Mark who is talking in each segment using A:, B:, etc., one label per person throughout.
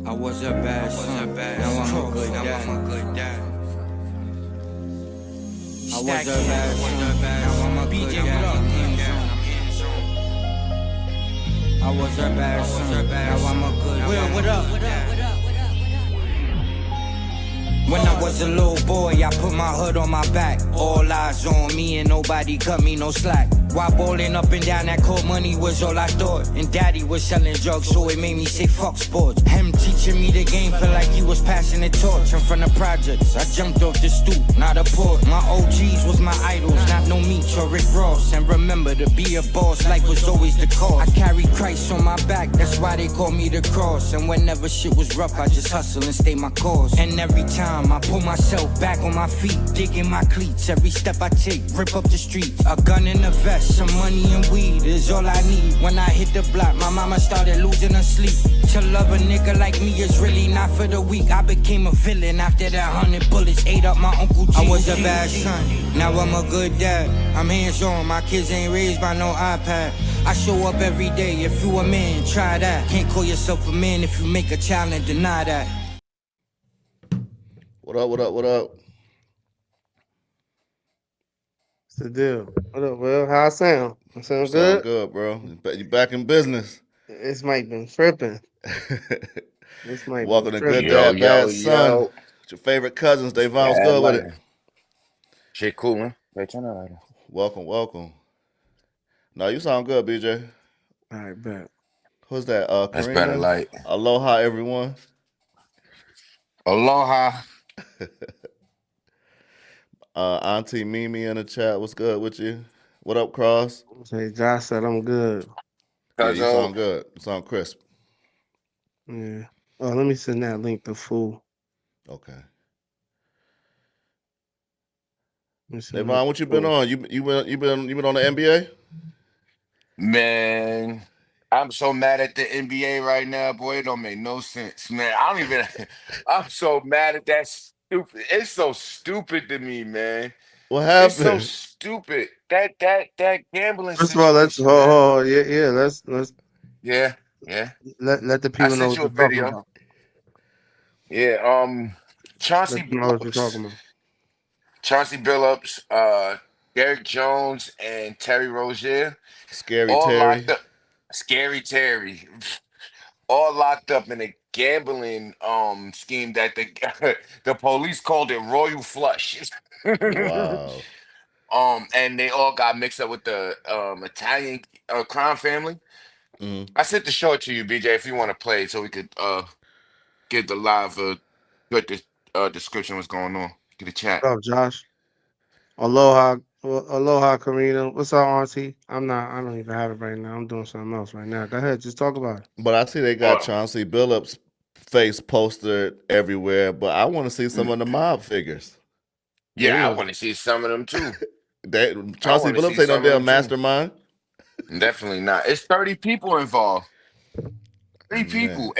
A: I was a bad son, now I'm a good dad. I was a bad son, now I'm a good dad. I was a bad son, now I'm a good dad. What up? When I was a little boy, I put my hood on my back. All eyes on me and nobody cut me no slack. While bowling up and down, that cold money was all I thought. And daddy was selling drugs, so it made me say fuck sports. Him teaching me the game, felt like he was passing the torch. In front of projects, I jumped off the stoop, not a port. My OGs was my idols, not no Meech or Rick Ross. And remember, to be a boss, life was always the cause. I carried Christ on my back, that's why they call me the cross. And whenever shit was rough, I just hustle and stay my course. And every time I pull myself back on my feet, digging my cleats. Every step I take, rip up the streets. A gun in a vest, some money and weed is all I need. When I hit the block, my mama started losing her sleep. To love a nigga like me is really not for the weak. I became a villain after that 100 bullets ate up my Uncle G. I was a bad son, now I'm a good dad. I'm hands-on, my kids ain't raised by no iPad. I show up every day, if you a man, try that. Can't call yourself a man if you make a child and deny that.
B: What up, what up, what up?
C: What's the deal? What up, Will? How I sound? I sound
B: Sound
C: good?
B: good, bro. You back in business.
C: This mic been tripping. This mic been
B: Welcome to Good
C: tripping.
D: Yo,
B: Dad,
D: yo,
B: Bad Son.
D: yo.
B: It's your favorite cousins. Davon's
D: Bad
B: good with it.
D: lighting. Shit cool, man. Wait, turn that lighter.
B: Welcome, welcome. No, you sound good, BJ.
C: All right, bet.
B: Who's that?
D: That's better
B: Karina.
D: light.
B: Aloha, everyone.
D: Aloha.
B: Auntie Mimi in the chat. What's good with you? What up, Cross?
C: Say Josh said I'm good.
B: Yeah, you
D: Cuzzo.
B: sound good. You sound crisp.
C: Yeah. Oh, let me send that link to Fool.
B: Okay.
C: Let me send it
B: Davon, what
C: to
B: you been
C: Fool.
B: on? You been on the NBA?
D: Man, I'm so mad at the NBA right now, boy. It don't make no sense, man. I don't even. I'm so mad at that stupid. It's so stupid to me, man.
B: What
D: It's so
B: happened?
D: stupid. That gambling
C: First of all, let's
D: situation, man.
C: yeah, let's
D: Yeah, yeah.
C: let the
D: I
C: people know
D: sent
C: what
D: you a
C: you're talking
D: video.
C: about.
D: Yeah.
C: Let
D: Chauncey
C: them know what you're
D: Billups.
C: talking about.
D: Chauncey Billups, Derek Jones, and Terry Rozier,
B: Scary
D: all locked
B: Terry.
D: up. Scary Terry, all locked up in a gambling scheme that the the police called it Royal Flush.
B: Wow.
D: And they all got mixed up with the Italian crime family.
B: Mm-hmm.
D: I sent the show to you, BJ, if you want to play it so we could get the live good description what's going on. Get a chat.
C: What up, Josh? Aloha, Karina. What's up, Auntie? I don't even have it right now. I'm doing something else right now. Go ahead, just talk about it.
B: But I see they got
D: Oh,
B: Chauncey Billups' face posted everywhere, but I want to see some
D: mm,
B: of the mob figures.
C: They
D: yeah, I
C: know.
D: want to see some of them too.
B: They,
D: I
B: Chauncey
D: want to see
B: Billups ain't no
D: some of
B: damn
D: them too.
B: mastermind.
D: Definitely not. It's 30 people involved. 30
B: Man,
D: people.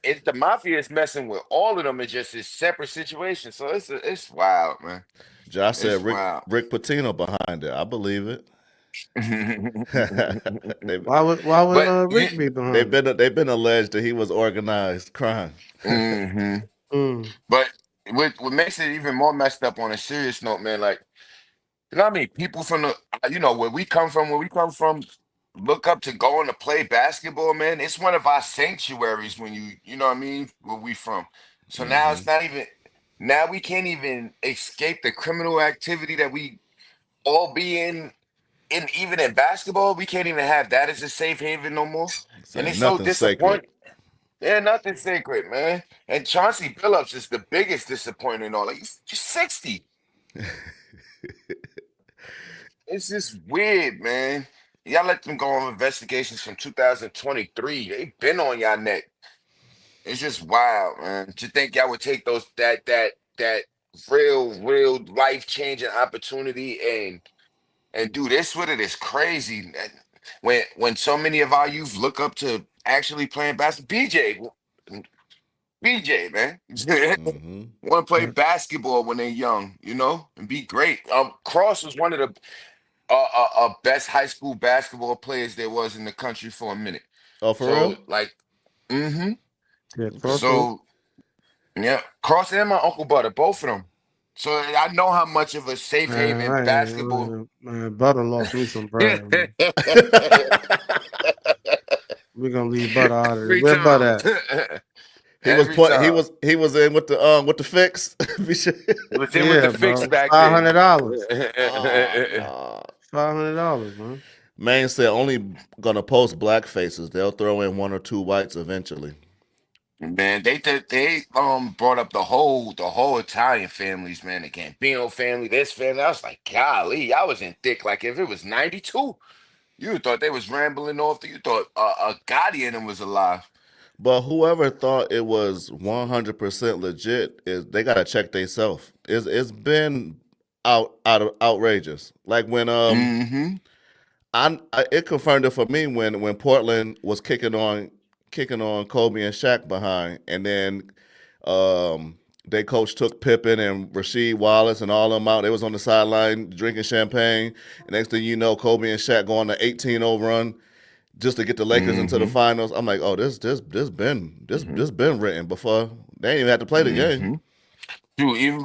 D: It's the mafia is messing with all of them. It's just a separate situation. So it's wild, man.
B: Josh
D: It's
B: said
D: wild.
B: Rick Pitino behind it. I believe it. they,
C: Why would
D: But you
C: Rick be behind it?
B: they've been alleged that he was organized crime.
D: hmm
C: Mm.
D: but what makes it even more messed up on a serious note, man, like you know what I mean? People from the where we come from, look up to going to play basketball, man. It's one of our sanctuaries when you know what I mean, where we from. So now
B: Hmm.
D: it's not even now we can't even escape the criminal activity that we all be in even in basketball. We can't even have that as a safe haven no more.
B: So
D: And
B: ain't
D: it's so
B: nothing sacred.
D: disappointing. Yeah, nothing sacred, man. And Chauncey Billups is the biggest disappointment in all. Like he's 60. It's just weird, man. Y'all let them go on investigations from 2023. They been on y'all neck. It's just wild, man. To think y'all would take that real life changing opportunity and do this with it is crazy. And when so many of our youth look up to actually playing basketball, BJ, man,
B: Hmm.
D: want to play
C: Yeah.
D: basketball when they're young, and be great. Cross was one of the best high school basketball players there was in the country for a minute.
B: Oh, for real?
D: So like, mm-hmm.
C: Yeah, Crossroad.
D: So yeah, Cross and my Uncle Butter, both of them. So I know how much of a safe
C: Man,
D: haven basketball.
C: man, Butter lost me some bread, man. We're gonna leave Butter out of it.
D: Every
C: Where Butter
D: time.
C: at?
D: Every time.
B: He was in with the fix.
D: It was in with the
C: Yeah,
D: fix
C: bro.
D: back then.
C: $500.
B: Oh no.
C: $500, man.
B: Man said only gonna post black faces. They'll throw in one or two whites eventually.
D: Man, they brought up the whole Italian families, man. The Gambino family, this family. I was like, golly, I was in thick. Like if it was 92, you thought they was rambling off. You thought a Gotti in them was alive.
B: But whoever thought it was 100% legit is they gotta check themselves. It's been outrageous. Like when
D: Mm-hmm.
B: it confirmed it for me when Portland was kicking on Kobe and Shaq behind, and then their coach took Pippen and Rasheed Wallace and all of them out. They was on the sideline drinking champagne. And next thing you know, Kobe and Shaq go on the 18-0 run just to get the Lakers into the
D: Mm-hmm.
B: finals. I'm like, oh, this been written before. They ain't even had to play the game.
D: Mm-hmm. Dude,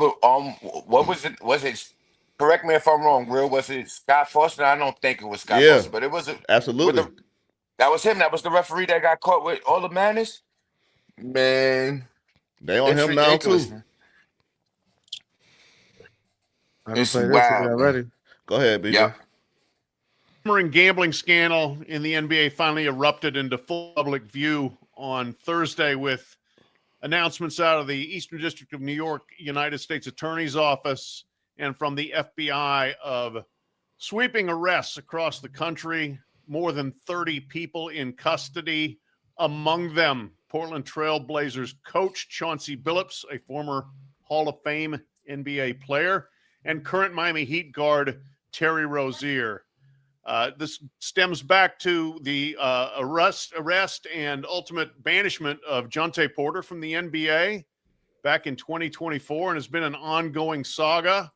D: what was it? Was it? Correct me if I'm wrong. Real, was it Scott Foster? I don't think it was Scott
B: Yeah,
D: Foster, but it was with
B: absolutely.
D: the that was him. That was the referee that got caught with all the madness. Man,
B: They on
D: it's
B: him now
D: ridiculous,
B: too.
D: man.
C: I can
D: It's
C: play this if
D: wild,
C: y'all
D: man.
C: ready.
B: Go ahead,
D: Yep.
B: BJ.
E: And gambling scandal in the NBA finally erupted into full public view on Thursday with announcements out of the Eastern District of New York, United States Attorney's Office, and from the FBI of sweeping arrests across the country, more than 30 people in custody, among them Portland Trail Blazers coach Chauncey Billups, a former Hall of Fame NBA player, and current Miami Heat guard Terry Rozier. This stems back to the arrest and ultimate banishment of Jonte Porter from the NBA back in 2024, and has been an ongoing saga.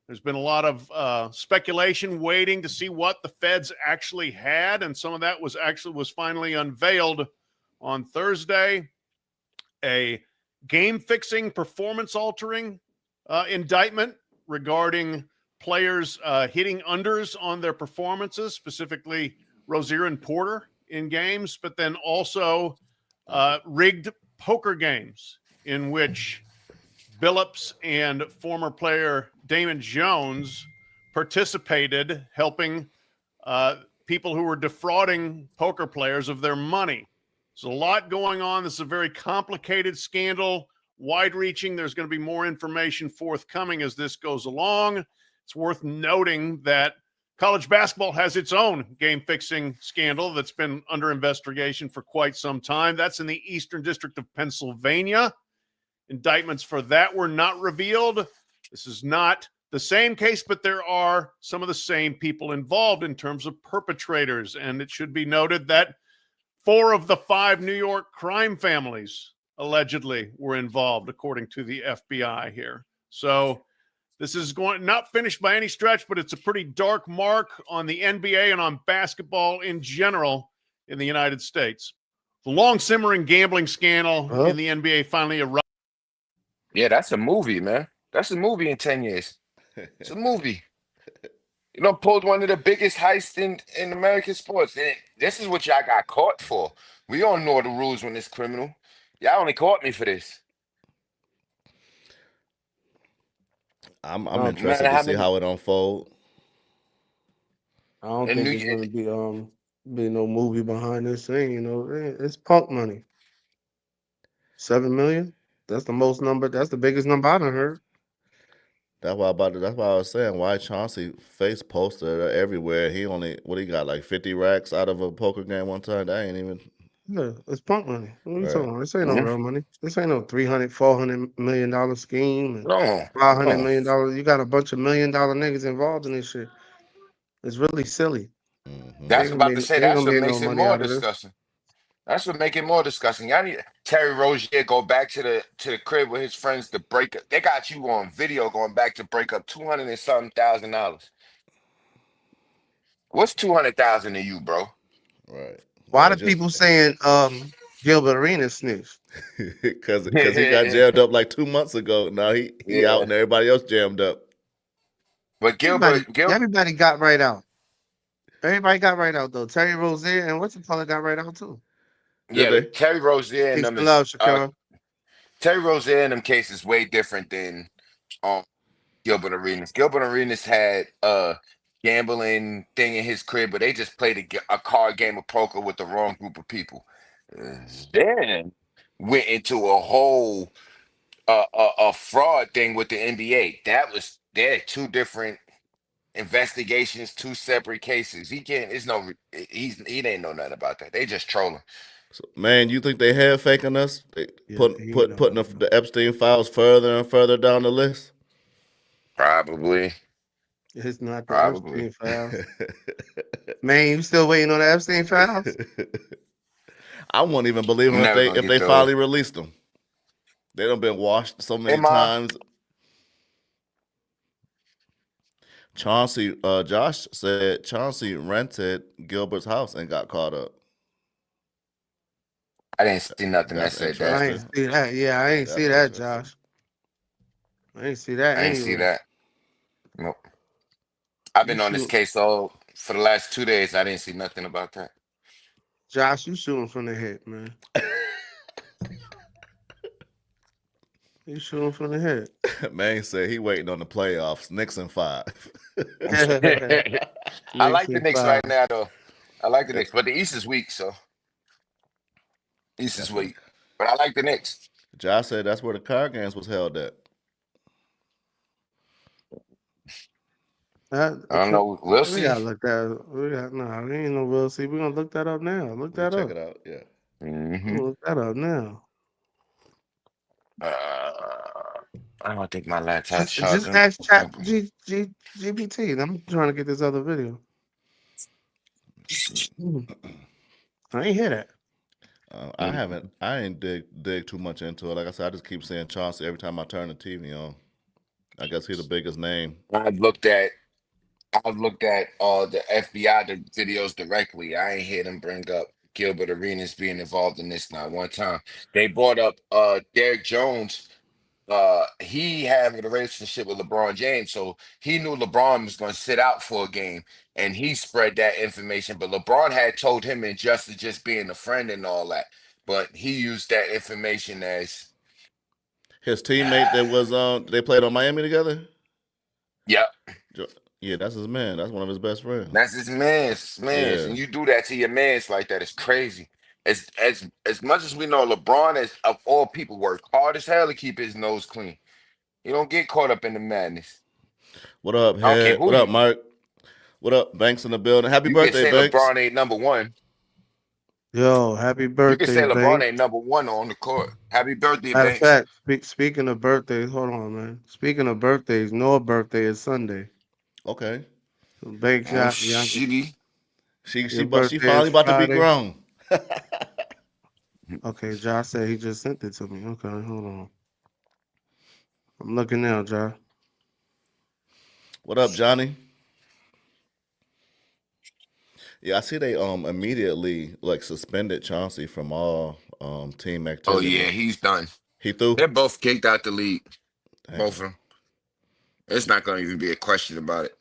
E: There's been a lot of speculation waiting to see what the feds actually had, and some of that was finally unveiled on Thursday. A game-fixing, performance-altering indictment regarding players hitting unders on their performances, specifically Rozier and Porter in games, but then also rigged poker games in which Billups and former player Damon Jones participated, helping people who were defrauding poker players of their money. There's a lot going on. This is a very complicated scandal, wide-reaching. There's going to be more information forthcoming as this goes along. It's worth noting that college basketball has its own game-fixing scandal that's been under investigation for quite some time. That's in the Eastern District of Pennsylvania. Indictments for that were not revealed. This is not the same case, but there are some of the same people involved in terms of perpetrators. And it should be noted that 4 of the 5 New York crime families allegedly were involved, according to the FBI here. So this is not finished by any stretch, but it's a pretty dark mark on the NBA and on basketball in general in the United States. The long simmering gambling scandal in the NBA finally erupted.
D: Yeah, that's a movie, man. That's a movie in 10 years. It's a movie. You know, pulled one of the biggest heists in American sports. And this is what y'all got caught for. We don't know the rules when it's criminal. Y'all only caught me for this.
B: I'm
C: No
B: interested to
D: How
B: see
D: many
B: how it unfold.
C: I don't
D: in
C: think
D: New
C: it's
D: York?
C: gonna be no movie behind this thing. It's punk money. 7 million. That's the most number. That's the biggest number I done heard.
B: That's why I was saying why Chauncey face poster everywhere. He only what he got like 50 racks out of a poker game one time. That ain't even
C: Yeah, it's punk money. What are you
B: right.
C: talking about? This ain't no
D: Mhm.
C: real money. This ain't no 300, $400 million scheme and
D: No,
C: $500
D: no.
C: million. You got a bunch of $1 million niggas involved in this shit. It's really silly.
B: Hmm.
C: They
D: That's
C: ain't
D: what I'm
C: gonna
D: about
C: be
D: to say.
C: they ain't
D: That's
C: gonna
D: what
C: be no
D: makes it
C: money
D: more
C: out of this.
D: disgusting. That's what make it more disgusting. Y'all need Terry Rozier go back to the crib with his friends to break up. They got you on video going back to break up 200 and something $1,000. What's 200,000 to you, bro?
B: Right.
C: Why
B: Yeah,
C: do
B: just
C: people saying Gilbert Arenas snitched.
B: Because he got jammed up like 2 months ago. Now he out
D: Yeah,
B: and everybody else jammed up.
D: but
C: Everybody got right out. Everybody got right out though. Terry Rozier and what's the fella got right out too.
B: Did
D: yeah,
B: they?
D: but Terry Rozier and
C: Peace
D: them
C: and
D: is
C: love, Shakira.
D: Terry Rozier and them cases way different than um Gilbert Arenas. Gilbert Arenas had a gambling thing in his crib, but they just played a card game of poker with the wrong group of people. Then went into a whole a fraud thing with the NBA. They're two different investigations, two separate cases. He can't. It's no. He didn't know nothing about that. They just trolling.
B: So, man, you think they head faking us? They
C: Yeah, he ain't know
B: putting
C: nothing about
B: the Epstein files further and further down the list?
D: Probably,
C: it. It's not the
D: probably.
C: Epstein files. Man, you still waiting on the Epstein files?
B: I won't even believe
D: I'm
B: them
D: never gonna
B: if
D: get
B: they
D: those.
B: finally released them. They done been washed so
D: Hey,
B: many
D: ma.
B: times. Josh said Chauncey rented Gilbert's house and got caught up.
D: I didn't see nothing that
B: That's
D: said that.
C: I ain't
B: interesting.
C: see that. Yeah, I ain't
B: That's
C: see that,
B: interesting.
C: Josh. I ain't see that
D: I didn't see
C: anywhere.
D: that. Nope. I've
C: You
D: been on this
C: shoot,
D: case all for the last 2 days. I didn't see nothing about that.
C: Josh. You shooting from the hip, man. You shooting from the hip.
B: Man said he waiting on the playoffs. Knicks in 5.
D: I like the
C: Nixon
D: Knicks right
C: five.
D: now, though. I like the Knicks, but the East is weak, so East is
B: That's what
D: weak. But I like the Knicks.
B: Josh said. That's where the card games was held at.
D: I don't know. We'll
C: We
D: see.
C: gotta look that. We got no. We ain't no real. See, we gonna look that up now. Look
B: We'll
C: that
B: check
C: up.
B: it out. Yeah.
C: We
D: Hmm
C: gonna look that up now.
D: I don't think my laptop's
C: Just
D: charging.
C: ask Chat GPT. I'm trying to get this other video.
B: Let's see.
C: I ain't hear that.
B: I haven't. I ain't dig too much into it. Like I said, I just keep seeing Chauncey every time I turn the TV on. I guess he's the biggest name.
D: I've looked at the FBI videos directly. I ain't hear them bring up Gilbert Arenas being involved in this not one time. They brought up Derek Jones. He having a relationship with LeBron James, so he knew LeBron was going to sit out for a game, and he spread that information. But LeBron had told him in just being a friend and all that, but he used that information as,
B: His teammate that was they played on Miami together.
D: yep,
B: Jo- Yeah, that's his man. That's one of his best friends.
D: that's his man's,
B: Yeah.
D: and you do that to your man's like that, it's crazy. As much as we know, LeBron is of all people work hard as hell to keep his nose clean. You don't get caught up in the madness.
B: What up,
D: I don't care
B: Head?
D: who
B: What up,
D: you.
B: Mark? What up, Banks in the building? Happy
D: You can
B: birthday,
D: say
B: Banks.
D: LeBron ain't number one.
C: Yo, happy
D: You can
C: birthday,
D: say LeBron
C: Banks.
D: ain't number one on the court. Happy birthday,
C: Matter of
D: Banks.
C: fact, speaking of birthdays, hold on, man. Speaking of birthdays, Noah's birthday is Sunday.
B: Okay.
C: So Banks,
D: Oh,
C: yeah,
D: shitty.
B: She
C: your
B: but she
C: birthday is
B: finally about to be
C: Friday.
B: grown.
C: Okay, Josh said he just sent it to me. Okay, hold on. I'm looking now, Josh.
B: What up, Johnny? Yeah, I see they immediately like suspended Chauncey from all team
D: Oh yeah,
B: activity.
D: he's done.
B: He threw?
D: They're both kicked out the league. Both of
B: Damn.
D: them. It's not gonna even be a question about it.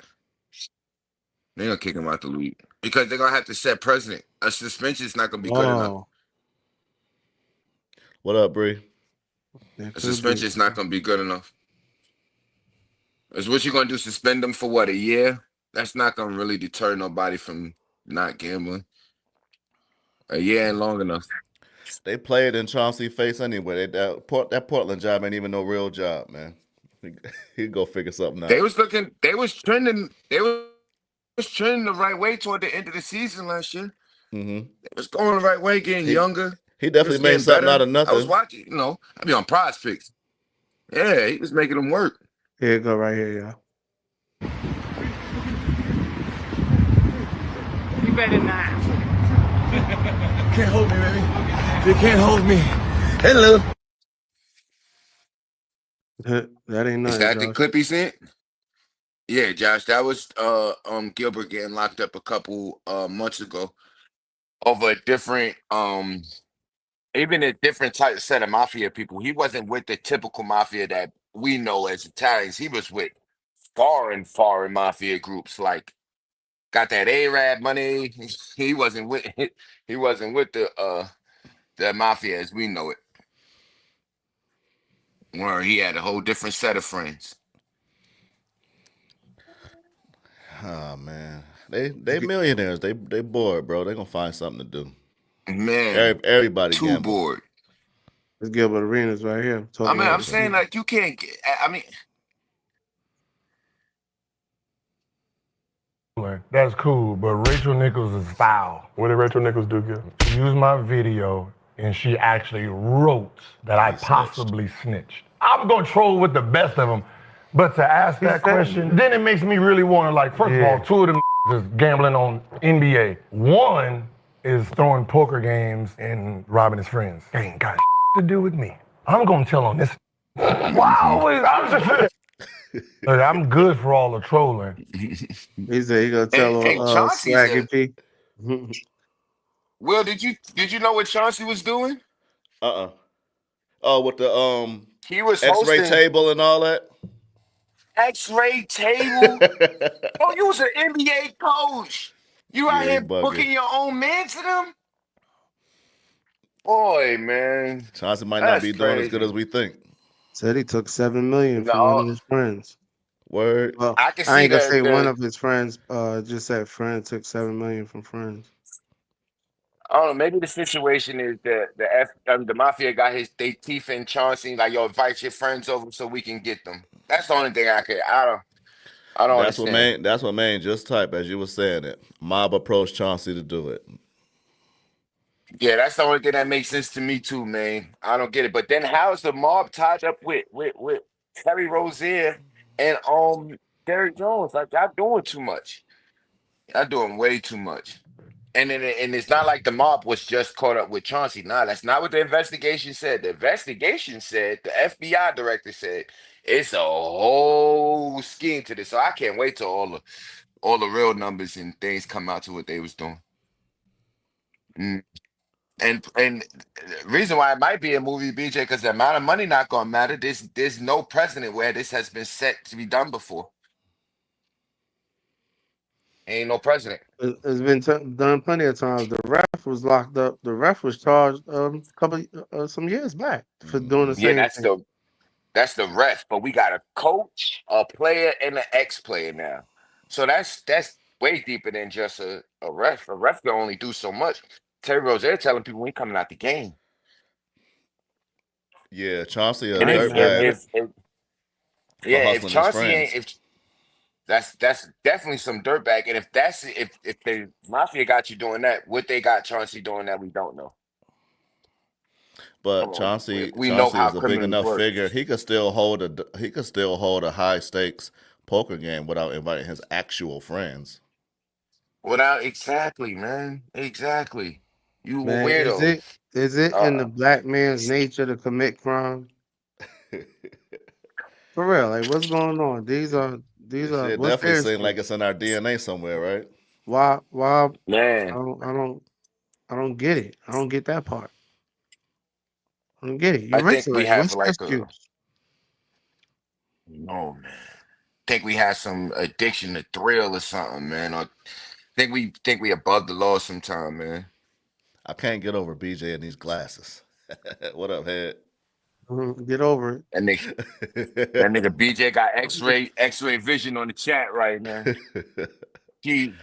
D: They're gonna kick him out the league because they're gonna have to set precedent. A suspension is not gonna be good enough.
C: Oh,
B: What up, Bree?
C: that
D: A
C: could be.
D: suspension is not gonna be good enough. Is what you're gonna do? Suspend them for what, a year? That's not gonna really deter nobody from not gambling. A year ain't long enough.
B: They played in Chauncey face anyway. That Portland job ain't even no real job, man. He, he'd go figure something
D: They
B: out.
D: was looking. They was trending. They was trending the right way toward the end of the season last year.
B: Hmm.
D: It was going the right way, getting
B: He
D: younger.
B: he
D: It was
B: definitely made
D: getting
B: something out
D: better.
B: of
D: I was
B: nothing.
D: watching. I be on Prize Picks. Yeah, he was making them work.
C: Here you go, right here, y'all.
F: You better not.
G: Can't hold me, baby. They can't hold me. Hello.
C: That ain't
D: Is
C: nothing,
D: that the
C: Josh.
D: clip he sent? Yeah, Josh, that was Gilbert getting locked up a couple months ago over a different even a different type set of mafia people. He wasn't with the typical mafia that we know as Italians. He was with foreign mafia groups, like got that Arab money. He wasn't with he wasn't with the mafia as we know it. Where he had a whole different set of friends.
B: Oh man, they millionaires. They bored, bro. They gonna find something to do.
D: Man,
B: Everybody
D: too
B: gamble.
D: bored.
C: It's Gilbert Arenas right here
D: I
C: talking
D: mean,
C: about
D: I'm
C: the
D: saying
C: season.
D: like you can't get. I mean,
F: That's cool, but Rachel Nichols is foul.
H: What did Rachel Nichols do, Gil?
F: She used my video and she actually wrote that I
B: He snitched.
F: possibly snitched. I'm gonna troll with the best of them, but to ask that question, then it makes me really want to, like, first of all, two of them is gambling on NBA. One is throwing poker games and robbing his friends. They ain't got to do with me. I'm gonna tell on this. Wow, I'm just look, I'm good for all the trolling.
C: He said he gonna tell
D: hey,
C: on
D: Chauncey's
C: Swaggy P.
D: Will, did you know what Chauncey was doing?
B: Oh, with the
D: He was
B: X-ray
D: hosting
B: table and all that.
D: X-ray table. Oh, you was an NBA coach. You out
B: Yeah, he
D: here
B: bugging.
D: booking your own man to them? Boy, man.
B: Chauncey might not
D: That's
B: be doing as good as
D: crazy.
B: we think.
C: Said he took $7 million from one
D: No,
C: of his friends.
B: Word.
C: Well,
D: I can
C: I
D: see
C: ain't gonna
D: the
C: say one
D: the
C: of his friends. Just said friend took $7 million from friends.
D: I don't know. Maybe the situation is the mafia got they teeth in Chauncey. Like, yo, invite your friends over so we can get them. That's the only thing I don't understand.
B: That's what Maine just typed as you were saying it. Mob approached Chauncey to do it.
D: Yeah, that's the only thing that makes sense to me too, man. I don't get it. But then how is the mob tied up with Terry Rozier and Derrick Jones? Like, y'all doing too much. Y'all doing way too much. And it's not like the mob was just caught up with Chauncey. Nah, that's not what the investigation said. The investigation said, the FBI director said, it's a whole scheme to this. So I can't wait till all the real numbers and things come out to what they was doing. Mm. And the reason why it might be a movie, BJ, because the amount of money not gonna matter. There's no precedent where this has been set to be done before. Ain't no precedent.
C: It's been done plenty of times. The ref was locked up. The ref was charged couple some years back for doing the
D: Yeah,
C: same thing.
D: that's the ref, but we got a coach, a player, and an ex-player now. So that's way deeper than just a ref. A ref can only do so much. Terry Rozier telling people we coming out the game.
B: Yeah, Chauncey a
D: And
C: I ain't mad at
B: dirtbag
C: it.
D: if
B: for
D: yeah, if
B: hustling his
D: Chauncey ain't
B: friends.
D: if that's definitely some dirtbag. And if the mafia got you doing that, what they got Chauncey doing that we don't know.
B: But
D: Come on, we know
B: Chauncey
D: how
B: is a big
D: criminals
B: enough
D: work.
B: figure. He could still hold a high stakes poker game without inviting his actual friends.
D: Without exactly, man, exactly. You a
C: Man,
D: weirdo.
C: is it in the black man's nature to commit crime? For real, like what's going on? These
B: It
C: are
B: should
C: what's
B: definitely
C: their
B: seem like
C: excuse?
B: it's in our DNA somewhere, right?
C: Why
D: Man,
C: I don't get it. I don't get that part. I don't get it.
D: I
C: You're rich
D: think we
C: already.
D: have
C: What's your
D: like
C: excuse?
D: no man. Think we have some addiction to thrill or something, man. Or think we above the law sometime, man.
B: I can't get over BJ and these glasses. What up, head?
C: Get over it.
D: That nigga, that nigga BJ got X-ray vision on the chat right now. He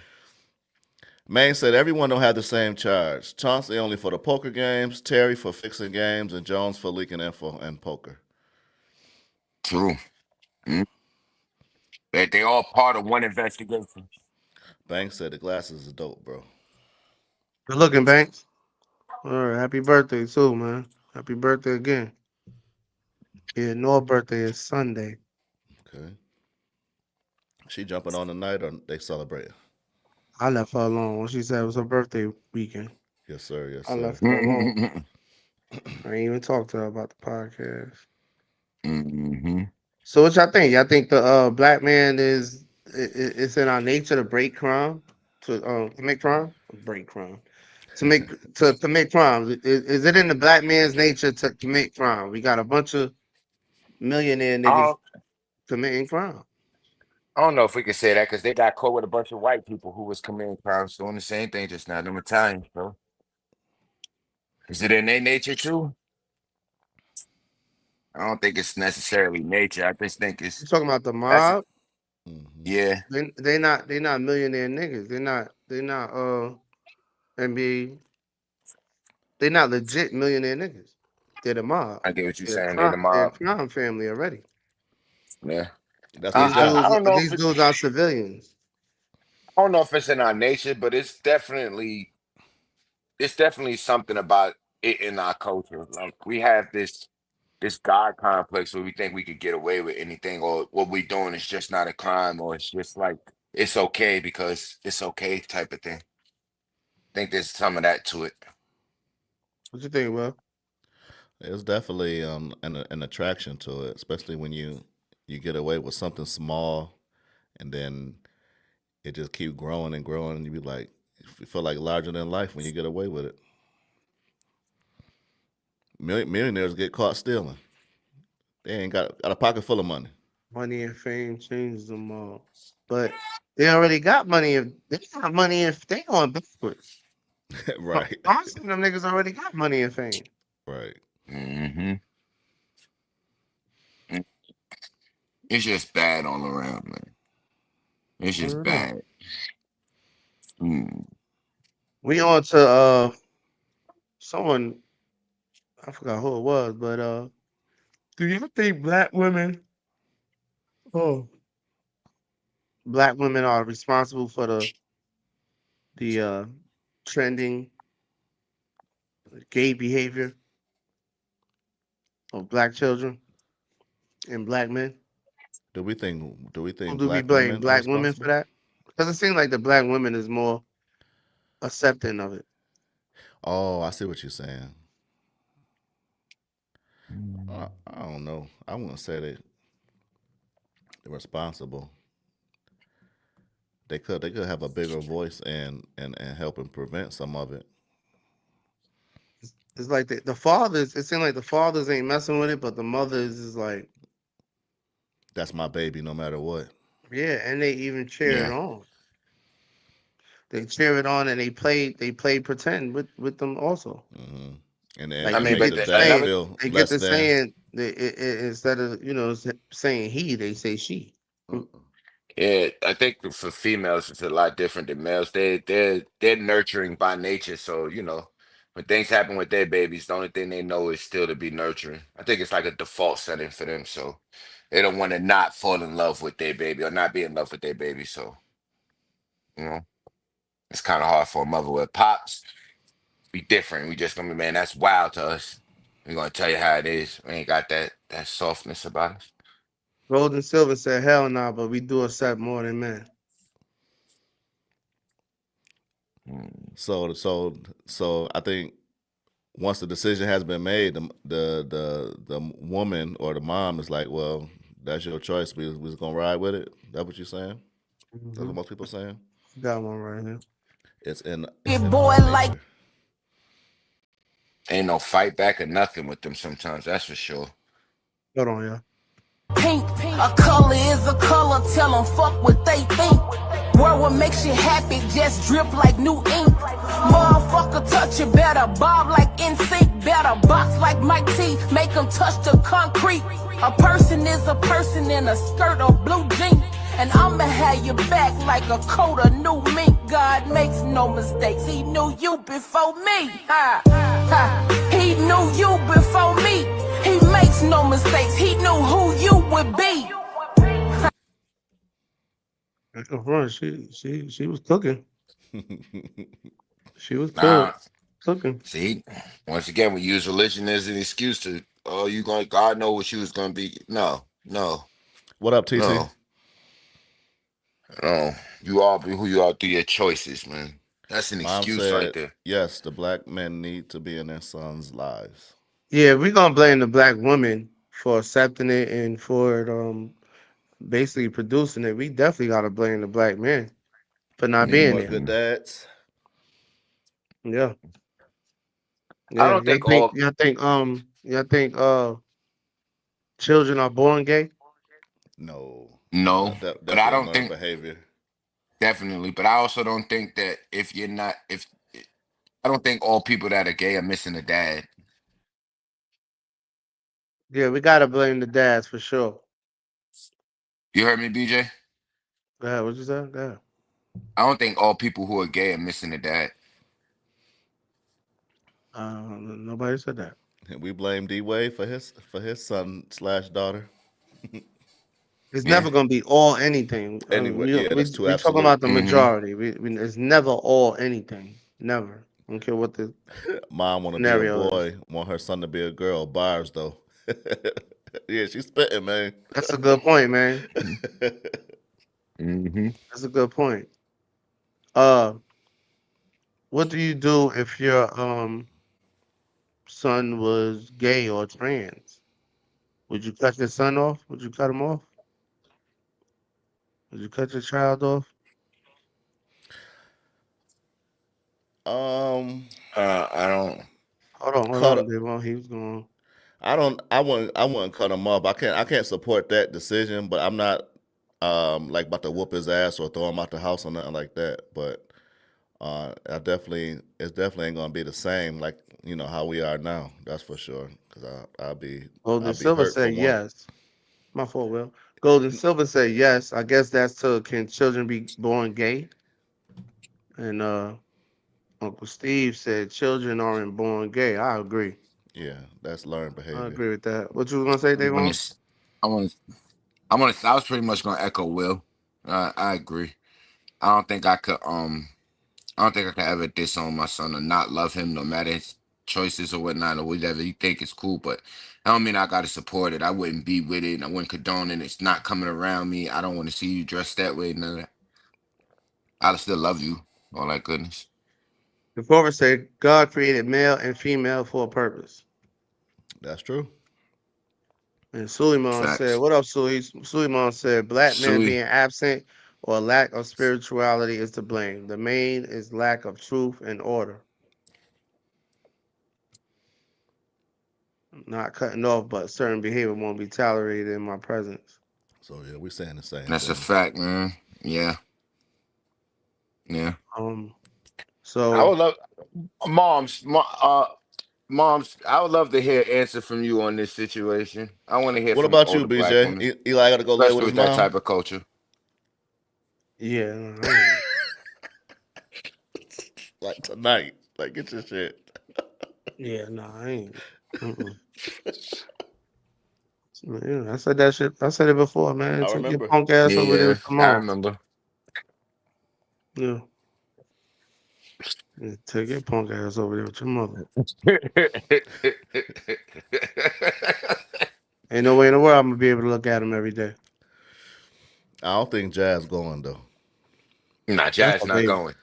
B: Maine said everyone don't have the same charge. Chauncey only for the poker games, Terry for fixing games, and Jones for leaking info and poker.
D: true. Mm. They all part of one investigation.
B: Banks said the glasses is dope, bro.
C: Good looking, Banks. All right, happy birthday too, man. Happy birthday again. Yeah, Noah's birthday is Sunday.
B: Okay. She jumping on tonight or they celebrating?
C: I left her alone when she said it was her birthday weekend.
B: Yes, sir. Yes,
C: I
B: sir.
C: left her alone. I ain't even talked to her about the podcast.
D: Mm-hmm.
C: So what y'all think? Y'all think the black man it's in our nature to break crime, to commit crime, break crime, to commit crimes. Is it in the black man's nature to commit crime? We got a bunch of millionaire
D: I
C: niggas
D: don't,
C: committing crime.
D: I don't know if we can say that because they got caught with a bunch of white people who was committing crimes doing the same thing just now. Them Italians, bro. Is it in their nature too? I don't think it's necessarily nature. I just think
C: You
D: it's
C: talking about the
D: that's
C: mob?
B: Hmm.
D: yeah.
C: They not millionaire niggas. They not NBA. They not legit millionaire niggas. They're the mob.
D: I get what you're
C: They're
D: saying. They
C: crime.
D: the
C: They're a
D: mob.
C: crime family already.
D: Yeah.
B: That's their
C: These
B: job.
D: I
C: dudes,
D: don't know if
C: these
D: it's
C: dudes are civilians.
D: I don't know if it's in our nature, but it's definitely something about it in our culture. Like we have this God complex where we think we could get away with anything, or what we're doing is just not a crime, or it's just like it's okay because it's okay type of thing. I think there's some of that to it.
C: What you think, Will?
B: It's definitely an attraction to it, especially when you get away with something small, and then it just keep growing and growing, and you be like, you feel like larger than life when you get away with it. Millionaires get caught stealing. They ain't got a pocket full of money.
C: Money and fame changes them all. But they already got money. If they got money, if they going backwards.
B: Right,
C: Most of them niggas already got money and fame.
B: right.
D: Hmm. It's just bad all around, man. It's just
C: For real.
D: bad. Mm.
C: We on to someone, I forgot who it was, but do you think oh black women are responsible for the trending gay behavior of black children and black men?
B: Do we
C: Who
B: think
C: do we
B: black
C: blame?
B: women are
C: Black women for
B: responsible?
C: that? Because it seems like the black women is more accepting of it.
B: Oh, I see what you're saying. I don't know. I wouldn't say they're responsible. They could have a bigger voice and help and prevent some of it.
C: It's like the fathers. It seems like the fathers ain't messing with it, but the mothers is like,
B: That's my baby, no matter what.
C: yeah, and they even cheer it
D: Yeah.
C: on. They cheer it on, and they play pretend with them also.
B: Hmm. And then
C: Like
D: I
B: and
C: they
D: mean,
B: make
D: but
C: get
B: the
C: to
B: dad
C: saying
D: another
B: feel
C: they get
B: less
C: to
B: than.
C: saying instead of saying he, they say she.
D: Yeah, I think for females it's a lot different than males. They're nurturing by nature, so when things happen with their babies, the only thing they know is still to be nurturing. I think it's like a default setting for them, so they don't want to not fall in love with their baby or not be in love with their baby. So you know, it's kind of hard for a mother with pops. Be different. We just gonna be, man, that's wild to us. We're gonna tell you how it is. We ain't got that softness about us.
C: Gold and silver said hell no, but we do accept more than men.
D: Mm.
B: So I think once the decision has been made, the woman or the mom is like, well, that's your choice. We was gonna ride with it. That what you're saying? That's what
C: Hmm.
B: most people saying.
C: Got one right here.
B: It's in our nature.
D: Ain't no fight back or nothing with them sometimes. That's for sure.
C: Hold on, y'all.
H: Pink, a color is a color, tell them fuck what they think. Word what makes you happy, just drip like new ink. Motherfucker touch it better, bob like NSYNC, better box like Mike T, make them touch the concrete. A person is a person in a skirt or blue jeans. And I'ma have your back like a coat of new mink. God makes no mistakes, he knew you before me. Ha, ha. He knew you before me. He makes no mistakes, he knew who you would be.
C: She was cooking. She was
D: Nah,
C: cooking.
D: see, once again, we use religion as an excuse to, oh, you going, God know what you was gonna be. No, no,
B: What up, TT?
D: no, no. You all be who you are through your choices, man. That's an
B: Mom
D: excuse right
B: said
D: there.
B: yes. The black men need to be in their sons' lives.
C: Yeah, we're gonna blame the black woman for accepting it and for it, basically producing it. We definitely gotta blame the black man for not
B: Being
C: being
B: more
C: there.
B: good
D: Hmm.
B: dads.
C: Yeah.
D: I
C: Yeah.
D: don't think all.
C: Y'all think children are born gay?
B: No,
D: No, but I
B: definitely
D: don't
B: learned
D: think
B: behavior.
D: definitely. But I also don't think that if you're not, if I don't think all people that are gay are missing a dad.
C: Yeah, we gotta blame the dads for sure.
D: You heard me, BJ?
C: Go ahead, what you say? Go ahead.
D: I don't think all people who are gay are missing a dad.
C: Nobody said that.
B: We blame D Wade for his son slash daughter.
C: It's
D: Yeah.
C: never gonna be all anything.
B: Anyway, yeah, that's too
C: We talking
B: absolute.
C: about the
D: Hmm.
C: majority. It's never all anything. Never. I don't care what the
B: Mom want to be a
C: scenario is.
B: boy, want her son to be a girl. Bars though. Yeah, she's spitting, man.
C: That's a good point, man.
D: Hmm.
C: That's a good point. Uh, what do you do if your son was gay or trans? Would you cut your son off? Would you cut him off? Would you cut your child off?
B: um,
D: I don't.
C: Hold
B: cut.
C: on, Devon. He was going.
B: I don't. I wouldn't cut him up. I can't support that decision. But I'm not like about to whoop his ass or throw him out the house or nothing like that. But it's definitely ain't gonna be the same like how we are now. That's for sure. Cause
C: Golden
B: I'll be
C: Silver
B: hurt for
C: said
B: one.
C: yes. My fault, Will. Golden Silver said yes. I guess that's to can children be born gay? And Uncle Steve said children aren't born gay. I agree.
B: Yeah, that's learned
C: I
B: behavior.
C: agree with that. What you was gonna say,
D: I want
C: Davon?
D: to. I want to. I want to. I was pretty much gonna echo Will. I agree. I don't think I could. I don't think I could ever disown my son or not love him, no matter his choices or whatnot or whatever you think is cool. But I don't mean I gotta support it. I wouldn't be with it. I wouldn't condone it. It's not coming around me. I don't want to see you dressed that way. None of that. I still love you. All that goodness.
C: The Forward said God created male and female for a purpose.
B: That's true.
C: And Suleiman said,
D: Facts.
C: "What up, Suleiman said, black men
D: Sui.
C: being absent or lack of spirituality is to blame. The main is lack of truth and order. Not cutting off, but certain behavior won't be tolerated in my presence."
B: So yeah, we're saying the same
D: That's a
B: thing.
D: fact, man. Yeah. Yeah.
C: Um,
D: I
C: so
D: would love moms. I would love to hear an answer from you on this situation. I want to hear
B: What
D: from
B: about you,
D: older black
B: BJ?
D: women,
B: Eli got to go live with
D: especially
B: his
D: with that
B: mom.
D: type of culture.
C: yeah, no, I ain't.
B: Like tonight. Like get your shit.
C: Yeah, no, I ain't. Mm-mm. Yeah, I said that shit. I said it before, man.
B: I
C: Take your
B: remember.
C: punk ass over there
D: Yeah,
C: with your
D: I
C: mom.
D: remember.
C: Yeah, yeah, take your punk ass over there with your mother. Ain't no way in the world I'm gonna be able to look at him every day.
B: I don't think Jazz going though.
D: Nah,
C: That's
D: Jazz
C: a
D: not
C: baby.
D: going.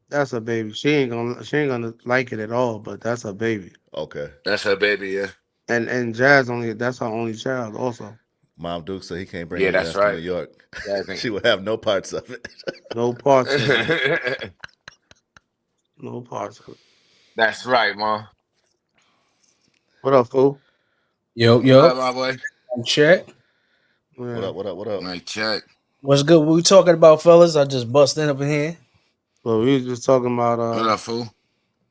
C: That's a baby. She ain't gonna like it at all. But that's a baby.
B: Okay.
D: That's her baby. Yeah,
C: And Jazz only that's her only child also.
B: Mom Duke said he can't bring
D: yeah,
B: his
D: that's
B: ass to New
D: right.
B: York.
D: Jazz
B: She
D: ain't.
B: would have no parts of it.
C: No parts of it. No parts of it.
D: That's right, mom.
C: What up, fool?
I: Yo,
D: What
I: yo,
D: up, my boy?
I: check.
B: What
C: Yeah.
B: up? What up? What up?
D: Like, check.
I: What's good? What we talking about, fellas? I just bust in up in here.
C: Well, we was just talking about
D: What up, fool?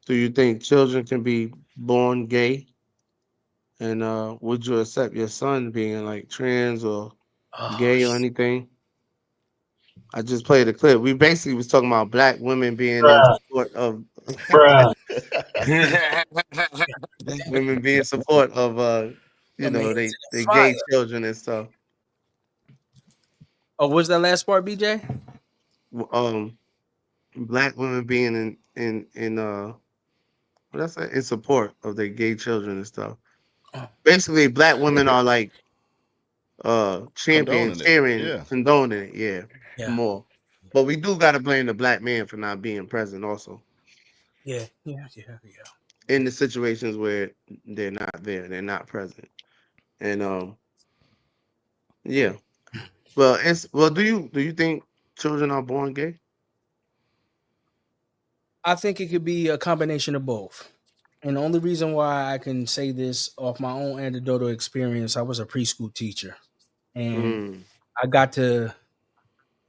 C: do you think children can be born gay? And would you accept your son being like trans or
I: Oh,
C: gay or anything? I just played a clip. We basically was talking about black women being in
I: bruh,
C: support of
I: bruh.
C: black women being support of
I: I mean, into the
C: they
I: fire.
C: gay children and stuff.
I: Oh, what's that last part, BJ?
C: Um, black women being in what I say in support of their gay children and stuff. Basically, black women are like champion,
B: Condoning it.
C: cheering,
B: Yeah.
C: condoning it, yeah,
I: Yeah,
C: more. But we do gotta blame the black man for not being present also
I: yeah.
C: in the situations where they're not there, they're not present. And yeah. Do you think children are born gay?
I: I think it could be a combination of both. And the only reason why I can say this off my own anecdotal experience, I was a preschool teacher, and
C: Mm.
I: I got to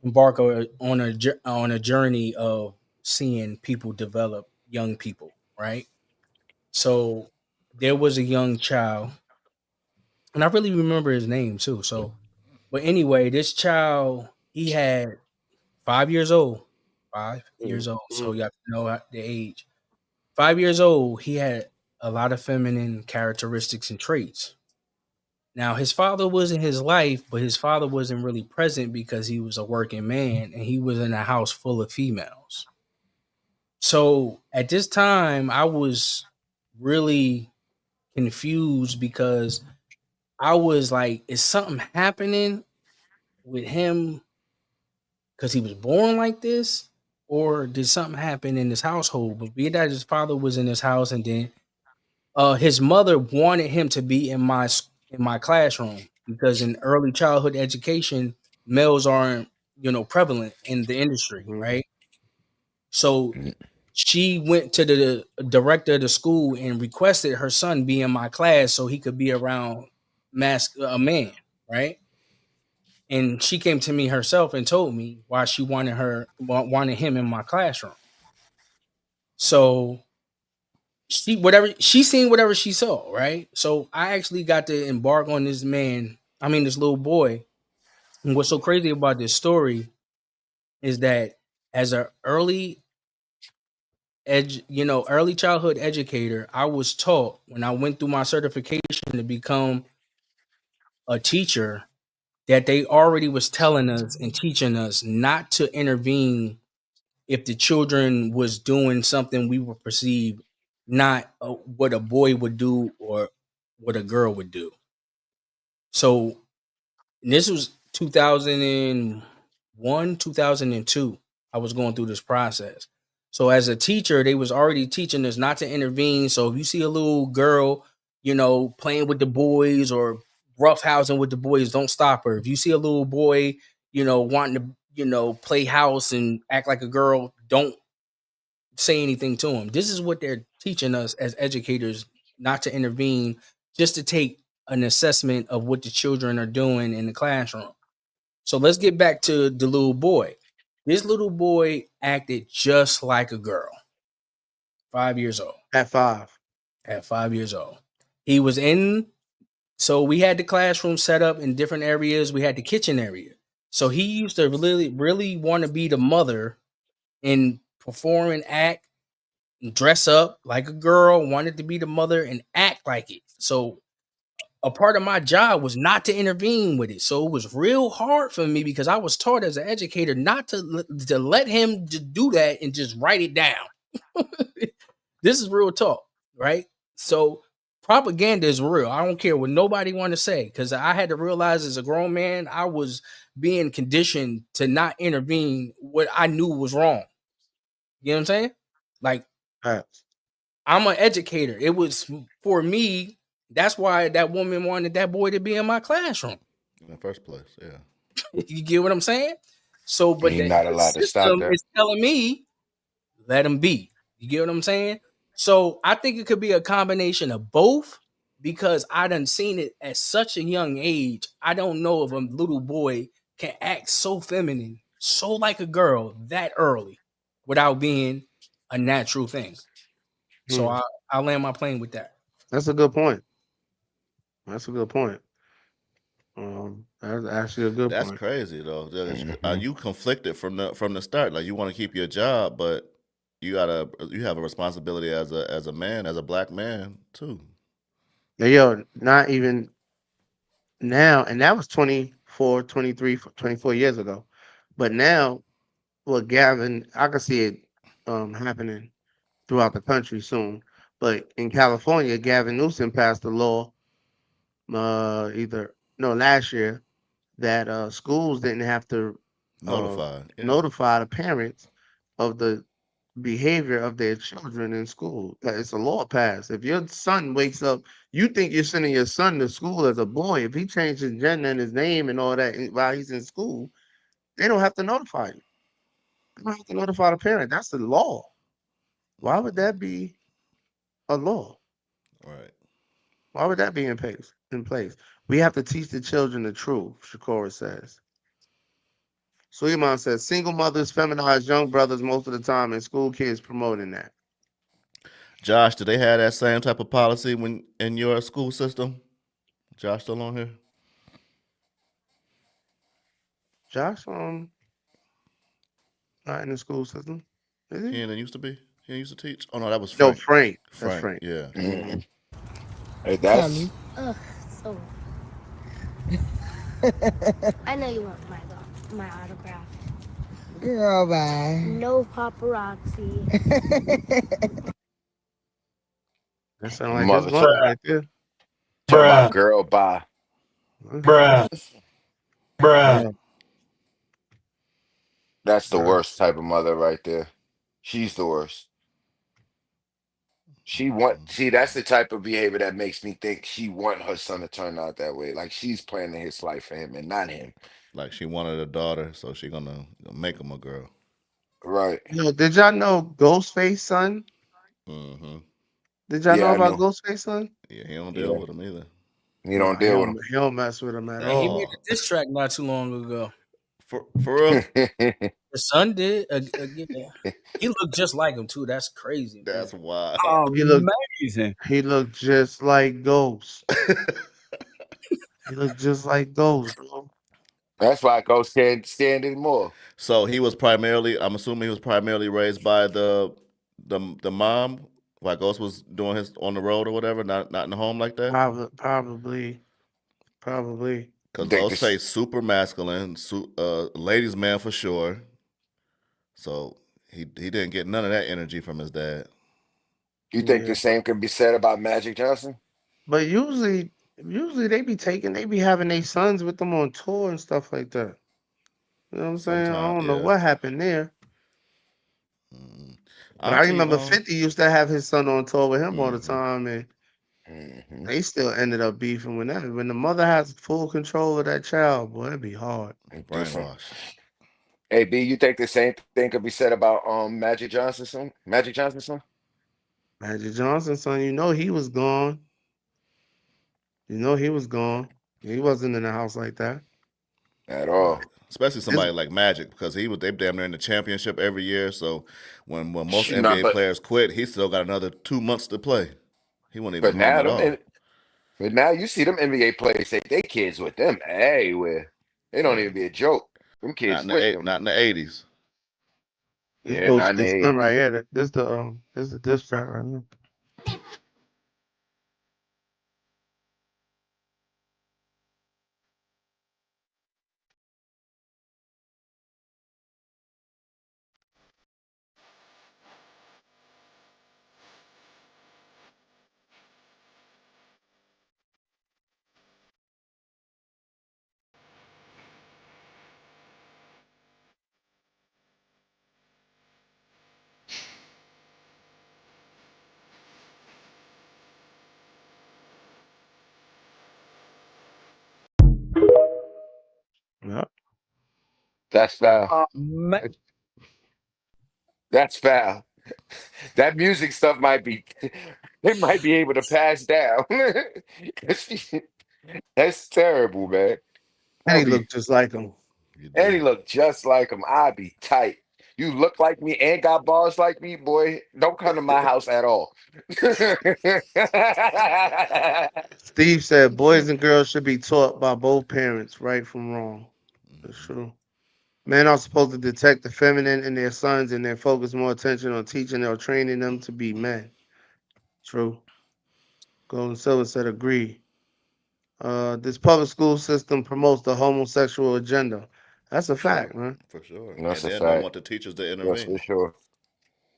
I: embark on a journey of seeing people develop young people, right? So there was a young child, and I really remember his name too. So, but anyway, this child he had 5 years old, 5 years old. So
C: Mm.
I: you have to know the age. 5 years old, he had a lot of feminine characteristics and traits. Now, his father was in his life, but his father wasn't really present because he was a working man and he was in a house full of females. So at this time, I was really confused because I was like, is something happening with him because he was born like this? Or did something happen in his household? But be that his father was in his house, and then his mother wanted him to be in my classroom because in early childhood education, males aren't prevalent in the industry,
C: Mm.
I: right? So she went to the director of the school and requested her son be in my class so he could be around a man, right? And she came to me herself and told me why she wanted him in my classroom. So she seen whatever she saw, right? So I actually got to embark on this man, I mean this little boy. And what's so crazy about this story is that as a early childhood educator, I was taught when I went through my certification to become a teacher that they already was telling us and teaching us not to intervene if the children was doing something we would perceive not what a boy would do or what a girl would do. So this was 2001, 2002. I was going through this process. So as a teacher, they was already teaching us not to intervene. So if you see a little girl, playing with the boys or roughhousing with the boys, don't stop her. If you see a little boy, wanting to, play house and act like a girl, don't say anything to him. This is what they're teaching us as educators, not to intervene, just to take an assessment of what the children are doing in the classroom. So let's get back to the little boy. This little boy acted just like a girl, 5 years old.
C: At 5.
I: At 5 years old, he was in. So we had the classroom set up in different areas. We had the kitchen area. So he used to really, really want to be the mother and perform and act and dress up like a girl, wanted to be the mother and act like it. So a part of my job was not to intervene with it. So it was real hard for me because I was taught as an educator not to let him just do that and just write it down. This is real talk, right? So propaganda is real. I don't care what nobody want to say because I had to realize as a grown man, I was being conditioned to not intervene what I knew was wrong. You know what I'm saying? Like
C: Facts.
I: I'm an educator. It was for me. That's why that woman wanted that boy to be in my classroom.
B: In the first place. Yeah.
I: You get what I'm saying? So, but
D: You're not
I: the
D: allowed to stop
I: system
D: that.
I: is telling me let him be. You get what I'm saying? So I think it could be a combination of both because I done seen it at such a young age. I don't know if a little boy can act so feminine, so like a girl that early without being a natural thing. So
C: Hmm.
I: I land my plane with that.
C: That's a good point. That's a good point. That's actually a good
B: That's
C: point.
B: crazy though.
D: Hmm.
B: You conflicted from the start. Like you want to keep your job, but you have a responsibility as a man, as a black man too.
C: Yeah, yo, not even now, and that was 24, 23, 24 years ago. But now, what Gavin, I can see it happening throughout the country soon. But in California, Gavin Newsom passed a law, either no last year, that schools didn't have to uh,
B: Notified. Yeah.
C: notify the parents of the behavior of their children in school. It's a law passed. If your son wakes up, you think you're sending your son to school as a boy. If he changes his gender and his name and all that while he's in school, they don't have to notify you. They don't have to notify the parent. That's the law. Why would that be a law?
B: Right.
C: Why would that be in place? We have to teach the children the truth, Shakora says. Suleiman says single mothers feminize young brothers most of the time, and school kids promoting that.
B: Josh, do they have that same type of policy when in your school system? Josh still on here?
C: Josh, not in the school system, is
B: He
C: he?
B: didn't used to be. He used to teach. Oh no, that was
C: No,
B: Frank.
C: Frank. That's
B: Frank.
C: Frank.
B: Yeah.
C: Mhm.
D: Hey,
J: Tell me.
D: that's
K: Ugh, so. I know you want my autograph.
J: Girl, bye.
K: No paparazzi.
C: That sounds like his
D: mother
C: mother right there.
D: talking about girl bye.
C: Bruh.
F: Bruh.
D: That's the
C: Bruh.
D: worst type of mother right there. She's the worst. See, that's the type of behavior that makes me think she want her son to turn out that way. Like she's planning his life for him and not him.
B: Like she wanted a daughter, so she gonna make him a girl.
D: Right.
C: Yo, did y'all know Ghostface son?
B: Mm-hmm.
C: Did y'all know
D: Yeah, I
C: about
D: know.
C: Ghostface son?
B: Yeah, he don't deal
D: Yeah.
B: with him either.
D: You don't
C: Nah,
D: deal with
C: he don't mess with him at
B: That
I: He made
C: all.
I: a diss track not too long ago.
B: for real.
D: him.
I: The son did. Yeah. He looked just like him too. That's crazy, man.
B: That's wild.
J: Amazing.
C: He looked just like Ghost. He looked just like Ghost, bro.
D: That's why I go stand anymore.
B: So he was primarily. I'm assuming he was primarily raised by the mom. While Ghost was doing his on the road or whatever, not in the home like that.
C: Probably.
D: You
B: Because
D: think
B: Ghostface
D: this?
B: super masculine, ladies man for sure. So he didn't get none of that energy from his dad.
D: You think
C: Yeah.
D: the same could be said about Magic Johnson?
C: But usually they be having their sons with them on tour and stuff like that. You know what I'm saying? I
B: Sometimes,
C: don't know
B: yeah.
C: what happened there.
B: Mm.
C: But I
B: Auntie,
C: remember 50 used to have his son on tour with him all the
B: mm-hmm.
C: time, and
D: Hmm.
C: they still ended up beefing when the mother has full control of that child, boy, it'd be hard.
D: Different.
B: Brainwashed.
D: Hey, B, you think the same thing could be said about Magic Johnson son? Magic Johnson son?
C: Magic Johnson, son, you know he was gone. You know he was gone. He wasn't in the house like that.
D: At
B: Right.
D: all.
B: Especially
C: His,
B: somebody like Magic because they damn near in the championship every year. So when most
D: Nah,
B: NBA players quit, he still got another 2 months to play. He wasn't even
D: but
B: home
D: now
B: at all.
D: but now you see them NBA players say they kids with them everywhere. They don't
B: Yeah.
D: even be a joke. Them
B: Not
D: kids
B: in
D: with
B: the
D: them.
B: not in the 80s.
C: this
D: Yeah, not
C: ghost
D: in the
C: his son
D: 80s.
C: right here. This the diss track right here. Yeah.
D: That's foul. That's foul. That music stuff might be it might be able to pass down. That's terrible, man.
C: And
D: I'll
C: he
D: be
C: looked just like him.
B: You
D: and
B: do.
D: he look just like him. I'd be tight. You look like me and got bars like me, boy. Don't come to my house at all.
C: Steve said boys and girls should be taught by both parents, right from wrong. That's true. Men are supposed to detect the feminine in their sons and then focus more attention on teaching or training them to be men. True. Golden Silver said agree. This public school system promotes the homosexual agenda. That's a
B: For sure.
C: fact, man.
B: For sure.
D: That's
B: And
D: a
B: then don't
D: fact.
B: want the teachers to
D: That's for
B: intervene.
D: sure.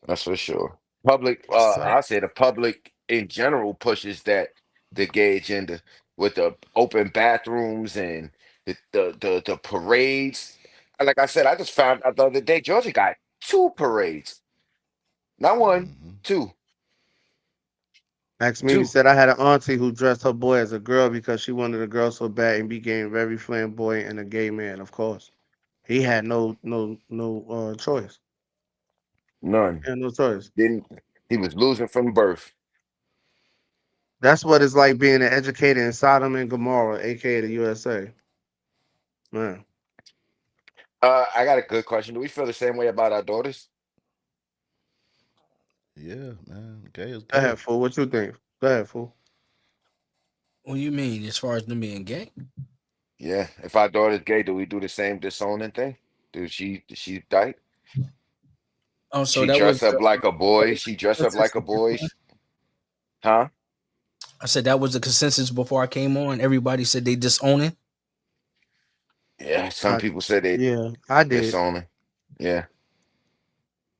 D: That's for sure. Public,
C: So,
D: I say the public in general pushes the gay agenda with the open bathrooms and the parades. And like I said, I just found out the other day, Georgia got two parades. Not one,
B: Hmm.
D: two,
C: Max Mimi
D: two.
C: said I had an auntie who dressed her boy as a girl because she wanted a girl so bad and became very flamboyant and a gay man. Of course, he had no choice.
D: None.
C: He had no choice.
D: Didn't. He was losing from birth.
C: That's what it's like being an educator in Sodom and Gomorrah, aka the USA. Man,
D: I got a good question. Do we feel the same way about our daughters?
B: Yeah, man. Gay is
C: go
B: gay.
C: ahead, fool. What you think? Go ahead, fool.
I: What do you mean as far as them being gay?
D: Yeah. If our daughter's gay, do we do the same disowning thing? She dyke?
I: Oh, so
D: She
I: that was
D: dress up like a boy. She dress up like a boy. Huh?
I: I said that was the consensus before I came on. Everybody said they disown it.
D: Yeah. Some people say they
C: Yeah, I did.
D: disowning. Yeah.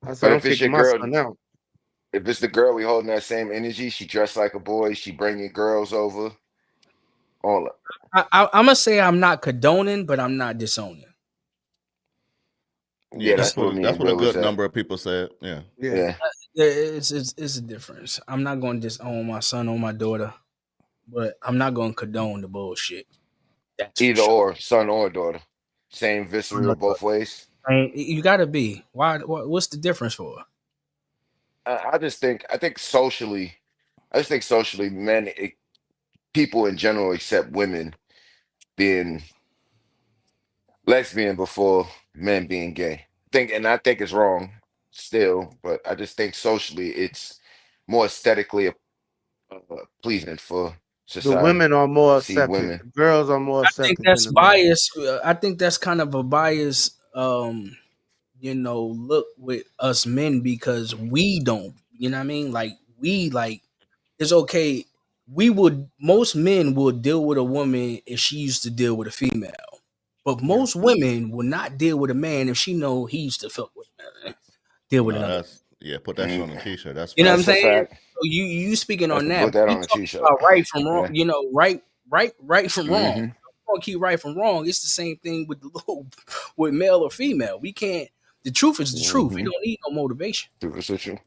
C: I said
D: But
C: I'm
D: if it's your
C: kicking my
D: girl,
C: son out.
D: if it's the girl we holding that same energy, she dressed like a boy. She bringing girls over. All
I: I'm gonna say I'm not condoning, but I'm not disowning.
B: Yeah,
D: yeah,
B: that's
D: that's what
B: what
D: me
B: that's
D: and
B: what a
D: Will was
B: good
D: at.
B: number of people said. Yeah.
C: Yeah,
D: Yeah.
I: It's a difference. I'm not going to disown my son or my daughter, but I'm not going to condone the bullshit. That's for
D: Either
I: sure.
D: or, son or daughter. Same
I: Son
D: visceral
I: or daughter.
D: both ways.
I: I mean, you got to be. Why? What's the difference for?
D: I think socially, I just think socially, people in general accept women being lesbian before men being gay. I think it's wrong still, but I just think socially it's more aesthetically pleasing for
C: the
D: society
C: women are more
D: to see
C: accepted.
D: women.
C: The girls are more
I: I think
C: accepted than
I: that's
C: the men.
I: bias. I think that's kind of a bias. Look with us men because we don't. You know what I mean? Like we like it's okay. We would most men would deal with a woman if she used to deal with a female. But
C: Yeah,
I: most women will not deal with a man if she know he used to fuck with deal with
B: No,
I: another.
B: that's yeah. Put that shit on a
D: Mm,
B: t-shirt. That's
I: You know what I'm
D: that's a
B: facts.
I: saying?
D: fact.
I: So you speaking
D: That's
I: on
D: to
I: that.
D: put
I: But
D: that
I: we
D: on a
I: talking
D: t-shirt.
I: about right from wrong.
D: Yeah.
I: Right from wrong.
D: Hmm.
I: We don't keep right from wrong. It's the same thing with the little with male or female. We can't. The truth is the truth. We
D: Hmm.
I: don't need no motivation.
D: Superficial.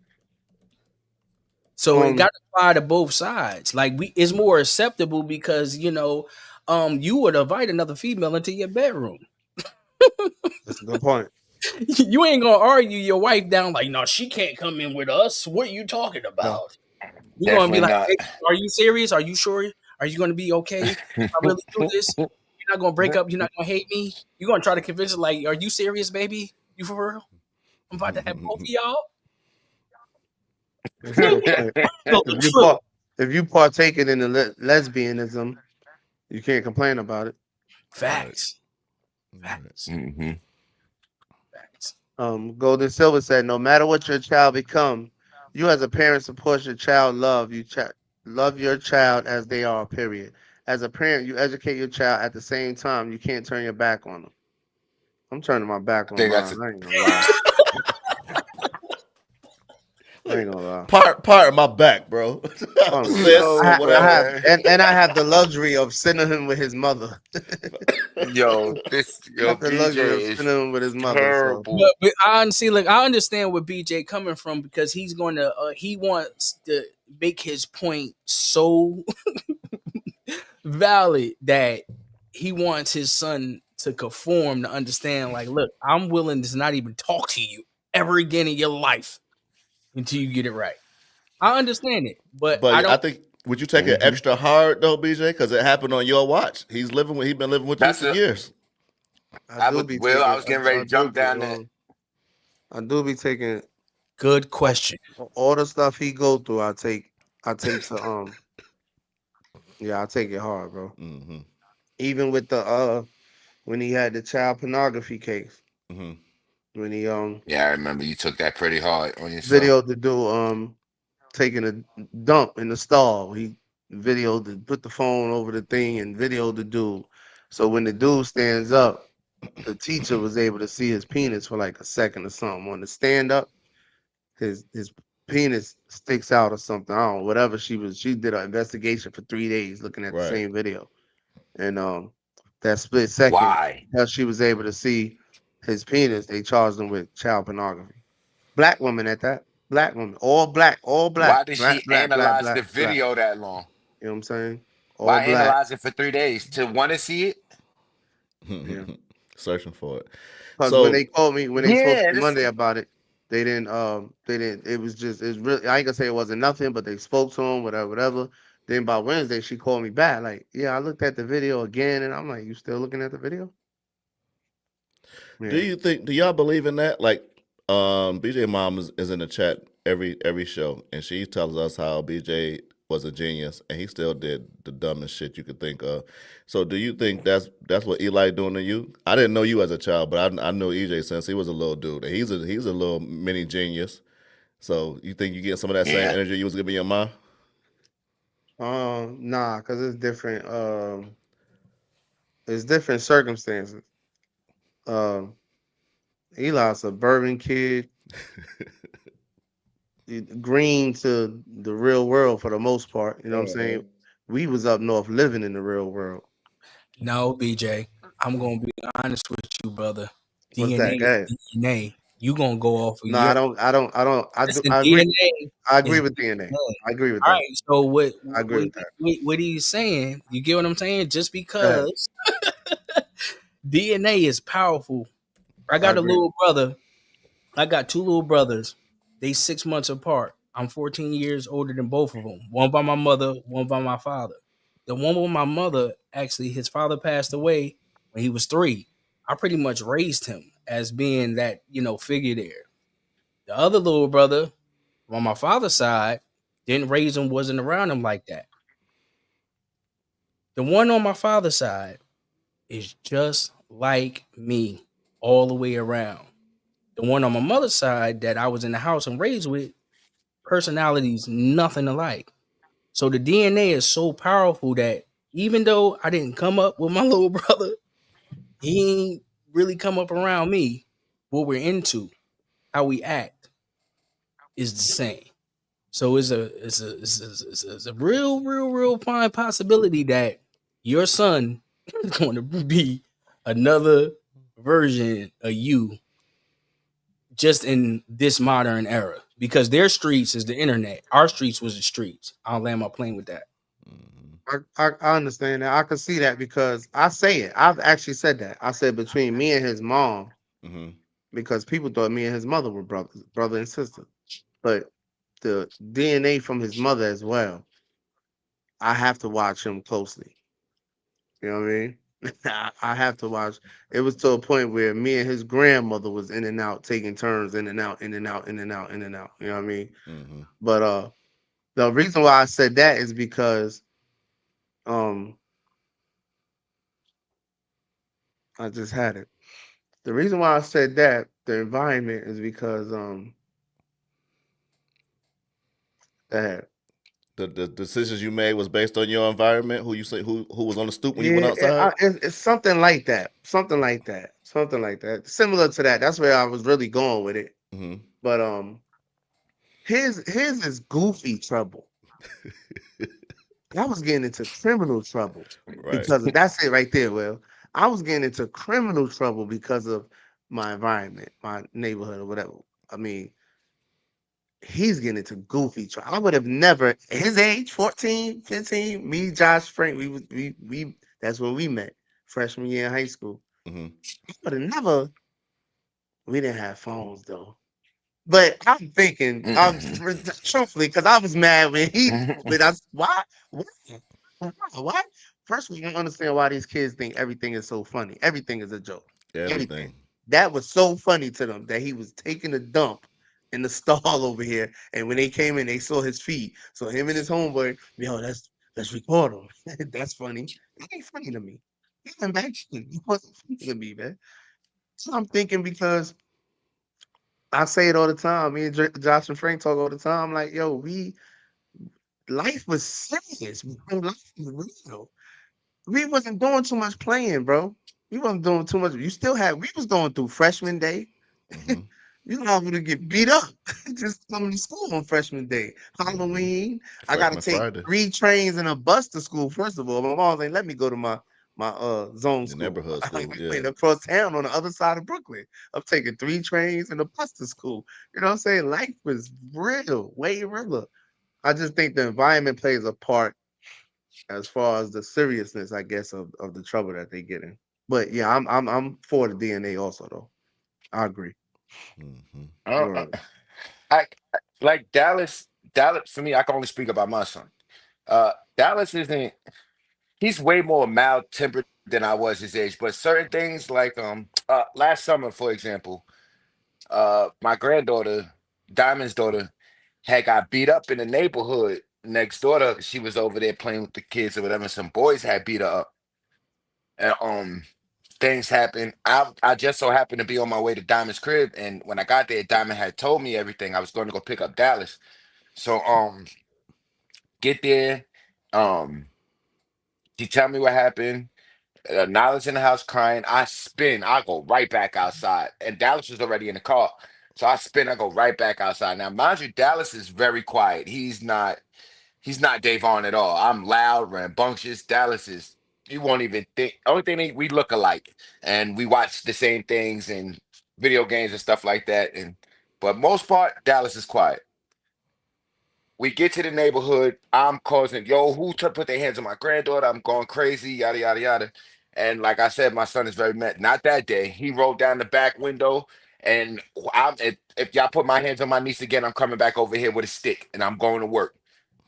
I: So it got
C: um,
I: to apply to both sides. Like it's more acceptable because you would invite another female into your bedroom.
C: that's a good point.
I: You ain't gonna argue your wife down like, no, she can't come in with us. What are you talking
C: No,
I: about? You're gonna be
D: Definitely
I: like,
D: not.
I: hey, are you serious? Are you sure? Are you gonna be okay if I really do this? You're not gonna break up. You're not gonna hate me. You're gonna try to convince her, like, are you serious, baby? You for real? I'm about to have both of y'all.
C: that's a good point.
I: Look,
C: If you
I: look,
C: part, if you partaking in the lesbianism, you can't complain about it.
B: Right.
I: facts,
B: Right.
I: facts,
D: Hmm.
I: facts.
C: Golden Silver said, no matter what your child become, you as a parent support your child. Love your child as they are. Period. As a parent, you educate your child at the same time. You can't turn your back on them. I'm turning my back
D: I
C: on
D: think that's
C: mine.
D: a
C: I ain't gonna lie. I ain't gonna lie.
B: Part of my back, bro. Sis,
C: I,
D: yo,
C: I
B: whatever.
C: have,
D: man.
C: and I have the luxury of sending him with his mother. I
D: Yo,
C: got the luxury
D: BJ
C: of
D: is
C: sending him with his mother. So
D: terrible.
I: But I honestly, like, I understand where BJ coming from because he's going to, he wants to make his point so valid that he wants his son to conform to understand, like, look, I'm willing to not even talk to you ever again in your life until you get it right. I understand it, but I
B: But I
I: don't.
B: think would you take it
D: Hmm.
B: extra hard though, BJ? Because it happened on your watch. He's been living with you
D: That's
B: for
D: a
B: years.
C: I do be
D: I
C: taking,
D: was getting ready
C: I
D: to
C: do
D: jump
C: be,
D: down that.
C: I do be taking
I: Good
C: all,
I: question.
C: all the stuff he go through. I take to yeah, I take it hard, bro.
B: Hmm.
C: Even with the when he had the child pornography case,
B: Hmm.
C: when he
D: Yeah, I remember you took that pretty hard on yourself.
C: videoed the dude taking a dump in the stall. He videoed put the phone over the thing and videoed the dude. So when the dude stands up, the teacher was able to see his penis for like a second or something. On the stand up, his penis sticks out or something. I don't know, whatever she did an investigation for 3 days looking at the
B: Right.
C: same video. And that split second,
D: Why?
C: because she was able to see his penis, they charged him with child pornography. Black woman at that. Black woman. All black.
D: Why did
C: Black,
D: she
C: black, black,
D: analyze
C: black,
D: the
C: black.
D: video that long?
C: You know what I'm saying? All
D: Why
C: black.
D: analyze it for 3 days? To want to see it?
C: Yeah.
B: Searching for it.
C: Because when
B: So
C: they called me, when they spoke to
D: Yeah,
C: me
D: this
C: Monday about it, It was just, it's really, I ain't gonna say it wasn't nothing, but they spoke to him, whatever, whatever. Then by Wednesday, she called me back, like, yeah, I looked at the video again, and I'm like, you still looking at the video?
B: Do
C: Yeah.
B: you think? Do y'all believe in that? Like, BJ mom is in the chat every show, and she tells us how BJ was a genius, and he still did the dumbest shit you could think of. So, do you think that's what Eli doing to you? I didn't know you as a child, but I know EJ since he was a little dude, and he's a little mini genius. So, you think you get some of that same
D: Yeah.
B: energy you was giving your mom?
C: Nah, cause it's different circumstances. Um, Eli's a suburban kid, green to the real world for the most part. You know what I'm saying? We was up north living in the real world.
I: No, BJ, I'm gonna be honest with you, brother.
C: What's
I: DNA
C: that? Go
I: is
C: ahead.
I: DNA. You gonna go off of
C: No,
I: your listen.
C: I agree.
I: DNA
C: I
I: is
C: agree with DNA.
I: DNA.
C: I agree with
I: All
C: that.
I: right. So
C: I agree with that.
I: what he's saying? You get what I'm saying? Just
C: Go ahead.
I: because DNA is powerful. I
C: I
I: got a
C: agree.
I: little brother. I got two little brothers. They 6 months apart. I'm 14 years older than both of them. One by my mother, one by my father. The one with my mother, actually, his father passed away when he was 3. I pretty much raised him as being that, figure there. The other little brother on my father's side didn't raise him, wasn't around him like that. The one on my father's side is just like me all the way around. The one on my mother's side that I was in the house and raised with, personalities nothing alike. So the DNA is so powerful that even though I didn't come up with my little brother, he ain't really come up around me. What we're into, how we act, is the same. So it's a real fine possibility that your son is going to be another version of you just in this modern era because their streets is the internet. Our streets was the streets. I'll land my plane with that.
C: I understand that. I can see that because I say it. I've actually said that. I said between me and his mom
B: Hmm.
C: because people thought me and his mother were brothers, brother and sister. But the DNA from his mother as well, I have to watch him closely. You know what I mean? I have to watch. It was to a point where me and his grandmother was in and out, taking turns in and out, in and out, in and out, in and out. You know what I mean?
B: Hmm.
C: But the reason why I said that is because um I just had it. The reason why I said that the environment is because that
B: The decisions you made was based on your environment. Who you say who was on the stoop when you went
C: yeah,
B: outside?
C: it's something like that, something like that, something like that, similar to that. That's where I was really going with it.
B: Hmm.
C: But his is goofy trouble. I was getting into criminal trouble
B: Right.
C: because of that's it right there. Well, I was getting into criminal trouble because of my environment, my neighborhood, or whatever. I mean, he's getting into goofy trouble. I would have never his age, 14, 15, me, Josh, Frank, we that's when we met, freshman year in high school.
B: Hmm.
C: I would have never we didn't have phones though. But I'm thinking, truthfully, because I was mad when he with us. Why? Why? Why? First, we don't understand why these kids think everything is so funny. Everything is a joke. Everything.
B: Everything.
C: That was so funny to them that he was taking a dump in the stall over here. And when they came in, they saw his feet. So him and his homeboy, let's record him. That's funny. That ain't funny to me. Even back then, it wasn't funny to me, man. So I'm thinking because I say it all the time. Me and Josh and Frank talk all the time. Like, yo, life was serious. Man. Life was real. We wasn't doing too much playing, bro. We wasn't doing too much. You still had. We was going through freshman day.
B: Hmm.
C: You liable to get beat up just coming to school on freshman day.
B: Hmm.
C: Halloween. I got to
B: Freshman
C: take
B: Friday.
C: 3 trains and a bus to school. First of all, my mom ain't let me go to my zone
B: The
C: school.
B: neighborhood
C: I
B: school. Yeah.
C: went across town on the other side of Brooklyn. I'm taking 3 trains and a bus to school. You know what I'm saying? Life was real, way realer. I just think the environment plays a part as far as the seriousness, I guess, of the trouble that they get in. But yeah, I'm for the DNA also though. I agree.
B: Hmm.
C: Right.
D: I like Dallas. Dallas for me, I can only speak about my son. Dallas isn't. He's way more mild tempered than I was his age. But certain things like last summer, for example, my granddaughter, Diamond's daughter, had got beat up in the neighborhood next door to. She was over there playing with the kids or whatever. Some boys had beat her up, and things happened. I just so happened to be on my way to Diamond's crib, and when I got there, Diamond had told me everything. I was going to go pick up Dallas. So get there. Um, she tell me what happened. Nyla's in the house crying. I spin. I go right back outside, and Dallas was already in the car. So I spin. I go right back outside. Now, mind you, Dallas is very quiet. He's not. He's not Davon at all. I'm loud, rambunctious. Dallas is. You won't even think. Only thing we look alike, and we watch the same things and video games and stuff like that. And but most part, Dallas is quiet. We get to the neighborhood. I'm causing, yo, who took put their hands on my granddaughter? I'm going crazy, yada yada yada. And like I said, my son is very mad. Not that day. He rolled down the back window, and if y'all put my hands on my niece again, I'm coming back over here with a stick, and I'm going to work.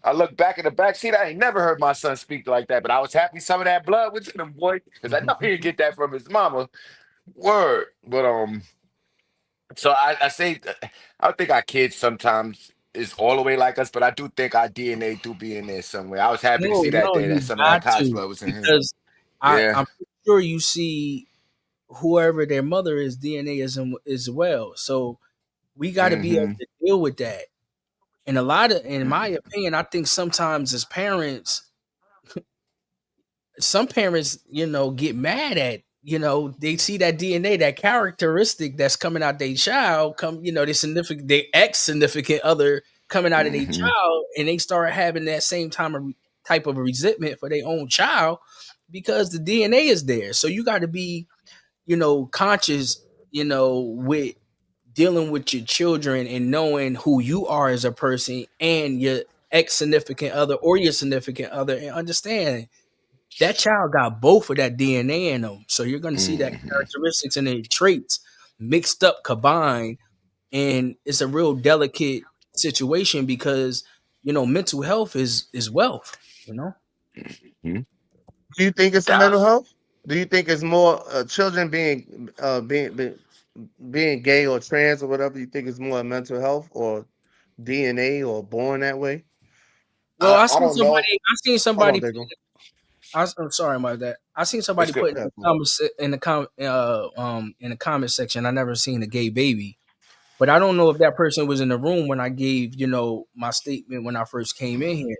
D: I look back in the back seat. I ain't never heard my son speak like that, but I was happy some of that blood was in him, boy, because I know he didn't get that from his mama. Word, but so I say I don't think our kids sometimes is all the way like us, but I do think our DNA do be in there somewhere. I was happy to
I: No,
D: see that
I: no,
D: day that
I: you
D: some of that
I: got
D: Koch
I: to
D: blood was in him.
I: because
D: Yeah.
I: I'm sure you see whoever their mother is DNA is as well. So we got to be able
D: Mm-hmm.
I: to deal with that. And a lot of, in my opinion, I think sometimes as parents, some parents, get mad at, they see that DNA, that characteristic that's coming out their child, their significant, their ex significant other coming out of their
D: Mm-hmm.
I: child, and they start having that same type of resentment for their own child because the DNA is there. So you got to be, conscious, with dealing with your children and knowing who you are as a person and your ex significant other or your significant other and understand that child got both of that DNA in them. So you're going to see that
D: Mm-hmm.
I: characteristics and their traits mixed up, combined, and it's a real delicate situation because mental health is wealth.
D: Mm-hmm.
C: Do you think it's a mental
D: Dallas.
C: health? Do you think it's more children being gay or trans or whatever? You think it's more mental health or DNA or born that way?
I: Well,
D: I don't know.
I: I seen
C: Hold on,
I: somebody.
C: Diggle.
I: I'm sorry about that. I seen
D: It's
I: somebody
D: good.
I: put in
C: Yeah,
I: the in the comment section. I never seen a gay baby. But I don't know if that person was in the room when I gave, my statement when I first came in here.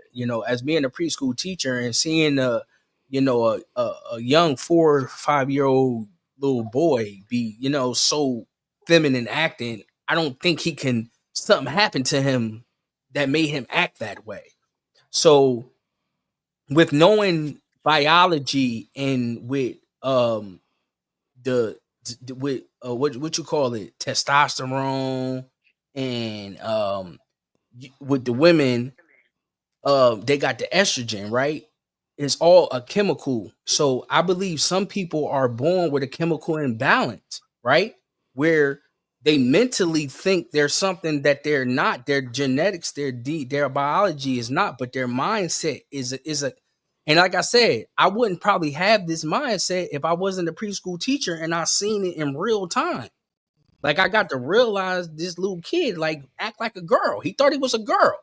I: As being a preschool teacher and seeing a young 4 or 5 year old little boy be, so feminine acting, I don't think he can something happened to him that made him act that way. So with knowing biology and with the with what you call it, testosterone, and with the women, they got the estrogen, right? It's all a chemical. So I believe some people are born with a chemical imbalance, right? Where they mentally think there's something that they're not. Their genetics, their biology is not, but their mindset is a. And like I said, I wouldn't probably have this mindset if I wasn't a preschool teacher and I seen it in real time. Like I got to realize this little kid like act like a girl. He thought he was a girl.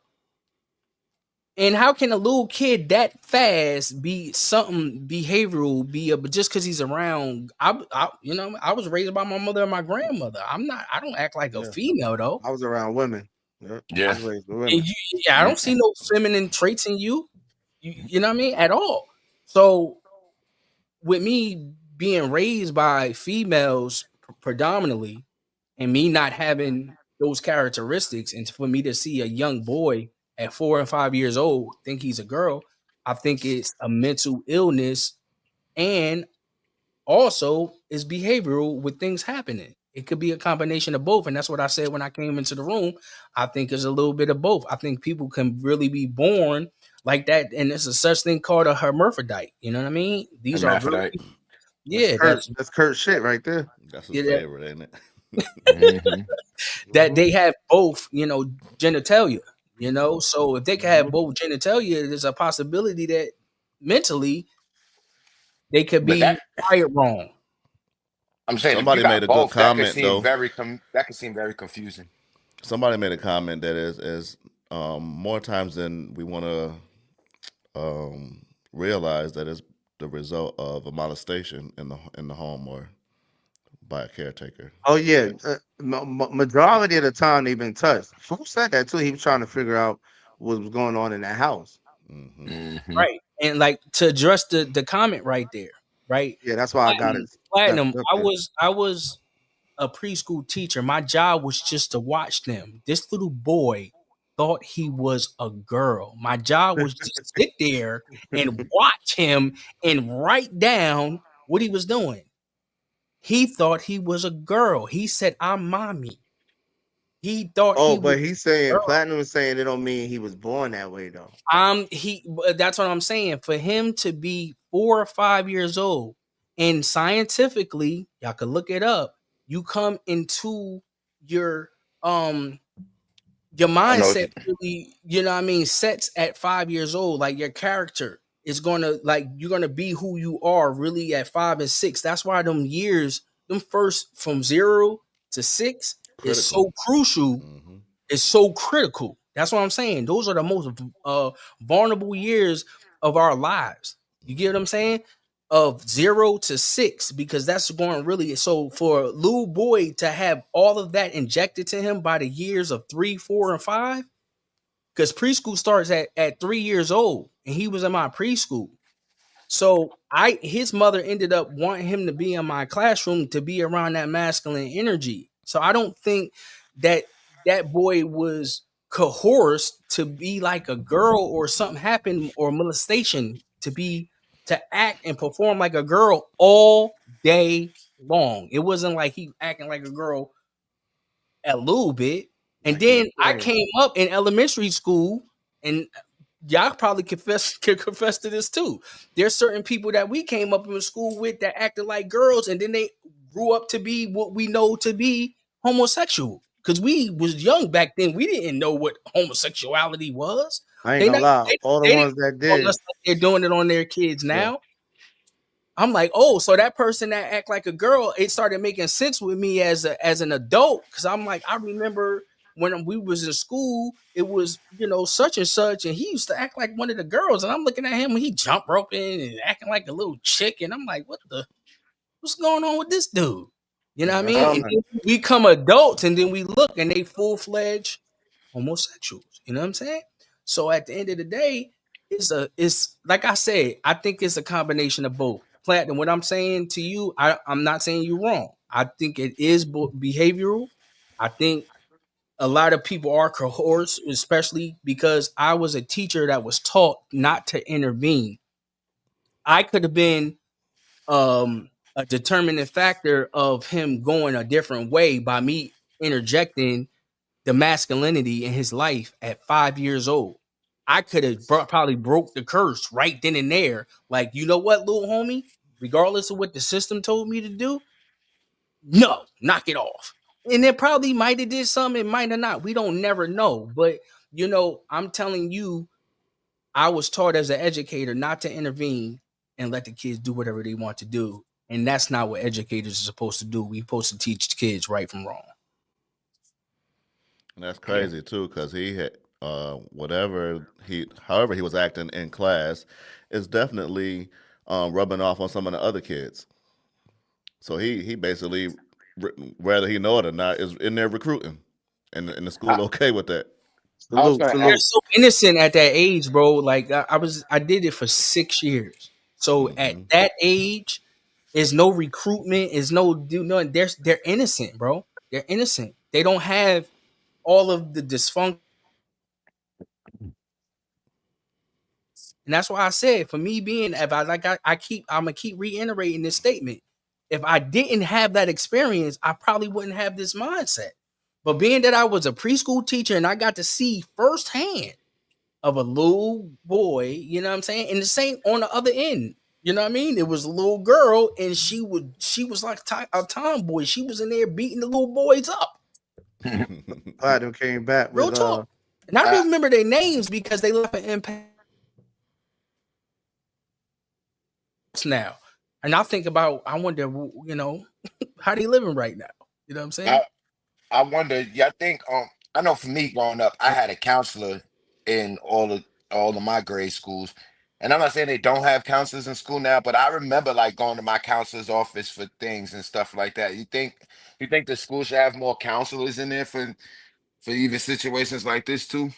I: And how can a little kid that fast be something behavioral? Just because he's around? I was raised by my mother and my grandmother. I'm not. I don't act like a
C: yeah.
I: female though.
C: I was around women. Yeah, I
D: Yeah.
C: was raised with
I: And
C: women.
I: yeah, I don't see no feminine traits in you. You know what I mean at all. So with me being raised by females predominantly, and me not having those characteristics, and for me to see a young boy at 4 and 5 years old think he's a girl, I think it's a mental illness, and also it's behavioral with things happening. It could be a combination of both, and that's what I said when I came into the room. I think it's a little bit of both. I think people can really be born like that, and there's a such thing called a hermaphrodite. You know what I mean? These are really,
D: Hermaphrodite.
C: That's
I: yeah,
C: Kurt. That's Kurt shit right there.
B: That's his
I: yeah,
B: favorite, ain't it?
D: Mm-hmm.
I: that they have both, genitalia, So if they can have both genitalia, there's a possibility that mentally they could
D: But
I: be wired wrong.
D: I'm saying if you
B: Somebody made
D: got
B: a good
D: both, that could
B: comment
D: seem
B: though.
D: very confusing.
B: Somebody made a comment that is more times than we want to realize that it's the result of a molestation in the home or by a caretaker.
C: Oh yeah, majority of the time they've been touched. Who said that too? He was trying to figure out what was going on in that house.
B: Hmm.
D: Mm-hmm.
I: Right. And like to address the comment right there, right?
C: Yeah, that's why I got it
I: Platinum,
C: left up
I: I
C: there.
I: was I was a preschool teacher. My job was just to watch them. This little boy thought he was a girl. My job was to sit there and watch him and write down what he was doing. He thought he was a girl. He said, "I'm mommy." He thought
C: Oh,
I: he was
C: but he's saying
I: a girl.
C: Platinum is saying it don't mean he was born that way though.
I: That's what I'm saying. For him to be 4 or 5 years old, and scientifically, y'all could look it up. You come into your um your
D: I know what
I: mindset
D: you.
I: really, sets at 5 years old. Like your character is gonna like you're gonna be who you are really at 5 and 6. That's why them years, them first from 0 to 6 is
B: Critical.
I: so crucial,
B: Hmm.
I: is so critical. That's what I'm saying. Those are the most vulnerable years of our lives. You get what I'm saying? Of 0 to 6, because that's going really so for little boy to have all of that injected to him by the years of 3, 4, and 5. Because preschool starts at 3 years old, and he was in my preschool. So his mother ended up wanting him to be in my classroom to be around that masculine energy. So I don't think that that boy was coerced to be like a girl or something happened or molestation to act and perform like a girl all day long. It wasn't like he acting like a girl a little bit. And
C: Like he was
I: then I
C: playing.
I: came up in elementary school, and y'all probably can confess to this too. There's certain people that we came up in school with that acted like girls, and then they grew up to be what we know to be homosexual. Because we was young back then, we didn't know what homosexuality was.
C: I ain't
I: They
C: gonna
I: not
C: lie.
I: they,
C: All the
I: they didn't
C: ones that
I: on us
C: did,
I: like they're doing it on their kids
C: yeah.
I: now. I'm like, oh, so that person that act like a girl, it started making sense with me as an adult, because I'm like, I remember when we was in school, it was such and such, and he used to act like one of the girls, and I'm looking at him, and he jump roping and acting like a little chick, and I'm like, what's going on with this dude? You know what I
C: That's what
I: mean?
C: I'm
I: And
C: saying.
I: then we become adults, and then we look, and they full fledged homosexuals. You know what I'm saying? So at the end of the day, it's like I said, I think it's a combination of both. Platinum, what I'm saying to you, I'm not saying you're wrong. I think it is behavioral. I think a lot of people are coerced, especially because I was a teacher that was taught not to intervene. I could have been a determining factor of him going a different way by me interjecting the masculinity in his life at 5 years old. I could have probably broke the curse right then and there. Like, you know what, little homie? Regardless of what the system told me to do, no, knock it off. And it probably might have did something, it might have not. We don't never know. But I'm telling you, I was taught as an educator not to intervene and let the kids do whatever they want to do. And that's not what educators are supposed to do. We're supposed to teach kids right from wrong.
B: And that's
C: Yeah.
B: crazy too, because he had however he was acting in class, is definitely rubbing off on some of the other kids. So he basically, whether he know it or not, is in there recruiting, and the school
D: I,
B: okay with that.
D: I was
C: Salute,
D: gonna
I: They're
C: salute.
D: ask.
I: so innocent at that age, bro. Like I did it for 6 years. So at
B: Hmm.
I: that age, is no recruitment, is no do no. They're innocent, bro. They're innocent. They don't have all of the dysfunction. And that's why I said, for me being, if I like, I'm gonna keep reiterating this statement. If I didn't have that experience, I probably wouldn't have this mindset. But being that I was a preschool teacher and I got to see firsthand of a little boy, you know what I'm saying? And the same on the other end. You know what I mean? It was a little girl, and she was like a tomboy. She was in there beating the little boys up.
C: Platinum came back
I: Real
C: with
I: talk. And I don't
D: I,
I: even remember their names because they left an impact now. And I think about, I wonder, how they living right now. You know what I'm saying?
D: I I wonder. Yeah, I think. I know for me growing up, I had a counselor in all of my grade schools, and I'm not saying they don't have counselors in school now, but I remember like going to my counselor's office for things and stuff like that. You think the school should have more counselors in there for even situations like this too?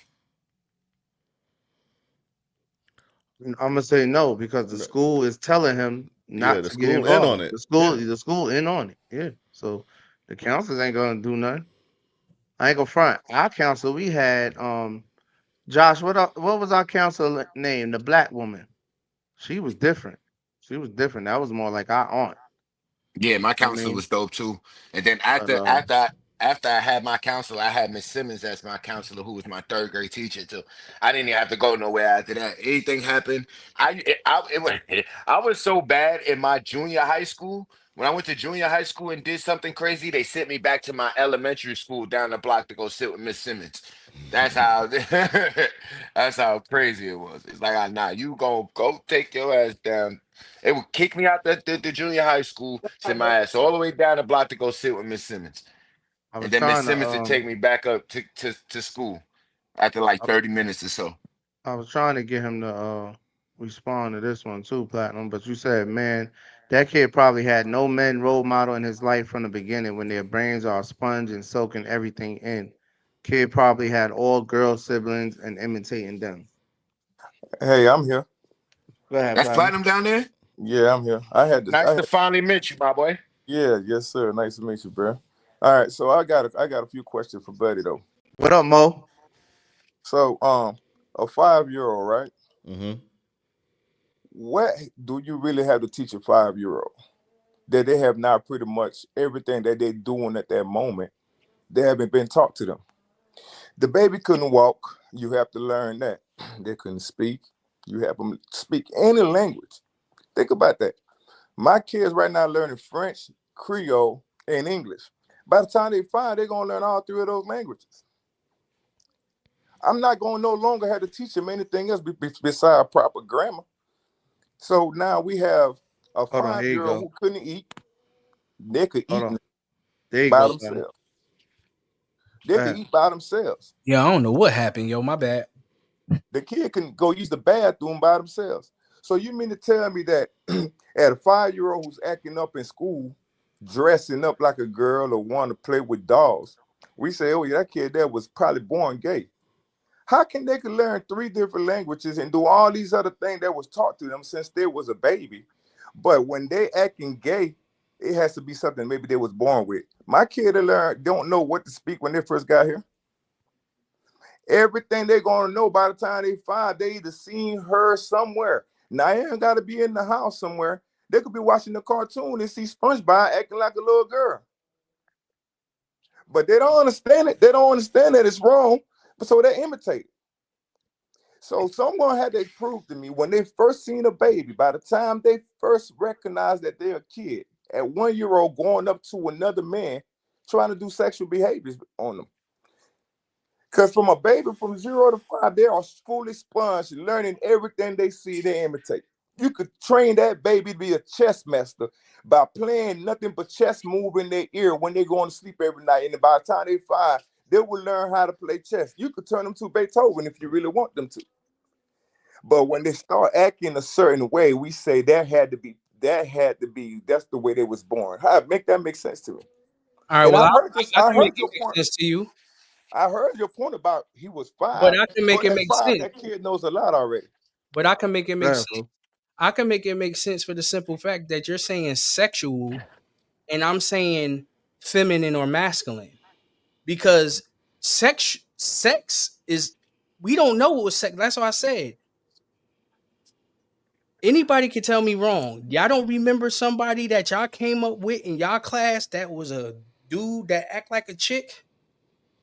C: I'm gonna say no because the
B: No,
C: school is telling him
B: yeah,
C: not
B: the
C: to get
B: school in on
C: involved.
B: it.
C: The school,
B: Yeah.
C: the school in on it. Yeah. So the counselors ain't gonna do nothing. I ain't gonna front. Our counselor, we had Josh. What was our counselor name? The black woman. She was different. She was different. That was more like our aunt.
D: Yeah, my
C: I
D: counselor
C: mean,
D: was dope too. And then
C: but
D: after I had my counselor, I had Miss Simmons as my counselor, who was my third grade teacher too. I didn't even have to go nowhere after that. Anything happened, I was so bad in my junior high school. When I went to junior high school and did something crazy, they sent me back to my elementary school down the block to go sit with Miss Simmons. That's how that's how crazy it was. It's like, nah, you go take your ass down. It would kick me out the junior high school, send my ass all the way down the block to go sit with Miss Simmons.
C: I
D: And
C: was
D: then Miss
C: trying to
D: Simmons would take me back up to school after like
C: I,
D: 30 minutes or so.
C: I was trying to get him to respond to this one too, Platinum. But you said, man, that kid probably had no men role model in his life from the beginning when their brains are a sponge and soaking everything in. Kid probably had all girl siblings and imitating them.
L: Hey, I'm here.
C: Go ahead,
D: That's
C: Platinum.
D: Platinum down there?
L: Yeah, I'm here. I had this.
D: Nice to finally meet you, my boy.
L: Yeah, yes, sir. Nice to meet you, bro. All right, so I got a few questions for Buddy though.
C: What up, Mo?
L: So, a 5-year-old, right?
B: Hmm.
L: What do you really have to teach a 5-year-old that they have not pretty much everything that they're doing at that moment? They haven't been taught to them. The baby couldn't walk. You have to learn that. They couldn't speak. You have them speak any language. Think about that. My kids right now learning French, Creole, and English. By the time they 5, they're gonna learn all 3 of those languages. I'm not gonna no longer have to teach them anything else besides proper grammar. So now we have a
C: Hold on, here you
L: 5-year-old
C: go.
L: who couldn't eat. They could
C: Hold
L: eat
C: on. There you
L: by
C: go, Platinum.
L: themselves. They
C: Go
L: could
C: ahead.
L: eat by themselves.
I: Yeah, I don't know what happened, yo. My bad.
L: The kid can go use the bathroom by themselves. So you mean to tell me that at a 5-year-old who's acting up in school, dressing up like a girl or want to play with dolls, we say, oh yeah, that kid there was probably born gay. How can they could learn 3 different languages and do all these other things that was taught to them since they was a baby? But when they acting gay, it has to be something maybe they was born with. My kid don't know what to speak when they first got here. Everything they're gonna know by the time they 5, they either seen her somewhere. Now it ain't gotta be in the house somewhere. They could be watching the cartoon and see SpongeBob acting like a little girl. But they don't understand it. They don't understand that it's wrong. But so they imitate it. So someone had to prove to me when they first seen a baby, by the time they first recognize that they're a kid, at 1 year old going up to another man, trying to do sexual behaviors on them. Because from a baby from 0 to 5, they are fully sponge, learning everything they see, they imitate. You could train that baby to be a chess master by playing nothing but chess move in their ear when they're going to sleep every night. And by the time they 5, they will learn how to play chess. You could turn them to Beethoven if you really want them to. But when they start acting a certain way, we say that's the way they was born. How make that make sense to me?
I: All right,
L: And
I: well,
L: I heard this,
I: I
L: I
I: can make
L: heard
I: it
L: your
I: make
L: point.
I: sense to you,
L: I heard your point about he was
I: but
L: 5.
I: I can make
L: So
I: it
L: at
I: make
L: 5,
I: sense.
L: that kid knows a lot already.
I: But I can make it
C: Go
I: make
C: ahead,
I: sense.
C: fool.
I: I can make it make sense for the simple fact that you're saying sexual and I'm saying feminine or masculine because sex is we don't know what was sex. That's what I said. Anybody can tell me wrong. Y'all don't remember somebody that y'all came up with in y'all class that was a dude that act like a chick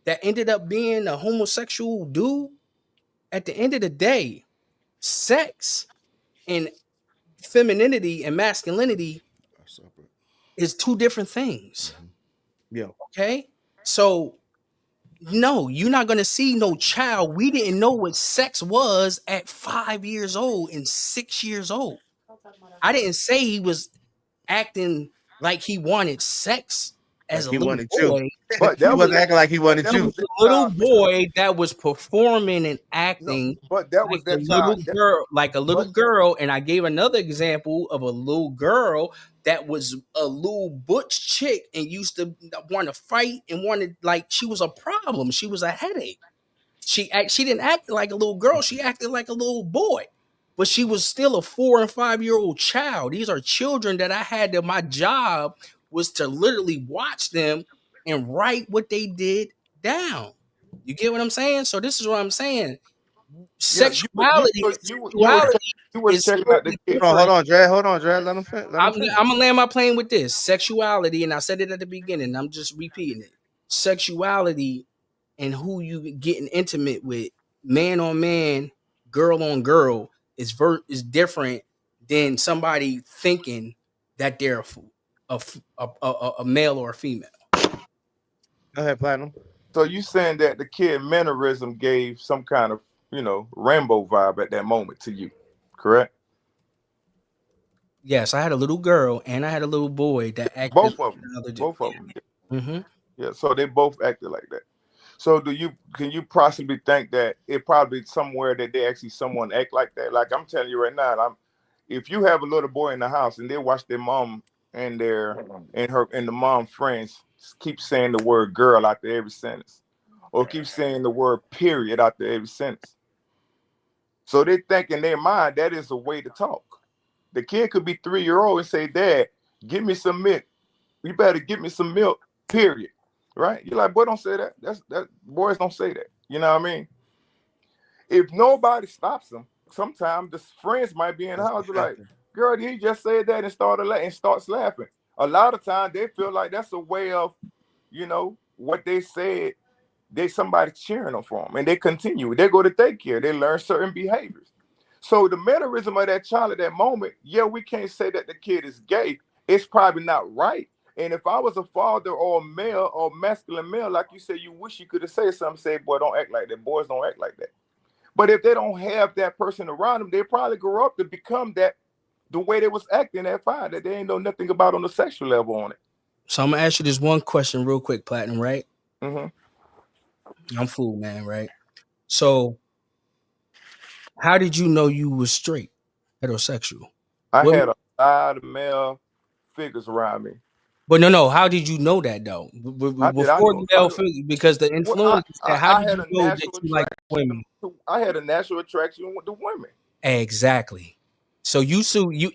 I: that ended up being a homosexual dude? At the end of the day, sex and femininity and masculinity is two different things.
C: Yeah.
I: Okay, so no, you're not gonna see no child. We didn't know what sex was at 5 years old and 6 years old. I didn't say he was acting like he wanted sex
C: Like
I: as a
C: he
I: little
C: wanted you.
I: boy.
L: But
C: He
L: that was
C: wasn't acting like he wanted
L: that
I: He
C: you.
I: was
L: was that
I: a little
L: child.
I: boy that was performing and
L: No,
I: acting
L: but that
I: like
L: was
I: a
L: that
I: little
L: child. That,
I: girl,
L: but
I: and I gave another example of a little girl that was a little butch chick and used to want to fight and wanted, like, she was a problem. She was a headache. She didn't act like a little girl. She acted like a little boy, but she was still a 4 and 5 year old child. These are children that I had that my job was to literally watch them and write what they did down. You get what I'm saying? So this is what I'm saying.
L: yeah,
I: Sexuality
L: you was
I: is
L: checking out the
I: totally
L: kid.
C: Hold
I: different.
C: on, Dre. Hold on, Dre. Let him Let him
I: I'm,
C: finish.
I: I'm gonna land my plane with this sexuality, and I said it at the beginning. I'm just repeating it. Sexuality and who you getting intimate with, man on man, girl on girl, is different than somebody thinking that they're a male or a female.
C: Go ahead, Platinum.
L: So you saying that the kid mannerism gave some kind of, Rambo vibe at that moment to you, correct?
I: Yes, I had a little girl and I had a little boy that acted
L: Both of them. Both of them.
I: Mm-hmm.
L: Yeah. So they both acted like that. So can you possibly think that it probably somewhere that they actually someone act like that? Like I'm telling you right now, if you have a little boy in the house and they watch their mom and the mom friends keep saying the word girl after every sentence, or keep saying the word period after every sentence. So they think in their mind that is a way to talk. The kid could be 3-year-old and say, "Dad, give me some milk. You better give me some milk, period." Right? You're like, boy, don't say that. That boys don't say that. You know what I mean? If nobody stops them, sometimes the friends might be in the house, be like, "Girl, he just said that," and starts laughing. A lot of times they feel like that's a way of, what they said. They somebody cheering them for them, and they continue. They go to daycare. They learn certain behaviors. So the mannerism of that child at that moment, yeah, we can't say that the kid is gay. It's probably not right. And if I was a father or a male or masculine male, like you said, you wish you could have said something, say, boy, don't act like that. Boys don't act like that. But if they don't have that person around them, they probably grow up to become that the way they was acting at 5, that they ain't know nothing about on the sexual level on it.
I: So I'm gonna ask you this one question real quick, Platinum, right?
L: Mm-hmm.
I: I'm fool, man, right? So how did you know you was straight, heterosexual?
L: I
I: What,
L: had a lot of male figures around me.
I: but no. How did you know that though?
L: How did I
I: Before
L: know?
I: the male figure, because the
L: Well,
I: influence is that. How
L: I
I: did
L: had
I: you
L: a
I: know that
L: natural
I: you like
L: attraction.
I: women?
L: I had a natural attraction with the women.
I: Exactly. So you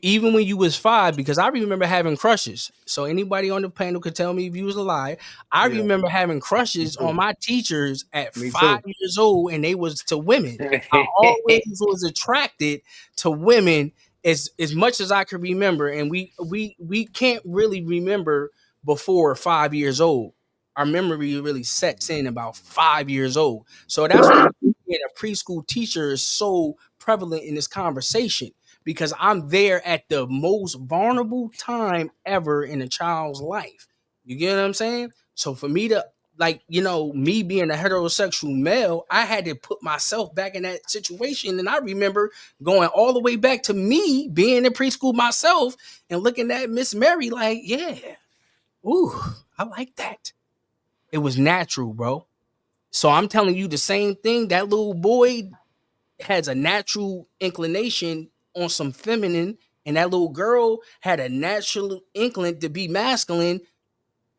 I: even when you was 5, because I remember having crushes. So anybody on the panel could tell me if you was a lie. I
C: Yeah.
I: remember having
C: Me
I: crushes
C: too.
I: on my teachers at
C: Me
I: 5
C: too.
I: years old, and they was to women. I always was attracted to women as much as I could remember, and we can't really remember before 5 years old. Our memory really sets in about 5 years old. So that's why being a preschool teacher is so prevalent in this conversation, because I'm there at the most vulnerable time ever in a child's life. You get what I'm saying? So for me to, like, me being a heterosexual male, I had to put myself back in that situation. And I remember going all the way back to me being in preschool myself and looking at Miss Mary like, yeah, ooh, I like that. It was natural, bro. So I'm telling you the same thing. That little boy has a natural inclination on some feminine, and that little girl had a natural inkling to be masculine,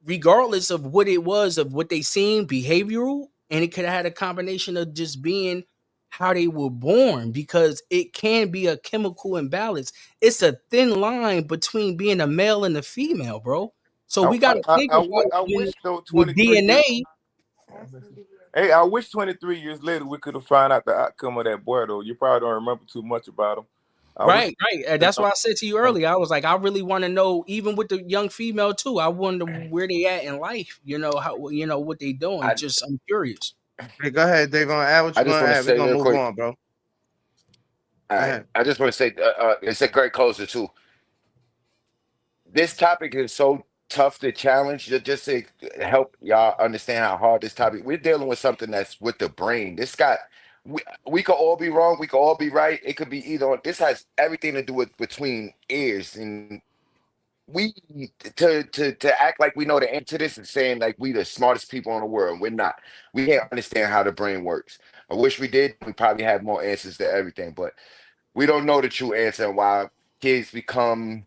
I: regardless of what it was, of what they seen behavioral, and it could have had a combination of just being how they were born, because it can be a chemical imbalance. It's a thin line between being a male and a female, bro. So we got to think about,
L: I wish though
I: with
L: 23 years.
I: DNA.
L: Hey, I wish 23 years later we could have found out the outcome of that boy though. You probably don't remember too much about him. I wish.
I: Right, right. And that's why I said to you earlier. I was like, I really want to know, even with the young female too. I wonder where they at in life. How what they doing.
D: I
I: I'm curious.
C: Hey, go ahead, Dave. Add what
D: I
C: you
D: just
C: gonna
D: want to
C: add. We're
D: say
C: gonna
D: real
C: move
D: quick.
C: on, bro.
D: All
C: Go
D: right.
C: ahead.
D: I just want to say, it's a great closer too. This topic is so tough to challenge. Just to help y'all understand how hard this topic. We're dealing with something that's with the brain. This got we could all be wrong. We could all be right. It could be either. This has everything to do with between ears, and we to act like we know the answer to this and saying like we the smartest people in the world. We're not. We can't understand how the brain works. I wish we did. We probably have more answers to everything, but we don't know the true answer and why kids become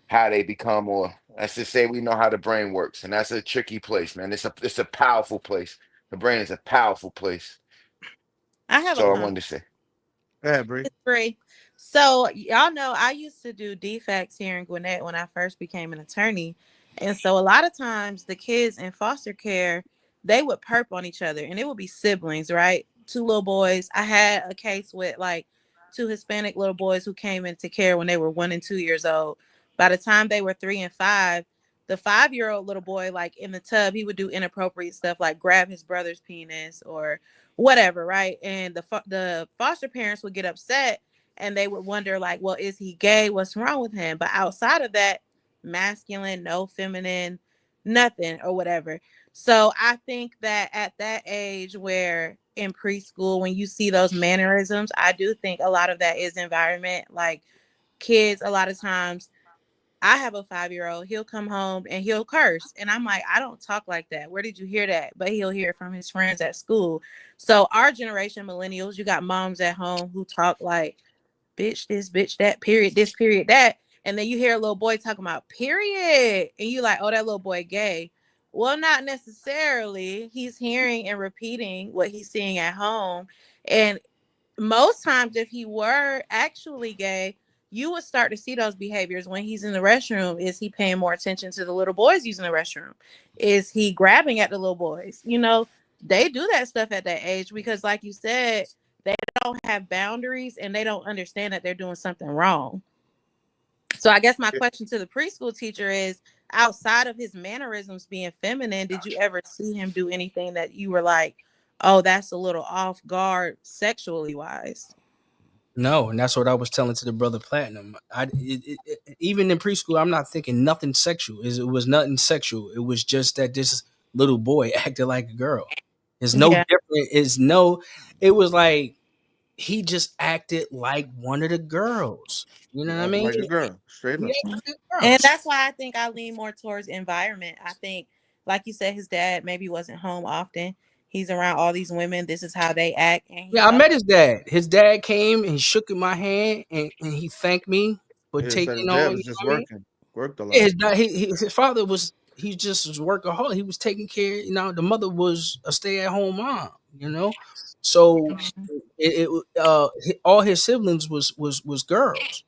D: how they become, or let's just say we know how the brain works, and that's a tricky place, man. It's a powerful place. The brain is a powerful place.
M: I have a
D: So I
M: comment.
D: wanted to say,
C: Go ahead, Bree.
M: It's free. So y'all know I used to do defects here in Gwinnett when I first became an attorney. And so a lot of times the kids in foster care, they would perp on each other and it would be siblings, right? Two little boys. I had a case with like two Hispanic little boys who came into care when they were 1 and 2 years old. By the time they were 3 and 5, the 5-year-old little boy, like in the tub, he would do inappropriate stuff like grab his brother's penis or whatever, right? And the foster parents would get upset and they would wonder like, well, is he gay? What's wrong with him? But outside of that, masculine, no feminine, nothing or whatever. So I think that at that age where in preschool, when you see those mannerisms, I do think a lot of that is environment. Like kids, a lot of times I have a 5-year-old. He'll come home and he'll curse. And I'm like, I don't talk like that. Where did you hear that? But he'll hear it from his friends at school. So our generation, millennials, you got moms at home who talk like, bitch this, bitch that, period this, period that. And then you hear a little boy talking about period. And you like, oh, that little boy gay. Well, not necessarily. He's hearing and repeating what he's seeing at home. And most times if he were actually gay, you would start to see those behaviors when he's in the restroom. Is he paying more attention to the little boys using the restroom? Is he grabbing at the little boys? You know, they do that stuff at that age because like you said, they don't have boundaries and they don't understand that they're doing something wrong. So I guess my question to the preschool teacher is, outside of his mannerisms being feminine, did you ever see him do anything that you were like, oh, that's a little off guard sexually wise?
I: No, and that's what I was telling to the brother Platinum. Even in preschool, I'm not thinking nothing sexual. It was nothing sexual. It was just that this little boy acted like a girl. It's no
M: Yeah.
I: different. It's no. It was like he just acted like one of the girls. You know what I
C: Acting
I: mean?
C: like a girl. Straight
I: He
C: up.
I: acted like a girl.
M: And that's why I think I lean more towards environment. I think, like you said, his dad maybe wasn't home often. He's around all these women. This is how they act. And he
I: Yeah, I
M: knows.
I: met his dad. His dad came and shook in my hand and he thanked me for
C: Yeah, said his
I: taking
C: dad
I: on.
C: was
I: You
C: just
I: know what I mean?
C: working. Worked a
I: Yeah,
C: lot.
I: his dad, his father was he just was workaholic. He was taking care. You know, the mother was a stay at home mom. You know, so all his siblings was girls,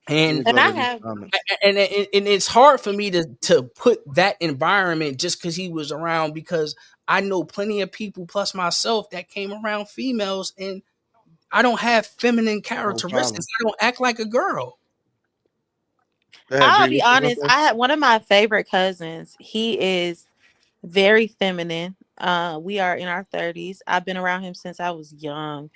C: Let me
I: and
C: go
M: And I
C: to these
M: have,
C: comments.
I: and it's hard for me to put that environment just because he was around, because I know plenty of people plus myself that came around females and I don't have feminine
C: No
I: characteristics.
C: problem.
I: I don't act like a girl.
C: Go ahead,
M: I'll
C: Bree.
M: be
C: What you gonna
M: honest,
C: say?
M: I had one of my favorite cousins. He is very feminine. We are in our 30s. I've been around him since I was young.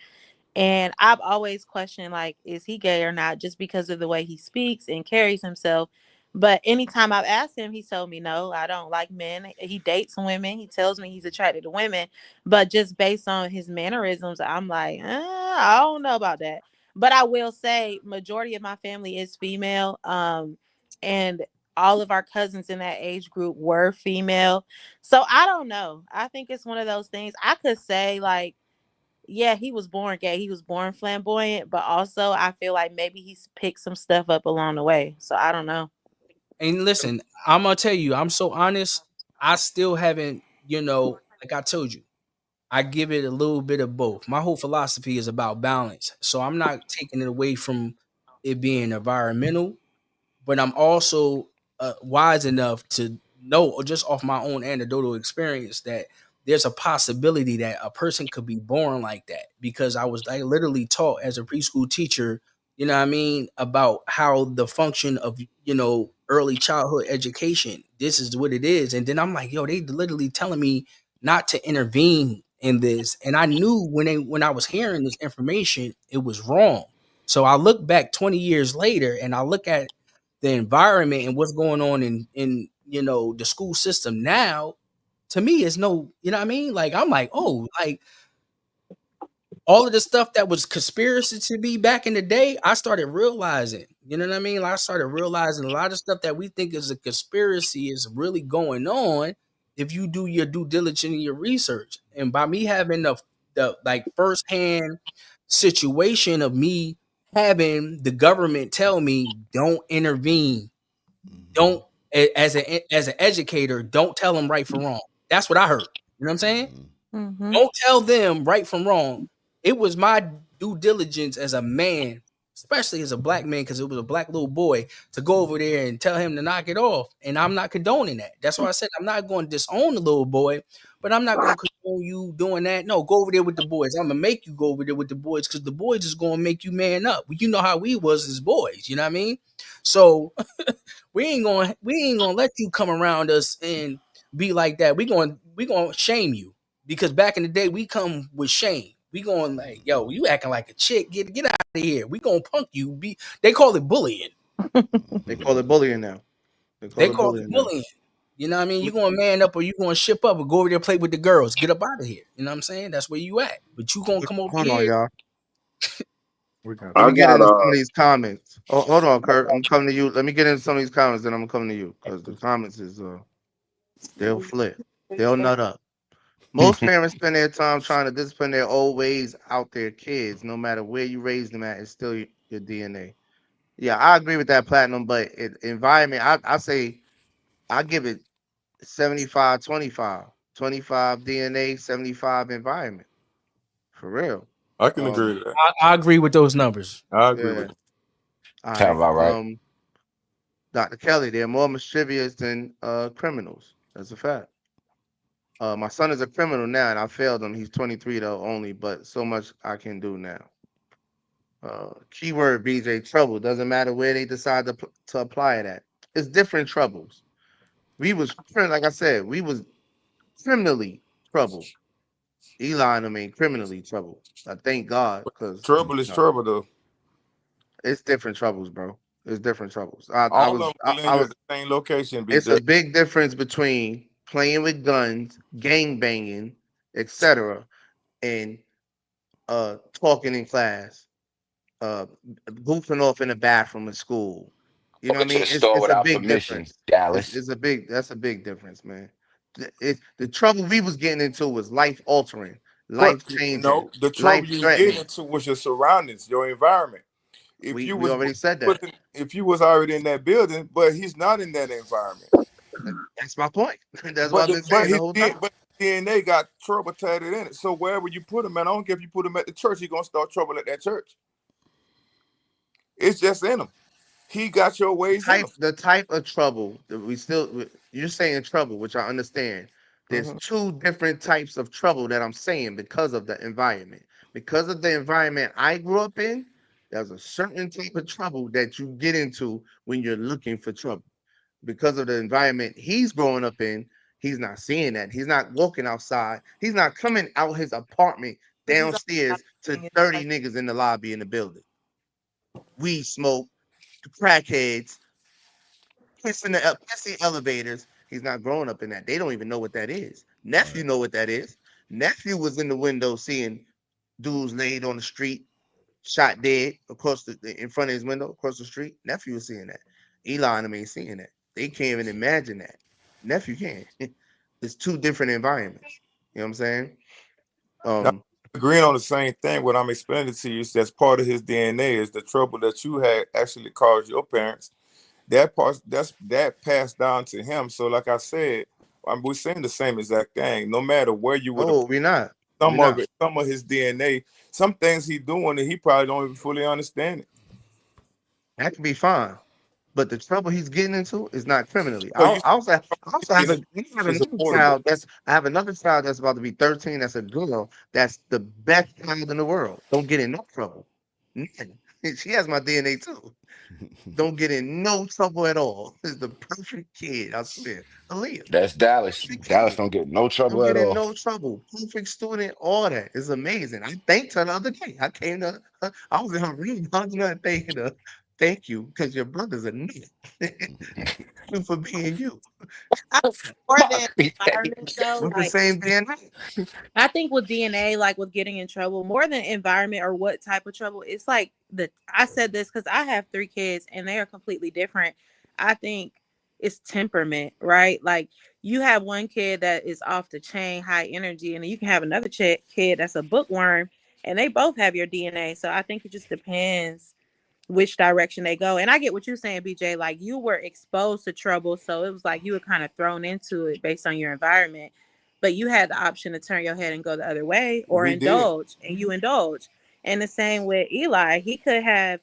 M: And I've always questioned, like, is he gay or not, just because of the way he speaks and carries himself. But anytime I've asked him, he told me, no, I don't like men. He dates women. He tells me he's attracted to women. But just based on his mannerisms, I'm like, I don't know about that. But I will say, majority of my family is female. And all of our cousins in that age group were female. So I don't know. I think it's one of those things. I could say, like, yeah, he was born gay. He was born flamboyant, but also I feel like maybe he's picked some stuff up along the way. So I don't know.
I: And listen, I'm gonna tell you, I'm so honest. I still haven't, like I told you, I give it a little bit of both. My whole philosophy is about balance. So I'm not taking it away from it being environmental, but I'm also wise enough to know, or just off my own anecdotal experience, that there's a possibility that a person could be born like that. Because I literally taught as a preschool teacher, you know what I mean, about how the function of, early childhood education, this is what it is. And then I'm like, yo, they literally telling me not to intervene in this. And I knew when I was hearing this information, it was wrong. So I look back 20 years later and I look at the environment and what's going on in the school system now. To me, it's no, you know what I mean? Like I'm like, oh, like all of the stuff that was conspiracy to me back in the day, I started realizing, you know what I mean? Like I started realizing a lot of stuff that we think is a conspiracy is really going on if you do your due diligence and your research. And by me having the like firsthand situation of me having the government tell me don't intervene, don't as an educator, don't tell them right from wrong. That's what I heard. You know what I'm saying?
M: Mm-hmm.
I: Don't tell them right from wrong. It was my due diligence as a man, especially as a black man, because it was a black little boy, to go over there and tell him to knock it off. And I'm not condoning that. That's why I said I'm not going to disown the little boy, but I'm not going to condone you doing that. No, go over there with the boys. I'm gonna make you go over there with the boys because the boys is going to make you man up. You know how we was as boys. You know what I mean? So we ain't gonna let you come around us and be like that. We gonna shame you because back in the day we come with shame. We going like, yo, you acting like a chick. Get out of here. We gonna punk you. They call it bullying.
C: They call it bullying now. They
I: They
C: call it
I: call it
C: bullying now.
I: bullying. You know what I mean? You gonna man up or you gonna ship up or go over there play with the girls. Get up out of here. You know what I'm saying? That's where you at. But you gonna come over
C: Hold on,
I: here.
C: y'all.
E: We got
C: Let
D: I
C: me get
D: got
C: into some of these comments. Oh, hold on, Kurt. I'm coming to you. Let me get into some of these comments, then I'm coming to you because the comments is they'll flip, they'll nut up. Most parents spend their time trying to discipline their old ways out their kids. No matter where you raise them at, it's still your DNA. Yeah, I agree with that, Platinum. But environment, I say I give it 75, 25. 25 DNA, 75 environment. For real.
L: I can agree with that.
I: I agree with those numbers.
L: I agree
C: Yeah.
L: with that.
C: All
D: sound
C: right.
D: about right.
C: Dr. Kelly, they're more mischievous than criminals. That's a fact. My son is a criminal now, and I failed him. He's 23 though only, but so much I can do now. Keyword BJ trouble. Doesn't matter where they decide to apply it at. It's different troubles. Like I said, we was criminally trouble. Eli and them ain't criminally trouble. I thank God, because
L: Trouble is trouble, though.
C: it's different troubles, bro. It's different troubles. I
L: All of
C: was
L: them will
C: I
L: land you at
C: was
L: the same location,
C: It's a
L: BJ.
C: big difference between playing with guns, gang banging, etc., and talking in class, uh goofing off in the bathroom in school. You know what I
D: Going to
C: mean?
D: the
C: It's
D: store
C: it's a
D: without
C: big
D: permission,
C: difference.
D: Dallas.
C: That's a big difference, man. The trouble we was getting into was life altering,
L: But
C: life changing,
L: no, the trouble
C: life
L: you was getting
C: threatening.
L: into was your surroundings, your environment. If you
C: We
L: was
C: already said that.
L: if you was already in that building, but he's not in that environment.
C: That's my point. That's what I've been saying the whole time.
L: But his DNA got trouble tatted in it. So wherever you put him, man, I don't care if you put him at the church, he's gonna start trouble at that church. It's just in him. He got your ways in him.
C: The type of trouble that you're saying trouble, which I understand. There's
L: Mhm.
C: two different types of trouble that I'm saying because of the environment. Because of the environment I grew up in, there's a certain type of trouble that you get into when you're looking for trouble. Because of the environment he's growing up in, he's not seeing that. He's not walking outside. He's not coming out his apartment
M: But he's also not
C: downstairs to
M: seeing it
C: 30
M: like
C: niggas in the lobby in the building. Weed smoke, crackheads, pissing elevators. He's not growing up in that. They don't even know what that is. Nephew know what that is. Nephew was in the window seeing dudes laid on the street, shot dead in front of his window across the street. Nephew was seeing that. Eli and them ain't seeing that. They can't even imagine that. Nephew can. It's two different environments. You know what I'm saying?
L: Now,
C: Um,
L: agreeing on the same thing, what I'm explaining to you is that's part of his DNA is the trouble that you had actually caused your parents. That passed down to him. So, like I said, we're saying the same exact thing. No matter where you would have
C: we're not.
L: some of it, some of his DNA, some things he doing that he probably don't even fully understand it.
C: That can be fine. But the trouble he's getting into is not criminally.
L: So you
C: I also have
L: is
C: another
L: affordable.
C: child I have another child that's about to be 13. That's a girl. That's the best child in the world. Don't get in no trouble. None. She has my DNA too. Don't get in no trouble at all. Is the perfect kid, I swear. Aaliyah,
D: That's Dallas.
C: perfect
D: Dallas
C: kid.
D: don't get no
C: Don't
D: trouble
C: get
D: at
C: in
D: all.
C: no trouble. Perfect student, all that is amazing. I thanked her the other day. I came to her, I was in her room hugging her and thanking her. Thank you, because your brother's a nigga. You for being you.
M: I more than environment though,
C: With the
M: like
C: same DNA.
M: I think with DNA, like with getting in trouble, more than environment or what type of trouble, it's like I said this because I have 3 kids and they are completely different. I think it's temperament, right? Like you have one kid that is off the chain, high energy, and then you can have another kid that's a bookworm, and they both have your DNA. So I think it just depends which direction they go. And I get what you're saying, BJ. Like you were exposed to trouble, so it was like you were kind of thrown into it based on your environment. But you had the option to turn your head and go the other way or
C: We did.
M: indulge, and you indulge. And the same with Eli, he could have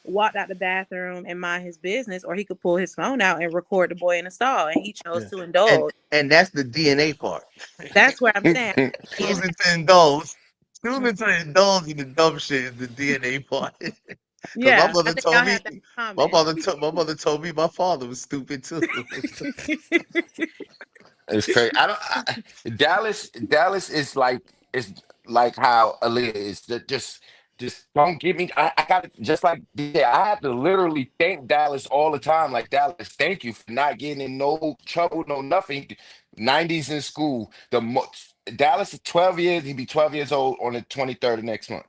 M: walked out the bathroom and mind his business, or he could pull his phone out and record the boy in the stall, and he chose
C: Yeah.
M: to
C: And
M: indulge.
C: and that's the DNA part.
M: That's where I'm saying DNA.
C: Choosing to indulge. Choosing to indulge in the dumb shit is the DNA part. Because
M: Yeah, I think y'all have that in common.
C: my mother told me my father was stupid too.
D: It's crazy. Dallas is like how Aaliyah is. That just don't give me. I got to just like DJ. I have to literally thank Dallas all the time. Like Dallas, thank you for not getting in no trouble, no nothing. 90s in school. Dallas is 12 years. He'd be 12 years old on the 23rd of next month.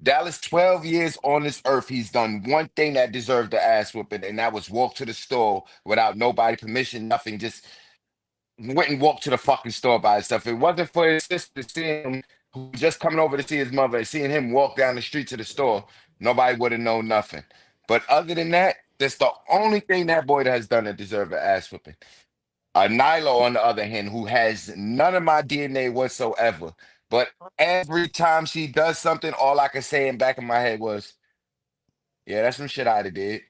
D: Dallas, 12 years on this earth, he's done one thing that deserved the ass whooping, and that was walk to the store without nobody permission, nothing. Just went and walked to the fucking store by himself. If it wasn't for his sister seeing him, who was just coming over to see his mother, and seeing him walk down the street to the store, nobody would have known nothing. But other than that, that's the only thing that boy has done that deserved an ass whooping. Nyla, on the other hand, who has none of my DNA whatsoever, but every time she does something, all I can say in back of my head was, "Yeah, that's some shit I'd have did.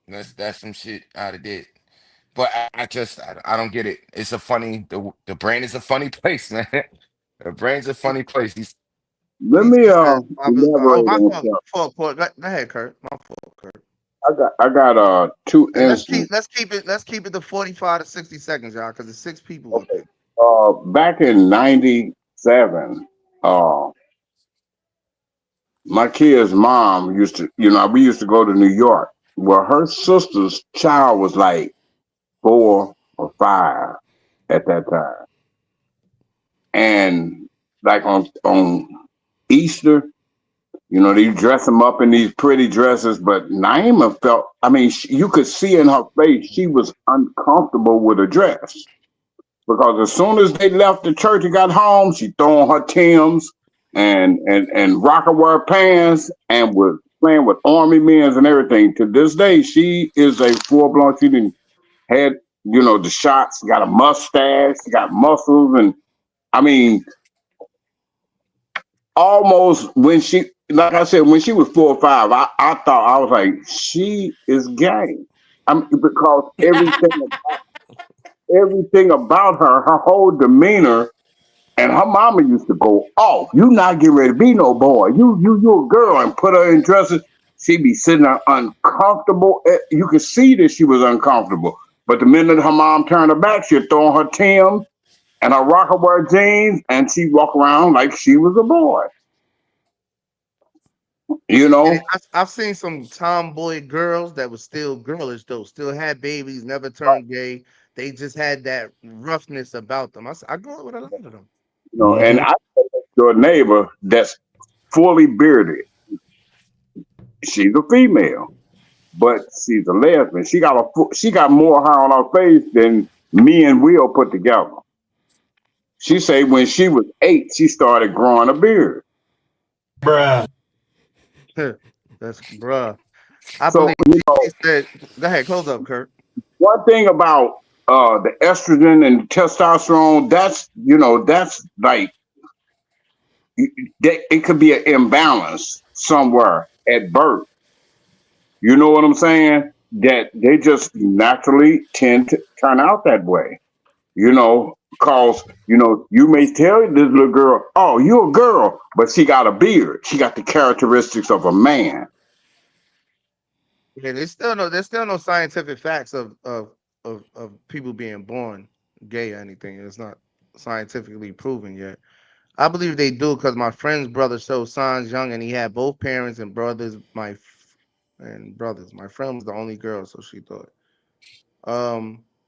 D: That's some shit I'd have did." But I don't get it. It's a funny the brain is a funny place, man. The brain's a funny place.
N: Let
C: He
N: me
C: said, oh,
N: elaborate
C: my
N: on
C: fault.
N: something.
C: Go ahead, Kurt. My fault, Kurt.
N: I got two
C: And
N: instances.
C: let's keep it to 45 to 60 seconds, y'all, because there's 6 people in
N: Okay.
C: here.
N: Back in '97, my kid's mom used to, we used to go to New York. Well, her sister's child was like 4 or 5 at that time. And like on Easter, they dress them up in these pretty dresses, but Naima felt, I mean, you could see in her face, she was uncomfortable with a dress. Because as soon as they left the church and got home, she threw on her Timbs and rockaware pants and was playing with army men and everything. To this day, she is a full blown. She didn't had the shots. Got a mustache. Got muscles, and I mean, almost when she, like I said, when she was 4 or 5, I thought I was like, she is gay. I mean, because everything about her whole demeanor. And her mama used to go, "Oh, you not getting ready to be no boy. You a girl," and put her in dresses. She'd be sitting there uncomfortable. You could see that she was uncomfortable. But the minute her mom turned her back, she'd throw on her Tim and her rockaware jeans, and she'd walk around like she was a boy.
C: And I've seen some tomboy girls that was still girlish though, still had babies, never turned gay. They just had that roughness about them. I grew up with a lot of them.
N: And I your neighbor that's fully bearded. She's a female, but she's a lesbian. She got more hair on her face than me and Will put together. She say when she was 8, she started growing a beard.
C: Bruh. That's bruh. I
N: So
C: believe she said, go ahead, close up, Kurt.
N: one thing about the estrogen and testosterone, that's like it could be an imbalance somewhere at birth. You know what I'm saying? That they just naturally tend to turn out that way. Cause you may tell this little girl, "Oh, you're a girl," but she got a beard. She got the characteristics of a man.
C: Yeah, there's still no scientific facts of people being born gay or anything. It's not scientifically proven yet. I believe they do because my friend's brother showed signs young, and he had both parents and brothers. My friend was the only girl, so she thought.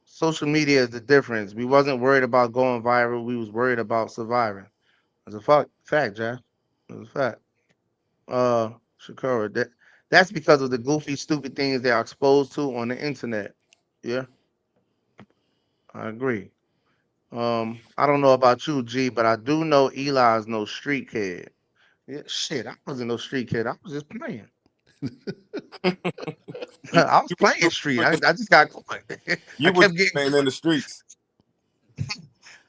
C: Social media is the difference. We wasn't worried about going viral. We was worried about surviving. It's a fact, Jack. It's a fact. Shakura, that's because of the goofy, stupid things they are exposed to on the internet. Yeah, I agree. I don't know about you, G, but I do know Eli's no street kid. Yeah, shit, I wasn't no street kid. I was just playing.
L: You
C: I was
L: you
C: playing street. I just got caught. I
L: you were
C: kept
L: just
C: getting
L: playing
C: caught.
L: in the streets.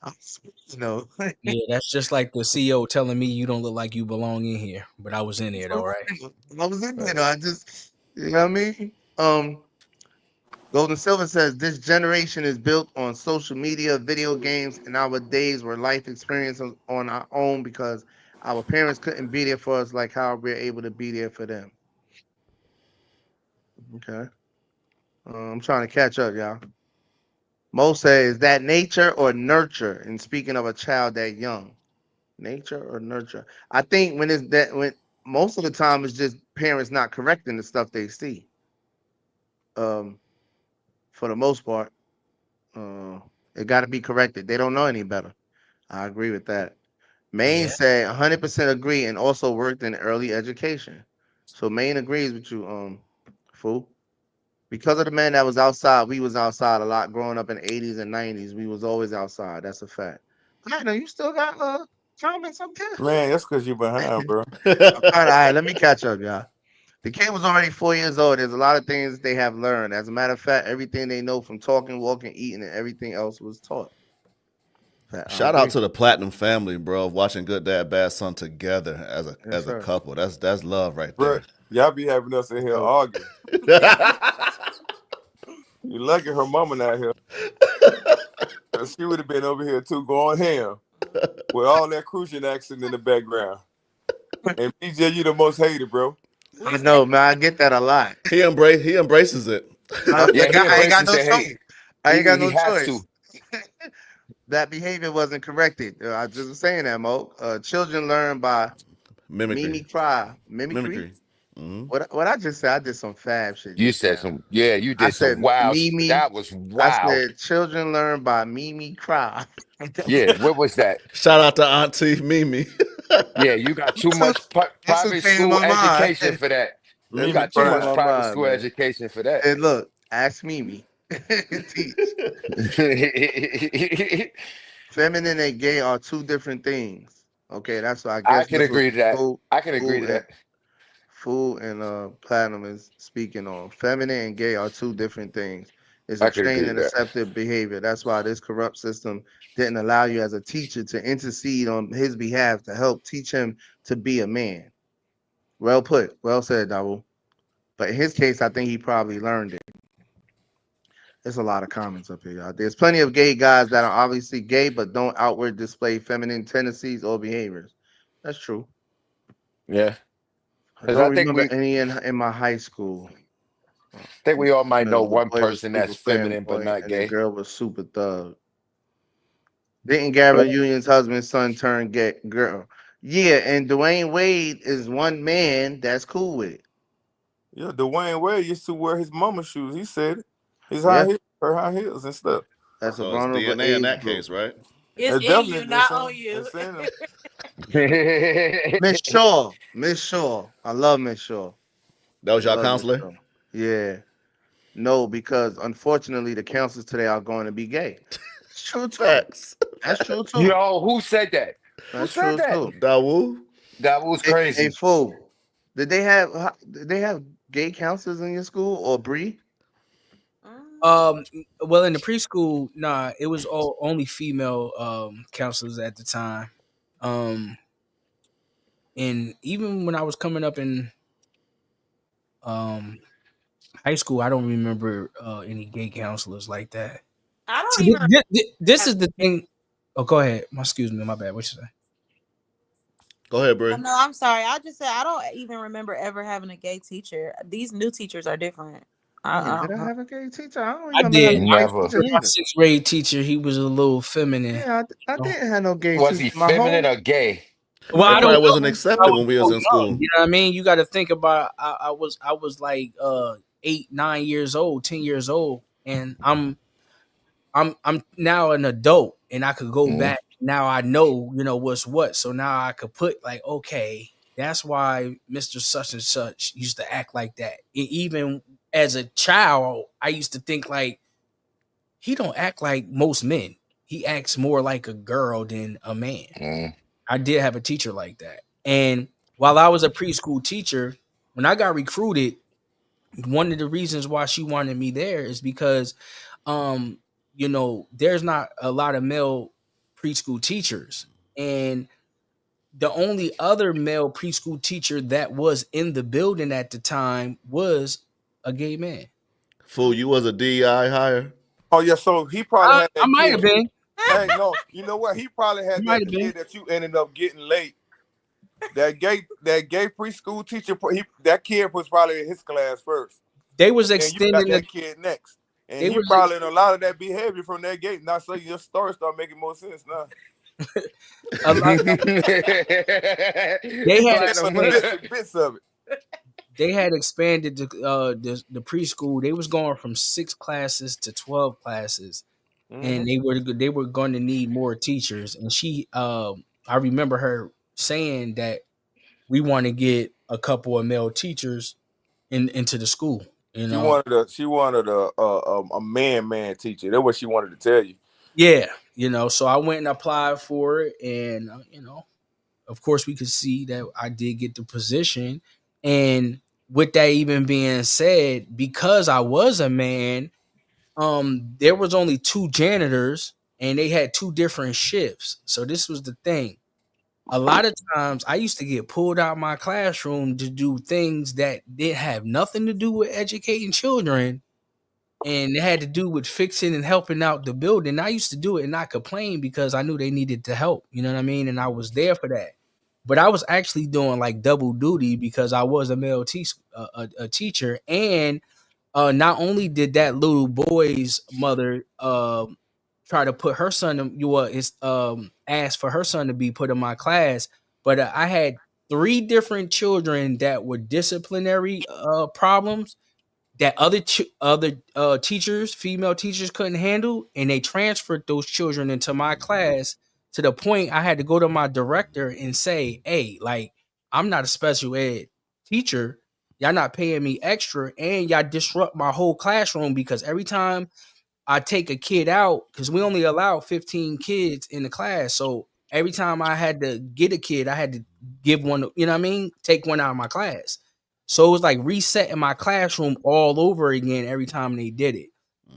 C: I was, you know,
I: Yeah, that's just like the CEO telling me you don't look like you belong in here, but I was in there though, right?
C: I was in there. Though. I just, you know what I mean? Golden Silver says this generation is built on social media, video games, and our days were life experience on our own because our parents couldn't be there for us like how we're able to be there for them. Okay. I'm trying to catch up, y'all. Mo says, is that nature or nurture? And speaking of a child that young, nature or nurture? I think when most of the time it's just parents not correcting the stuff they see. Um, for the most part, uh, it got to be corrected. They don't know any better. I agree with that. Maine
I: Yeah.
C: said 100% agree and also worked in early education. So Maine agrees with you, fool. Because of the man that was outside, we was outside a lot growing up in the 80s and 90s. We was always outside. That's a fact. I know you still got comments up there.
L: Man, that's because you're behind, bro.
C: All right, let me catch up, y'all. The kid was already 4 years old. There's a lot of things they have learned. As a matter of fact, everything they know from talking, walking, eating, and everything else was taught. I
B: Shout out
C: agree.
B: to the Platinum family, bro, watching Good Dad Bad Son together
C: Yes,
B: as a
C: sir.
B: couple. That's love right
L: Bro,
B: there.
L: y'all be having us in here
C: So,
L: arguing. You lucky her mama not here. 'Cause she would have been over here too, going ham with all that crucian accent in the background. And BJ, you the most hated, bro.
C: I know, man. I get that a lot.
B: He embraces it.
L: Yeah, he
C: I ain't got
L: embraces
C: no
L: the hate.
C: choice. I ain't got
L: He
C: no
L: has
C: choice.
L: to.
C: That behavior wasn't corrected. I just was saying that, Mo. Children learn by
B: Mimicry.
C: mimicry.
B: Mimicry. Hmm.
C: What I just said, I did some fab shit
D: You
C: just
D: said
C: now.
D: some, yeah, you
C: I
D: did
C: said
D: some wild.
C: Mimi.
D: That was
C: I
D: wild.
C: said children learn by Mimi cry.
D: Yeah, what was that?
B: Shout out to Auntie Mimi.
D: Yeah, you got too much
C: That's what
D: private
C: came to
D: school
C: my mind.
D: education for that. You
C: That's
L: Mimi
C: what
D: got too
C: came to
D: much
L: crying.
C: my
D: private
C: mind,
D: school
C: man.
D: education for that.
C: And look, ask Mimi. Teach. Feminine and gay are two different things. Okay, that's what I
D: I
C: guess
D: can
C: that's what
D: agree to that.
C: food,
D: I can agree
C: food
D: to
C: and
D: that.
C: food and platinum is speaking on. Feminine and gay are two different things. It's a
D: I can
C: trained
D: agree to
C: and
D: that.
C: accepted behavior. That's why this corrupt system didn't allow you as a teacher to intercede on his behalf to help teach him to be a man. Well put. Well said, Dawu. But in his case, I think he probably learned it. There's a lot of comments up here, y'all. There's plenty of gay guys that are obviously gay but don't outward display feminine tendencies or behaviors. That's true.
D: Yeah,
C: I
D: because
C: don't
D: I think
C: remember
D: we
C: any in my high school.
D: think we all might know
C: The
D: one
C: boy was
D: person
C: super
D: that's feminine but
C: fanboy
D: not
C: and the
D: gay.
C: girl was super thug. Didn't Gabrielle Union's husband's son turn gay girl? Yeah, and Dwayne Wade is one man that's cool with it.
L: Yeah, Dwayne Wade used to wear his mama shoes. He said it. His high
C: Yeah,
L: heels, her high heels and stuff.
C: that's a
B: So it's
C: vulnerable
B: DNA in
C: age
B: that
C: group.
B: case, right?
M: It's
L: It's
M: in
L: definitely
M: you, not on
L: it's
M: you.
L: in him.
C: Miss Shaw, Miss Shaw. I love Miss Shaw.
B: That was your
C: Love Miss
B: counselor?
C: Shaw. Yeah. No, because unfortunately the counselors today are going to be gay. It's true too.
B: Facts.
C: That's true too.
D: Yo, who said that? Who
C: That's
D: said
C: true
D: that?
C: too.
B: Dawu?
D: That was
C: Hey,
D: crazy.
C: fool. Did they have gay counselors in your school or Bree?
I: Well, in the preschool, nah, it was all only female counselors at the time. Um, and even when I was coming up in um high school, I don't remember any gay counselors like that.
M: I don't
I: See,
M: even
I: this
M: have
I: is the thing. Oh, go ahead. Excuse me, my bad. What you say?
B: Go ahead, Bree.
M: No, I'm sorry. I just said I don't even remember ever having a gay teacher. These new teachers are different.
C: Man,
M: I
C: did
M: don't
C: I
M: know.
C: have a gay teacher? I don't
I: I
C: remember
I: did.
C: having gay
D: Never.
C: teachers
I: My
C: either.
I: sixth grade teacher, he was a little feminine.
C: Yeah, I
I: You know?
C: didn't have no gay
D: Was
C: teacher.
D: he feminine or gay?
I: Well,
B: They
I: I don't
B: probably wasn't
I: know. I
B: accepted
I: was
B: when we was
I: so
B: in
I: young.
B: school.
I: You know what I mean? You got to think about. I was like 8, 9 years old, 10 years old, and I'm now an adult, and I could go
D: Mm.
I: back. Now I know, what's what. So now I could put like, okay, that's why Mister Such and Such used to act like that. Even as a child, I used to think like he don't act like most men. He acts more like a girl than a man.
D: Mm.
I: I did have a teacher like that. And while I was a preschool teacher, when I got recruited, one of the reasons why she wanted me there is because there's not a lot of male preschool teachers. And the only other male preschool teacher that was in the building at the time was a gay man.
B: Fool, you was a DEI hire.
L: Oh yeah, so he probably had
I: I
L: that
I: might
L: kid.
I: have been.
L: Hey, no, you know what? He probably
I: I
L: had
I: might
L: that
I: have been.
L: kid that you ended up getting late. That gay preschool teacher. That kid was probably in his class first,
I: They was
L: and then you got
I: extending the
L: that kid next, and
I: they
L: he
I: was
L: probably in a lot of that behavior from that gate. Now, so your story start making more sense now.
I: a lot they had
L: Yeah, but
I: expanded
L: bits of it.
I: the preschool. They was going from 6 classes to 12 classes,
L: Mm-hmm.
I: and they were going to need more teachers. And I remember her saying that we want to get a couple of male teachers into the school. You
L: She
I: know,
L: wanted a man teacher. That's what she wanted to tell you.
I: yeah, So I went and applied for it, and of course, we could see that I did get the position. And with that even being said, because I was a man, there was only 2 janitors, and they had 2 different shifts. So this was the thing. A lot of times, I used to get pulled out my classroom to do things that didn't have nothing to do with educating children, and it had to do with fixing and helping out the building. I used to do it and not complain because I knew they needed the help. You know what I mean? And I was there for that. But I was actually doing like double duty because I was a male a teacher, and not only did that little boy's mother try to put her son ask for her son to be put in my class, but I had 3 different children that were disciplinary problems that other teachers, female teachers, couldn't handle, and they transferred those children into my class to the point I had to go to my director and say, "Hey, like I'm not a special ed teacher. Y'all not paying me extra, and y'all disrupt my whole classroom because every time I take a kid out, because we only allow 15 kids in the class. So every time I had to get a kid, I had to give one, you know what I mean? Take one out of my class. So it was like resetting my classroom all over again every time they did it.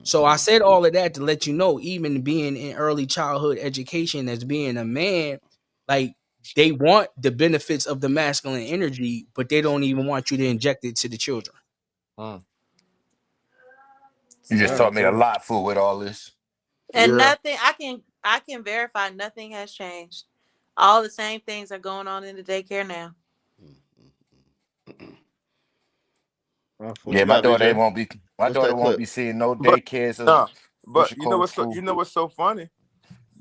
I: So I said all of that to let you know, even being in early childhood education as being a man, like they want the benefits of the masculine energy, but they don't even want you to inject it to the children.
L: Mm.
D: You just
L: Yeah,
D: taught me a lot, fool, with all this.
M: And
L: yeah.
M: nothing I can verify nothing has changed. All the same things are going on in the daycare now.
B: What
D: Yeah,
B: you got, BJ?
D: my
B: What's
D: daughter
B: that
D: won't
B: clip?
D: be seeing no
L: But
D: daycares or
L: nah,
D: what
L: but
D: you call school.
L: you know what's so funny?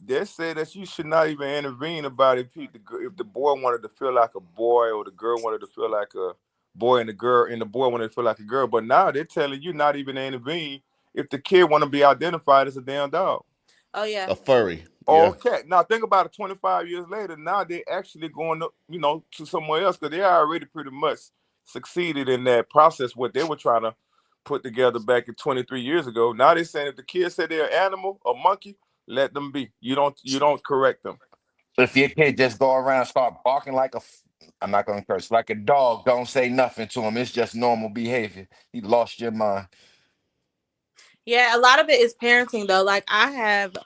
L: They said that you should not even intervene about if the boy wanted to feel like a boy or the girl wanted to feel like a boy and the boy wanted to feel like a girl. But now they're telling you not even to intervene if the kid want to be identified as a damn dog.
M: Oh yeah.
B: A furry. Yeah.
L: Okay, now think about it. 25 years later, now they actually going to somewhere else because they already pretty much succeeded in that process. What they were trying to put together back in 23 years ago. Now they're saying if the kid said they're an animal, a monkey, let them be. You don't correct them.
D: If your kid just go around and start barking I'm not gonna curse, like a dog, don't say nothing to him. It's just normal behavior. You lost your mind.
M: Yeah, a lot of it is parenting though. Like I have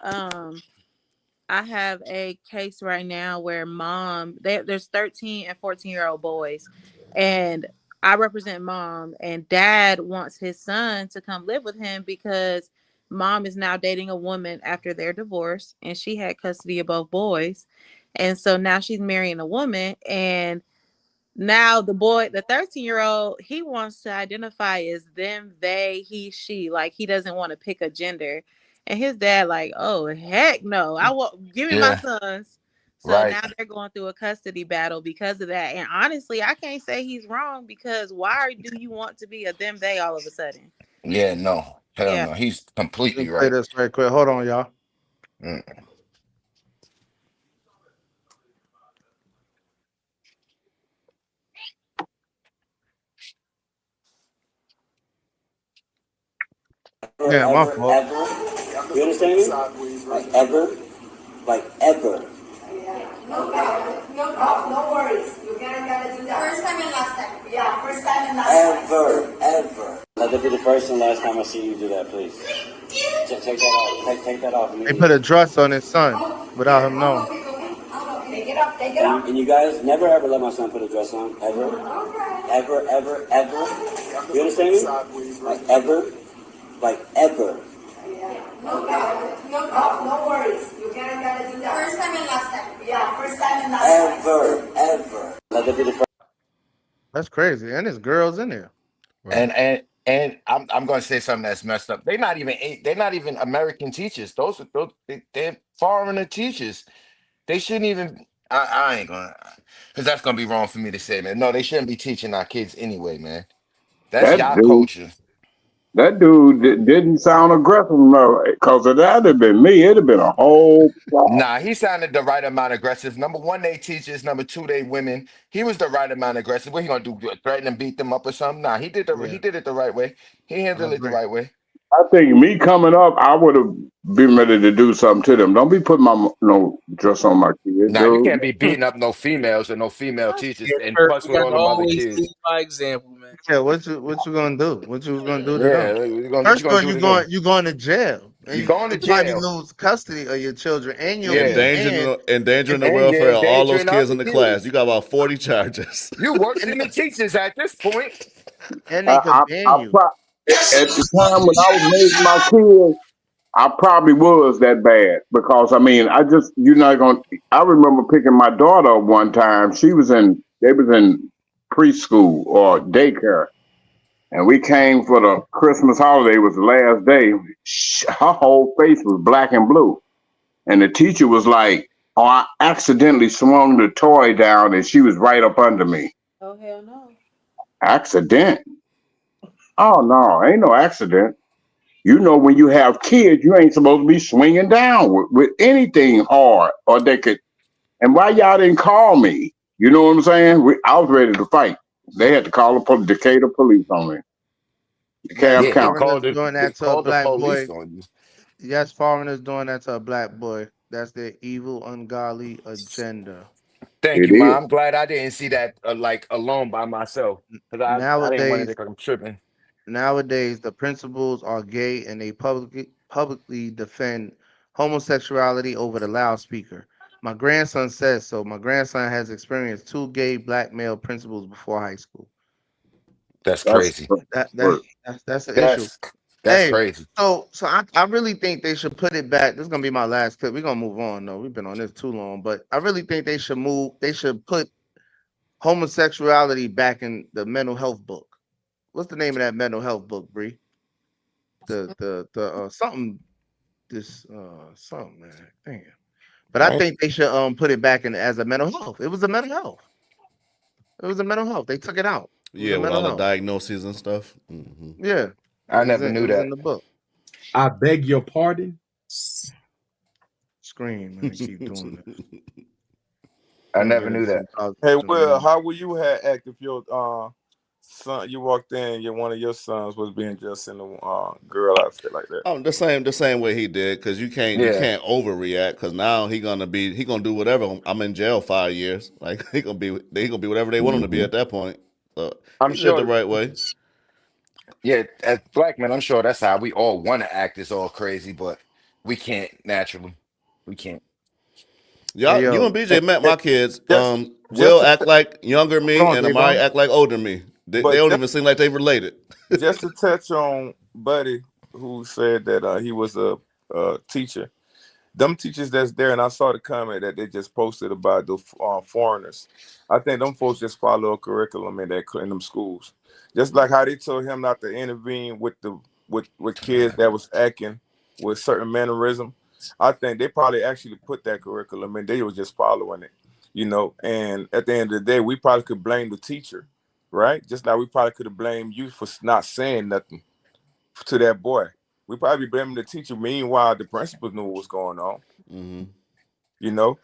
M: a case right now where there's 13 and 14-year-old boys, and I represent mom, and dad wants his son to come live with him because mom is now dating a woman after their divorce, and she had custody of both boys. And so now she's marrying a woman, and now the boy, the 13-year-old, he wants to identify as them, they, he, she. Like he doesn't want to pick a gender. And his dad, like, oh heck no, I want give me my
D: Yeah.
M: sons. So
D: Right.
M: now they're going through a custody battle because of that. And honestly, I can't say he's wrong, because why do you want to be a them they all of a sudden?
D: Yeah, no. Hell
M: Yeah.
D: no. He's
C: Let
D: completely
C: me play
D: right.
C: this right quick. Hold on, y'all.
D: Mm.
C: Yeah, my fault.
O: Ever. You understand me? Like ever. Like ever. No worries. You gotta do that. First time and last time. Yeah, first time and last time. Ever. Let that be the first and last time I see you do that, please. Take that off. Take that off
C: They
O: immediately.
C: put a dress on his son without him knowing.
O: Take it off. Take it off. And you guys never ever let my son put a dress on. Ever. Ever. Ever. Ever. You understand me? Like ever. Like ever. No worries. You gotta do that. First time and last time. Yeah, first time and last time. Ever. Let that be the first.
C: That's crazy. And there's girls in there.
B: Right.
D: And I'm going to say something that's messed up. They're not even American teachers. They're foreigner teachers. They shouldn't even. I ain't gonna, because that's gonna be wrong for me to say, man. No, they shouldn't be teaching our kids anyway, man. That's
N: That
D: y'all
N: dude,
D: culture.
N: that dude didn't sound aggressive enough. Because if that had been me, it'd have been a whole problem.
D: Nah, he sounded the right amount aggressive. Number one, they teachers. Number two, they women. He was the right amount aggressive. What he gonna do? Threaten and beat them up or something? Nah, he
C: Yeah,
D: did it the right way. He
C: I
D: handled it the
C: agree.
D: right way.
N: I think me coming up, I would have been ready to do something to them. Don't be putting my no dress on my kid,
D: Nah, you
N: dude.
D: can't be beating up no females or no female teachers
I: Yeah,
D: and
I: Kurt,
D: plus
I: you
D: with
I: got
D: all
I: to
D: them other
I: always lead
D: kids.
I: by example, man.
C: Yeah, what you gonna do? What you was gonna do to
D: Yeah,
C: them?
D: what you
C: First of
D: gonna
C: all,
D: do to them?
C: you going to jail, and
D: You going to
C: you probably
D: jail?
C: lose custody of your children and your
D: Yeah,
B: Endangering the
D: and you're
B: welfare of all those
D: endangering
B: kids
D: other
B: in the class. You
D: kids.
B: got about 40 charges.
D: You worse
C: and
D: than the teachers at this point.
C: they could ban
N: I
C: you.
N: at the time when I was raising my kids, I probably was that bad because I mean, you're not going. I remember picking my daughter up one time. They was in preschool or daycare, and we came for the Christmas holiday. It was the last day. Her whole face was black and blue, and the teacher was like, "Oh, I accidentally swung the toy down, and she was right up under me."
M: Oh hell no.
N: Accident? Oh no, ain't no accident. You know, when you have kids, you ain't supposed to be swinging down with anything hard, or they could. And why y'all didn't call me? You know what I'm saying? I was ready to fight. They had to call the Decatur police on me.
C: Yes,
N: DeKalb
D: Yeah,
N: County.
C: foreigners doing
D: they
C: that to a
D: called the
C: black boy.
D: police on you.
C: Yes, foreigners doing that to a black boy. That's their evil, ungodly agenda.
D: Thank
N: It
D: you,
N: is.
D: ma. I'm glad I didn't see that like alone by myself because I didn't want to
C: Nowadays,
D: think I'm tripping.
C: nowadays, the principals are gay and they publicly defend homosexuality over the loudspeaker. My grandson says so. My grandson has experienced two gay black male principals before high school.
D: That's
N: That's
D: crazy.
C: That that
N: worse.
C: that's the issue.
D: That's that's
C: Hey,
D: crazy.
C: so I really think they should put it back. This is gonna be my last clip. We're gonna move on though. We've been on this too long, but I really think they should put homosexuality back in the mental health book. What's the name of that mental health book, Bree? The something this something, man. Damn. But I
D: Right?
C: think they should put it back in as a mental health. It was a mental health. It was a mental health. They took it out. It was
B: Yeah,
C: a
B: with
C: mental
B: all the
C: health.
B: diagnoses and stuff.
C: Yeah.
D: I never
C: It
D: knew
C: was in
D: that.
C: the book.
G: I beg your pardon.
C: Scream, man. Keep doing this.
D: I
C: Let me
D: never
C: get
D: knew
C: into
D: that.
C: some positive
L: Hey,
C: shit in a
L: Will,
C: minute.
L: how would you have act if your son you walked in, one of your sons was being dressed in a girl outfit like that?
B: Oh, the same way he did, because you
D: Yeah,
B: can't overreact, because now he gonna do whatever. I'm in jail 5 years. Like he gonna be whatever they want him to be
N: Mhm.
B: at that point. So
D: I'm
B: he did it the
D: sure.
B: right way.
D: Yeah, as black men, I'm sure that's how we all want to act is all crazy, but we can't naturally. We can't.
C: Hey
B: You
C: yo,
B: and BJ met my kids.
L: Just just
B: Will
L: to
B: act like younger me,
C: hold on,
B: and Amari
C: Javon.
B: act like older me. They
L: but
B: don't even seem like they related.
L: just to touch on Buddy, who said that he was a teacher. them teachers that's there, and I saw the comment that they just posted about the foreigners. I think them folks just follow a curriculum in them schools, just like how they told him not to intervene with the with kids that was acting with certain mannerism. I think they probably actually put that curriculum and they was just following it, you know. And at the end of the day, we probably could blame the teacher, right? Just like we probably could have blamed you for not saying nothing to that boy. We probably blaming the teacher. Meanwhile, the principal knew what was going on,
B: Mm-hmm.
L: you know,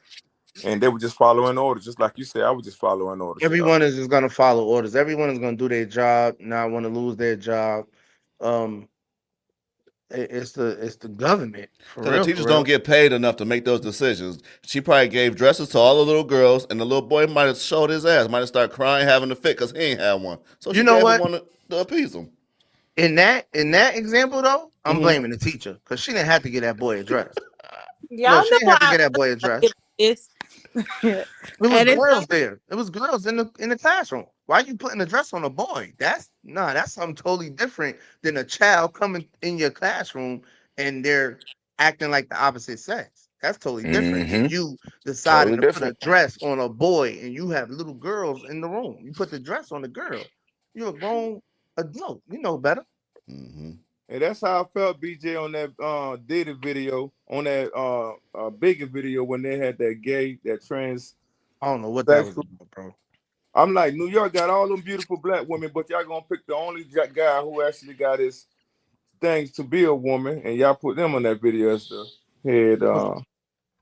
L: and they were just following orders, just like you said. I was just following orders.
C: Everyone is just gonna follow orders. Everyone is gonna do their job, not want to lose their job. Um, it's the government for
B: Because the
C: real,
B: teachers
C: for
B: don't
C: real.
B: get paid enough to make those decisions. She probably gave dresses to all the little girls, and the little boy might have showed his ass, might have started crying, having a fit because he ain't had one. So
C: You
B: she
C: know
B: gave him
C: what?
B: one to appease him.
C: In that example though, I'm
B: Mm-hmm.
C: blaming the teacher because she didn't have to get that boy a dress. No,
M: Y'all
C: she
M: know
C: didn't have to
M: I
C: get that boy a
M: like
C: dress.
M: this.
C: It was
M: And it's
C: girls there. It was girls in the classroom. Why you putting a dress on a boy? That's something totally different than a child coming in your classroom and they're acting like the opposite sex. That's totally different than
D: Mm-hmm.
C: you deciding
D: Totally
C: to put a
D: different.
C: dress on a boy and you have little girls in the room. You put the dress on the girl. You're a grown adult. You know better.
B: Mm-hmm.
L: And that's how I felt, BJ, on that Diddy video, on that Biggie video when they had that gay, that transsexual.
C: I don't know what that was about, bro.
L: I'm like, New York got all them beautiful black women, but y'all gonna pick the only guy who actually got his things to be a woman, and y'all put them on that video as the head.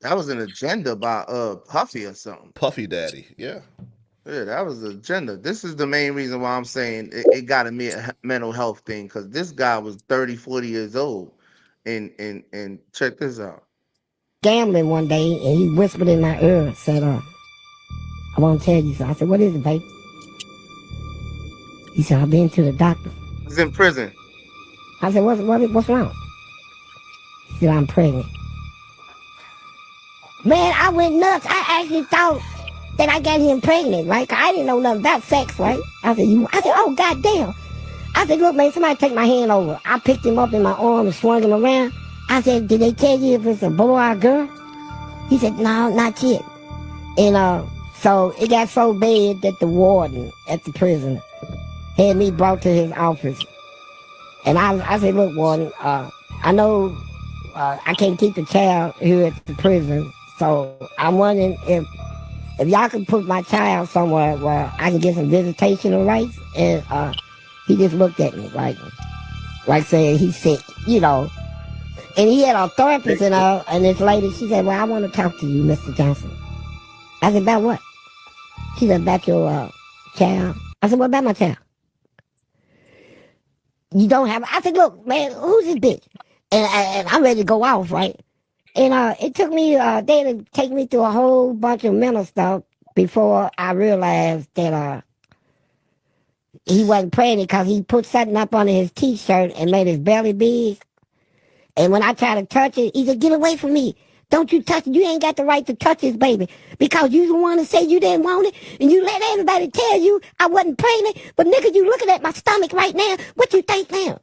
C: That was an agenda by Puffy or something.
B: Puffy Daddy, yeah.
C: Yeah, that was the agenda. This is the main reason why I'm saying it got to be a mental health thing because this guy was 30, 40 years old. And check this out.
J: Gambling one day, and he whispered in my ear, said, I want to tell you something. I said, what is it, babe? He said, I've been to the doctor.
C: He's in prison.
J: I said, what's wrong? He said, I'm pregnant. Man, I went nuts. I actually thought that I got him pregnant, right? 'Cause I didn't know nothing about sex, right? I said, oh, goddamn. I said, look, man, somebody take my hand over. I picked him up in my arm and swung him around. I said, did they tell you if it's a boy or a girl? He said, no, not yet. And so it got so bad that the warden at the prison had me brought to his office. And I said, look, warden, I know I can't keep the child here at the prison. So I'm wondering if y'all can put my child somewhere where I can get some visitational rights. And he just looked at me like saying he's sick, you know. And he had a therapist and this lady, she said, well, I want to talk to you, Mr. Johnson. I said, about what? She said, about your child. I said, what about my child? You don't have, I said, look, man, who's this bitch? And I'm ready to go off, right? And it took me, they had to take me through a whole bunch of mental stuff before I realized that he wasn't pregnant because he put something up under his t-shirt and made his belly big. And when I tried to touch it, he said, get away from me. Don't you touch it. You ain't got the right to touch this baby because you the one that said you didn't want it. And you let everybody tell you I wasn't pregnant. But nigga, you looking at my stomach right now. What you think now?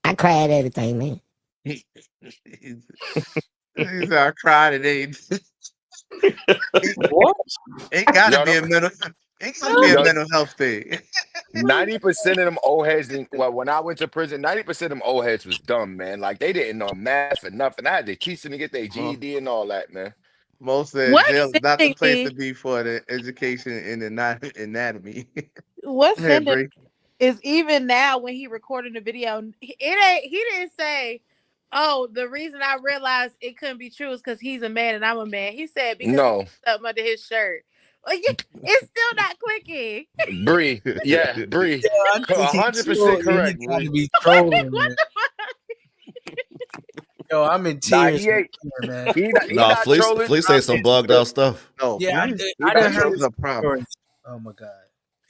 J: I cried everything, man.
C: He said, I cried and
D: What?
C: it gotta
D: Yo,
C: be
D: them,
C: a mental it gotta be a
D: yo,
C: mental health thing.
D: 90% of them old heads didn't, well, when I went to prison, 90% of them old heads was dumb, man. Like they didn't know math or nothing. I had to teach them to get their GED and all that, man.
C: Most said
M: What's
C: jail is not the
M: sending
C: place to
M: me?
C: be for the education in anatomy.
M: What's
C: Hey,
M: sending
C: Bree.
M: is even now when he recorded the video, it ain't. He didn't say, "Oh, the reason I realized it couldn't be true is because he's a man and I'm a man." He said because he
D: No,
M: put something under his shirt. Like, it's still not clicking.
D: Bree. Yeah, Bree.
I: Yo, I think he's
D: 100%
I: trolling. He
D: correct,
I: trying to
D: Bree.
I: be trolling, man. Yo, I'm in
D: Nah,
I: tears,
D: he ain't.
I: man.
D: He
B: Nah,
D: not trolling.
B: Fleece say some bugged out stuff.
C: No,
I: Yeah,
D: He
I: I
D: not
I: done heard
C: Felice is
D: trolling.
I: his
C: a problem.
I: stories. Oh my god.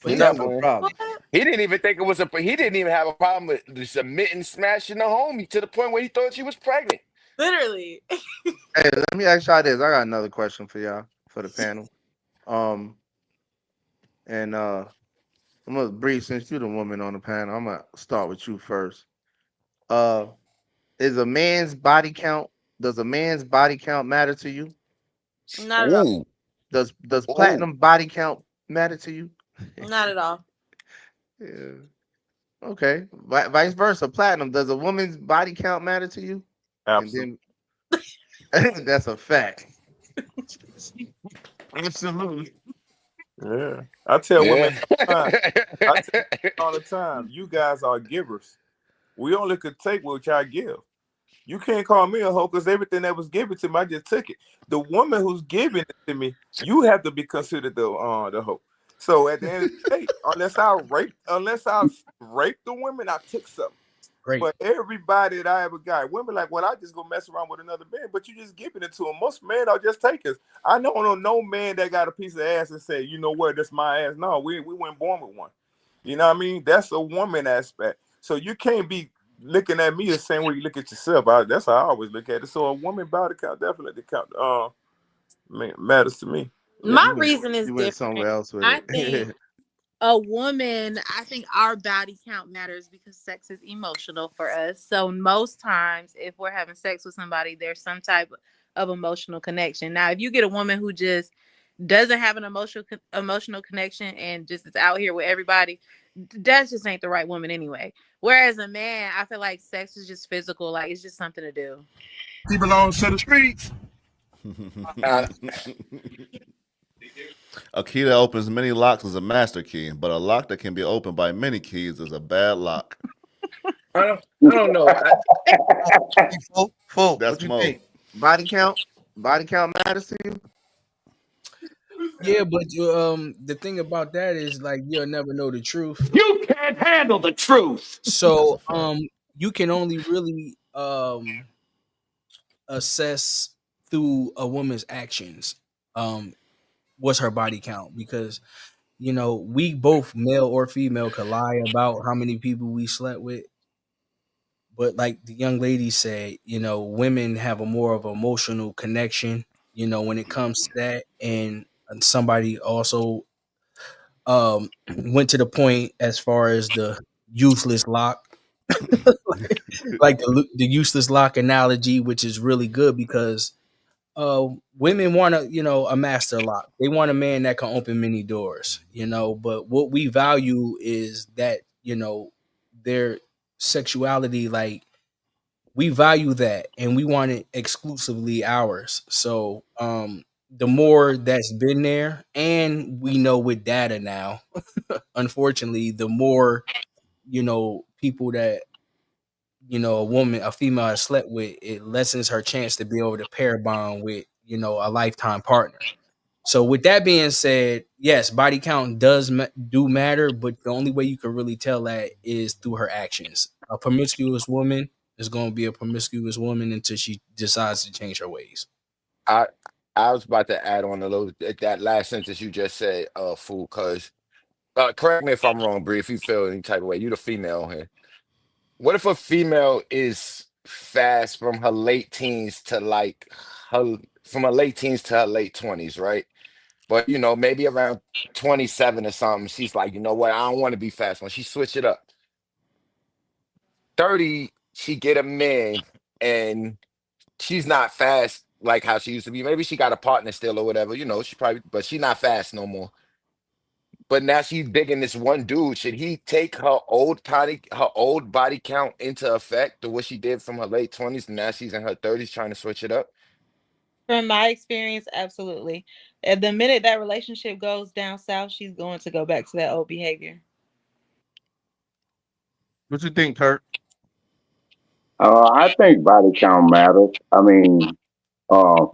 I: But
C: He
I: that
C: has
D: Nothing,
C: a
D: man.
C: problem.
D: He didn't even think it was a. He didn't even have a problem with the submitting, smashing the homie to the point where he thought she was pregnant.
M: Literally.
C: Hey, let me ask y'all this. I got another question for y'all for the panel. Um, and I'm gonna Bree, since you're the woman on the panel, I'm gonna start with you first. Uh, is a man's body count Does a man's body count matter to you?
M: Not at all.
D: Ooh,
C: Does
D: ooh.
C: platinum body count matter to you?
M: Not at all.
C: Yeah. Okay. Vice versa. Platinum. Does a woman's body count matter to you? And
L: Absolutely.
C: then that's a fact. Absolutely.
L: Yeah. I tell women
D: Yeah.
L: all the time. I tell women all the time, you guys are givers. We only could take what y'all give. You can't call me a hoe because everything that was given to me, I just took it. The woman who's giving it to me, you have to be considered the hoe. So at the end of the day, unless I raped the women, I took something.
I: Great.
L: But everybody that I ever got, women like, well, I just go mess around with another man, but you just giving it to them. Most men are just takers. I know no man that got a piece of ass and say, you know what, that's my ass. No, we weren't born with one. You know what I mean? That's a woman aspect. So you can't be looking at me the same way you look at yourself. That's how I always look at it. So a woman body count definitely matters to me. Yeah.
M: My reason is
C: You went somewhere
M: different.
C: else with
M: I think
C: it.
M: I think our body count matters because sex is emotional for us. So most times if we're having sex with somebody, there's some type of emotional connection. Now, if you get a woman who just doesn't have an emotional connection and just is out here with everybody, that just ain't the right woman anyway. Whereas a man, I feel like sex is just physical, like it's just something to do.
F: He belongs to the streets.
D: Uh,
B: A key that opens many locks is a master key, but a lock that can be opened by many keys is a bad lock.
D: I don't know.
C: Folk,
B: That's
C: what you
B: Mo.
C: think? Body count? Body count matters to you?
I: Yeah, but the thing about that is like you'll never know the truth.
G: You can't handle the truth.
B: That's a
I: So
B: fact.
I: you can only really assess through a woman's actions um what's her body count, because we both, male or female, could lie about how many people we slept with, but like the young lady said, women have a more of an emotional connection when it comes to that. And somebody also went to the point as far as the useless lock, like the useless lock analogy, which is really good because women want a master lock. They want a man that can open many doors, but what we value is that their sexuality, like we value that and we want it exclusively ours. So the more that's been there, and we know with data now, unfortunately, the more people that a female has slept with, it lessens her chance to be able to pair bond with a lifetime partner. So with that being said, yes, body count do matter, but the only way you can really tell that is through her actions. A promiscuous woman is going to be a promiscuous woman until she decides to change her ways.
D: I I was about to add on a little that last sentence you just said, fool, because correct me if I'm wrong, Bree, if you feel any type of way, you the female here. What if a female is fast from her late teens to like her from her late teens to her late 20s, right? But maybe around 27 or something, she's like, you know what, I don't want to be fast. When she switch it up, 30, she get a man and she's not fast like how she used to be. Maybe she got a partner still or whatever, she probably, but she not fast no more. But now she's digging this one dude. Should he take her old body count into effect to what she did from her late 20s and now she's in her 30s trying to switch it up?
M: From my experience, absolutely. At the minute that relationship goes down south, she's going to go back to that old behavior.
C: What you think, Kurt?
N: I think body count matters. I mean, uh,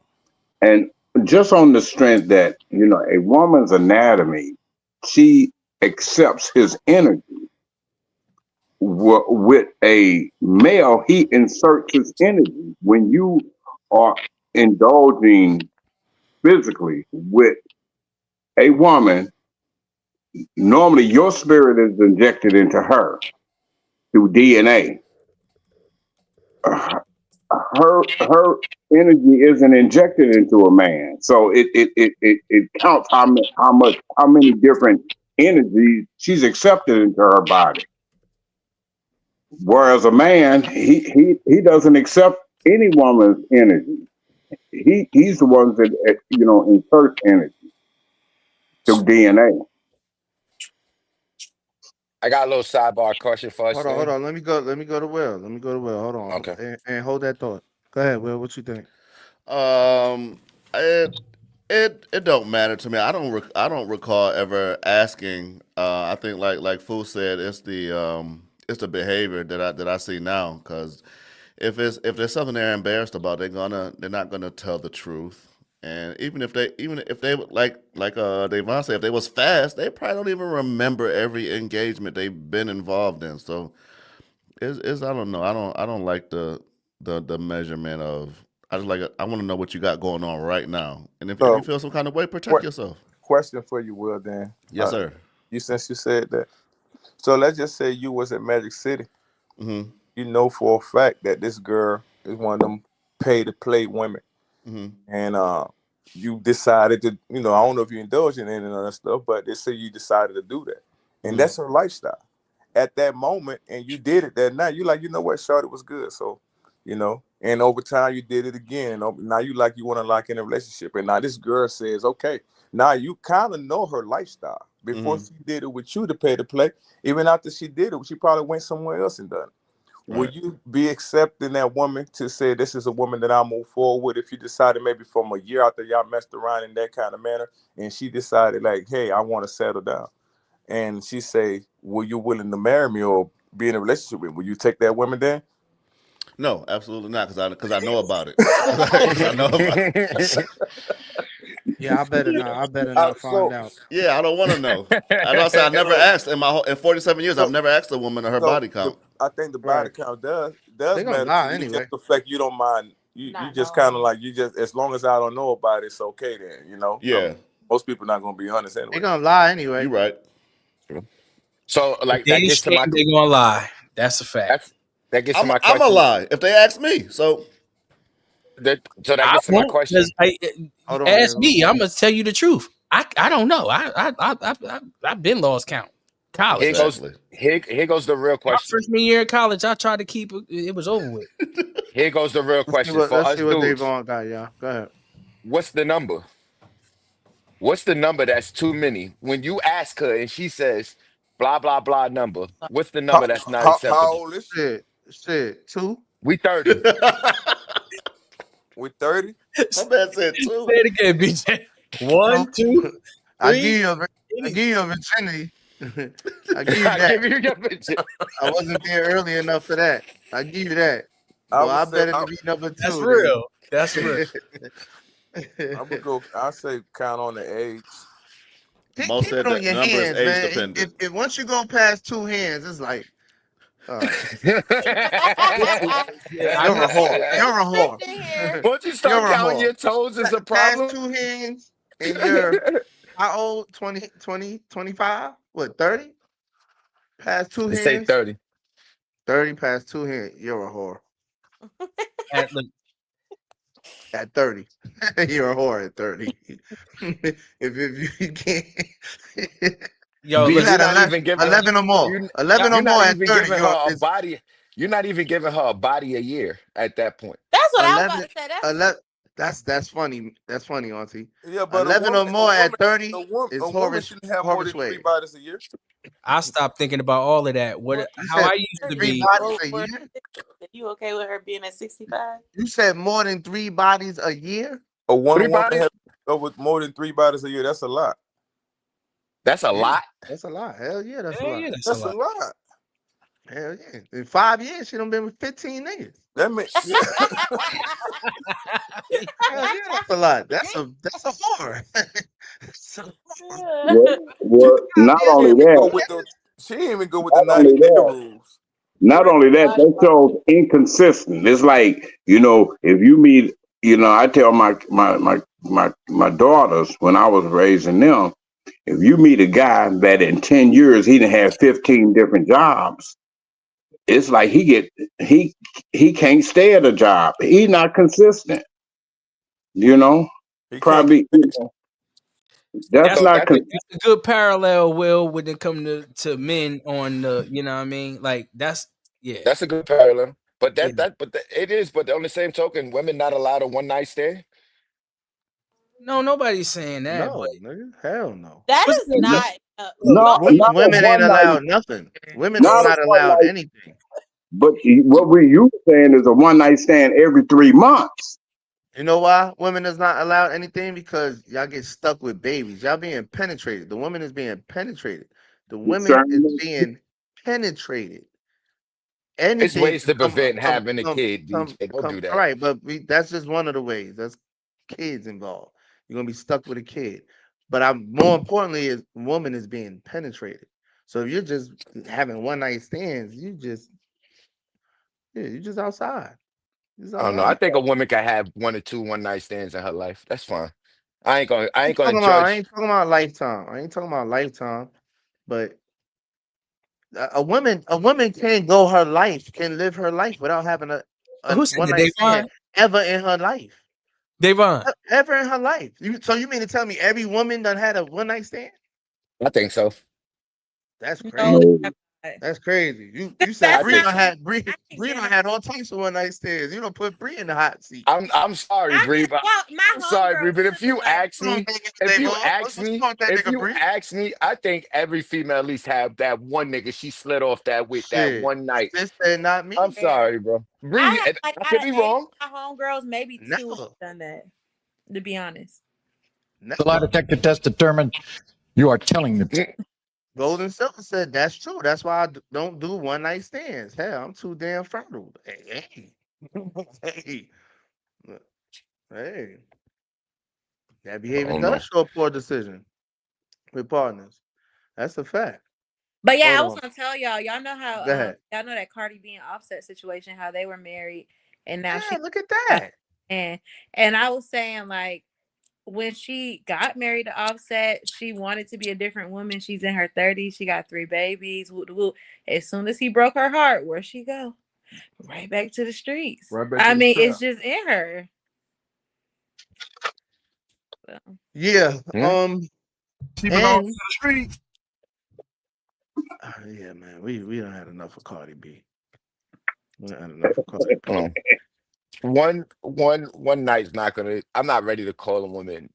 N: and just on the strength that a woman's anatomy, she accepts his energy. With a male, he inserts his energy. When you are indulging physically with a woman, normally your spirit is injected into her through DNA. Her energy isn't injected into a man, so it counts how many different energies she's accepted into her body. Whereas a man, he doesn't accept any woman's energy. He's the ones that insert energy through DNA.
D: I got a little sidebar question for us,
C: Hold
D: man.
C: on. Let me go. Let me go to Will. Let me go to Will. Hold on,
D: Okay.
C: and hold that thought. Go ahead, Will. What you think?
B: Um, it it don't matter to me. I don't recall ever asking. I think like Fu said, it's the behavior that I see now. Because if there's something they're embarrassed about, they're not gonna tell the truth. And even if they Devon said, if they was fast, they probably don't even remember every engagement they've been involved in. So it's I don't know. I don't like the measurement of. I just like I want to know what you got going on right now, and if you
L: So,
B: feel some kind of way, protect
L: what
B: yourself.
L: question for you, Will? Then,
B: Yes, sir.
L: you since you said that, so let's just say you was at Magic City.
B: Mm-hmm.
L: You know for a fact that this girl is one of them pay to play women,
B: Mm-hmm.
L: and you decided to, I don't know if you indulge in any of that stuff, but they say you decided to do that, and
B: Mm-hmm.
L: that's her lifestyle at that moment, and you did it that night. You like, you know what, Shorty was good, so and over time you did it again, and now you like, you want to lock in a relationship, and now this girl says, okay, now you kind of know her lifestyle before
B: Mm-hmm.
L: she did it with you to pay to play. Even after she did it, she probably went somewhere else and done it.
B: Right.
L: Would you be accepting that woman to say, this is a woman that I'll move forward with, if you decided maybe from a year after y'all messed around in that kind of manner, and she decided like, hey, I want to settle down, and she say, "Were you willing to marry me or be in a relationship with me?" Will you take that woman then?
B: No, absolutely not, because I know about it. Because I know about it.
C: Yeah, I better not find
L: So,
C: out.
B: Yeah, I don't want to know. I don't say I never
L: so,
B: asked in 47 years. I've
L: so,
B: never asked a woman her body count.
L: I think the body
C: Right.
L: count does
C: They're gonna
L: matter to
C: lie
L: you. It's just
C: anyway.
L: the fact you don't mind. You just kind of like, you just, as long as I don't know about it, it's okay then.
B: Yeah,
L: Most people not gonna be honest
C: They're
L: anyway.
C: gonna lie
B: you're
C: anyway.
B: right.
D: So,
I: If
D: like,
I: they ain't straight, they gonna lie. That's a fact.
D: that's that gets to my
B: I'm a
D: question.
B: lie if they ask me. So
D: That
I: I
D: gets to my
I: won't because
D: question.
C: Hold on,
I: ask
C: Dave.
I: me. I'm gonna tell you the truth. I don't know. I've been lost count.
D: Here
I: College.
D: goes
B: exactly.
D: here goes the real
I: My
D: question.
I: freshman year of college, I tried to keep it. It was over with.
D: Here goes the real question for
C: Let's
D: us
C: see what
D: dudes.
C: Davon got, y'all. Go ahead.
D: What's the number? What's the number that's too many? When you ask her and she says blah blah blah number, what's the
L: How,
D: number that's not
L: how
D: acceptable?
L: old is she?
C: Shit. 2.
D: We 30.
L: With 30?
B: My man said
I: Say
B: two.
I: it again, BJ. 1, 2,
C: I
I: 3.
C: give you I
I: Any-
C: give you a virginity. I give you
D: I
C: that.
D: give you your picture.
C: I wasn't there early enough for that. I give you that.
L: I
C: But
L: would
C: I
L: say,
C: better to be number
I: That's
C: 2 then.
I: real. That's real.
L: I would go. I say count on the age.
B: Mo
C: Keep it
B: said
C: on
B: that
C: your
B: number is
C: hands,
B: age
C: man.
B: dependent.
C: If once you go past 2 hands, it's like, all right,
I: Yeah, I
C: you're
I: know.
C: a whore. You're a whore.
D: Once you start
C: You're a
D: counting
C: whore.
D: your toes, is a
C: Past
D: problem.
C: 2 hands, and you're how old? 20, 20, 25? What, 30? Past 2
D: Let's say
C: hands?
D: 30.
C: 30 past 2 hands. You're a whore.
I: Look,
C: At 30. You're a whore at 30. if you can't,
I: yo,
C: if
D: B,
C: you
I: listen.
D: you're
C: had
D: not
C: 11,
D: even giving
C: 11 or more,
D: you
C: 11 or
D: you're not
C: more at
D: even
C: 30,
D: giving her a
C: it's
D: body. You're not even giving her a body a year at that point.
M: That's what I was about
C: 11,
M: to say. That's
C: 11. That's funny. That's funny, Auntie.
L: Yeah, but
C: 11 or more at 30 is
L: a woman
C: Horace
L: shouldn't have more
C: Horace
L: than three
C: Wade.
L: bodies a year.
I: I stopped thinking about all of that.
M: more
C: You
I: How
C: said
I: I
C: more
I: used
C: than
I: to
C: 3
I: be.
C: bodies a
M: than
C: year?
M: you okay with her being at 65?
C: You said more than 3 bodies a year?
L: A
D: Three
L: woman
D: bodies?
L: have with more than three bodies a year. That's a lot.
D: That's a
C: Yeah,
D: lot.
C: that's a lot. Hell yeah, that's a
I: Hell
C: lot.
I: yeah, that's a
L: That's a
I: lot.
L: lot.
C: Hell yeah. In 5 years, she done been with 15 niggas.
L: That mean,
C: Hell yeah, that's a lot. That's a whore. That's a whore.
N: Not
L: she
N: only
L: ain't even go
N: that,
L: with the she ain't even go with the
N: not
L: 90
N: only
L: nigga
N: that,
L: rules.
N: not only that, they shows inconsistent. It's like, if you meet, I tell my daughters when I was raising them, if you meet a guy that in 10 years he done had 15 different jobs, it's like he can't stay at a job. He not consistent, you know.
L: He can't
N: Probably, that's
I: That's
D: So
N: not
D: that's a
I: that's a good parallel, Will, when it come to men on the, you know what I mean? Like yeah.
D: that's a good parallel. But
I: Yeah.
D: it is. But on the same token, women not allowed a one night stand.
I: No, nobody's saying that, but
C: No, nigga, hell no.
M: That
I: but
M: is not.
N: No,
M: Most
C: Women,
N: not a
C: women ain't
N: one night,
C: allowed nothing. Women is
N: not a
C: not
N: one
C: allowed
N: night.
C: anything.
N: But what you saying is a one night stand every 3 months.
C: You know why women is not allowed anything? Because y'all get stuck with babies. Y'all being penetrated. The woman is being penetrated. The women is
N: Certain-
C: being penetrated.
D: It's
C: Anything
D: ways
C: can
D: to prevent having a kid, DJ. Don't do
C: all
D: that.
C: right, but that's just one of the ways. That's kids involved. You're gonna be stuck with a kid. But I'm more importantly is woman is being penetrated. So if you're just having one night stands, you just outside. Just
D: I don't know.
C: outside.
D: I think a woman can have 1 or 2 one night stands in her life. That's fine. I ain't gonna
C: I
D: judge.
C: ain't talking about lifetime. I ain't talking about lifetime, but a woman can go her life, can live her life without having a
I: who said
C: one
I: that?
C: night
I: Davon?
C: stand ever in her life.
I: Davon.
C: Ever in her life. So you mean to tell me every woman done had a one night stand?
D: I think so.
C: That's
M: no,
C: crazy.
M: they
N: No.
M: have not.
C: That's crazy. You said
D: I
M: That's
C: Bree
D: think
M: not.
C: done
D: so.
C: had Bree
M: I ain't
C: Bree
M: been
C: done
M: on.
C: had all types of one night stands. You don't put Bree in the hot seat.
D: I'm sorry,
M: I
D: Bree,
M: just
D: but
M: well, my
D: I'm sorry, Bree.
M: homegirl
D: But
M: took a.
C: What's wrong with that nigga Bree?
D: I think every female at least have that one nigga she slid off that with that
C: Shit.
D: one night.
C: This said not
D: I'm
C: me.
M: Yeah.
D: sorry, bro.
M: I
D: Bree,
M: have like
D: I
M: out
D: could
M: of
D: be
M: 80
D: wrong.
M: of my homegirls, maybe 2 have
C: Never.
M: done that. To be honest.
C: Never.
P: The lie detector test determined you are telling the truth.
D: Mm,
C: Golden Silver said that's true. That's why I don't do one night stands. Hell, I'm too damn fertile. Hey, hey, hey. That
D: I
C: behavior
D: don't know.
C: does show a poor decision with partners. That's a fact.
M: But yeah,
C: Hold
M: I was
C: on.
M: gonna tell y'all. Y'all know how
C: Go ahead.
M: y'all know that Cardi B and Offset situation, how they were married and now
C: Yeah,
M: she
C: look at that.
M: and I was saying like when she got married to Offset, she wanted to be a different woman. She's in her 30s. She got 3 babies. Woo, woo. As soon as he broke her heart, where'd she go? Right back to the streets.
L: Right back to
M: I
L: the
M: mean, it's
L: trap.
M: just in her. So.
C: Yeah.
D: Hmm?
F: She belongs to
C: And
F: the streets.
C: yeah, man, we don't had enough of Cardi B. We don't had enough of Cardi B.
D: Um, one night's not gonna. I'm not ready to call a woman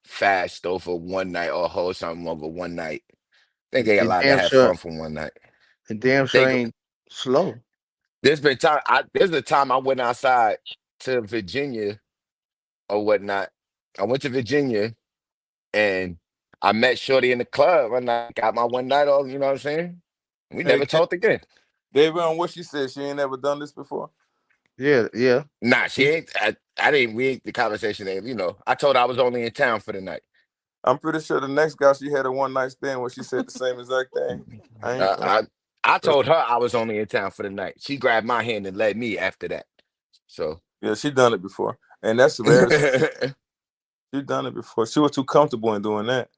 D: fast over one night or hold something over one night. I think they
C: And
D: allowed to
C: damn
D: have
C: sure,
D: fun for one night.
C: and damn sure
D: They go,
C: ain't slow.
D: there's a time I went outside to Virginia or whatnot. I went to Virginia and I met Shorty in the club and I got my one night off, you know what I'm saying? We
L: Hey,
D: never talked again.
L: David, on what she said, she ain't never done this before.
C: Yeah, yeah.
D: Nah, she ain't I didn't we ain't the conversation ain't, you know. I told her I was only in town for the night.
L: I'm pretty sure the next guy she had a one night stand where she said the same exact thing. I ain't.
D: Uh, I I
L: That's,
D: told her I was only in town for the night. She grabbed my hand and led me after that. So
L: yeah, she done it before, and that's very. She done it before. She was too comfortable in doing that.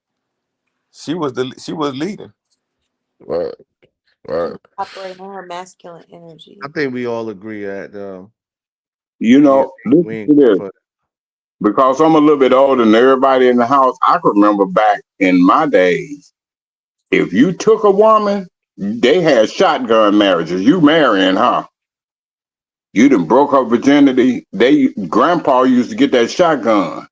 L: She was leading.
D: word, word.
M: Operating on her masculine
C: I
M: energy.
C: think we all agree that
N: You
C: yeah,
N: know,
C: we
N: listen
C: ain't
N: to
C: going
N: this.
C: for
N: Because I'm a little bit older than everybody in the house, I can remember back in my days, if you took a woman, they had shotgun marriages. You marrying her. You done broke her virginity. Grandpa used to get that shotgun.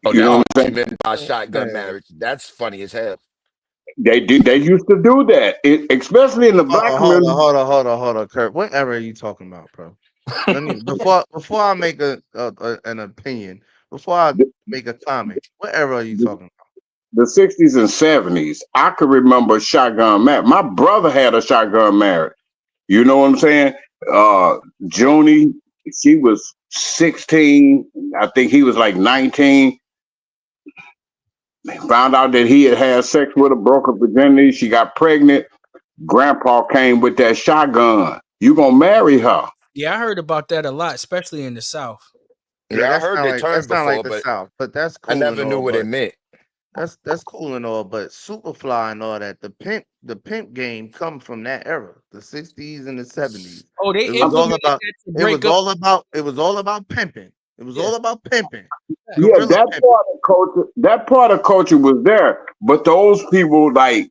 D: Oh,
N: You
D: that
N: know what I'm saying?
D: argument about shotgun
C: man.
D: marriage, that's funny as hell.
N: They used to do that, especially in the black community.
C: Hold on, Kurt. What era are you talking about, bro? Let me before I make an opinion, before I
N: The,
C: make a comment. What era are you
N: the,
C: talking
N: the 60s and 70s, I could remember shotgun marriage. My brother had a shotgun marriage. You know what I'm saying? Junie, she was 16. I think he was like 19. Found out that he had had sex with her, broke her virginity. She got pregnant. Grandpa came with that shotgun. You gonna marry her?
I: Yeah, I heard about that a lot, especially in the South.
C: Yeah,
D: Yeah, I heard the term
C: that's not like
D: before,
C: the
D: but
C: South, but that's
D: I
C: cool and
D: never knew
C: all.
D: what it
C: But
D: meant.
C: that's cool and all. But Superfly and all that, the pimp game come from that era, the '60s and the '70s.
I: Oh, they
C: It was all
I: implemented
C: about.
I: that to
C: It
I: break
C: was
I: up.
C: all about. It was all about pimping. It was
I: Yeah.
C: all about pimping.
N: Yeah,
C: Gorilla pimping.
N: that part of culture was there, but those people like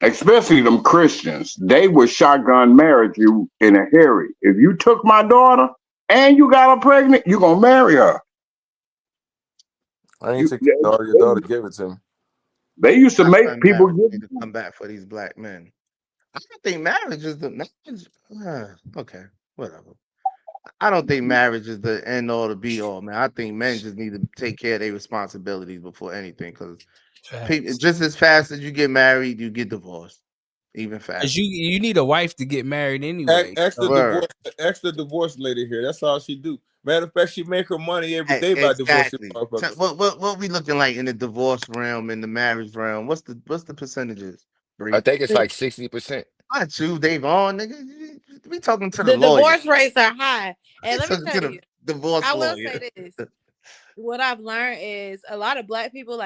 N: especially them Christians, they would shotgun marriage you in a hurry. If you took my daughter and you got her pregnant, you gonna marry her.
L: I ain't
N: You,
L: take your daughter gave it to me.
N: they used to
C: That's
N: make
C: why
N: people
C: marriage
N: give.
C: need to come back for these black men. I don't think marriage is the marriage. Okay, whatever. I don't think marriage is the end all to be all, man. I think men just need to take care of their responsibilities before anything, because
I: Facts.
C: just as fast as you get married, you get divorced, even
I: Cause
C: faster.
I: you need a wife to get married anyway.
L: Ask the
I: So
L: divorce,
C: Word.
L: ask the divorce lady here. That's all she do. Matter of fact, she make her money every
C: Hey,
L: day by divorcing
C: exactly.
L: motherfuckers.
C: What we looking like in the divorce realm, in the marriage realm? What's the percentages?
D: I
C: Bree?
D: think it's like 60%.
C: Not you, Dave on, nigga. We talking to the
M: The
C: lawyer.
M: divorce rates are high.
C: We
M: And let me
C: talking
M: tell
C: to the
M: you,
C: divorce
M: I will
C: lawyer.
M: say this. What I've learned is a lot of black people,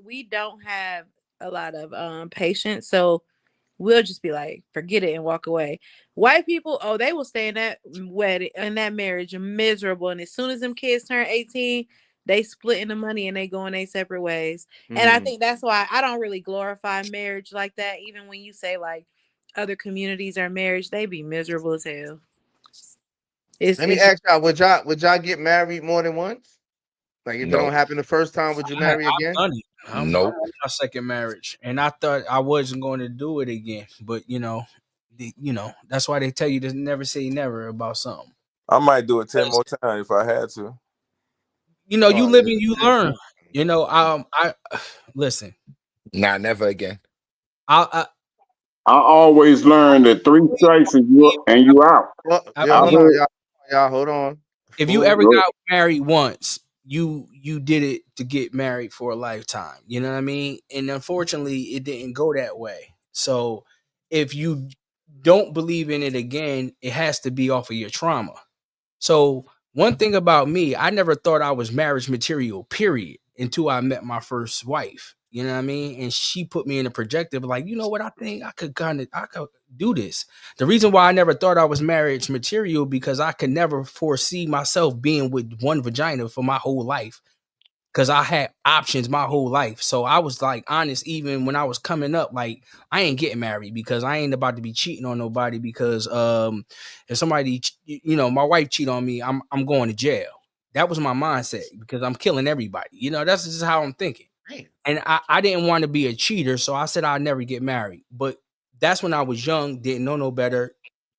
M: we don't have a lot of patience. So we'll just be like, forget it and walk away. White people, oh, they will stay in that wedding in that marriage miserable. And as soon as them kids turn 18, they splitting the money and they going their separate ways. And I think that's why I don't really glorify marriage like that. Even when you say like other communities are marriage, they be miserable as hell.
C: Let me
M: It's
C: ask y'all, would y'all get married more than once? Like if it don't
D: Nope.
C: happen the first time, would you marry
I: I've
C: again?
I: done it. I'm
D: Nope.
I: on my second marriage, and I thought I wasn't going to do it again. But that's why they tell you to never say never about something.
L: I might do it 10 more times if I had to.
I: You
C: Oh
I: live
C: yeah.
I: and you
C: Yeah.
I: learn. I listen.
D: Nah, never again.
I: I
N: I always learn that 3 strikes and you out.
C: Well,
I: I
C: yeah,
N: I
C: hold
I: believe
C: on,
N: heard.
C: y'all, hold on.
I: if you
C: Full
I: ever
N: Go.
I: got married once, you did it to get married for a lifetime. You know what I mean? And unfortunately, it didn't go that way. So if you don't believe in it again, it has to be off of your trauma. So one thing about me, I never thought I was marriage material, period, until I met my first wife. You know what I mean? And she put me in a projective, like, you know what, I think I could do this. The reason why I never thought I was marriage material because I could never foresee myself being with one vagina for my whole life because I had options my whole life. So I was like honest, even when I was coming up, like I ain't getting married because I ain't about to be cheating on nobody. Because if somebody, my wife cheat on me, I'm going to jail. That was my mindset because I'm killing everybody. That's just how I'm thinking.
C: Man.
I: And I didn't want to be a cheater, so I said I'd never get married. But that's when I was young, didn't know no better.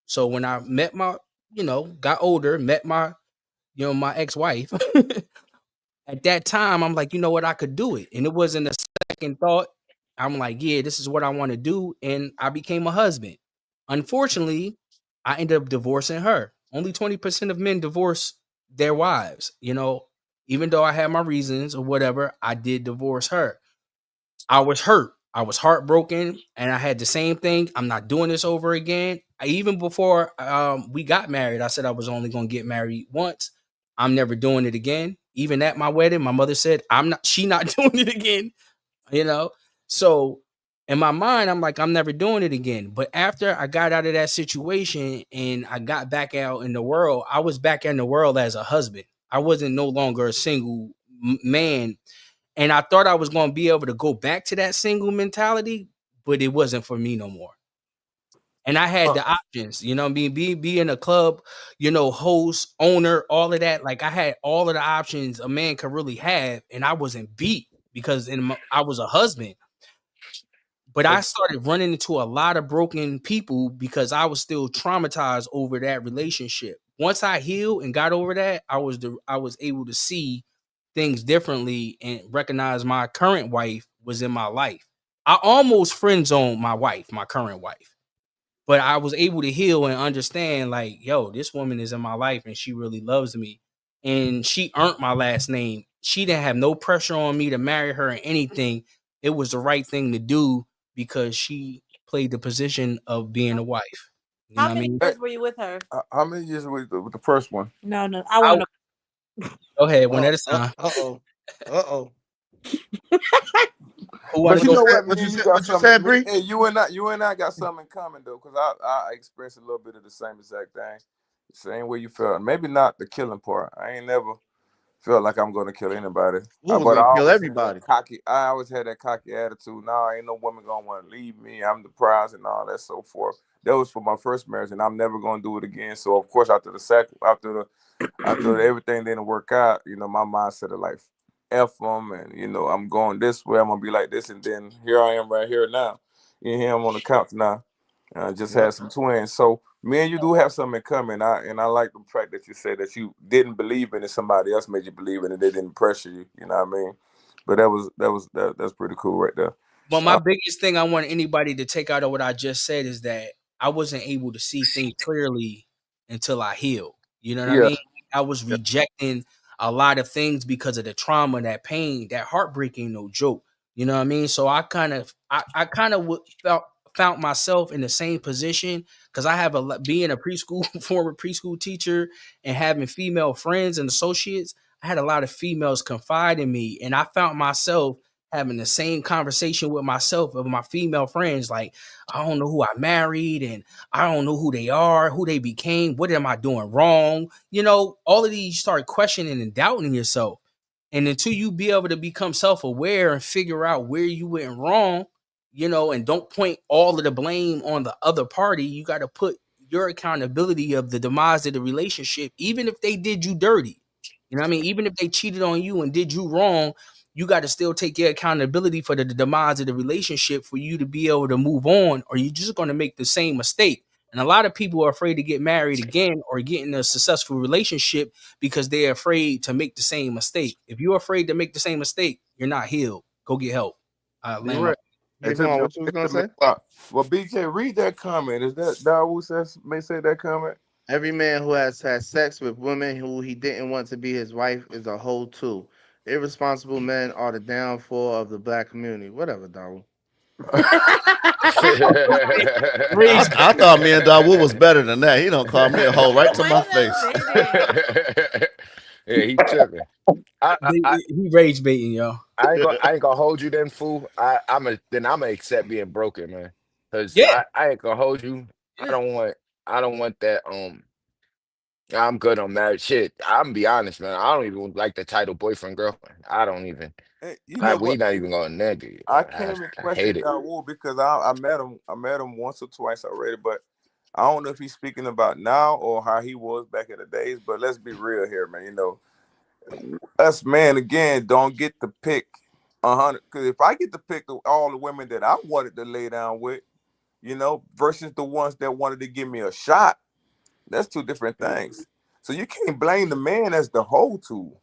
I: So when I met got older, met my ex-wife. At that time, I'm like, you know what, I could do it. And it wasn't a second thought. I'm like, yeah, this is what I want to do. And I became a husband. Unfortunately, I ended up divorcing her. Only 20% of men divorce their wives. Even though I had my reasons or whatever, I did divorce her. I was hurt. I was heartbroken, and I had the same thing. I'm not doing this over again. Even before we got married, I said I was only going to get married once. I'm never doing it again. Even at my wedding, my mother said, she not doing it again, you know? So in my mind, I'm like, I'm never doing it again. But after I got out of that situation and I got back out in the world, I was back in the world as a husband. I wasn't no longer a single man, and I thought I was going to be able to go back to that single mentality, but it wasn't for me no more. And I had the options, what I mean, be in a club, host, owner, all of that. Like I had all of the options a man could really have, and I wasn't beat because I was a husband. But I started running into a lot of broken people because I was still traumatized over that relationship. Once I healed and got over that, I was able to see things differently and recognize my current wife was in my life. I almost friend zoned my wife, my current wife. But I was able to heal and understand, like, yo, this woman is in my life and she really loves me. And she earned my last name. She didn't have no pressure on me to marry her or anything. It was the right thing to do because she played the position of being a wife. You know
M: how
I: what I
M: many
I: mean?
M: years were you with her?
L: How many years with the first one?
M: No, I
I: I,
M: want
I: go ahead, one
C: Oh,
I: at a time.
C: uh-oh. Uh-oh.
I: Who want
L: But
I: to
L: you
C: What you
I: go
L: know
C: said?
L: what?
I: first?
L: Me
C: What you
L: and you
C: said?
L: got
C: What you
L: something.
C: said, Bree?
L: Hey, you and I got something in common though, because I experienced a little bit of the same exact thing, the same way you felt. Maybe not the killing part. I ain't never feel like I'm gonna kill anybody.
C: Who was
L: But I
C: gonna kill
L: always had that
C: everybody?
L: cocky. I always had that cocky attitude. Nah, ain't no woman gonna want to leave me. I'm the prize and all that so forth. That was for my first marriage, and I'm never gonna do it again. So of course, after everything didn't work out, my mindset of like F them, and I'm going this way. I'm gonna be like this, and then here I am right here now. You hear I'm on the couch now. I just
C: Yep.
L: had some twins. So me and you do have something in common. I like the fact that you said that you didn't believe in it. Somebody else made you believe in it. They didn't pressure you. You know what I mean? But that's pretty cool right there.
I: But my biggest thing I want anybody to take out of what I just said is that I wasn't able to see things clearly until I healed. You know what I
L: Yeah.
I: mean? I was rejecting a lot of things because of the trauma, that pain, that heartbreak ain't no joke. You know what I mean? So I felt found myself in the same position because I have being a preschool former preschool teacher and having female friends and associates. I had a lot of females confide in me, and I found myself having the same conversation with myself of my female friends. Like, I don't know who I married and I don't know who they are, who they became. What am I doing wrong? All of these, you start questioning and doubting yourself. And until you be able to become self-aware and figure out where you went wrong, and don't point all of the blame on the other party, you got to put your accountability of the demise of the relationship, even if they did you dirty. You know what I mean? Even if they cheated on you and did you wrong, you got to still take your accountability for the demise of the relationship for you to be able to move on, or you're just going to make the same mistake. And a lot of people are afraid to get married again or get in a successful relationship because they're afraid to make the same mistake. If you're afraid to make the same mistake, you're not healed. Go get help.
C: You're
I: Land my.
C: right. Big Mom, what you was gonna say?
L: Well, BK, read that comment. Is that Dawood may say that comment?
C: Every man who has had sex with women who he didn't want to be his wife is a hoe too. Irresponsible men are the downfall of the black community. Whatever, dog.
B: I thought me and Dawood was better than that. He don't call me a hoe right to my face.
D: Yeah, he tripping.
I: He rage baiting, y'all.
D: I ain't gonna hold you then, fool. I'm gonna accept being broken, man. Cause
I: Yeah.
D: I ain't gonna hold you. I don't want that. I'm good on marriage. Shit, I'm gonna be honest, man. I don't even like the title boyfriend girlfriend. I don't even.
L: You know
D: We
L: what?
D: not even going there, dude.
L: I can't even
D: I hate
L: question
D: it.
L: Dawood because I met him. I met him once or twice already, but I don't know if he's speaking about now or how he was back in the days. But let's be real here, man. Us man again don't get to pick 100. Because if I get to pick all the women that I wanted to lay down with, versus the ones that wanted to give me a shot, that's two different things. So you can't blame the man as the whole tool.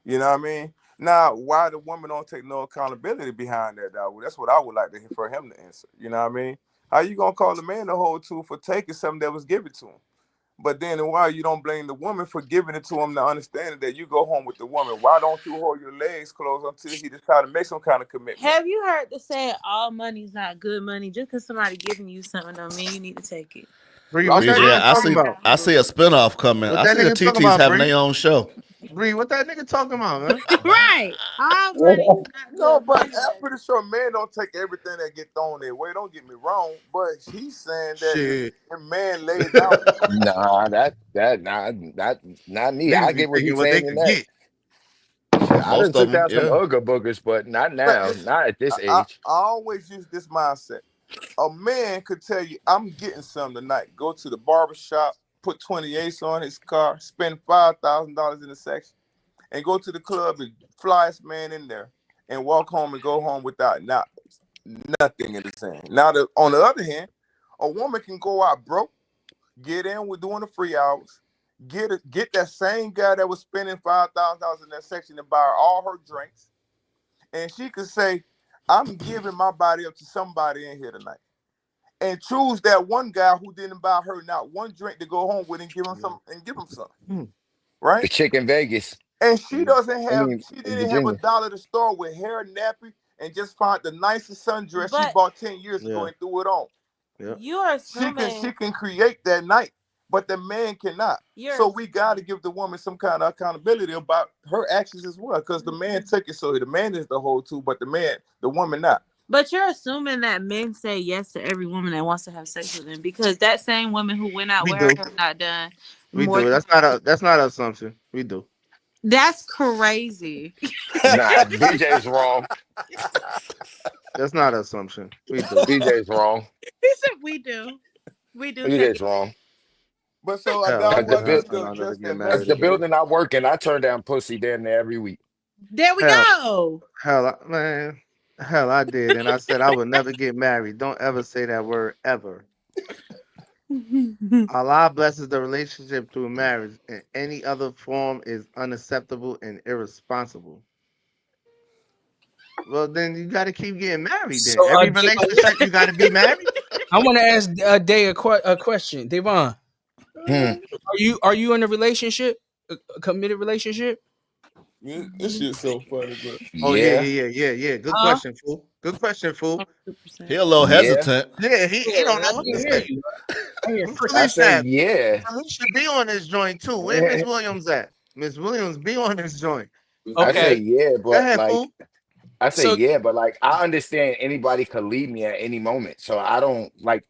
L: You know what I mean? Now, why the woman don't take no accountability behind that, dog? That's what I would like to hear for him to answer. You know what I mean? How you gonna call the man the whole tool for taking something that was given to him? But then why you don't blame the woman for giving it to him to understand that you go home with the woman? Why don't you hold your legs closed until he decide to make some kind of commitment?
M: Have you heard the saying all money's not good money? Just because somebody giving you something don't mean you need to take it.
C: Bree, what that nigga talking about?
B: I see a spinoff coming.
C: What
B: I
C: that
B: see the
C: nigga talking
B: TTs
C: about,
B: having
C: Bree?
B: their own show.
C: Bree, what that nigga talking about, man?
M: Right. All money's not
L: No,
M: good
L: but
M: money.
L: I'm pretty sure men don't take everything that get thrown their way. Don't get me wrong, but he's saying that
C: Shit.
L: if a man lays down with a woman,
D: Nah, not me. I
C: Niggas be
D: get what
C: taking
D: he's
C: what they
D: saying in
C: could
D: that.
C: get.
D: Shit, I done
B: Most of
D: took
B: them,
D: down some
B: yeah.
D: Ooga boogers, but not
L: but
D: now.
L: listen,
D: Not at this
L: I
D: age.
L: always use this mindset. A man could tell you, I'm getting some tonight. Go to the barber shop, put 28s on his car, spend $5,000 in the section, and go to the club and fly his man in there and walk home and go home without nothing in his hand. Now, on the other hand, a woman can go out broke, get in with doing the free hours, get that same guy that was spending $5,000 in that section and buy her all her drinks, and she could say, I'm giving my body up to somebody in here tonight. And choose that one guy who didn't buy her not one drink to go home with and give him some, right?
D: The chick in Vegas.
L: And she
D: I mean,
L: she
D: in
L: didn't have a
D: Virginia.
L: dollar to start with hair nappy and just found the nicest sundress she
M: But
L: bought 10 years ago
C: Yeah.
L: and threw it on.
C: Yeah.
M: you're
L: She
M: assuming
L: can create that night, but the man cannot.
M: you're
L: So we got to give the woman some kind of accountability about her actions as well, because the man took it. So the man is the whole too, but the woman not.
M: but you're assuming that men say yes to every woman that wants to have sex with them because that same woman who went out
C: We
M: with her
C: do.
M: has not done
C: We
M: more
C: do.
M: than
C: That's not an assumption. We do.
M: That's crazy.
D: Nah, BJ's wrong.
C: That's not an assumption. We do.
D: BJ's wrong.
M: He said we do. We do take
D: BJ's
M: it.
D: wrong.
L: But so a
C: Hell,
L: guy
D: Cause the
L: wasn't
D: bill,
C: I'll
L: still
C: never
L: just
C: get
D: cause
C: married
D: the
L: investigate.
C: again.
D: building I work in, I turn down pussy damn near every week.
M: There we
C: Hell,
M: go.
C: man. Hell, I did, and I said I would never get married. Don't ever say that word ever. Allah blesses the relationship through marriage, and any other form is unacceptable and irresponsible. Well, then you got to keep getting married. Then
I: So,
C: every relationship you got to be married.
I: I want to ask Day a question. Devon,
D: Hmm.
I: are you in a relationship, a committed relationship?
L: Man, this shit's so funny, bro.
C: Oh yeah,
D: Yeah,
C: yeah, yeah, yeah, yeah. Good
I: Huh?
C: question, fool. Good question, fool.
I: 100%.
B: He a little
D: yeah.
B: hesitant.
C: Yeah,
I: Yeah,
C: he don't
I: I
C: know what to
I: can hear
C: say.
I: you. I hear
C: Who's
D: I
C: Felice
D: say
C: at?
D: yeah.
C: Felice should be on this joint too. Where Miss Williams at? Miss Williams be on this joint.
D: I say
I: Okay,
D: yeah,
C: Go
D: but
C: ahead,
D: like
C: fool.
D: I say
I: so
D: yeah, but like I understand anybody could leave me at any moment. So I don't like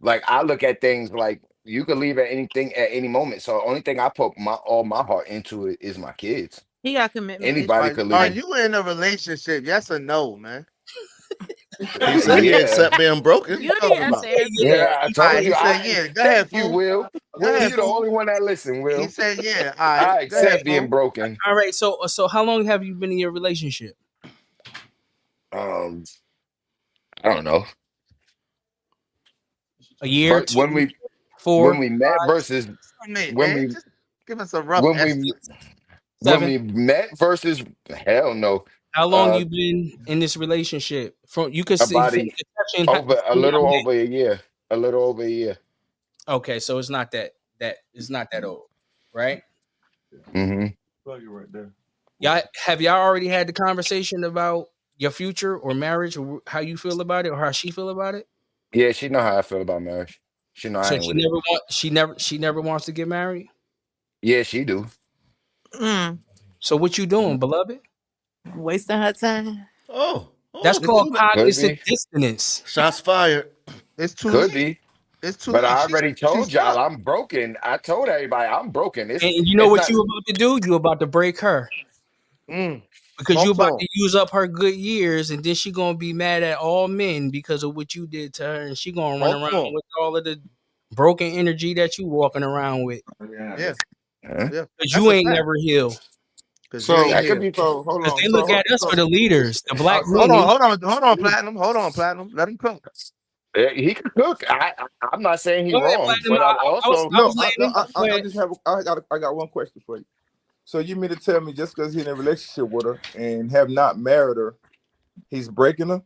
D: I look at things like you could leave at anything at any moment. So the only thing I put all my heart into it is my kids.
M: He got commitment
D: Anybody
M: issues.
D: could
C: Are
D: leave.
C: you in a relationship? Yes or no, man?
B: He said he ain't
D: Yeah.
B: accept being
C: What are
B: broken.
C: you
M: You need
C: talking
M: a
C: about?
M: therapist.
I: yeah,
D: Yeah, I
C: All right,
D: told
C: he
D: you.
C: said
D: I
C: yeah. Go ahead,
D: thank you,
C: fool.
D: Will.
C: Go
D: Will,
C: ahead,
D: you the
C: fool.
D: only one that listen,
C: He
D: Will.
C: said yeah. All right,
D: I
C: go ahead,
D: accept being
C: fool.
D: broken.
I: all right. So how long have you been in your relationship?
D: Um, I don't know.
I: A year,
D: But
I: 2, 4,
D: when we met
I: 5,
D: versus
C: Estimate,
D: when
C: man.
D: we
C: Just give us a rough
D: when we
C: estimate.
D: when
I: 7?
D: we met versus hell no.
I: How long
D: Uh
I: you been in this relationship? From you could see
D: about
I: from
D: a
I: inception
D: over a
I: from
D: little
I: y'all met.
D: over a year. A little over a year.
I: Okay, so it's not that it's not that old, right?
D: Hmm.
L: Plug it right there.
I: Y'all already had the conversation about your future or marriage or how you feel about it or how she feel about it?
D: Yeah, she know how I feel about marriage. She know I
I: So
D: ain't with it.
I: she never wants to get married.
D: Yeah, she do.
M: Mm.
I: So what you doing, beloved?
M: Wasting her time.
B: Oh,
I: That's
B: oh,
C: It's
I: called
C: too.
D: Could
I: cognitive
D: be.
I: dissonance.
B: shots fired.
C: It's too
D: Could
C: late.
D: be.
C: It's too
D: But
C: late.
D: I
C: She's
D: already
C: she
D: told y'all
C: stopped.
D: I'm broken. I told everybody I'm broken.
I: And you know
D: It's
I: what
D: not
I: you about to do? You about to break her
C: Mm.
I: because you
C: Talk to
I: about
C: him.
I: to use up her good years, and then she gonna be mad at all men because of what you did to her, and she gonna run
C: Talk
I: around
C: to him.
I: with all of the broken energy that you walking around with
C: Yeah,
D: huh?
C: yeah.
I: because
C: That's
I: you
C: a
I: ain't
C: fact.
I: never heal.
C: Cause you
L: So,
C: ain't
D: That could
C: here.
D: be
L: so hold
I: Because
L: on.
I: they look at us for the leaders, the black
L: So,
C: Hold
I: men.
C: on, hold on, hold on, platinum. Hold on, platinum. Let him cook.
D: he could cook. I'm not saying he
I: Go ahead,
D: wrong,
I: platinum.
D: but I'm
I: I
D: also
L: no,
I: was laying in. Go
L: I
I: ahead.
L: just have I got one question for you. So you mean to tell me just because he's in a relationship with her and have not married her, he's breaking her?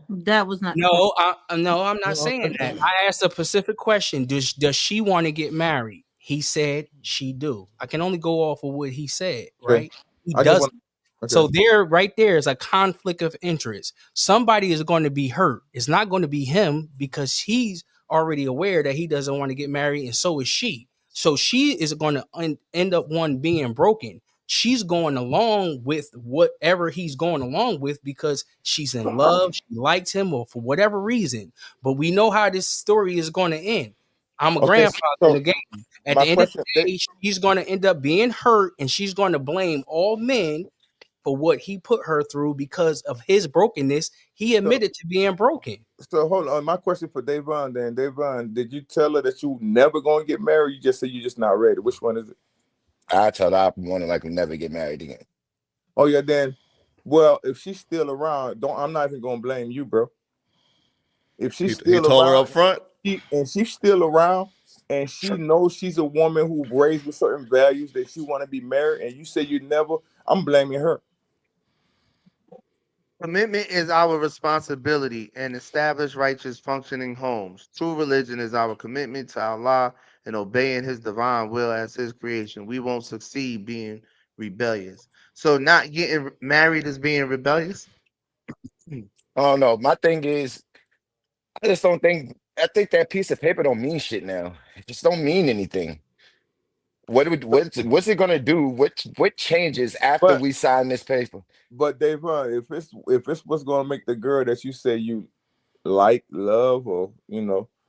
M: That was not the question.
I: No, I'm not saying that. I asked a specific question. Does she want to get married? He said she do. I can only go off of what he said,
L: Okay,
I: right? He
L: I just
I: doesn't.
L: want. Okay,
I: So there, right there is a conflict of interest. Somebody is going to be hurt. It's not going to be him because he's already aware that he doesn't want to get married, and so is she. So she is going to end up one being broken. She's going along with whatever he's going along with because she's in love. She likes him, or for whatever reason. But we know how this story is going to end. I'm a
L: okay.
I: grandfather in the
L: So
I: game. At
L: my
I: the end of
L: question,
I: the day, she's going to end up being hurt, and she's going to blame all men for what he put her through because of his brokenness. He
L: so
I: admitted to being broken.
L: so hold on. My question for Davon then. Davon, did you tell her that you never gonna get married? You just said you just not ready. Which one is it?
D: I told her I want to like never get married again.
L: Oh yeah, then. Well, if she's still around, don't I'm not even gonna blame you, bro. If she's
B: He
L: still
B: told her
L: around
B: up front.
L: and she's still around and she knows she's a woman who raised with certain values that she want to be married, and you say you never, I'm blaming her.
C: Commitment is our responsibility and establish righteous functioning homes. True religion is our commitment to Allah and obeying his divine will as his creation. We won't succeed being rebellious. So not getting married is being rebellious?
D: Oh no, my thing is I just don't think I think that piece of paper don't mean shit now. It just don't mean anything. What's it gonna do? What changes after
L: But
D: we sign this paper?
L: Davon, if it's what's gonna make the girl that you say you like, love, or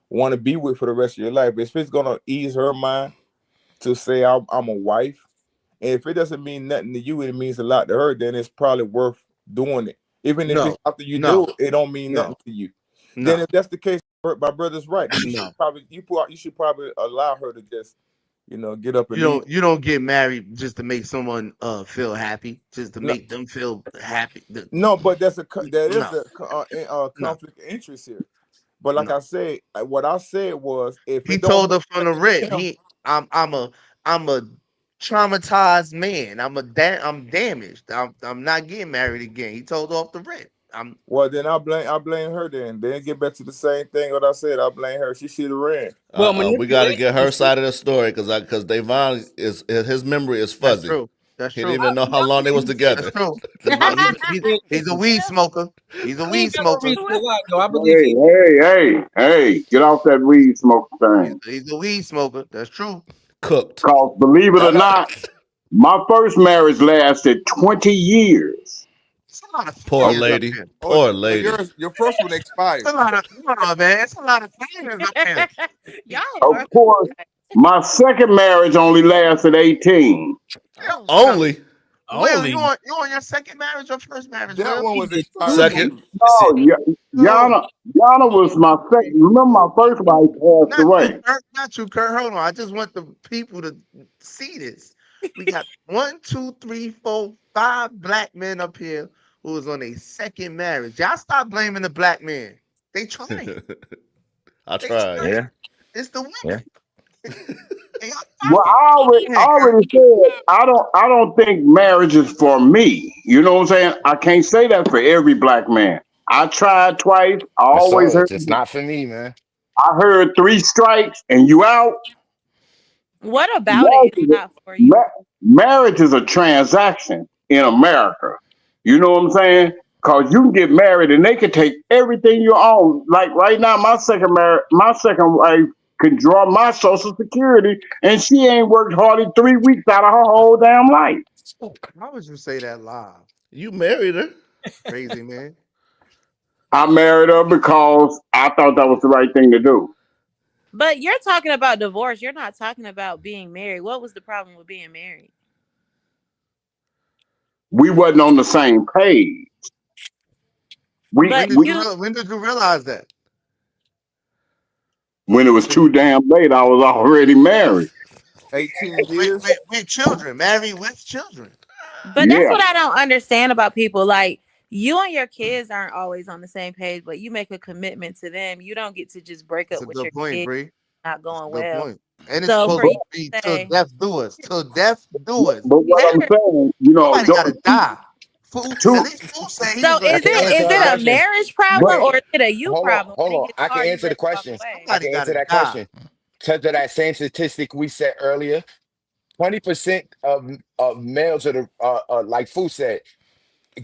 L: want to be with for the rest of your life, if it's gonna ease her mind to say I'm a wife And if it doesn't mean nothing to you, it means a lot to her. Then it's probably worth doing it. Even if
C: No,
L: it's after you do
C: no,
L: it, it don't mean nothing
C: no,
L: to you. Then
C: no,
L: if that's the case, my brother's right. Then
C: no.
L: you should probably allow her to just get up and
C: You
L: leave.
C: don't get married just to make someone feel happy, just to
L: No,
C: make them feel happy.
L: no, but there is
C: No,
L: a
C: no,
L: conflict of interest here. But like
C: no.
L: I said, what I said was, if
C: He
L: it don't
C: told
L: mean
C: her from the
L: nothing to
C: rip.
L: him,
C: I'm a traumatized man. I'm damaged. I'm not getting married again. He told her off the rip.
L: well, then I blame her. Then get back to the same thing. What I said, I blame her. She should have ran.
I: Well,
B: We got to
I: manipulation
B: get her
I: is
B: side of the story because Davon is his memory is
C: That's
B: fuzzy.
C: true. That's
B: He didn't
C: true.
B: even know how long they was
C: That's
B: together.
C: true.
I: and
C: He's a
I: listen,
C: weed smoker. He's a
I: he
C: weed smoker.
I: memories a lot, though. I believe
N: Hey,
I: he.
N: hey, get off that weed smoke thing.
C: He's a weed smoker. That's true.
B: Cooked.
N: Cause believe it or not, my first marriage lasted 20 years.
C: It's a lot of
B: Poor
C: fans up
B: lady.
C: here.
L: Oh,
B: Poor
L: so
B: lady.
L: your first one
C: It's
L: expired.
C: a lot of hold on, man. It's a lot of fans up here.
M: Y'all
N: Of
M: are
N: course, my second marriage only lasted 18.
M: oh
C: No.
B: Only
C: Will, you
I: Only
C: on your second marriage or first marriage,
L: That
C: Will?
L: one
I: he
L: was
I: did
L: expired
I: 2
B: second.
L: too.
N: No,
C: Oh,
N: Yana was my second.
C: three,
N: Remember, my
C: four.
N: first wife passed
C: Not you,
N: away.
C: Kurt. Not you, Kurt. Hold on. I just want the people to see this. We got 1, 2, 3, 4, 5 black men up here who was on a second marriage. Y'all stop blaming the black men. They trying.
B: I
C: They
B: tried.
C: trying.
D: Yeah,
C: It's the
D: yeah.
C: women. They are
N: Well,
C: trying. Go
N: I
C: ahead, Kurt.
N: already said I don't think marriage is for me. You know what I'm saying? I can't say that for every black man. I tried twice.
D: I saw it. It's not for me, man.
N: I heard 3 strikes and you out.
M: what about it
N: Marriage
M: is
N: is
M: not for
N: a,
M: you?
N: marriage is a transaction in America. You know what I'm saying? Cause you can get married and they can take everything you own. Like right now, my second wife can draw my social security, and she ain't worked hardly 3 weeks out of her whole damn life.
C: How would you say that live?
B: You married her.
C: Crazy man.
N: I married her because I thought that was the right thing to do.
M: But you're talking about divorce. You're not talking about being married. What was the problem with being married?
N: We wasn't on the same page. We,
M: But
N: we
M: you
C: When did you realize that?
N: when it was too damn late, I was already married.
L: 18
C: With,
L: years.
C: with children, married with children.
M: But that's
N: Yeah.
M: what I don't understand about people. Like you and your kids aren't always on the same page, but you make a commitment to them. You don't get to just break
C: That's
M: up
C: a
M: with
C: good
M: your
C: point,
M: kids
C: Bree.
M: not
C: That's a
M: going
C: good
M: well.
C: point. And it's
M: So
C: supposed
M: for
N: But
M: you
C: to be
M: to
C: till
M: say
C: death do us. Till death do us.
N: but what I'm
M: marriage.
N: saying,
C: Somebody gotta die. Fool, at
N: two
C: least Fool said he
M: So
C: was gonna
D: I
M: is
D: can
C: kill
D: answer
M: it
D: her
C: everybody.
M: a
D: question.
M: marriage problem
N: but
M: or is it a you
D: Hold on,
M: problem?
D: hold
M: When it
D: on.
M: gets
D: I can
M: hard, you
D: answer the
M: ready to walk
D: question.
M: away.
D: I
C: Somebody
D: can answer
C: gotta
D: that
C: die.
D: question. Because of that same statistic we said earlier, 20% of males are like Fu said,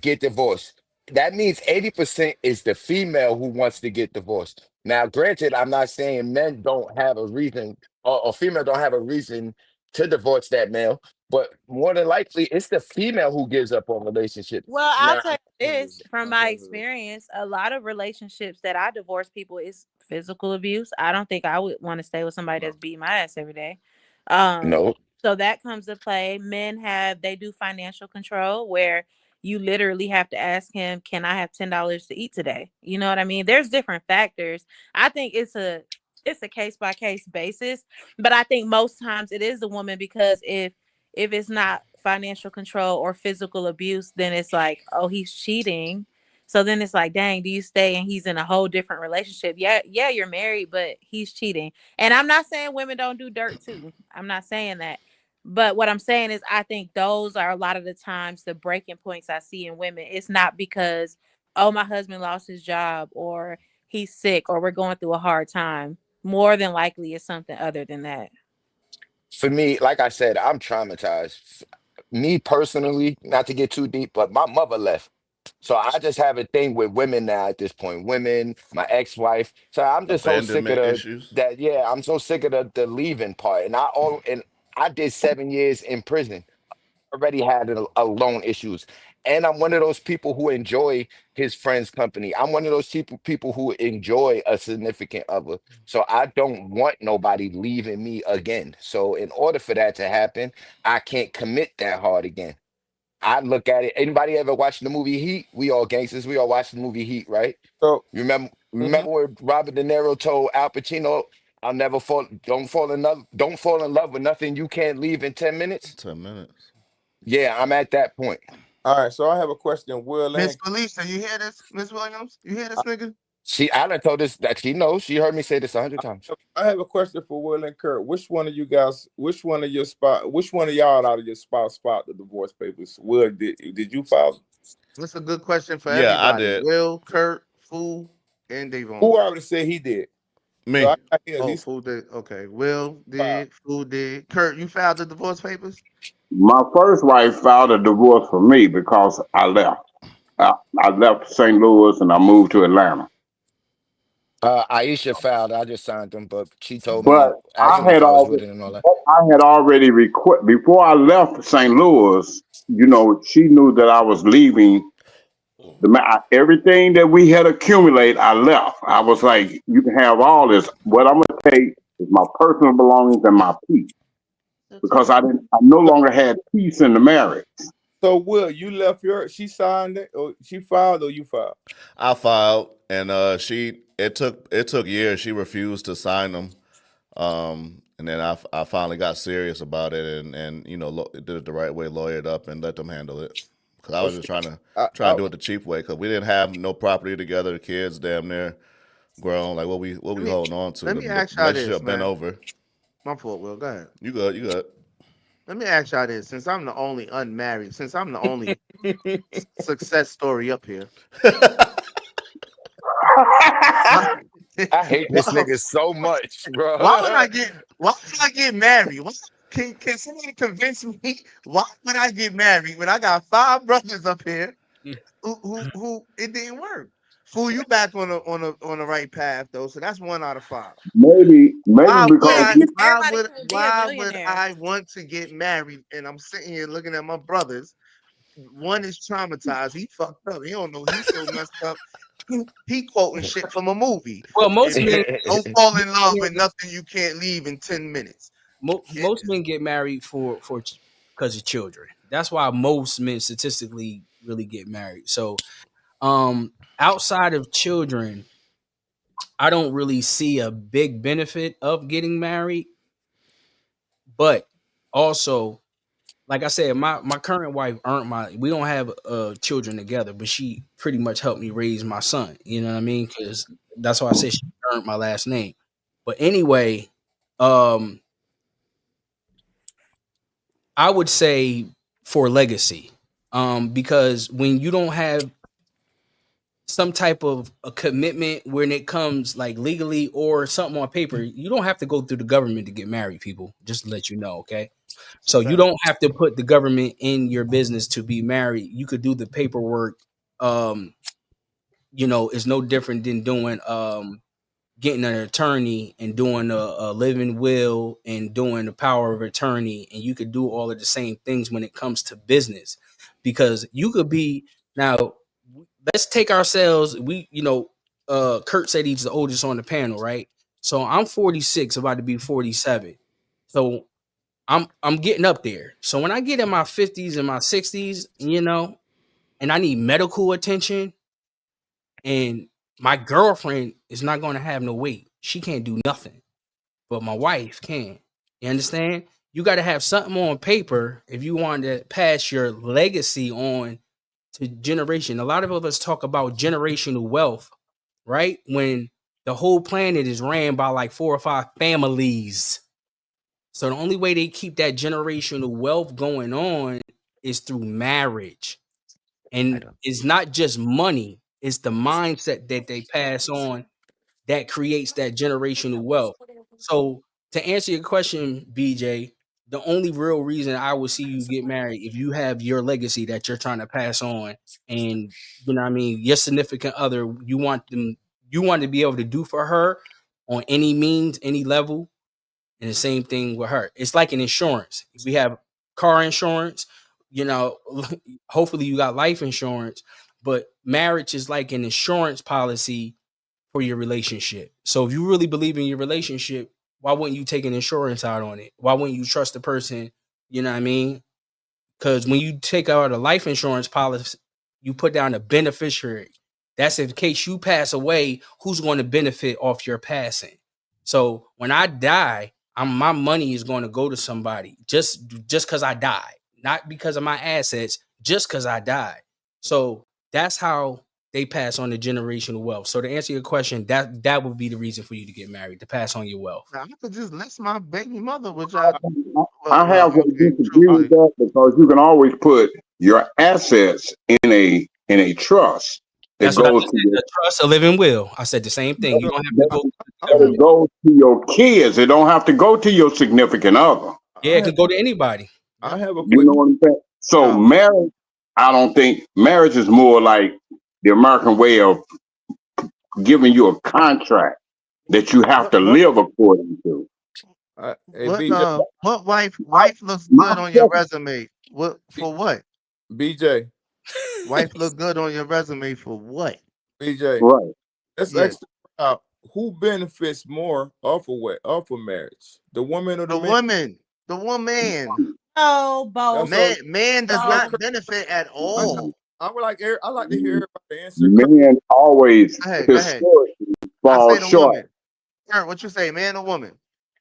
D: get divorced. That means 80% is the female who wants to get divorced. Now, granted, I'm not saying men don't have a reason or female don't have a reason to divorce that male, but more than likely it's the female who gives up on relationships.
M: Well, I'll
D: Now,
M: tell you this from my experience, a lot of relationships that I divorce people is physical abuse. I don't think I would want to stay with somebody that's beating my ass every day. Um,
D: no,
M: so that comes to play. Men they do financial control where you literally have to ask him, can I have $10 to eat today? You know what I mean? There's different factors. I think it's a case by case basis, but I think most times it is the woman because if it's not financial control or physical abuse, then it's like, oh, he's cheating. So then it's like, dang, do you stay and he's in a whole different relationship? Yeah, yeah, you're married, but he's cheating. And I'm not saying women don't do dirt too. I'm not saying that. But what I'm saying is I think those are a lot of the times the breaking points I see in women. It's not because, oh, my husband lost his job or he's sick or we're going through a hard time. More than likely it's something other than that.
D: for me, like I said, I'm traumatized. Me personally, not to get too deep, but my mother left. So I just have a thing with women now at this point. Women, my ex-wife. So I'm just so sick of
B: Abandonment issues.
D: I'm so sick of the leaving part. And I did 7 years in prison. Already had a loan issues. And I'm one of those people who enjoy his friend's company. I'm one of those people who enjoy a significant other. So I don't want nobody leaving me again. So in order for that to happen, I can't commit that hard again. I look at it. Anybody ever watched the movie Heat? We all gangsters. We all watched the movie Heat, right?
L: So
D: Remember when Robert De Niro told Al Pacino, "I'll never fall. Don't fall in love with nothing you can't leave in 10 minutes."
B: 10 minutes.
D: Yeah, I'm at that point.
L: all right, so I have a question, Will
C: Miss
L: and
C: Felicia, you hear this? Miss Williams, you hear this nigga?
D: I done told this that she knows. She heard me say this 100 times.
L: I have a question for Will and Kurt. Which one of you guys, which one of y'all out of your spouse filed the divorce papers? Will, did you file?
C: That's a good question for
B: Yeah, I
C: everybody.
B: did.
C: Will, Kurt, Fool, and Davon.
L: Who already said he did? So
B: Me.
L: I hear at
C: Oh,
L: least
C: Fool did. Okay. Will
L: five.
C: did. Fool did. Kurt, you filed the divorce papers?
N: My first wife filed a divorce for me because I left. I left St. Louis and I moved to Atlanta.
D: Aisha filed. I just signed them, but she told
N: But
D: me, asked me if I was with it and all that.
N: I had already before I left St. Louis. She knew that I was leaving. Everything that we had accumulated, I left. I was like, you can have all this. What I'm gonna take is my personal belongings and my peace because I no longer had peace in the marriage.
L: So Will, you left she signed it, or she filed, or you filed?
B: I filed, and it took years. She refused to sign them, and then I finally got serious about it, and did it the right way, lawyered up, and let them handle it. Because I was just trying to do it the cheap way. Because we didn't have no property together. The kids damn near grown. Like what we holding on to.
C: Let
B: The
C: me ask y'all this,
B: relationship been
C: man.
B: over.
C: My fault, Will. Go ahead.
B: You good? You good?
C: Let me ask y'all this. Since I'm the only unmarried, since I'm the only success story up here.
D: I hate this
C: Why
D: nigga so much, bro.
C: would I get married? Can somebody convince me why would I get married when I got 5 brothers up here who it didn't work? Fool, you back on the right path though. So that's 1 out of 5.
N: Maybe
C: Why would
N: because
M: Yeah,
C: I
M: because
C: why
M: everybody
C: would
M: couldn't be a
C: why would
M: millionaire.
C: I want to get married and I'm sitting here looking at my brothers? One is traumatized. He fucked up. He don't know. He's so messed up. He quoting shit from a movie.
I: Well, most
C: If
I: men,
C: don't fall in love with nothing you can't leave in 10 minutes.
I: most men get married for because of children. That's why most men statistically really get married. So, outside of children, I don't really see a big benefit of getting married. But also, like I said, my current wife earned we don't have children together, but she pretty much helped me raise my son. You know what I mean? Because that's why I said she earned my last name. But anyway, um, I would say for legacy, because when you don't have some type of a commitment when it comes like legally or something on paper, you don't have to go through the government to get married. People, just to let you know, okay? So you don't have to put the government in your business to be married. You could do the paperwork. Um, it's no different than doing getting an attorney and doing a living will and doing the power of attorney, and you could do all of the same things when it comes to business, because you could be now. Let's take ourselves. Kurt said he's the oldest on the panel, right? So I'm 46, about to be 47. So I'm getting up there. So when I get in my 50s and my 60s, and I need medical attention, and my girlfriend is not going to have no weight. She can't do nothing, but my wife can. You understand? You got to have something on paper if you want to pass your legacy on to generation. A lot of us talk about generational wealth, right? When the whole planet is ran by like 4 or 5 families. So the only way they keep that generational wealth going on is through marriage. And it's not just money, it's the mindset that they pass on that creates that generational wealth. So to answer your question, BJ, the only real reason I would see you get married if you have your legacy that you're trying to pass on, and your significant other, you want to be able to do for her on any means, any level. And the same thing with her. It's like an insurance. We have car insurance. you know, hopefully you got life insurance, but marriage is like an insurance policy for your relationship. So if you really believe in your relationship, why wouldn't you take an insurance out on it? Why wouldn't you trust the person? You know what I mean? Because when you take out a life insurance policy, you put down a beneficiary. That's in case you pass away, who's going to benefit off your passing. So when I die, my money is going to go to somebody just because I died, not because of my assets, just because I died. So that's how they pass on the generational wealth. So to answer your question, that would be the reason for you to get married, to pass on your wealth.
C: Now, I could just list my baby mother, which I
N: I have to
C: okay,
N: disagree
C: true.
N: with that because you can always put your assets in a trust that
I: That's what I
N: goes
I: just
N: to
I: said.
N: your
I: A trust, a living will. I said the same thing. You
L: So
I: don't have to
N: that,
I: go to the
N: that
I: government.
N: it goes to your kids. It don't have to go to your significant other.
I: Yeah, it can go to anybody.
L: I have a
N: You
L: quick
N: know what I'm saying? So
C: No.
N: marriage, I don't think marriage is more like the American way of giving you a contract that you have to
C: What
N: live according to.
L: hey BJ,
C: what wife looks
N: My
C: good on your
N: second,
C: resume? What for what?
L: BJ,
C: Wife look good on your resume for what?
L: BJ.
N: right.
L: Let's
C: Yeah.
L: ask who benefits more off of marriage, the woman or the
C: The
L: man?
C: woman. The woman.
M: Oh, both.
L: That's all.
C: Man does
L: That's all.
C: not benefit at
L: I,
C: all.
L: I like to hear everybody answer.
N: Men always
C: Go ahead.
N: historically
C: I
N: fall
C: say the
N: short.
C: woman. Kurt, what you say, man or woman?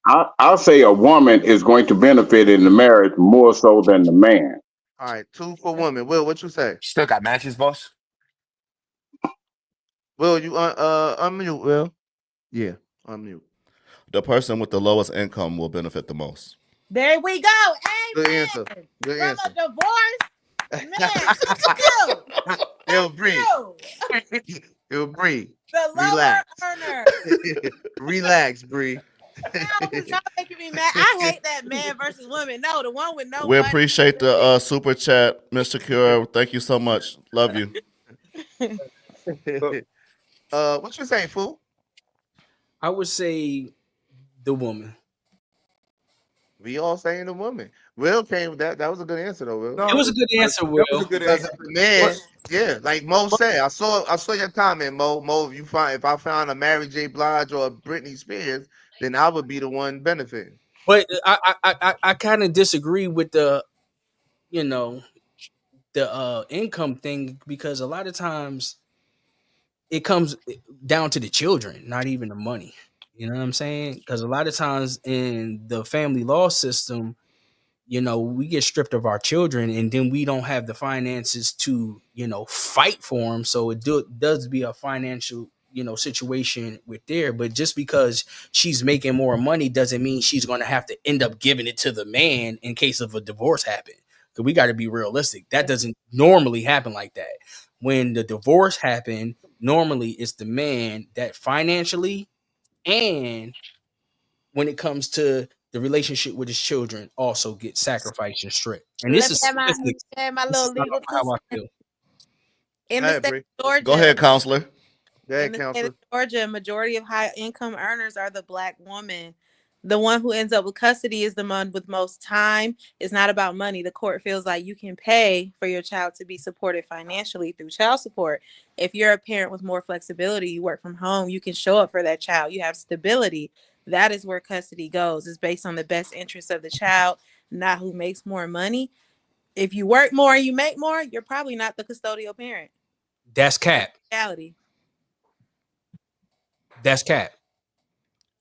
N: I'll say a woman is going to benefit in the marriage more so than the man.
C: All right, 2 for women. Will, what you say?
D: Still got matches, boss.
C: Will, you unmute, Will? Yeah, unmute.
B: The person with the lowest income will benefit the most.
M: There we go.
C: Good answer.
M: Amen.
C: Good
M: From
C: answer.
M: a divorce, man. To
C: Yo, Bree.
M: you.
C: Yo, Bree.
M: The lower
C: Relax.
M: earner.
C: Relax, Bree.
M: No, because y'all making me mad. I hate that man versus woman. No, the one with no
B: We
M: money.
B: appreciate the super chat, Mr. Cure. Thank you so much. Love you.
C: What you say, fool?
I: I would say the woman.
C: We all saying the woman. Will came with that. That was a good answer though, Will.
I: It
L: No,
I: was a good answer,
L: that was a
I: Will.
L: good
C: Because
L: answer.
C: if the man, yeah, like Mo said, I saw your comment, Mo. Mo, if I found a Mary J. Blige or a Britney Spears, then I would be the one benefiting.
I: But I kind of disagree with the, you know, the income thing, because a lot of times it comes down to the children, not even the money. You know what I'm saying? Because a lot of times in the family law system, you know, we get stripped of our children, and then we don't have the finances to, you know, fight for them. So it does be a financial, you know, situation with there. But just because she's making more money doesn't mean she's going to have to end up giving it to the man in case of a divorce happen. Because we got to be realistic. That doesn't normally happen like that. When the divorce happen, normally it's the man that financially, and when it comes to the relationship with his children, also get sacrificed and stripped. And this
M: Let me
I: is statistics.
M: have my
I: This
M: little
I: is
M: legal
I: how
M: 2
I: I
M: cents.
I: feel.
M: In
C: Go
M: the
C: ahead,
M: state
C: Bree.
M: of Georgia.
B: Go ahead, counselor.
C: Go ahead,
M: In the state
C: counselor.
M: of Georgia, majority of high income earners are the Black woman. The one who ends up with custody is the one with most time. It's not about money. The court feels like you can pay for your child to be supported financially through child support. If you're a parent with more flexibility, you work from home, you can show up for that child. You have stability. That is where custody goes. It's based on the best interest of the child, not who makes more money. If you work more and you make more, you're probably not the custodial parent.
I: That's
M: That's
I: cap.
M: reality.
I: That's cap.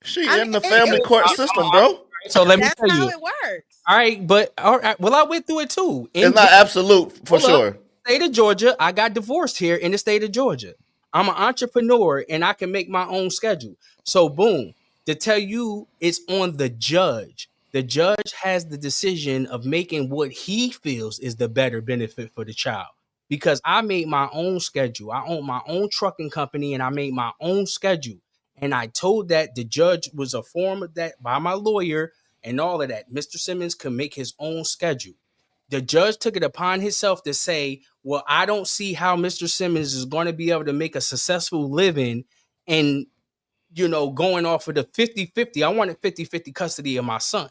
B: She
M: I
B: in
M: mean,
B: the family court system, bro.
I: So let me
M: that's
I: tell
M: how
I: you.
M: it works.
I: All right, but all right. Well, I went through it too.
B: It's not absolute for
I: Hold up.
B: sure.
I: State of Georgia, I got divorced here in the state of Georgia. I'm an entrepreneur and I can make my own schedule. So, boom, to tell you, it's on the judge. The judge has the decision of making what he feels is the better benefit for the child. Because I made my own schedule. I own my own trucking company and I made my own schedule. And I told that the judge was informed of that by my lawyer and all of that. Mr. Simmons could make his own schedule. The judge took it upon himself to say, well, I don't see how Mr. Simmons is going to be able to make a successful living and, you know, going off of the 50-50. I wanted 50-50 custody of my son.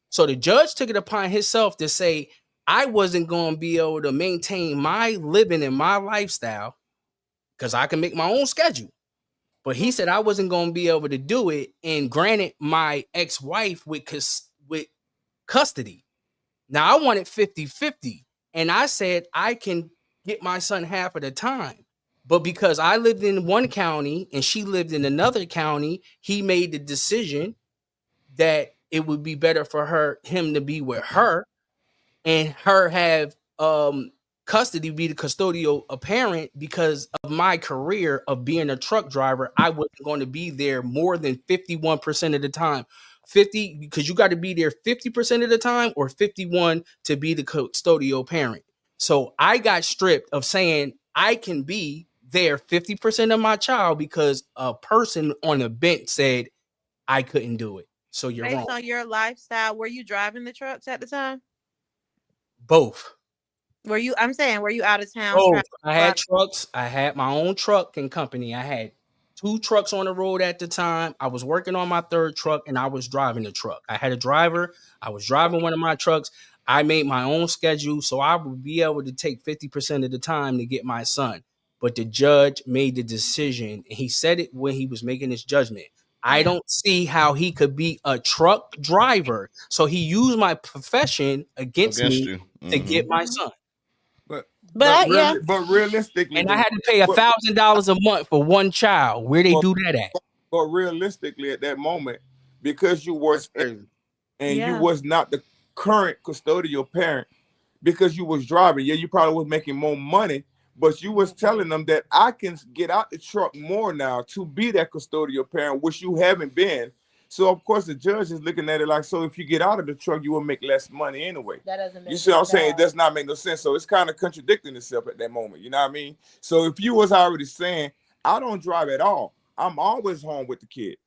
I: So the judge took it upon himself to say, I wasn't going to be able to maintain my living and my lifestyle because I can make my own schedule. But he said I wasn't going to be able to do it, and granted my ex-wife with custody. Now I wanted 50-50, and I said I can get my son half of the time. But because I lived in one county and she lived in another county, he made the decision that it would be better for him to be with her and her have custody, be the custodial parent. Because of my career of being a truck driver, I wasn't going to be there more than 51% of the time. 50 because you got to be there 50% of the time, or 51 to be the custodial parent. So I got stripped of saying I can be there 50% of my child because a person on the bench said I couldn't do it. So you're wrong.
M: Based on your lifestyle, were you driving the trucks at the time?
I: Both.
M: Were you out of town
I: Oh,
M: trying
I: I
M: to
I: had trucks. I had my own truck and company. I had 2 trucks on the road at the time. I was working on my 3rd truck and I was driving the truck. I had a driver. I was driving one of my trucks. I made my own schedule so I would be able to take 50% of the time to get my son. But the judge made the decision, and he said it when he was making his judgment. I don't see how he could be a truck driver. So he used my profession against
B: Against
I: me
B: you.
I: to get my son.
L: But realistically,
I: And I had to pay $1,000 a month for one child. Where they do that at?
L: But realistically, at that moment, because you was and you was not the current custodial parent, because you was driving, you probably was making more money, but you was telling them that I can get out the truck more now to be that custodial parent, which you haven't been. So of course the judge is looking at it like, so if you get out of the truck, you will make less money anyway.
M: That doesn't make
L: You see what I'm saying? It
M: sense.
L: does not make no sense. So it's kind of contradicting itself at that moment. You know what I mean? So if you was already saying, I don't drive at all, I'm always home with the kid,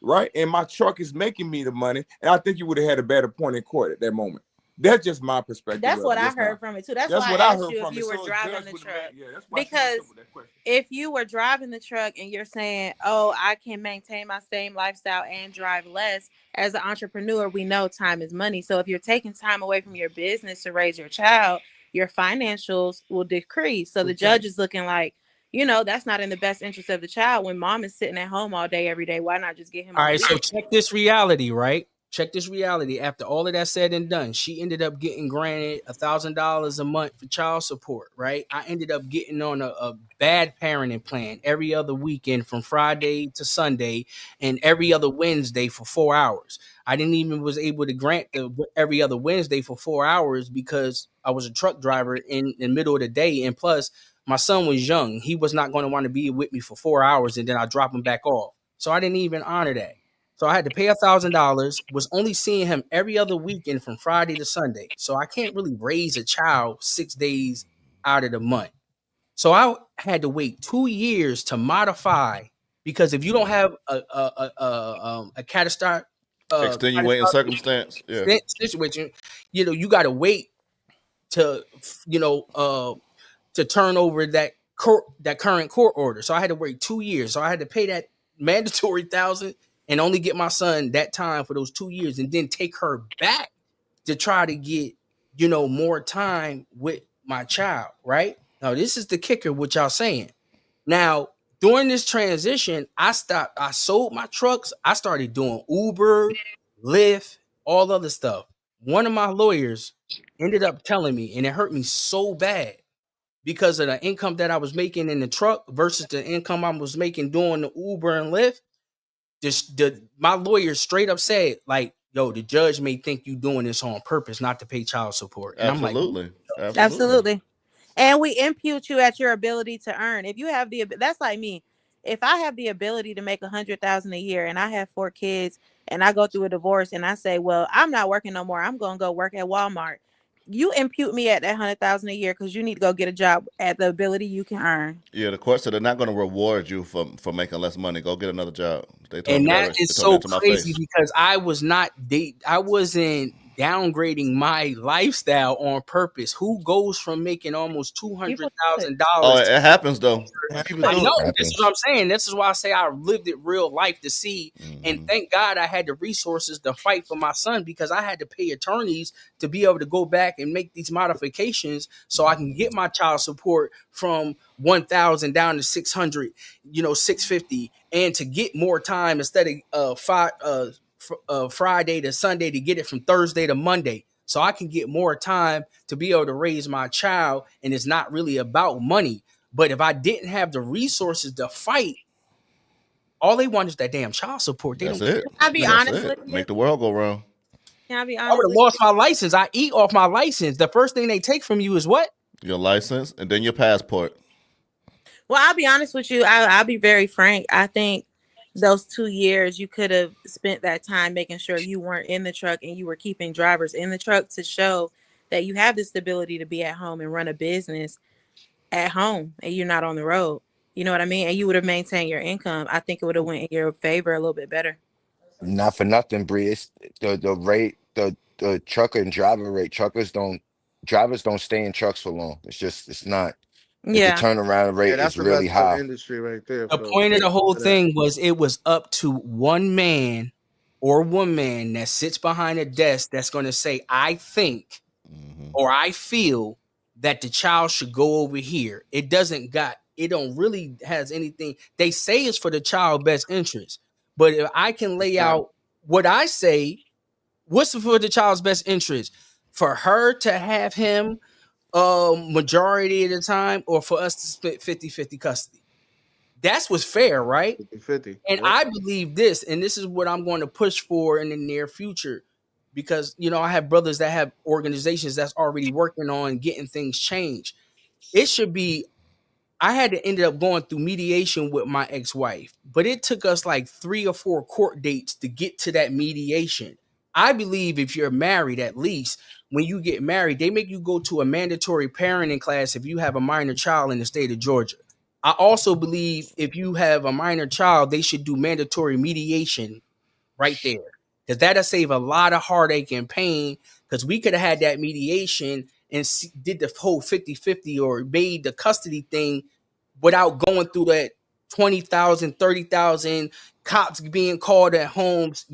L: right? And my truck is making me the money, and I think you would have had a better point in court at that moment. That's just my perspective.
M: That's what I heard from it too. That's why
L: what
M: I
L: I
M: asked
L: heard
M: you
L: from
M: if you
L: it.
M: were
L: So a
M: driving
L: judge
M: the
L: would have
M: truck.
L: made- that's why she
M: Because
L: took that question.
M: if you were driving the truck and you're saying, "Oh, I can maintain my same lifestyle and drive less," as an entrepreneur, we know time is money. So if you're taking time away from your business to raise your child, your financials will decrease. So the judge is looking like, that's not in the best interest of the child. When mom is sitting at home all day, every day, why not just get him
I: All
M: on the
I: right, so
M: weekend?
I: check this reality, right? Check this reality. After all of that said and done, she ended up getting granted $1,000 a month for child support, right? I ended up getting on a bad parenting plan every other weekend from Friday to Sunday and every other Wednesday for 4 hours. I didn't even was able to grant the every other Wednesday for 4 hours because I was a truck driver in the middle of the day. And plus, my son was young. He was not going to want to be with me for 4 hours and then I drop him back off. So I didn't even honor that. So I had to pay $1,000, was only seeing him every other weekend from Friday to Sunday. So I can't really raise a child 6 days out of the month. So I had to wait 2 years to modify, because if you don't have a catastrophic
B: Extenuating circumstance. Yeah.
I: situation, you got to wait to to turn over that current court order. So I had to wait 2 years. So I had to pay that mandatory $1,000 and only get my son that time for those 2 years, and then take her back to try to get more time with my child. Right now, this is the kicker. What y'all saying now? During this transition, I sold my trucks. I started doing Uber, Lyft, all other stuff. One of my lawyers ended up telling me, and it hurt me so bad, because of the income that I was making in the truck versus the income I was making doing the Uber and Lyft. My lawyer straight up said, like, yo, the judge may think you doing this on purpose not to pay child support. And I'm like,
M: Absolutely. And we impute you at your ability to earn. If you have that's like me. If I have the ability to make $100,000 a year and I have 4 kids and I go through a divorce and I say, well, I'm not working no more, I'm going to go work at Walmart. You impute me at that $100,000 a year because you need to go get a job at the ability you can earn.
B: Yeah, the court said they're not going to reward you for making less money. Go get another job. They told
I: and
B: me
I: that
B: that.
I: is
B: They told me
I: so
B: to my
I: crazy
B: face.
I: because I wasn't downgrading my lifestyle on purpose. Who goes from making almost
M: People
B: Oh,
I: $200,000 to
B: it happens though.
C: People
I: I
C: do
I: know.
C: it.
I: This is what I'm saying. This is why I say I lived it real life to see. And thank God I had the resources to fight for my son, because I had to pay attorneys to be able to go back and make these modifications so I can get my child support from 1,000 down to 600, 650, and to get more time instead of Friday to Sunday, to get it from Thursday to Monday. So I can get more time to be able to raise my child, and it's not really about money. But if I didn't have the resources to fight, all they want is that damn child support. They
B: That's
I: don't care.
B: it.
M: I'll be
B: That's
M: honest with
B: it.
M: you.
B: Make the world go round.
M: Can I be
I: I
M: honest
I: would have
M: with
I: lost
M: you?
I: my license. I eat off my license. The first thing they take from you is what?
B: Your license and then your passport.
M: Well, I'll be honest with you. I'll be very frank. I think those 2 years you could have spent that time making sure you weren't in the truck and you were keeping drivers in the truck to show that you have this ability to be at home and run a business at home and you're not on the road. You know what I mean? And you would have maintained your income. I think it would have went in your favor a little bit better.
D: Not for nothing, Bree. It's the rate, the trucker and driver rate. Drivers don't stay in trucks for long. It's not. The
M: Yeah.
D: turnaround
C: Yeah,
D: rate
C: that's
D: is
C: the
D: really
C: messed up
D: high.
C: industry right there.
I: The
C: So
I: point of the whole
C: for that.
I: thing was it was up to one man or woman that sits behind a desk that's going to say, I think or I feel that the child should go over here. It don't really has anything. They say it's for the child best interest. But if I can lay out what I say, what's for the child's best interest? For her to have him majority of the time, or for us to split 50-50 custody. That's what's fair, right?
C: 50-50.
I: And I believe this, and this is what I'm going to push for in the near future, because I have brothers that have organizations that's already working on getting things changed. It should be, I had to end up going through mediation with my ex-wife, but it took us like 3 or 4 court dates to get to that mediation. I believe if you're married, at least when you get married, they make you go to a mandatory parenting class if you have a minor child in the state of Georgia. I also believe if you have a minor child, they should do mandatory mediation right there, because that'll save a lot of heartache and pain, because we could have had that mediation and did the whole 50-50 or made the custody thing without going through that 20,000, 30,000 cops being called at homes,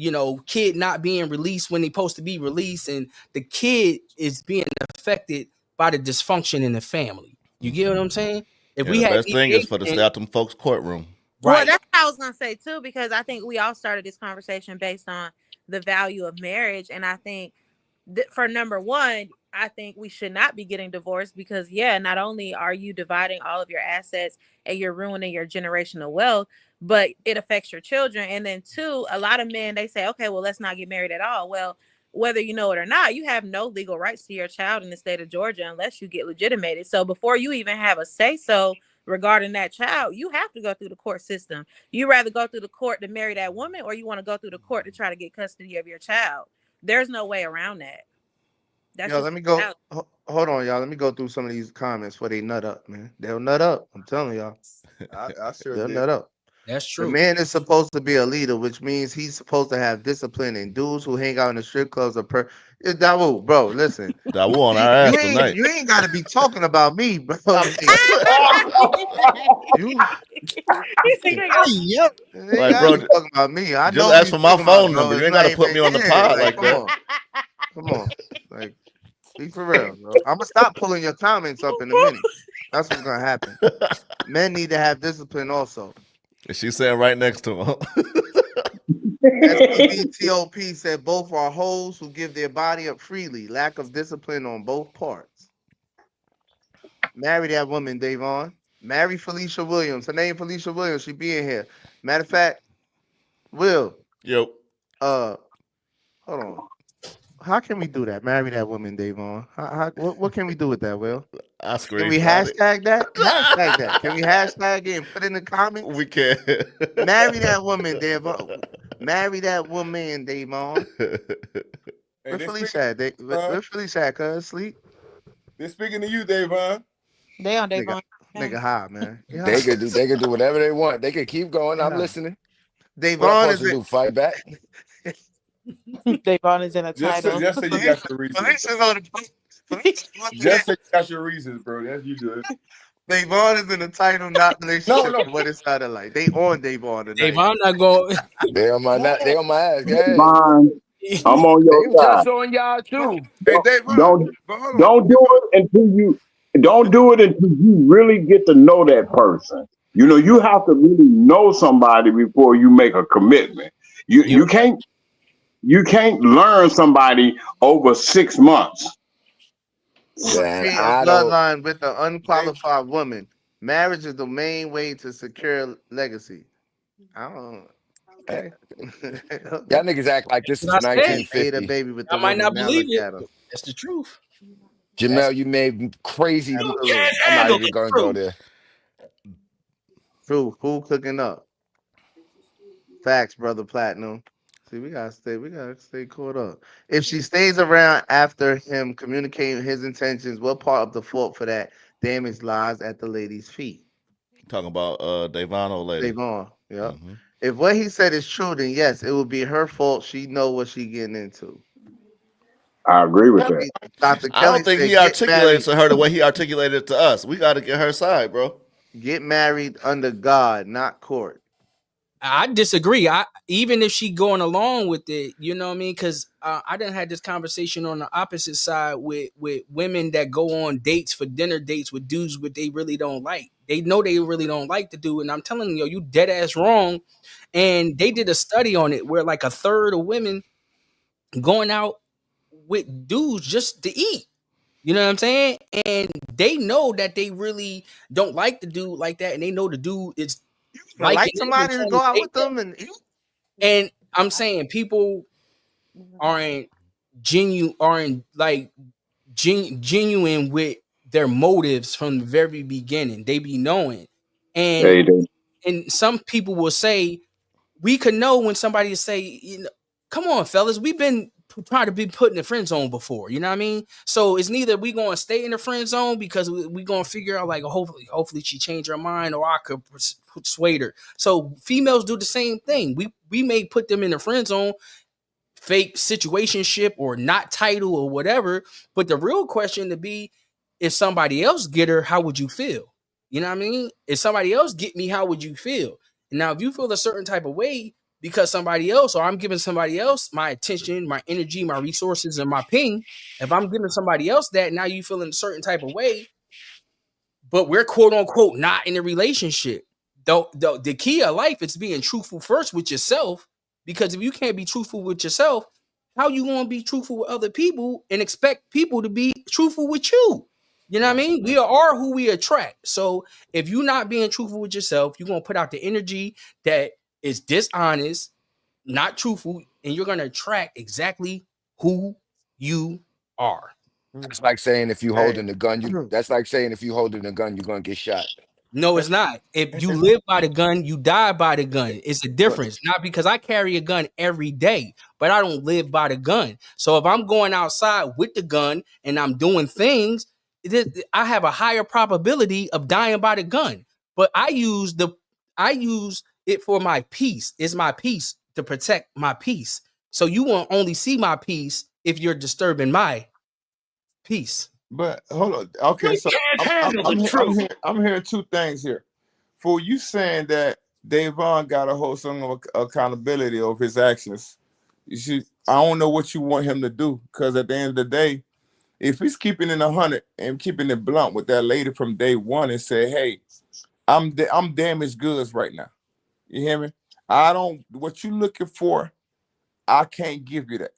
I: kid not being released when they're supposed to be released, and the kid is being affected by the dysfunction in the family. You get what I'm saying? If
B: Yeah,
I: we
B: the
I: had
B: best thing is for to stay
I: mediation,
B: out them folks' courtroom.
M: Well,
I: right?
M: that's what I was gonna say too, because I think we all started this conversation based on the value of marriage, and I think for number one, I think we should not be getting divorced, because not only are you dividing all of your assets and you're ruining your generational wealth, but it affects your children. And then two, a lot of men, they say, okay, well, let's not get married at all. Well, whether you know it or not, you have no legal rights to your child in the state of Georgia unless you get legitimated. So before you even have a say so regarding that child, you have to go through the court system. You rather go through the court to marry that woman, or you want to go through the court to try to get custody of your child? There's no way around that. That's
C: Yo,
M: just
C: let me go.
M: out.
C: Hold on, y'all. Let me go through some of these comments before they nut up, man. They'll nut up. I'm telling y'all.
L: I sure
C: They'll
L: did.
C: nut up.
I: That's
C: The
I: true.
C: man is supposed to be a leader, which means he's supposed to have discipline. And dudes who hang out in the strip clubs are Dawu, bro. Listen,
B: Dawu on our ass tonight.
C: you ain't got to be talking about me, bro. You
I: Yep.
C: ain't
B: Like,
C: got
B: bro,
C: to be talking about me. I
B: just
C: know who
B: ask
C: you
B: for my
C: talking about,
B: phone
C: bro.
B: number. You
C: It's
B: ain't
C: not
B: got to put
C: even
B: me on the
C: yeah,
B: pod
C: like,
B: like that.
C: come on, like, be for real, bro. I'm gonna stop pulling your comments up in a minute. That's what's gonna happen. Men need to have discipline also.
B: And she's sitting right next to him.
C: SPBTOP said both are hoes who give their body up freely. Lack of discipline on both parts. Marry that woman, Davon. Marry Felicia Williams. Her name Felicia Williams. She be in here. Matter of fact, Will.
B: Yo.
C: Hold on. How can we do that? Marry that woman, Davon. What can we do with that, Will?
B: I
C: Can we
B: screenshot it.
C: hashtag that? Hashtag that. Can we hashtag it and put it in the comments?
B: We can.
C: Marry that woman, Davon. Marry that woman, Davon. Where Felicia at? Where Felicia at? Cuz sleep.
L: They're speaking to you, Davon.
M: They on Davon.
C: Nigga high, man. He
D: They
C: high.
D: could do whatever they want. They could keep going. I'm
C: Yeah.
D: listening. What I'm
C: Davon
D: supposed
C: is
D: to do? Fight back?
M: Davon is in a
L: Just
M: title.
L: say you got your reasons.
C: Police is on the police.
L: Just say you got your reasons, bro. That's you do it.
C: Davon is in the title, not relationship.
L: No.
C: What it sounded like. They on Davon tonight.
I: Davon not going.
D: They on my they on my ass. Go ahead.
N: Fine. I'm on
D: They
N: your
D: was
N: side.
D: just on y'all too.
L: Hey, Davon.
N: Don't
L: But hold on.
N: don't do it until you really get to know that person. You know, you have to really know somebody before you make a commitment. You can't learn somebody over 6 months.
D: Man,
C: Be a
D: I don't.
C: bloodline with an unqualified woman. Marriage is the main way to secure legacy. I don't. Okay.
D: Y'all niggas act like this is
I: What I said.
C: Made a
D: 1950.
C: baby with
I: I
C: the
I: might
C: woman.
I: not
C: Now
I: believe
C: look
I: it.
C: at him.
I: That's the truth.
D: Jamel, you made crazy.
I: You
C: Absolutely.
I: can't
D: I'm not
I: handle
D: even
I: the
D: gonna go
I: truth.
D: there.
C: True. Food cooking up. Facts, brother Platinum. See, we gotta stay caught up. If she stays around after him communicating his intentions, what part of the fault for that damage lies at the lady's feet?
B: Talking about Davon old lady.
C: Davon. Yep.
B: Mm-hmm.
C: If what he said is true, then yes, it would be her fault. She know what she getting into.
N: I agree with that.
C: Dr.
B: I
C: Kelly
B: don't think
C: said,
B: he articulated to her the way he articulated it to us. We got to get her side, bro.
C: get married under God, not court.
I: I disagree. Even if she going along with it, you know what I mean? Because I done had this conversation on the opposite side with women that go on dates for dinner dates with dudes what they really don't like. They know they really don't like the dude, and I'm telling you, you dead ass wrong. And they did a study on it where like a third of women going out with dudes just to eat. You know what I'm saying? And they know that they really don't like the dude like that, and they know the dude is
C: Like
I: liking them and
C: somebody to
I: trying
C: go
I: to
C: out
I: date
C: with
I: them.
C: them and
I: And I'm saying people aren't genuine with their motives from the very beginning. They be knowing. And some people will say, we could know when somebody say, you know, come on, fellas, we've been trying to be put in the friend zone before. You know what I mean? So it's neither we going to stay in the friend zone because we going to figure out like hopefully she changed her mind or I could persuade her. So females do the same thing. We may put them in the friend zone, fake situationship or not title or whatever. But the real question to be, if somebody else get her, how would you feel? You know what I mean? If somebody else get me, how would you feel? Now, if you feel a certain type of way because somebody else, or I'm giving somebody else my attention, my energy, my resources, and my ping, if I'm giving somebody else that, now you feel in a certain type of way, but we're quote unquote not in a relationship. The key of life is being truthful first with yourself, because if you can't be truthful with yourself, how you gonna be truthful with other people and expect people to be truthful with you? You know what I mean? We are who we attract. So if you're not being truthful with yourself, you're gonna put out the energy that is dishonest, not truthful, and you're gonna attract exactly who you are.
D: It's like saying if you holding the gun, that's like saying if you holding a gun, you're gonna get shot.
I: No, it's not. If you live by the gun, you die by the gun. It's a difference. Not because I carry a gun every day, but I don't live by the gun. So if I'm going outside with the gun and I'm doing things, I have a higher probability of dying by the gun. But I use it for my peace. It's my peace to protect my peace. So you won't only see my peace if you're disturbing my peace.
L: But hold on. Okay, so I'm hearing two things here. For you saying that Davon got to hold some accountability of his actions. I don't know what you want him to do, because at the end of the day, if he's keeping it 100 and keeping it blunt with that lady from day one and say, "Hey, I'm damaged goods right now. You hear me? What you looking for, I can't give you that."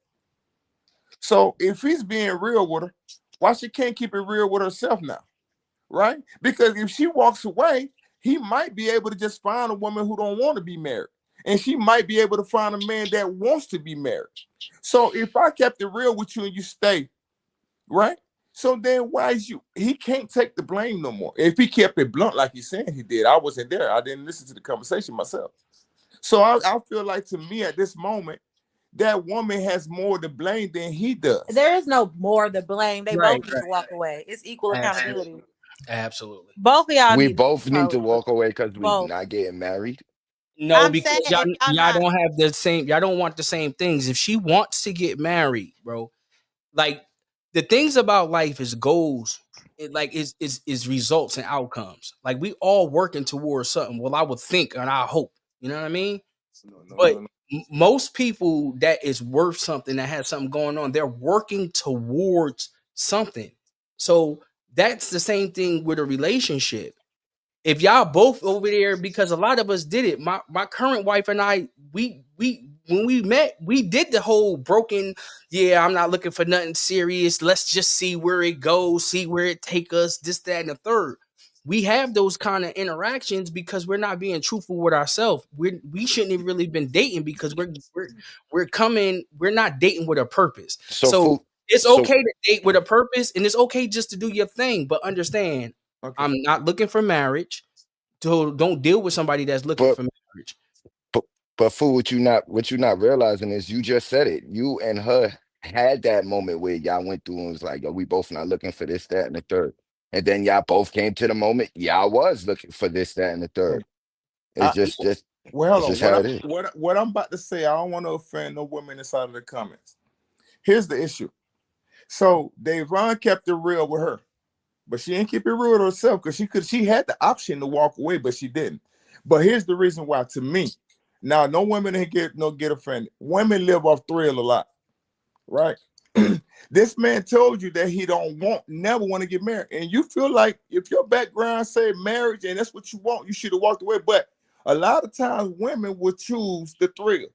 L: So if he's being real with her, why she can't keep it real with herself now? Right? Because if she walks away, he might be able to just find a woman who don't want to be married. And she might be able to find a man that wants to be married. So if I kept it real with you and you stay, right? So then why is he can't take the blame no more. If he kept it blunt like he's saying he did. I wasn't there. I didn't listen to the conversation myself. So I feel like, to me at this moment, that woman has more to blame than he does.
M: There is no more to blame. They
I: Right,
M: both need to walk away. It's equal accountability.
I: Absolutely.
M: Both of y'all
D: We
M: need
D: both need to
M: to
D: walk away because we
M: both.
D: not getting married.
I: No,
M: I'm
I: because
M: saying if y'all
I: y'all
M: not
I: don't have the same. Y'all don't want the same things. If she wants to get married, bro, like the things about life is goals. It like is results and outcomes. Like we all working towards something. Well, I would think and I hope. You know what I mean? But
L: No.
I: most people that is worth something that has something going on, they're working towards something. So that's the same thing with a relationship. If y'all both over there, because a lot of us did it. My current wife and I, we when we met, we did the whole broken. Yeah, I'm not looking for nothing serious. Let's just see where it goes, see where it take us. This, that, and the third. We have those kind of interactions because we're not being truthful with ourselves. We shouldn't have really been dating because we're coming. We're not dating with a purpose.
D: So
I: So
D: food.
I: it's
D: So,
I: okay to date with a purpose, and it's okay just to do your thing. But understand,
L: Okay.
I: I'm not looking for marriage. So don't deal with somebody that's looking
D: but
I: for marriage.
D: but but fool, what you not realizing is you just said it. You and her had that moment where y'all went through and was like, yo, we both not looking for this, that, and the third. And then y'all both came to the moment y'all was looking for this, that, and the third. It's
L: I,
D: just
L: well,
D: it's
L: hold on.
D: just how it is.
L: What I'm about to say, I don't want to offend no women inside of the comments. Here's the issue. So Davon kept it real with her, but she didn't keep it real with herself because she had the option to walk away, but she didn't. But here's the reason why. To me, now no women ain't get offended. Women live off thrill a lot, right? This man told you that he never want to get married, and you feel like if your background say marriage and that's what you want, you should have walked away. But a lot of times women will choose the thrill.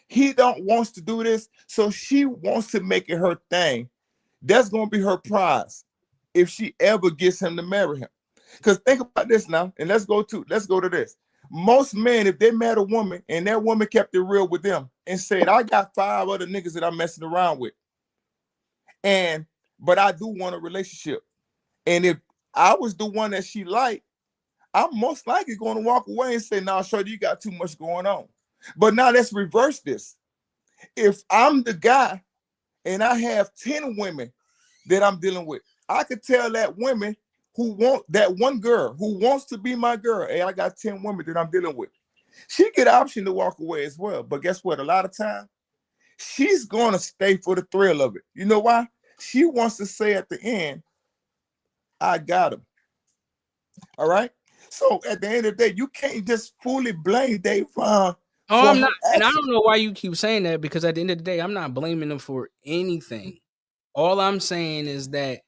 L: He don't wants to do this, so she wants to make it her thing. That's gonna be her prize if she ever gets him to marry him. Because think about this now, and let's go to this. Most men, if they met a woman and that woman kept it real with them and said, I got 5 other niggas that I'm messing around with. But I do want a relationship. And if I was the one that she liked, I'm most likely going to walk away and say, nah, shorty, you got too much going on. But now let's reverse this. If I'm the guy and I have 10 women that I'm dealing with, I could tell that woman who want that one girl who wants to be my girl, hey, I got 10 women that I'm dealing with. She get an option to walk away as well. But guess what? A lot of time, she's going to stay for the thrill of it. You know why? She wants to say at the end, I got him. All right. So at the end of the day, you can't just fully blame Dave
I: Oh,
L: for
I: I'm not,
L: her
I: and I
L: action.
I: don't know why you keep saying that because at the end of the day, I'm not blaming him for anything. All I'm saying is that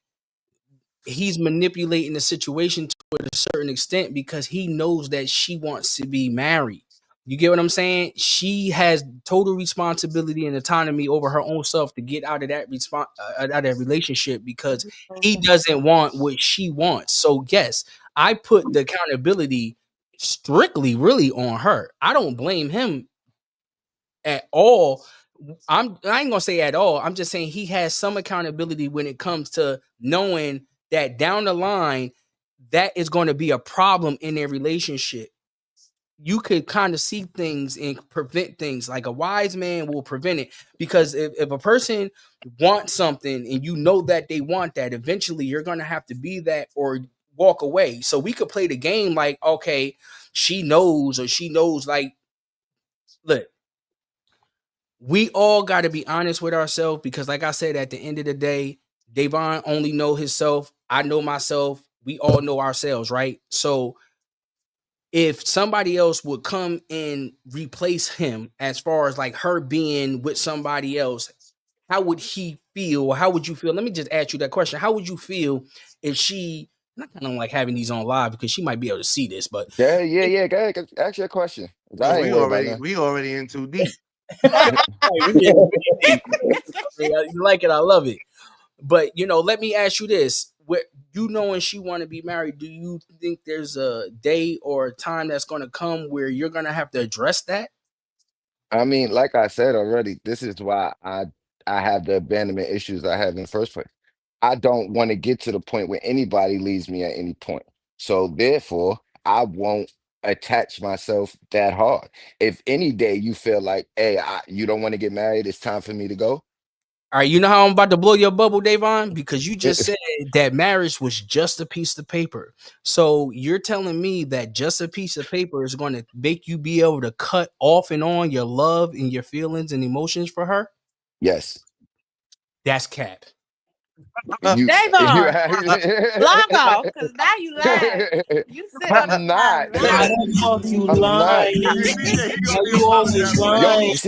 I: he's manipulating the situation to a certain extent because he knows that she wants to be married. You get what I'm saying? She has total responsibility and autonomy over her own self to get out of that out of that relationship because he doesn't want what she wants. So yes, I put the accountability strictly really on her. I don't blame him at all. I ain't gonna say at all. I'm just saying he has some accountability when it comes to knowing that down the line that is going to be a problem in their relationship. You could kind of see things and prevent things. Like a wise man will prevent it because if a person wants something and you know that they want that, eventually you're gonna have to be that or walk away. So we could play the game like, okay, she knows or she knows like, look, we all got to be honest with ourselves because like I said at the end of the day, Davon only know himself, I know myself, we all know ourselves, right? So if somebody else would come and replace him as far as like her being with somebody else, how would he feel? How would you feel? Let me just ask you that question. How would you feel if she, and I kind of like having these on live because she might be able to see this, but
D: Yeah. Go ahead, ask your question. 'Cause
C: Oh,
D: I ain't worried about
C: we already in too deep.
I: right, we getting deep. You like it, I love it. But let me ask you this: Where you knowing she want to be married, do you think there's a day or a time that's going to come where you're going to have to address that?
D: I mean, like I said already, this is why I have the abandonment issues I have in the first place. I don't want to get to the point where anybody leaves me at any point. So therefore, I won't attach myself that hard. If any day you feel like, hey, you don't want to get married, it's time for me to go.
I: All right, you know how I'm about to blow your bubble, Davon? Because you just said that marriage was just a piece of paper. So you're telling me that just a piece of paper is going to make you be able to cut off and on your love and your feelings and emotions for her?
D: Yes.
I: That's cap.
D: You
M: Davon, log off, because now you lying. You sit on the
D: I'm
M: side
D: not.
Q: How
M: lying.
Q: the fuck you
D: I'm not.
Q: lying?
L: He said he
Q: How
L: gonna be
Q: you always
L: apologizing.
D: Yo,
Q: lying?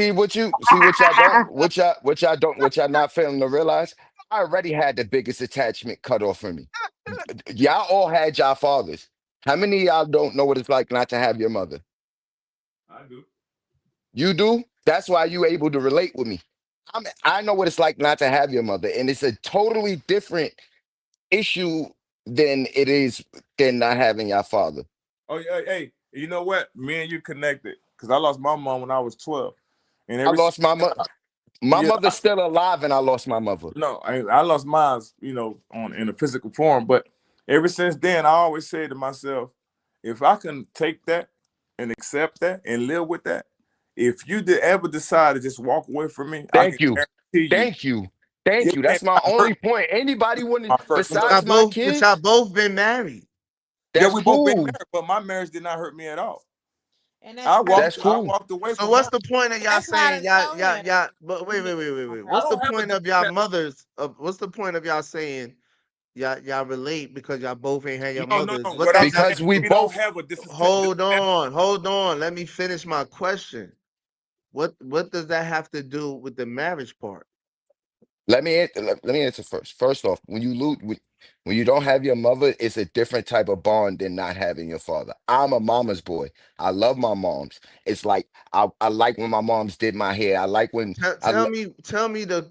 D: what y'all not failing to realize? I already had the biggest attachment cut off from me. Y'all all had y'all fathers. How many of y'all don't know what it's like not to have your mother?
L: I do.
D: You do? That's why you able to relate with me. I know what it's like not to have your mother, and it's a totally different issue than it is than not having your father.
L: Oh yeah, hey, you know what? Me and you connected because I lost my mom when I was 12, and
D: I
L: ever since
D: lost my mother. My
L: yeah,
D: mother's still alive, and I lost my mother.
L: no, I lost mine, in a physical form. But ever since then, I always say to myself, if I can take that and accept that and live with that, if you did ever decide to just walk away from me, I can
D: Thank you.
L: guarantee you,
D: Thank you. Thank
L: it
D: you.
L: may
D: That's my
L: not hurt
D: only point. Anybody wouldn't,
L: my first
C: But
L: love.
C: y'all
D: besides my
C: both, but y'all
D: kids,
C: both been married.
L: Yeah,
D: that's
L: we both been
D: cool.
L: married, but my marriage did not hurt me at all.
M: And
L: I
D: That's
L: walked, I
D: cool.
L: walked away
C: So
L: from
C: what's
L: her.
C: the point of y'all
M: that's why I
C: saying
M: done told him.
C: y'all? But
M: You
C: wait,
M: need
C: wait,
M: to
C: wait, wait,
M: walk
C: wait.
L: I
C: What's the
L: don't have a
C: point of y'all
L: disconnect.
C: mothers? What's the point of y'all saying y'all relate because y'all both ain't had your
L: No, no,
C: mothers?
L: no.
C: What
L: What I'm
C: that
L: saying,
C: got
D: Because
C: to
D: we
C: do?
L: we don't
D: both,
L: have a disconnect.
C: Hold on. Let me finish my question. What does that have to do with the marriage part?
D: let me answer first. First off, when you don't have your mother, it's a different type of bond than not having your father. I'm a mama's boy. I love my moms. It's like I like when my moms did my hair. I like when I
C: Tell me the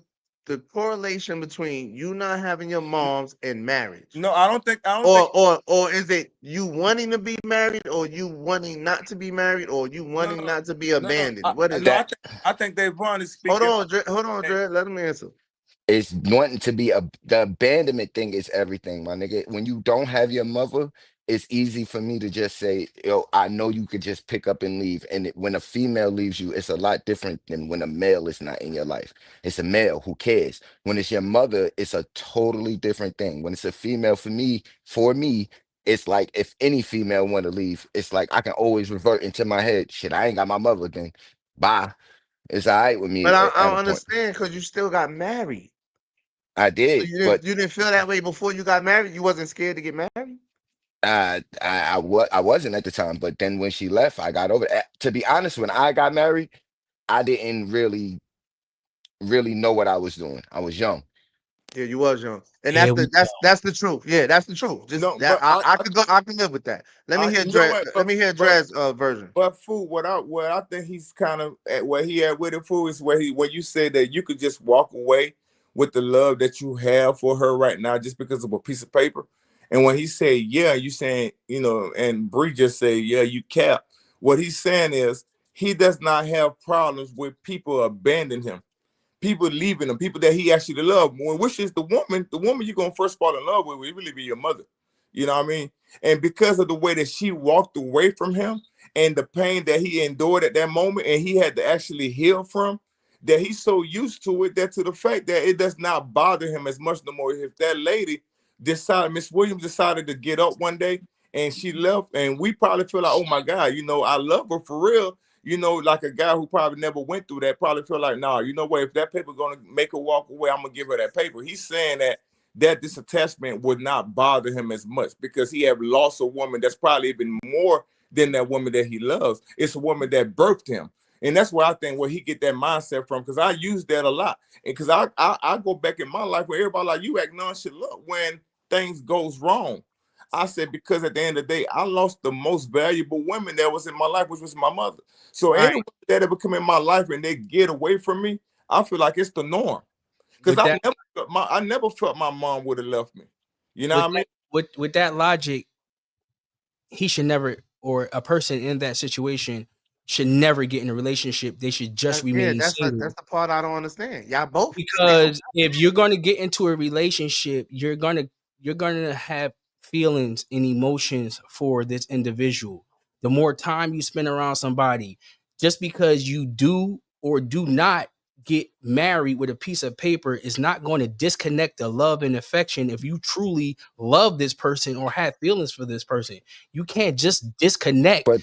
C: correlation between you not having your moms and marriage.
L: No, I don't think.
C: Or is it you wanting to be married, or you wanting not to be married, or you
L: No,
C: wanting
L: no,
C: not to be
L: no.
C: abandoned? What is
L: No.
C: it?
D: that
L: I think Davon is speaking.
C: Hold on, Dre. Let him answer.
D: is wanting to be the abandonment thing is everything, my nigga. When you don't have your mother, it's easy for me to just say, yo, I know you could just pick up and leave. And when a female leaves you, it's a lot different than when a male is not in your life. It's a male who cares. When it's your mother, it's a totally different thing. When it's a female, for me, it's like if any female want to leave, it's like I can always revert into my head. Shit, I ain't got my mother then. Bye. It's all right with
C: But
D: me
C: I
D: at
C: don't
D: a point.
C: understand because you still got married.
D: I
C: So
D: did, but
C: you didn't feel that way before you got married. You wasn't scared to get married.
D: I wasn't at the time, but then when she left, I got over it. To be honest, when I got married, I didn't really know what I was doing. I was young.
C: Yeah, you was young, and
I: Here we go.
C: that's the truth. Yeah, that's the truth. Just
L: No,
C: that
L: but
C: I can live with that.
L: you know what?
C: Let me hear Dre's version.
L: But fool, what I think he's kind of at where he at with it, fool, is where when you say that you could just walk away with the love that you have for her right now just because of a piece of paper. And when he say, yeah, you saying, and Bree just say, yeah, you cap. What he's saying is he does not have problems with people abandoning him, people leaving him, people that he actually loved. Which is the woman you're gonna first fall in love with will really be your mother. You know what I mean? And because of the way that she walked away from him and the pain that he endured at that moment, and he had to actually heal from, that he's so used to it that to the fact that it does not bother him as much no more. If that lady decided, Miss Williams decided to get up one day and she left, and we probably feel like, oh my God, I love her for real. Like a guy who probably never went through that probably feel like, nah, you know what? If that paper gonna make her walk away, I'm gonna give her that paper. He's saying that this attachment would not bother him as much because he have lost a woman that's probably even more than that woman that he loves. It's a woman that birthed him. And that's where I think where he get that mindset from, because I use that a lot. And because I go back in my life where everybody like, you act nonchalant when things goes wrong. I said, because at the end of the day, I lost the most valuable woman that was in my life, which was my mother. So
I: Right.
L: anyone that ever come in my life and they get away from me, I feel like it's the norm. Because
I: With that,
L: I never felt my mom would have left me. You know
I: with
L: what I mean?
I: that, with that logic, he should never, or a person in that situation should never get in a relationship. They should just
C: Yeah,
I: remain single.
C: that's the part I don't understand. Y'all both still.
I: Because if you're going to get into a relationship, you're going to have feelings and emotions for this individual. The more time you spend around somebody, just because you do or do not get married with a piece of paper is not going to disconnect the love and affection if you truly love this person or have feelings for this person. You can't just disconnect.
D: But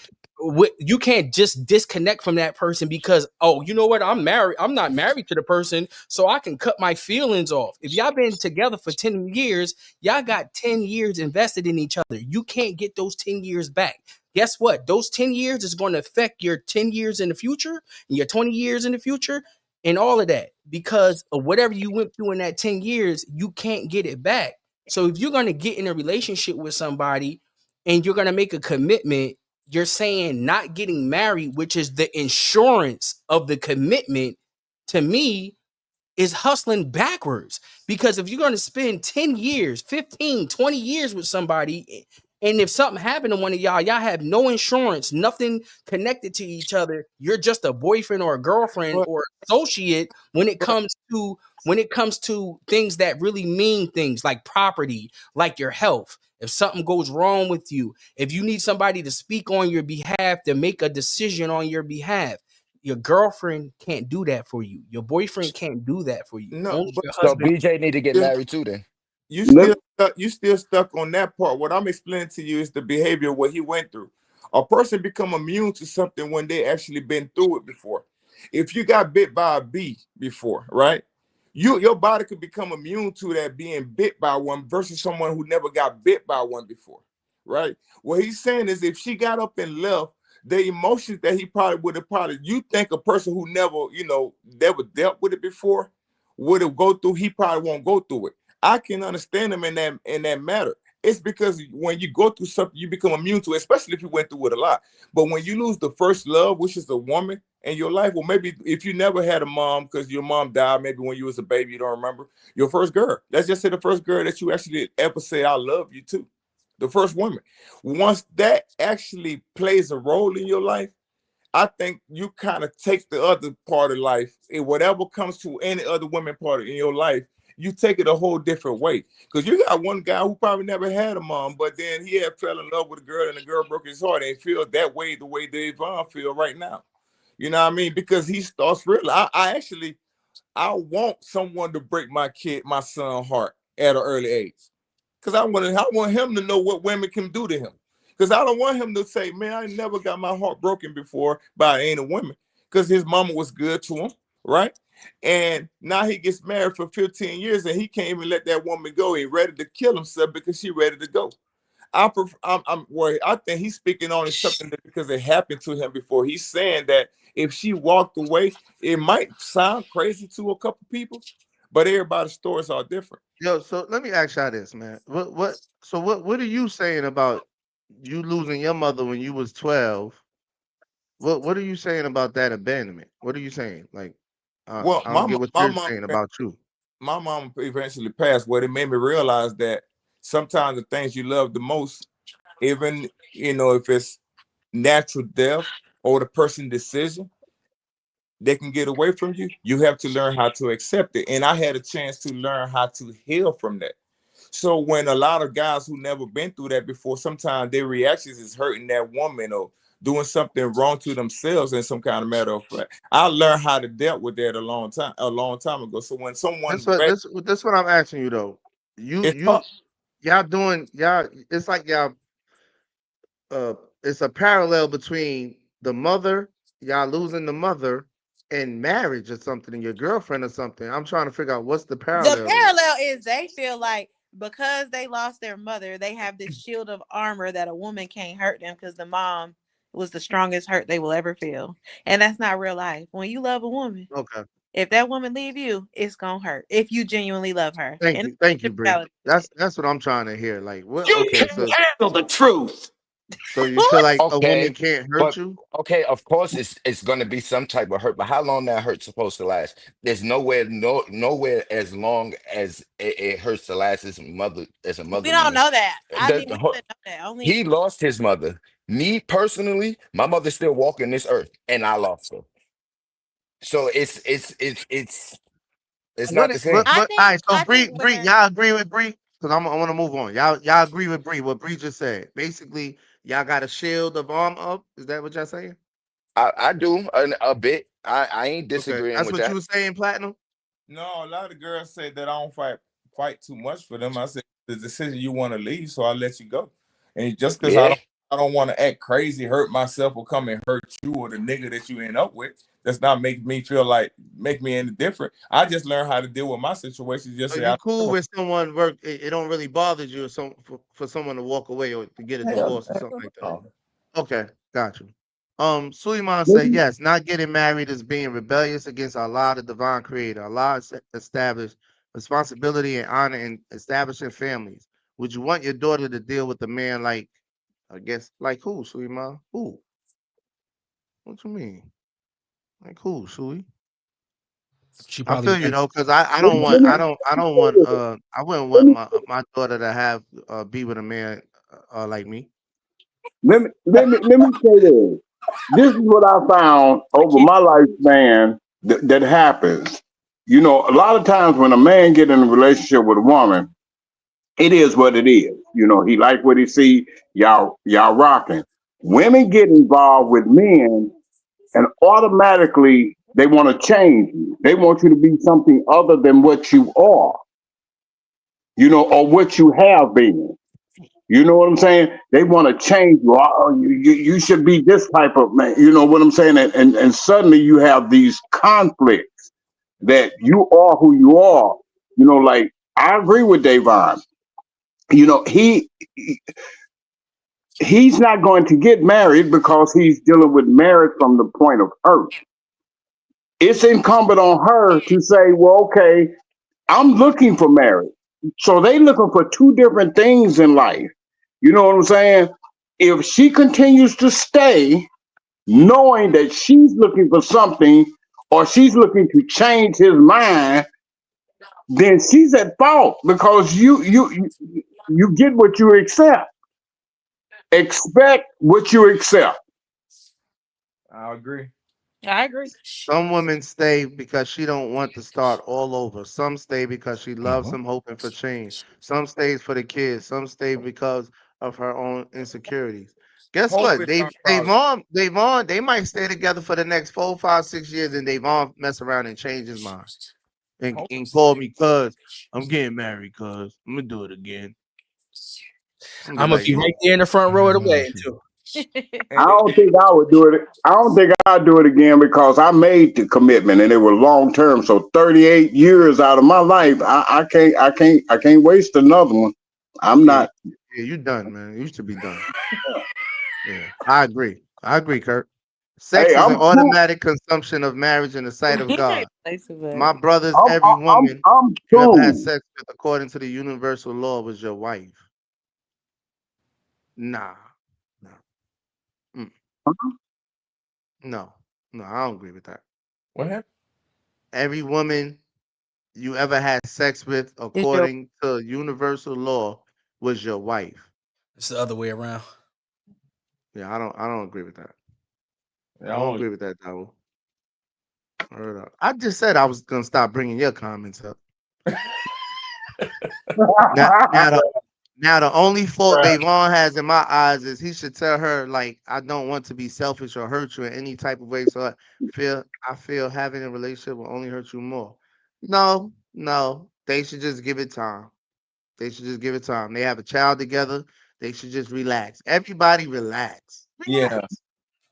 I: You can't just disconnect from that person because, oh, you know what, I'm married, I'm not married to the person, so I can cut my feelings off. If y'all been together for 10 years, y'all got 10 years invested in each other. You can't get those 10 years back. Guess what, those 10 years is going to affect your 10 years in the future and your 20 years in the future and all of that, because of whatever you went through in that 10 years, you can't get it back. So if you're going to get in a relationship with somebody and you're going to make a commitment, you're saying not getting married, which is the insurance of the commitment, to me is hustling backwards. Because if you're going to spend 10 years, 15, 20 years with somebody, and if something happened to one of y'all have no insurance, nothing connected to each other, you're just a boyfriend or a girlfriend
L: But
I: or associate when it
L: but
I: comes to things that really mean things like property, like your health. If something goes wrong with you, if you need somebody to speak on your behalf, to make a decision on your behalf, your girlfriend can't do that for you. Your boyfriend can't do that for you.
L: no,
I: Only
L: but
I: your
D: so
I: husband.
D: BJ need to get
L: if
D: married too then.
L: you still stuck on that part. What I'm explaining to you is the behavior of what he went through. A person become immune to something when they actually been through it before. If you got bit by a bee before, right? Your body could become immune to that being bit by one versus someone who never got bit by one before, right? What he's saying is if she got up and left, the emotions that he probably would have you think a person who never dealt with it before would have go through, he probably won't go through it. I can understand him in that matter. It's because when you go through something, you become immune to it, especially if you went through it a lot. But when you lose the first love, which is a woman in your life, well, maybe if you never had a mom because your mom died, maybe when you was a baby, you don't remember your first girl. Let's just say the first girl that you actually ever say I love you to, the first woman. Once that actually plays a role in your life, I think you kind of take the other part of life, and whatever comes to any other woman part in your life, you take it a whole different way. Because you got one guy who probably never had a mom, but then he had fell in love with a girl, and the girl broke his heart, and feel that way the way Dave Vaughn feel right now. You know what I mean? Because he starts real. I want someone to break my son heart at an early age. Because I want him to know what women can do to him. Because I don't want him to say, man, I never got my heart broken before by any woman. Because his mama was good to him, right? And now he gets married for 15 years and he can't even let that woman go. He ready to kill himself because she ready to go. I'm worried. I think he's speaking on something that because it happened to him before. He's saying that if she walked away, it might sound crazy to a couple people, but everybody's stories are different.
C: Yo, so let me ask y'all this, man. What are you saying about you losing your mother when you was 12? What are you saying about that abandonment? What are you saying? Like,
L: Well,
C: I don't get what you're saying about you.
L: my mom eventually passed. What it made me realize that sometimes the things you love the most, even if it's natural death or the person's decision, they can get away from you. You have to learn how to accept it. And I had a chance to learn how to heal from that. So when a lot of guys who never been through that before, sometimes their reactions is hurting that woman or doing something wrong to themselves in some kind of matter of fact. I learned how to deal with that a long time ago. So when
C: That's
L: someone
C: what this what I'm asking you though. You
L: it's
C: you
L: hard.
C: y'all doing y'all. It's like y'all. It's a parallel between the mother, y'all losing the mother, and marriage or something, and your girlfriend or something. I'm trying to figure out what's the
M: The
C: parallel there.
M: parallel is they feel like because they lost their mother, they have this shield of armor that a woman can't hurt them because the mom was the strongest hurt they will ever feel. And that's not real life. When you love a woman,
C: Okay.
M: if that woman leave you, it's gonna hurt. If you genuinely love her. And
C: Thank
M: that's
C: you,
M: the
C: Bree.
M: reality of it.
C: That's what I'm trying to hear. Like, what?
D: You
C: Okay,
D: can't handle the truth.
C: so you feel like a woman
D: Okay,
C: can't hurt
D: but
C: you?
D: okay, of course it's gonna be some type of hurt, but how long that hurt's supposed to last? There's nowhere as long as it hurts to last as a
M: We
D: mother
M: don't
D: lose.
M: know that. I
D: The,
M: mean,
D: the
M: we
D: ho-
M: wouldn't know that. Only
D: he lost his mother. Me personally, my mother's still walking this earth, and I lost her. So it's not
C: What?
D: the same.
C: All right. So
M: I think
C: Bree,
M: where
C: y'all agree with Bree? Because I want to move on. Y'all agree with Bree? What Bree just said? Basically, y'all got a shield of arm up. Is that what y'all saying?
D: I do a bit. I ain't
C: Okay,
D: disagreeing
C: that's
D: with
C: what you
D: that.
C: were saying, Platinum.
L: No, a lot of girls say that I don't fight too much for them. I said the decision you want to leave, so I let you go. And just because
D: Yeah.
L: I don't want to act crazy, hurt myself, or come and hurt you or the nigga that you end up with, does not make me feel like make me any different. I just learn how to deal with my situation. Just
C: So
L: say
C: you cool with someone work? It don't really bother you for someone to walk away or to get a
L: hell,
C: divorce or something like that.
L: no.
C: Okay, got you. Suleiman
N: Let
C: said
N: me,
C: yes. Not getting married is being rebellious against Allah, the divine creator. Allah established responsibility and honor in establishing families. Would you want your daughter to deal with a man like, I guess, like who, Suleiman? Who? What you mean? Like who, Sui?
I: She
C: I
I: probably
C: feel you
I: went.
C: though, because I
N: let
C: don't
N: me,
C: want
N: let me,
C: I don't want I wouldn't want my daughter to have be with a man like me.
N: let me say this. This is what I found over my lifespan that happens. You know, a lot of times when a man get in a relationship with a woman, it is what it is. You know, he like what he see. Y'all rocking. Women get involved with men, and automatically they want to change you. They want you to be something other than what you are. You know, or what you have been. You know what I'm saying? They want to change you. Oh, you should be this type of man. You know what I'm saying? And suddenly you have these conflicts that you are who you are. You know, like I agree with Davon. You know, he's not going to get married because he's dealing with marriage from the point of hurt. It's incumbent on her to say, well, okay, I'm looking for marriage. So they looking for two different things in life. You know what I'm saying? If she continues to stay knowing that she's looking for something or she's looking to change his mind, then she's at fault because you get what you accept. Expect what you accept.
L: I agree.
M: I agree.
C: Some women stay because she don't want to start all over. Some stay because she loves him, hoping for change. Some stays for the kids. Some stay because of her own insecurities. Guess
L: Hope
C: what?
L: is unprobable.
C: They might stay together for the next 4, 5, 6 years, and Davon mess around and change his mind
L: Hope
C: and call me cuz I'm getting married, cuz I'm gonna do it again. I'm gonna
I: I'm
C: be
I: gonna
C: like,
I: be
C: yo,
I: right there in the front row of the wedding too.
N: I
L: hey,
N: don't think I would do it. I don't think I'd do it again because I made the commitment and it was long term. So 38 years out of my life, I can't waste another one. I'm
C: yeah,
N: not.
C: yeah, you done, man. You should be done. Yeah, I agree. I agree, Kurt.
N: Hey,
C: Sex is an
N: I'm cool.
C: automatic consumption of marriage in the sight of
M: He can't
C: God.
M: play too bad.
C: My brothers,
N: I'm
C: every
N: I'm
C: woman
N: I'm
C: you ever had
N: cool.
C: sex with, according to the universal law, was your wife. Nah, no, mm, no, no. I don't agree with that.
L: what happened?
C: Every woman you ever had sex with,
M: Is your
C: according to universal law, was your wife.
I: It's the other way around.
C: Yeah, I don't agree with that.
L: Yeah,
C: I
L: I
C: don't
L: don't.
C: agree with that, Davo. Word up. I just said I was gonna stop bringing your comments up. Now now, the only fault Davon has in my eyes is he should tell her, like, I don't want to be selfish or hurt you in any type of way. So I feel having a relationship will only hurt you more. No, no. They should just give it time. They should just give it time. They have a child together. They should just relax. Everybody relax.
L: Yeah,
C: Relax.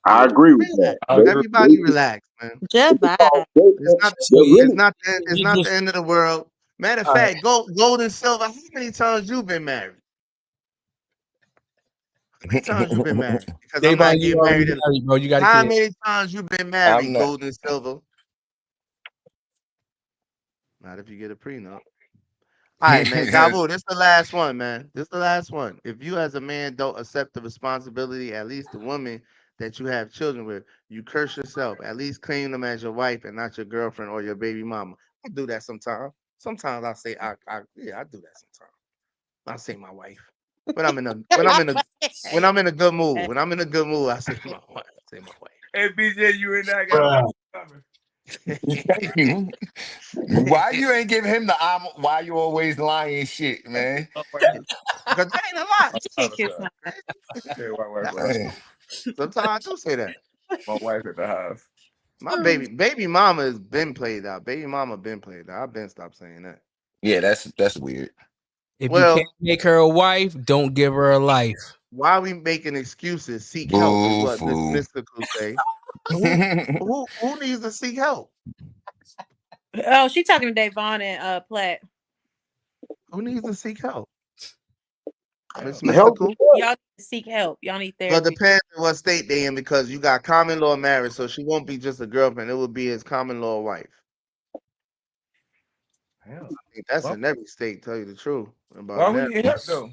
N: I agree with that.
C: Relax.
L: I agree.
C: Everybody relax, man.
M: just vibe?
C: It's not
I: So
C: it's
N: really,
C: not the it's
I: you
C: not the
I: just
C: end of the world. Matter of
I: all right.
C: fact, gold and silver. How many times you been married? How many times you been married? Because I'm
I: Davon,
C: not
I: you
C: getting
I: already
C: married.
I: married, bro. You got a
C: How
I: kid.
C: many times you been
D: I'm
C: married,
D: not.
C: gold and silver? Not if you get a prenup. All right, man. Davu, this the last one, man. This the last one. If you as a man don't accept the responsibility, at least the woman that you have children with, you curse yourself. At least claim them as your wife and not your girlfriend or your baby mama. I do that sometimes. Sometimes I say I do that sometimes. I say my wife. When I'm in a good mood. When I'm in a good mood, I say my wife. I say my
L: Hey, BJ, you and I got
I: Bruh.
L: coming.
C: wife.
D: Why you ain't giving him the why you always lying shit, man?
L: Oh, wait,
C: Because that ain't a lot.
L: I'm
M: Kick
L: sorry,
M: his
L: sorry.
M: son.
L: Hey, wait.
D: Man.
C: Sometimes I do say that.
L: My wife at the house.
C: My baby mama has been played out. Baby mama been played out. I've been stopped saying that.
D: Yeah, that's weird.
I: If you
C: Well,
I: can't make her a wife, don't give her a life.
C: why are we making excuses? Seek help is
D: Boo
C: what Miss
D: fool.
C: Mystical say. Who needs to seek help?
M: Oh, she talking to Davon and Platt.
C: Who needs to seek help? Miss
N: Help
C: Mystical?
M: Y'all need to seek help. Y'all need
C: Well,
M: therapy.
C: depends on what state they in because you got common law marriage, so she won't be just a girlfriend. It would be his common law wife.
L: Hell,
C: I think that's
L: why,
C: in every state. Tell you the truth about
L: why we
C: marriage.
L: need help though?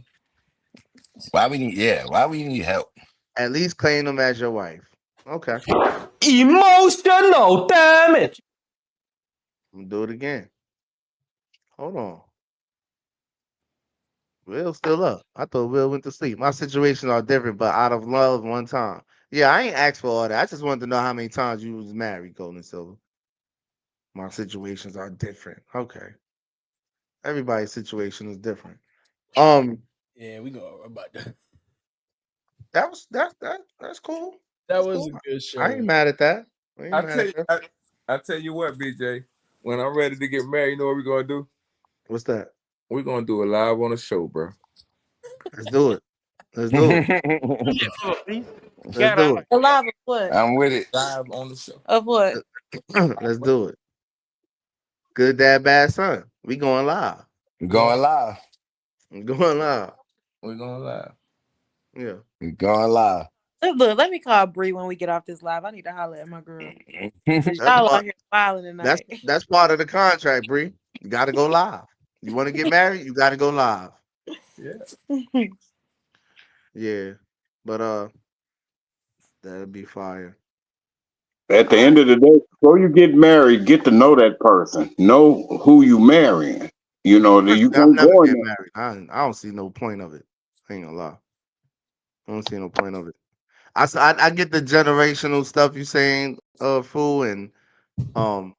D: Why we need help?
C: At least claim them as your wife. Okay,
G: Emotional damage.
C: I'm gonna do it again. Hold on. Will's still up. I thought Will went to sleep. My situations are different, but out of love, one time. Yeah, I ain't asked for all that. I just wanted to know how many times you was married, Golden Silver. My situations are different. Okay. Everybody's situation is different.
I: Yeah, we go about that.
C: That's cool.
I: That
C: That's
I: was
C: cool.
I: a good
C: I ain't
I: show.
C: mad at that. I ain't
L: I
C: mad
L: tell
C: at
L: you,
C: that.
L: I tell you what, BJ. When I'm ready to get married, you know what we're gonna do?
C: What's that?
L: We're gonna do it live on the show, bro.
C: Let's do it. Let's do it. Let's do it.
M: Alive of what?
D: I'm with it.
L: Live on the show.
M: Of what?
C: Let's do it. Good dad, bad son. We going live.
D: Going live.
C: I'm going live.
L: We're going live.
C: Yeah.
D: We going live.
M: Look, let me call Bree when we get off this live. I need to holler at my girl.
C: That's
M: Y'all
C: part.
M: out here wilding tonight.
C: That's part of the contract, Bree. You got to go live. You want to get married? You got to go live.
L: Yeah.
C: Yeah. But that'd be fire.
N: At the end of the day, before you get married, get to know that person. Know who you marrying. You know, you
C: Personally, I'm
N: can't
C: never
N: go in
C: getting
N: there.
C: married. I don't see no point of it. I ain't gonna lie. I don't see no point of it. I get the generational stuff you saying, fool, and um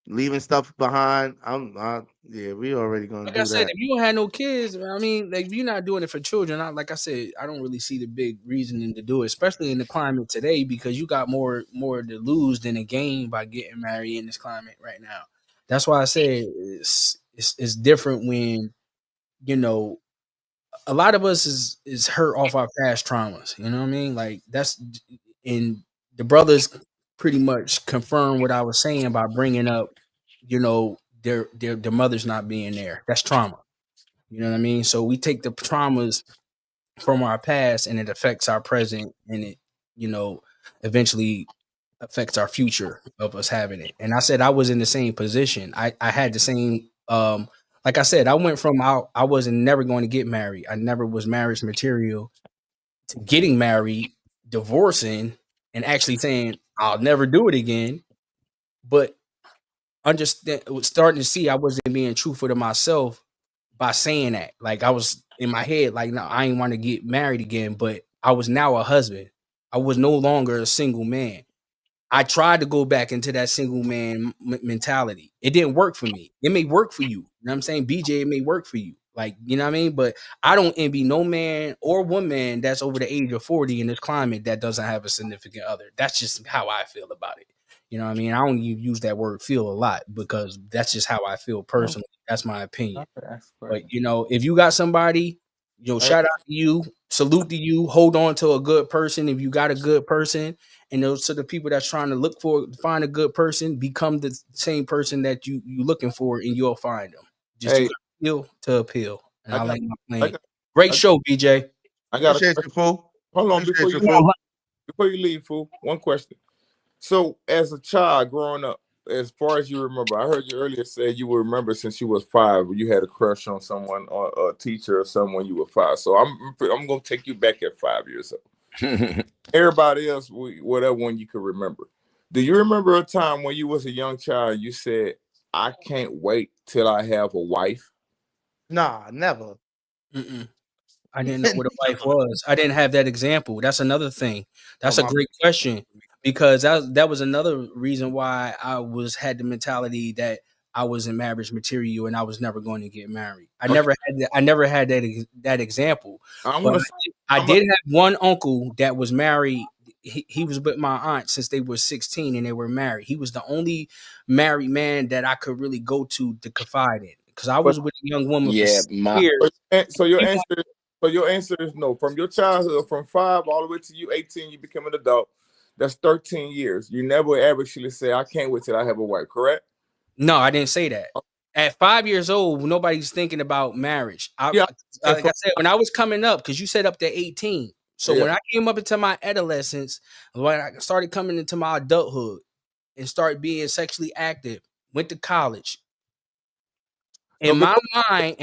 C: leaving stuff behind. Yeah, we already gonna
I: Like I
C: do
I: said,
C: that.
I: if you don't have no kids, I mean, like if you're not doing it for children, like I said, I don't really see the big reasoning to do it, especially in the climate today, because you got more to lose than a gain by getting married in this climate right now. That's why I say it's different when you know a lot of us is hurt off our past traumas. You know what I mean? Like that's and the brothers pretty much confirm what I was saying by bringing up, their mothers not being there. That's trauma. You know what I mean? So we take the traumas from our past and it affects our present and it, you know, eventually affects our future of us having it. And I said I was in the same position. I had the same like I said, I went from I wasn't never going to get married. I never was marriage material to getting married, divorcing, and actually saying I'll never do it again. But understand starting to see I wasn't being truthful to myself by saying that. Like I was in my head, like, no, I ain't want to get married again, but I was now a husband. I was no longer a single man. I tried to go back into that single man mentality. It didn't work for me. It may work for you. You know what I'm saying? BJ, it may work for you. Like, you know what I mean? But I don't envy no man or woman that's over the age of 40 in this climate that doesn't have a significant other. That's just how I feel about it. You know what I mean? I don't even use that word feel a lot because that's just how I feel personally. That's my opinion. But if you got somebody, shout out to you, salute to you, hold on to a good person. If you got a good person, and those to the people that's trying to find a good person, become the same person that you looking for, and you'll find them. Just you appeal to appeal. And I like my plane. Great show, BJ.
L: I got
C: Appreciate you, fool.
L: Hold on
C: Appreciate you, fool.
L: before you leave, fool. One question. So, as a child growing up, as far as you remember, I heard you earlier say you would remember since you was 5, you had a crush on someone or a teacher or someone you were 5. So I'm gonna take you back at 5 years old. Everybody else, whatever one you could remember. Do you remember a time when you was a young child? You said, "I can't wait till I have a wife."
C: Nah, never.
I: Mm-mm. I didn't know what a wife was. I didn't have that example. That's another thing. That's a great question because that was another reason why I had the mentality that I was in marriage material and I was never going to get married. I never had that example. But I did have one uncle that was married he was with my aunt since they were 16 and they were married. He was the only married man that I could really go to confide in because I
L: But
I: was with a young woman for
D: Yeah,
I: 6
D: my
I: years.
L: so your answer is no. From your childhood, from 5 all the way to you 18, you become an adult. That's 13 years. You never actually say, "I can't wait till I have a wife." Correct?
I: No, I didn't say that. At 5 years old, nobody's thinking about marriage.
L: Yeah. And
I: Like I said, when I was coming up, because you said up to 18. So
L: yeah.
I: when I came up into my adolescence, when I started coming into my adulthood and started being sexually active, went to college.
L: No,
I: In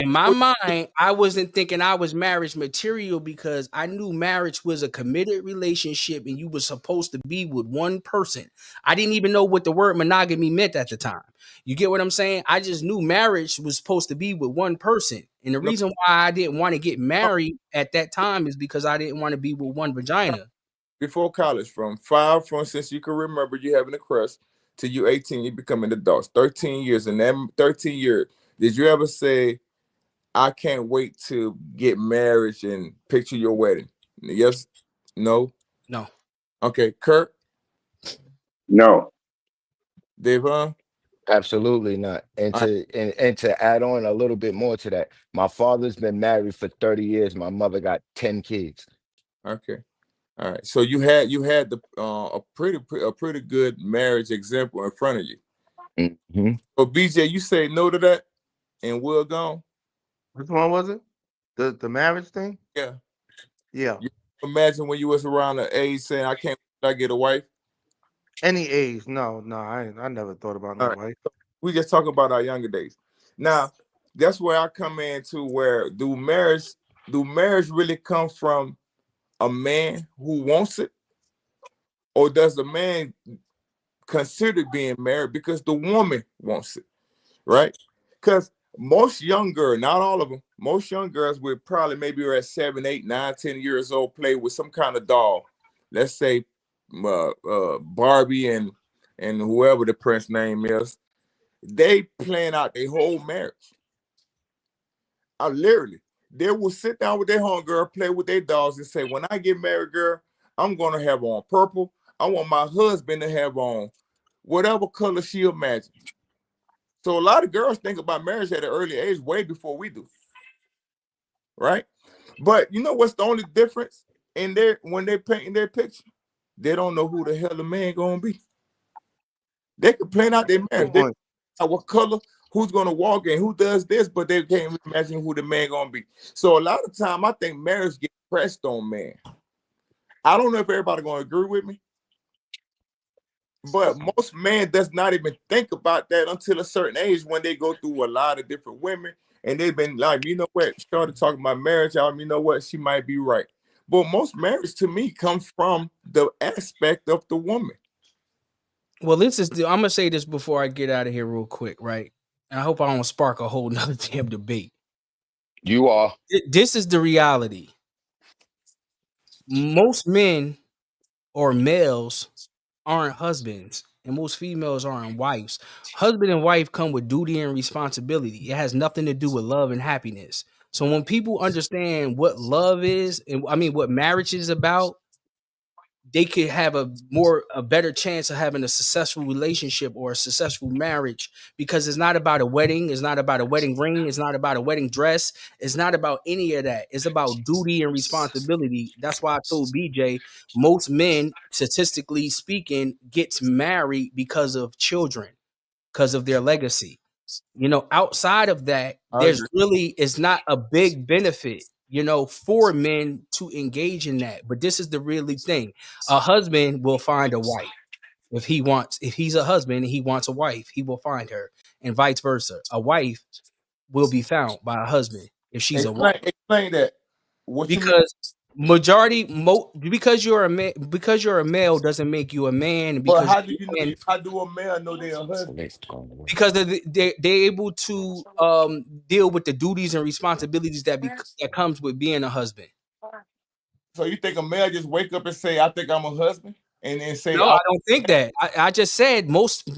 I: my mind, I wasn't thinking I was marriage material because I knew marriage was a committed relationship and you were supposed to be with one person. I didn't even know what the word monogamy meant at the time. You get what I'm saying? I just knew marriage was supposed to be with one person. And the
L: no,
I: reason why I didn't want to get married at that time is because I didn't want to be with one vagina.
L: before college, from 5, from since you can remember you having a crush to you 18, you becoming an adult. 13 years. In that 13 years, did you ever say, "I can't wait to get married and picture your wedding"? Yes, no.
I: No.
L: Okay, Kurt,
N: No.
L: Devon.
D: absolutely not. And
L: All right,
D: to add on a little bit more to that, my father's been married for 30 years. My mother got 10 kids.
L: okay, all right. So you had the a pretty good marriage example in front of you.
D: Hmm.
L: So BJ, you say no to that, and we're gone.
C: Which one was it? The marriage thing?
L: Yeah.
C: Yeah.
L: You imagine when you was around the age saying, "I can't wait till I get a wife."
C: Any age? No, I never thought about no
L: All right.
C: wife.
L: We just talk about our younger days. Now, that's where I come into where do marriage really come from a man who wants it, or does the man consider being married because the woman wants it, right? Because most young girls, not all of them, most young girls would probably maybe are at 7, 8, 9, 10 years old, play with some kind of doll. Let's say Barbie and whoever the prince name is. They plan out their whole marriage. I literally, they will sit down with their homegirl, play with their dolls, and say, "When I get married, girl, I'm gonna have on purple. I want my husband to have on whatever color she imagines." So a lot of girls think about marriage at an early age, way before we do, right? But you know what's the only difference in their when they're painting their picture? They don't know who the hell the man gonna be. They can plan out their marriage.
C: Good
L: They
C: point.
L: know what color, who's gonna walk in, who does this, but they can't imagine who the man gonna be. So a lot of time, I think marriage gets pressed on man. I don't know if everybody gonna agree with me, but most men does not even think about that until a certain age when they go through a lot of different women and they've been like, you know what, started talking about marriage. You know what, she might be right. But most marriage to me comes from the aspect of the woman.
I: Well, I'm gonna say this before I get out of here real quick, right? And I hope I don't spark a whole nother damn debate.
D: You are.
I: This is the reality. Most men or males aren't husbands, and most females aren't wives. Husband and wife come with duty and responsibility. It has nothing to do with love and happiness. So when people understand what love is, and I mean what marriage is about, they could have a better chance of having a successful relationship or a successful marriage because it's not about a wedding, it's not about a wedding ring, it's not about a wedding dress, it's not about any of that. It's about duty and responsibility. That's why I told BJ most men, statistically speaking, gets married because of children, because of their legacy. Outside of that,
L: I
I: there's
L: agree.
I: really is not a big benefit, for men to engage in that. But this is the really thing. A husband will find a wife if he's a husband and he wants a wife, he will find her, and vice versa. A wife will be found by a husband if she's a wife.
L: Explain that. What you mean?
I: Because because you're a male doesn't make you a man,
L: But
I: because
L: how do you know? How do a man know they're a husband?
I: because they're able to deal with the duties and responsibilities that comes with being a husband.
L: So you think a male just wake up and say, "I think I'm a husband," and then say,
I: No, I don't think that. I just said most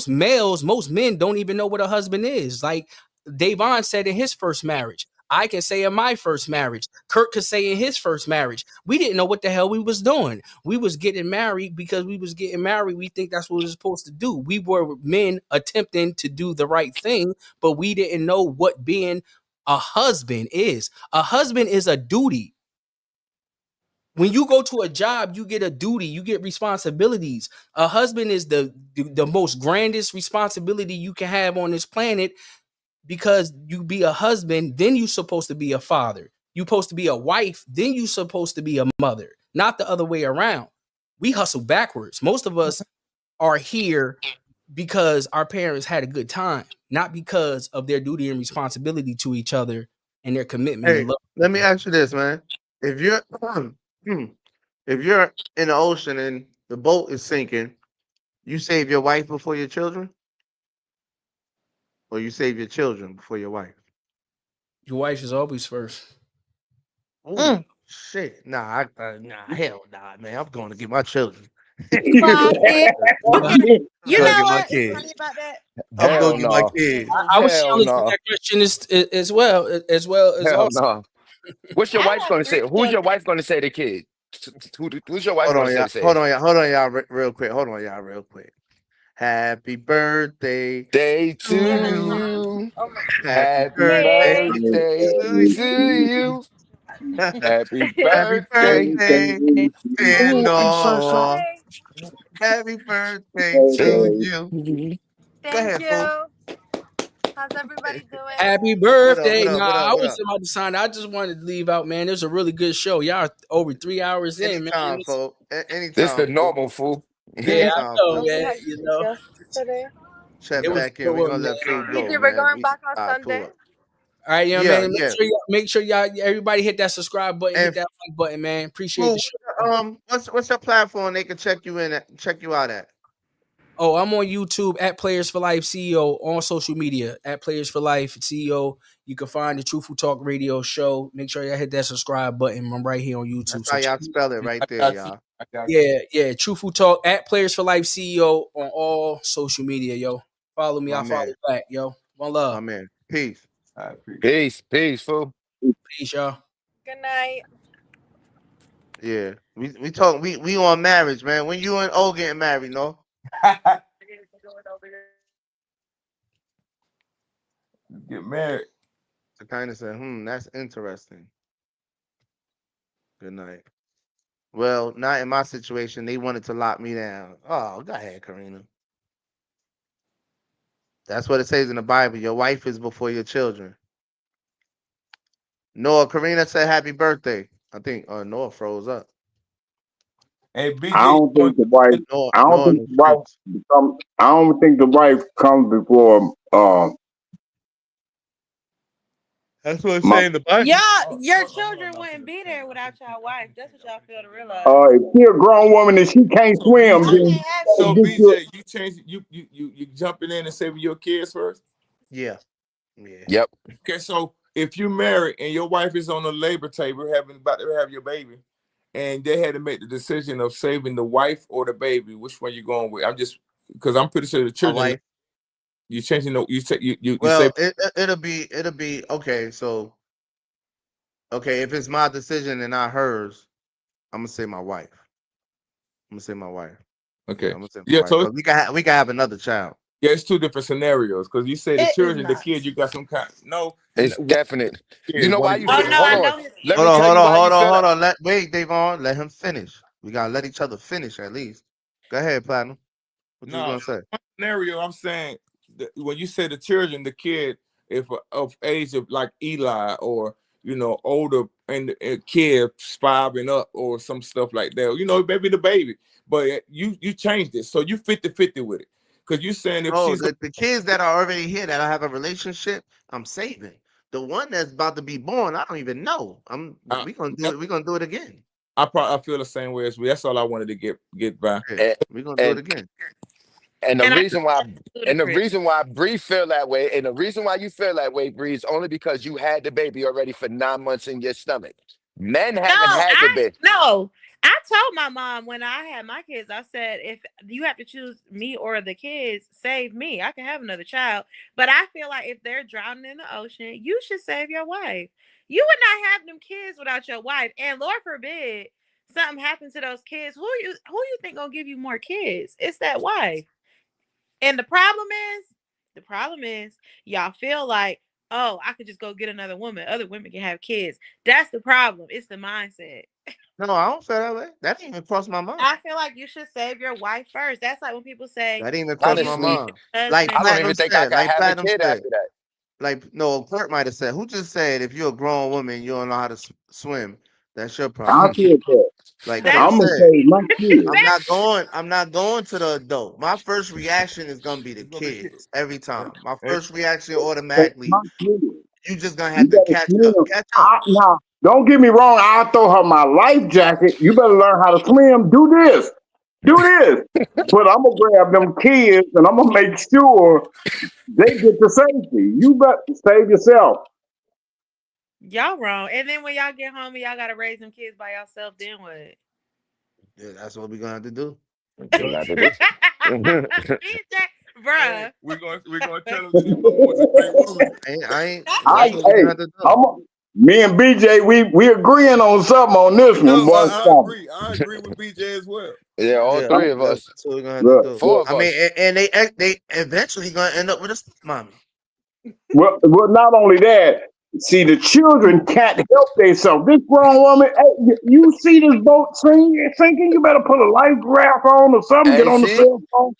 I: men don't even know what a husband is. Like Davon said in his first marriage, I can say in my first marriage. Kurt could say in his first marriage. We didn't know what the hell we was doing. We was getting married because we was getting married. We think that's what we were supposed to do. We were men attempting to do the right thing, but we didn't know what being a husband is. A husband is a duty. When you go to a job, you get a duty, you get responsibilities. A husband is the most grandest responsibility you can have on this planet, because you be a husband, then you supposed to be a father. You supposed to be a wife, then you supposed to be a mother, not the other way around. We hustle backwards. Most of us are here because our parents had a good time, not because of their duty and responsibility to each other and their commitment
C: Hey,
I: and love.
C: let me ask you this, man. If you're if you're in the ocean and the boat is sinking, you save your wife before your children, or you save your children before your wife?
I: Your wife is always first.
C: Oh shit! Nah, hell nah, man. I'm going to get my children.
M: Clock it.
C: I'm
M: You
C: gonna
M: know
C: get my
M: what? It's
C: kids.
M: funny about that.
C: I'm gonna
D: Hell
C: get my
D: no.
C: kids.
I: I was
D: Hell
I: challenging
D: no.
I: that question as well as
D: Hell
I: also.
D: no. What's your
M: I
D: wife
M: have
D: gonna say?
M: 3
D: Who's your
M: children.
D: wife gonna say to the kid? Who's your wife
C: Hold
D: gonna
C: on,
D: say
C: y'all.
D: to say
C: Hold
D: it?
C: on, y'all. Hold on, y'all. Real quick. Hold on, y'all. Real quick. Happy birthday
D: Day
C: to
D: to
C: you.
D: you.
M: Oh my
C: Happy
D: Happy
C: birthday
D: birthday
C: to
D: to
C: you.
D: you. Happy
C: Happy
D: birthday
C: birthday, dear
D: to
C: Noah. Happy birthday to you.
D: you.
C: Go
K: Thank
C: ahead, fool.
K: you. How's everybody doing?
I: Happy
C: What up?
I: birthday.
C: What up?
I: Nah,
C: What up?
I: I
C: What
I: was
C: up?
I: about to sign. I just wanted to leave out, man. It was a really good show. Y'all are over 3 hours in, man.
C: Anytime, folks.
D: This
C: Anytime,
D: the
C: fool.
D: normal fool.
I: Yeah, I
C: Anytime,
I: know,
C: fool.
K: Oh, we
I: man.
K: had
I: You know,
K: yesterday.
C: Check
I: it was
C: back
I: a good
C: in. We're
I: one,
C: gonna
I: man.
C: let food
K: Think
C: go,
K: you were
C: man.
K: going back on
C: All right, pull
K: Sunday?
C: up.
I: All right, young
C: Yeah,
I: man.
C: yeah.
I: Make sure y'all everybody hit that subscribe button, hit
C: And
I: that like button, man. Appreciate
C: fool,
I: the show.
C: what's your platform they can check you in at, check you out at?
I: Oh, I'm on YouTube at Players for Life CEO, on social media at Players for Life CEO. You can find the Truthful Talk Radio Show. Make sure y'all hit that subscribe button. I'm right here on YouTube.
C: That's
I: So
C: how y'all spell it right there, y'all.
I: yeah. Truthful Talk at Players for Life CEO on all social media, yo. Follow me,
C: My
I: I'll follow
C: man.
I: back, yo. One
C: My
I: love.
C: man. Peace.
D: Peace, fool.
I: Peace, y'all.
K: Good night.
C: Yeah. We talking we on marriage, man. When you and O getting married, no?
L: Get married.
C: To kind of say, that's interesting. Good night. Well, not in my situation. They wanted to lock me down. Oh, go ahead, Karina. That's what it says in the Bible. Your wife is before your children. Noah, Karina said happy birthday. I think Noah froze up.
L: Hey,
N: I
L: BJ,
N: don't think the wife. I don't
C: Noah in
N: think
C: the
N: the wife
C: streets.
N: become. I don't think the wife comes before.
C: That's what it's
N: My,
C: saying in the Bible.
M: Your children wouldn't be there without your wife. That's what y'all fail to realize.
N: if she a grown woman and she can't
L: so
N: swim,
L: BJ,
N: then
L: so
N: get you.
L: BJ, you change you jumping in and saving your kids first?
C: Yeah. Yeah.
D: Yep.
L: Okay, so if you marry and your wife is on the labor table about to have your baby, and they had to make the decision of saving the wife or the baby, which one you going with? I'm just because I'm pretty sure the
C: My
L: children.
C: wife.
L: You changing the you say you
C: Well,
L: say
C: it'll be okay. So okay, if it's my decision and not hers, I'm gonna say my wife. I'm gonna say my wife. Yeah,
L: okay.
C: I'm gonna say my
L: Yeah,
C: wife.
L: so
C: Cause we can have another child.
L: yeah, it's two different scenarios because you say the
M: It is
L: children, the
M: not.
L: kid, you got some kind. No,
D: It's
L: one
D: definite. You
L: kid,
D: know why
L: one
D: you
M: Oh
D: feel?
M: no,
L: kid.
D: Hold
M: I
D: on.
M: know his
D: Let
M: kid.
D: me tell you why you feel that.
C: Hold on. Wait, Davon. Let him finish. We gotta let each other finish at least. Go ahead, Platinum. What you was
L: No,
C: gonna say?
L: one scenario I'm saying when you say the children, the kid, if of age of like Eli or older and kid 5 and up or some stuff like that, maybe the baby, but you changed it, so you 50-50 with it because you saying if
C: No,
L: she's
C: the kids that are already here that I have a relationship, I'm saving. The one that's about to be born, I don't even know. We gonna do it. We gonna do it again.
L: I feel the same way as me. That's all I wanted to get by.
C: Yeah,
D: And,
C: we gonna do it
D: and
C: again.
D: And the
M: And I
D: reason why
M: that's
D: and the
M: ludicrous.
D: reason why Bree feel that way, and the reason why you feel that way, Bree, is only because you had the baby already for 9 months in your stomach. Men
M: No,
D: haven't had the baby.
M: no. I told my mom when I had my kids, I said, if you have to choose me or the kids, save me. I can have another child. But I feel like if they're drowning in the ocean, you should save your wife. You would not have them kids without your wife. And Lord forbid something happens to those kids. Who you think gonna give you more kids? It's that wife. And the problem is, y'all feel like, oh, I could just go get another woman. Other women can have kids. That's the problem. It's the mindset.
C: No, I don't feel that way. That didn't even cross my mind.
M: I feel like you should save your wife first. That's like when people say,
C: That didn't even
M: "Do
C: cross
M: you
C: my
M: see
D: Honestly,
C: mind.
M: your
C: Like
M: husband?"
D: I don't even
C: Platinum
D: think I
C: said.
D: could
C: Like
D: have a
C: Platinum
D: kid
C: said.
D: after that.
C: Like no, Kurt might have said. Who just said if you're a grown woman, you don't know how to swim? That's your
N: I
C: problem.
N: said that.
C: Like
M: That's
C: Kurt
N: I'm gonna
C: said.
N: save my kids.
C: I'm not going to the adult. My first reaction is gonna be the
L: It's gonna be kids.
C: kids every time. My
L: Hey,
C: first reaction
N: Save
C: automatically,
N: my kids.
C: you just gonna
N: You
C: have to
N: better
C: catch up.
N: swim.
C: Catch up.
N: Now, don't get me wrong. I'll throw her my life jacket. You better learn how to swim. Do this. Do this. But I'm gonna grab them kids and I'm gonna make sure they get to safety. You better save yourself.
M: y'all wrong. And then when y'all get home and y'all gotta raise them kids by yourself, then what?
C: Yeah, that's what we're gonna have to do.
D: That's what I have to do.
M: Bruh.
L: we're gonna tell them that their mama was a great woman.
C: I ain't.
N: I
C: That's what we're
N: hey,
C: gonna have to do.
N: me and BJ, we agreeing on something on this one,
L: No,
N: boy.
L: I agree with BJ as well.
D: Yeah, all
C: Yeah,
D: three of us.
C: that's what we're gonna have to
N: Look,
C: do.
D: Four
N: look.
D: of
C: I mean,
D: us.
C: and they eventually gonna end up with a stepmommy.
N: Well, not only that, see, the children can't help themselves. This grown woman, hey, you see this boat sinking? You better put a life raft on or something. Get
D: And
N: on the
D: see,
N: cell phone.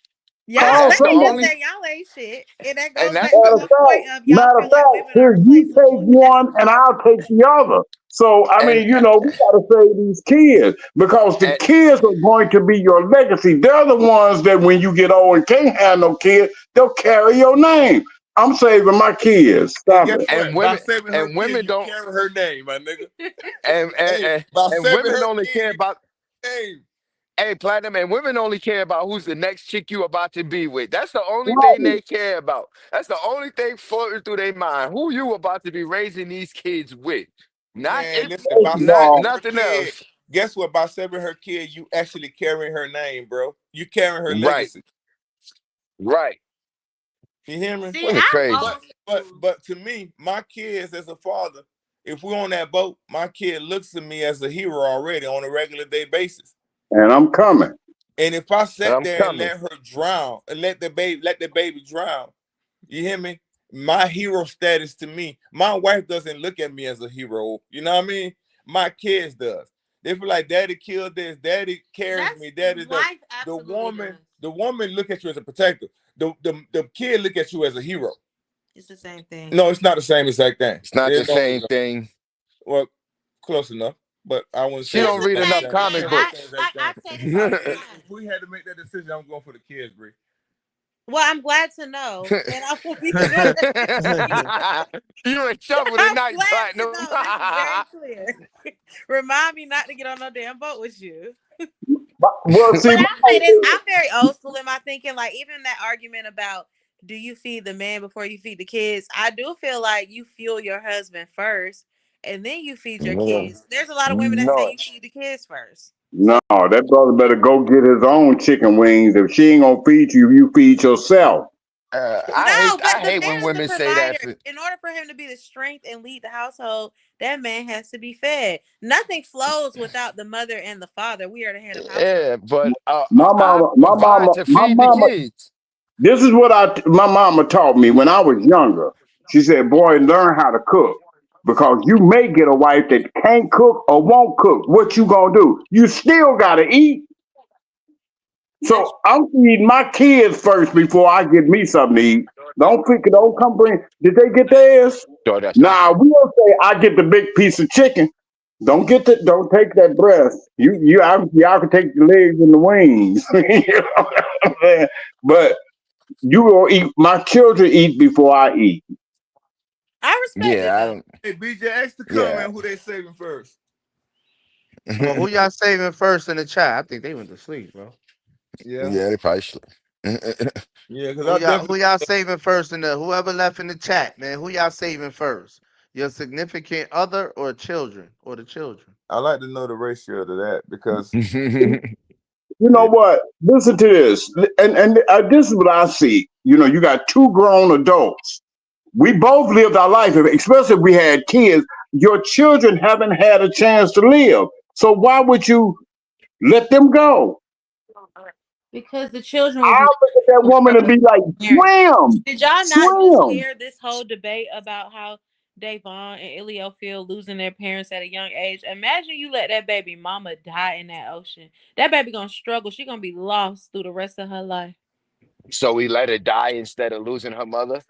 M: Y'all,
N: Call
D: that's
M: let
D: the
M: me just
N: somebody.
D: only,
M: say, y'all ain't shit. And that
D: and
M: goes
D: that's
M: back to
D: the,
M: the point of y'all
N: Matter of
M: feel like
N: fact,
M: women are
N: here you take
M: replaceable. That's
N: one
M: the
N: and
M: problem.
N: I'll take the other. So I
D: and
N: mean, we gotta save these kids because the
D: and
N: kids are going to be your legacy. They're the ones that when you get old and can't have no kids, they'll carry your name. I'm saving my kids.
L: And
N: Stop
L: guess
N: it.
D: and
L: what? By
D: women
L: saving her
D: and
L: kids,
D: women
L: you
D: don't
L: carry her name, my nigga.
D: and and,
L: Hey,
D: and,
L: by
D: and
L: saving
D: women
L: her
D: only
L: kids,
D: care
L: you
D: about
L: carry her name.
D: Platinum, and women only care about who's the next chick you about to be with. That's the only thing
N: Right.
D: they care about. That's the only thing floating through their mind. Who you about to be raising these kids with? Not
L: Man,
D: if
L: listen, by
D: not
L: saving
N: No,
L: her
D: nothing
L: kid,
D: else.
L: guess what? By saving her kid, you actually carrying her name, bro. You carrying her
D: Right,
L: legacy.
D: right.
L: You hear me?
M: See,
D: Women
M: I'm
D: crazy.
M: old school.
L: But to me, my kids as a father, if we're on that boat, my kid looks at me as a hero already on a regular day basis.
N: and I'm coming.
L: And if I
D: And
L: sat
D: I'm
L: there and
D: coming.
L: let her drown and let the baby drown, you hear me? My hero status to me, my wife doesn't look at me as a hero. You know what I mean? My kids does. They feel like daddy killed this, daddy carries me, daddy does.
M: Wife absolutely does.
L: The woman look at you as a protector. The kid look at you as a hero.
M: It's the same thing.
L: No, it's not the same exact thing.
D: It's not the
L: There's no
D: same thing.
L: well, close enough, but I wouldn't
D: She
L: say it's
M: It's
D: don't
L: the
M: the
D: read
L: same
D: enough
M: same
L: thing.
M: thing.
D: comic
L: It's not the
D: books.
L: same exact
M: I
L: thing.
M: say the same thing.
L: If we had to make that decision, I'm going for the kids, Bree.
M: Well, I'm glad to know, and I will be
D: You
M: doing
D: in trouble
M: I'm
D: tonight,
M: glad to
D: Platinum.
M: know this is very clear. Remind me not to get on no damn boat with you.
N: Well, see,
M: But I'll say this, I'm very old school in my thinking. Like, even that argument about do you feed the man before you feed the kids? I do feel like you fuel your husband first and then you feed your
D: No,
M: kids. There's a lot of women that say
D: no.
M: you feed the kids first.
N: no, that brother better go get his own chicken wings. If she ain't gonna feed you, you feed yourself.
M: No, but
D: I
M: the
D: hate
M: man
D: when
M: is the
D: women say
M: provider.
D: that. For,
M: In order for him to be the strength and lead the household, that man has to be fed. Nothing flows without the mother and the father. We are the head of household.
D: yeah, but
N: My
D: I
N: mama, my
D: provide
N: mama,
D: to
N: my
D: feed the
N: mama.
D: kids.
N: This is what my mama taught me when I was younger. She said, "Boy, learn how to cook because you may get a wife that can't cook or won't cook. What you gonna do? You still gotta eat."
M: That's
N: So I'm feeding my kids first before I get me something to eat. Don't come bring. Did they get theirs?
D: So that's
N: Nah, we'll say I get the big piece of chicken. Don't take that breast. Y'all can take the legs and the wings. You know what I'm saying? But you will eat. My children eat before I eat.
M: I respect it
D: yeah, I
M: though.
D: don't.
L: Hey, BJ, ask the
D: Yeah,
L: comment who they saving first.
C: Well, who y'all saving first in the chat? I think they went to sleep, bro.
L: Yeah,
D: yeah, they probably should.
L: yeah, because I
C: Who
L: definitely
C: y'all saving first in the whoever left in the chat, man? Who y'all saving first? Your significant other or children or the children?
L: I like to know the ratio to that because
N: You know what? Listen to this, and this is what I see. You know, you got two grown adults. We both lived our life, especially if we had kids. Your children haven't had a chance to live, so why would you let them go?
M: Because the children will
N: I
M: be
N: look at that woman and
M: struggling
N: be like,
M: with parents.
N: swim,
M: Did y'all not just
N: swim.
M: hear this whole debate about how Davon and Ilio feel losing their parents at a young age? Imagine you let that baby mama die in that ocean. That baby gonna struggle. She gonna be lost through the rest of her life.
D: So we let her die instead of losing her mother.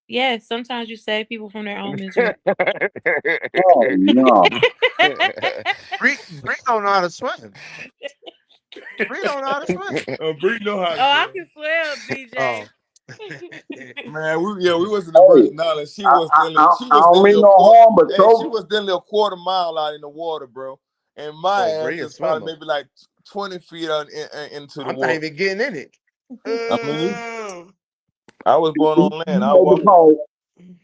M: Yes, sometimes you save people from their own misery.
N: Oh no.
C: Bree don't know how to swim. Bree don't know how to swim.
L: Bree know how to
M: I
L: swim.
M: can swim, BJ.
L: Man, we was in the
N: Hey,
L: Virgin Islands. She was
N: I don't mean no harm, but
L: she
N: so
L: was then a quarter mile out in the water, bro. And my
C: Oh,
L: ass
C: Bree a
L: is probably
C: swimmer.
L: maybe like 20 feet into the
C: I'm not
L: water.
C: even getting in it.
L: I mean, I was born
N: you
L: on land. I
N: know,
L: walked.
N: because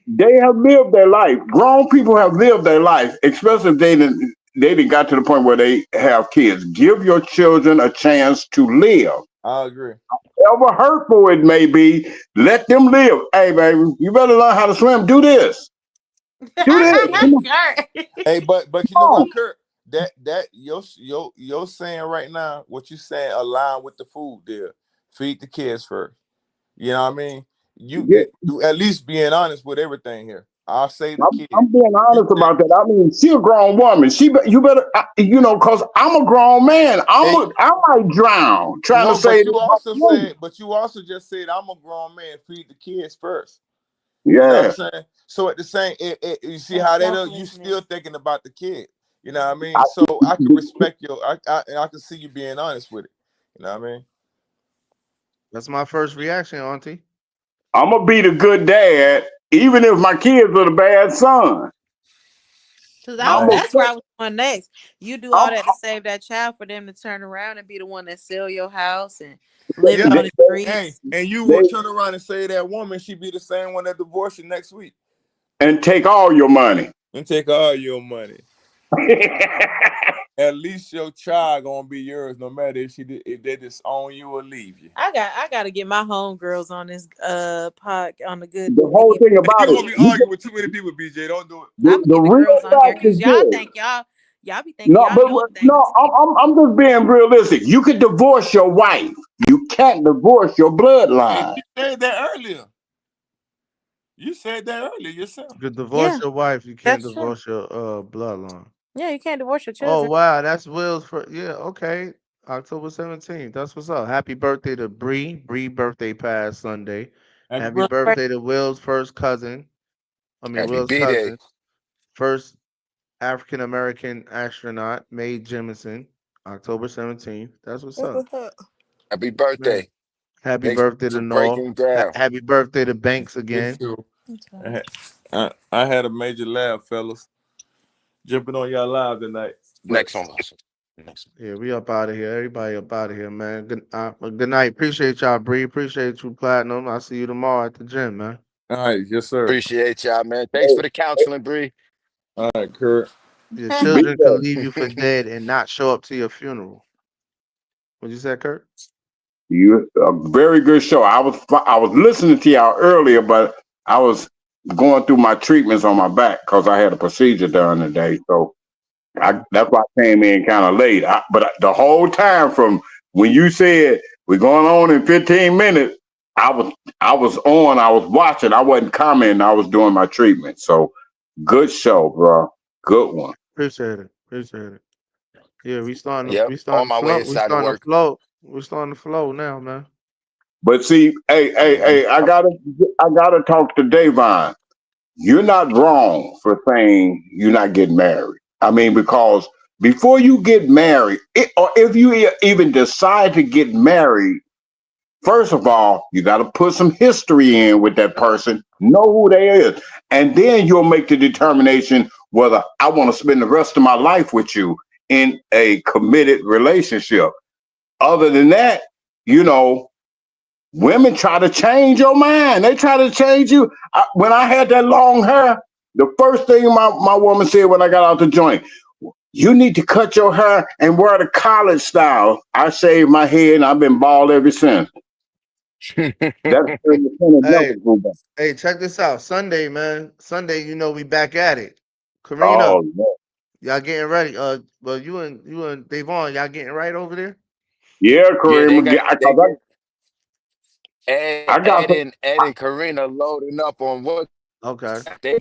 N: they have lived their life. Grown people have lived their life, especially if they didn't got to the point where they have kids. Give your children a chance to live.
L: I agree.
N: However hurtful it may be, let them live. Hey, baby, you better learn how to swim. Do this. Do this. Come on.
L: Hey, but you
N: Come
L: know
N: on.
L: what, Kurt? That you're saying right now, what you saying align with the food there. Feed the kids first. You know what I mean?
N: Yeah,
L: You at least being honest with everything here. I'll save the kid.
N: I'm being honest about that. I mean, she a grown woman. You better, cause I'm a grown man.
L: Hey,
N: I might drown trying to
L: no,
N: save this woman.
L: but you also just said I'm a grown man. Feed the kids first. You know what I'm
N: Yeah.
L: saying? So at the same, you see
M: That's
L: how they do. You
M: selflessness.
L: still thinking about the kid. You know what I mean?
N: I,
L: So I can respect your. I can see you being honest with it. You know what I mean?
C: That's my first reaction, Auntie.
N: I'm gonna be the good dad, even if my kids are the bad son.
M: Cause
N: I'm
L: Right.
N: a,
M: that's where I was going next. You do all
N: I'm,
M: that to save that child for them to turn around and be the one that sell your house and live
L: Yeah.
M: on the
L: Hey,
M: streets.
L: and you
N: they,
L: will turn around and say that woman, she be the same one that divorced you next week
N: and take all your money.
L: and take all your money. At least your child gonna be yours, no matter if they disown you or leave you.
M: I gotta get my homegirls on this pod on the good.
N: The whole thing
L: Hey,
N: about
L: you
N: it,
L: gonna be arguing with too many people, BJ. Don't do it.
M: I'm gonna
N: the
M: get the
N: real
M: girls on here
N: fact is
M: because
N: this.
M: y'all be thinking
N: No,
M: y'all
N: but
M: know
N: no,
M: things.
N: I'm just being realistic. You could divorce your wife. You can't divorce your
L: And
N: bloodline.
L: you said that earlier. You said that earlier yourself.
C: You could divorce
M: Yeah,
C: your wife, you can't
M: that's true.
C: divorce your bloodline.
M: Yeah, you can't divorce your
C: Oh
M: children.
C: wow, that's Will's for yeah, okay. October 17th. That's what's up. Happy birthday to Bree. Bree birthday passed Sunday.
L: Happy
C: Happy
L: birthday.
C: birthday to Will's first cousin. I mean
D: Happy
C: Will's
D: B-Day.
C: cousin. First African American astronaut, Mae Jemison, October 17th. That's what's up.
D: Happy
C: Man.
D: birthday.
C: Happy
D: Thanks
C: birthday to
D: for
C: Noel.
D: breaking down.
C: Happy birthday to Banks
L: Me
C: again.
L: too. I had a major laugh, fellas. Jumping on y'all live tonight. But
D: Next one, Lawson. Next
C: Yeah, we up out of here. Everybody up out of here, man. Good night. Appreciate y'all, Bree. Appreciate you, Platinum. I'll see you tomorrow at the gym, man.
L: all right, yes, sir.
D: Appreciate y'all, man. Thanks for the counseling, Bree.
L: All right, Kurt.
C: Your
N: Be
C: children
N: there.
C: could leave you for dead and not show up to your funeral. What'd you say, Kurt?
N: You a very good show. I was listening to y'all earlier, but I was going through my treatments on my back because I had a procedure done today. So that's why I came in kind of late. But the whole time from when you said we're going on in 15 minutes, I was on. I was watching. I wasn't commenting. I was doing my treatment. So good show, bro. Good one.
C: Appreciate it. Appreciate it. Yeah,
D: Yep.
C: we
D: On
C: starting to
D: my way
C: flow. We
D: inside of
C: starting to
D: work.
C: flow. We starting to flow now, man.
N: But see,
D: Mhm.
N: I gotta talk to Davon. You're not wrong for saying you're not getting married. I mean, because before you get married, or if you even decide to get married, first of all, you got to put some history in with that person, know who they is, and then you'll make the determination whether I want to spend the rest of my life with you in a committed relationship. Other than that, you know, women try to change your mind. They try to change you. When I had that long hair, The first thing my woman said when I got out the joint, you need to cut your hair and wear the college style. I shaved my head and I've been bald ever since. That's
C: Hey, hey, check this out. Sunday, man. Sunday, you know we back at it. Karina,
N: Oh, yeah.
C: y'all getting ready. Well, you and Davon, y'all getting right over there?
N: Yeah,
D: Yeah,
N: Kareem. I got some.
D: Ed and Karina loading up on what
C: Okay.
D: they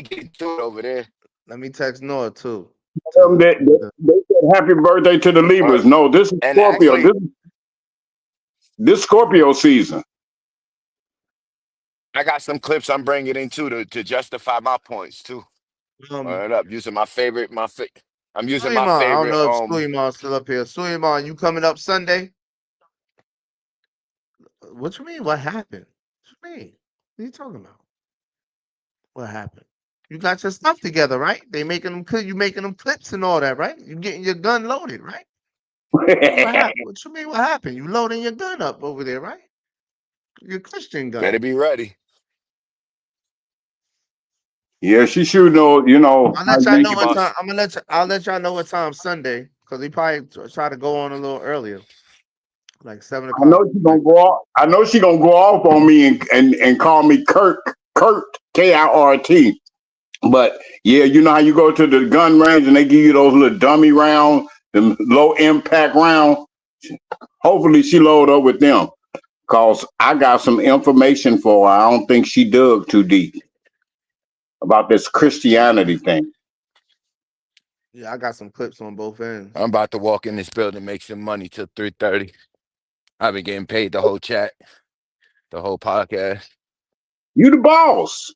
D: get to it over there.
C: Let me text Noah too.
N: They said happy birthday to the Libras. No, this is
D: And
N: Scorpio.
D: actually,
N: This Scorpio season.
D: I got some clips I'm bringing in too to justify my points too. Word up, using my favorite, I'm using my
C: Suleiman, I don't
D: favorite.
C: know if Suleiman's still up here. Suleiman, you coming up Sunday? What you mean? What happened? What you mean? What are you talking about? What happened? You got your stuff together, right? They making them you making them clips and all that, right? You getting your gun loaded, right? What happened? What you mean? What happened? You loading your gun up over there, right? Your Christian gun.
D: Better be ready.
N: Yeah, she should know. You know,
C: I'll
N: how
C: let
N: you
C: y'all
N: make
C: know
N: it.
C: what time. I'll let y'all know what time Sunday, because he probably try to go on a little earlier, like 7
N: I know
C: o'clock.
N: she gonna go off. I know she gonna go off on me and call me Kurt Kirt. But yeah, you know how you go to the gun range and they give you those little dummy rounds, the low impact round. Hopefully she load up with them, cause I got some information for her. I don't think she dug too deep about this Christianity thing.
C: Yeah, I got some clips on both ends.
D: I'm about to walk in this building, make some money till 3:30. I've been getting paid the whole chat, the whole podcast.
N: You the boss.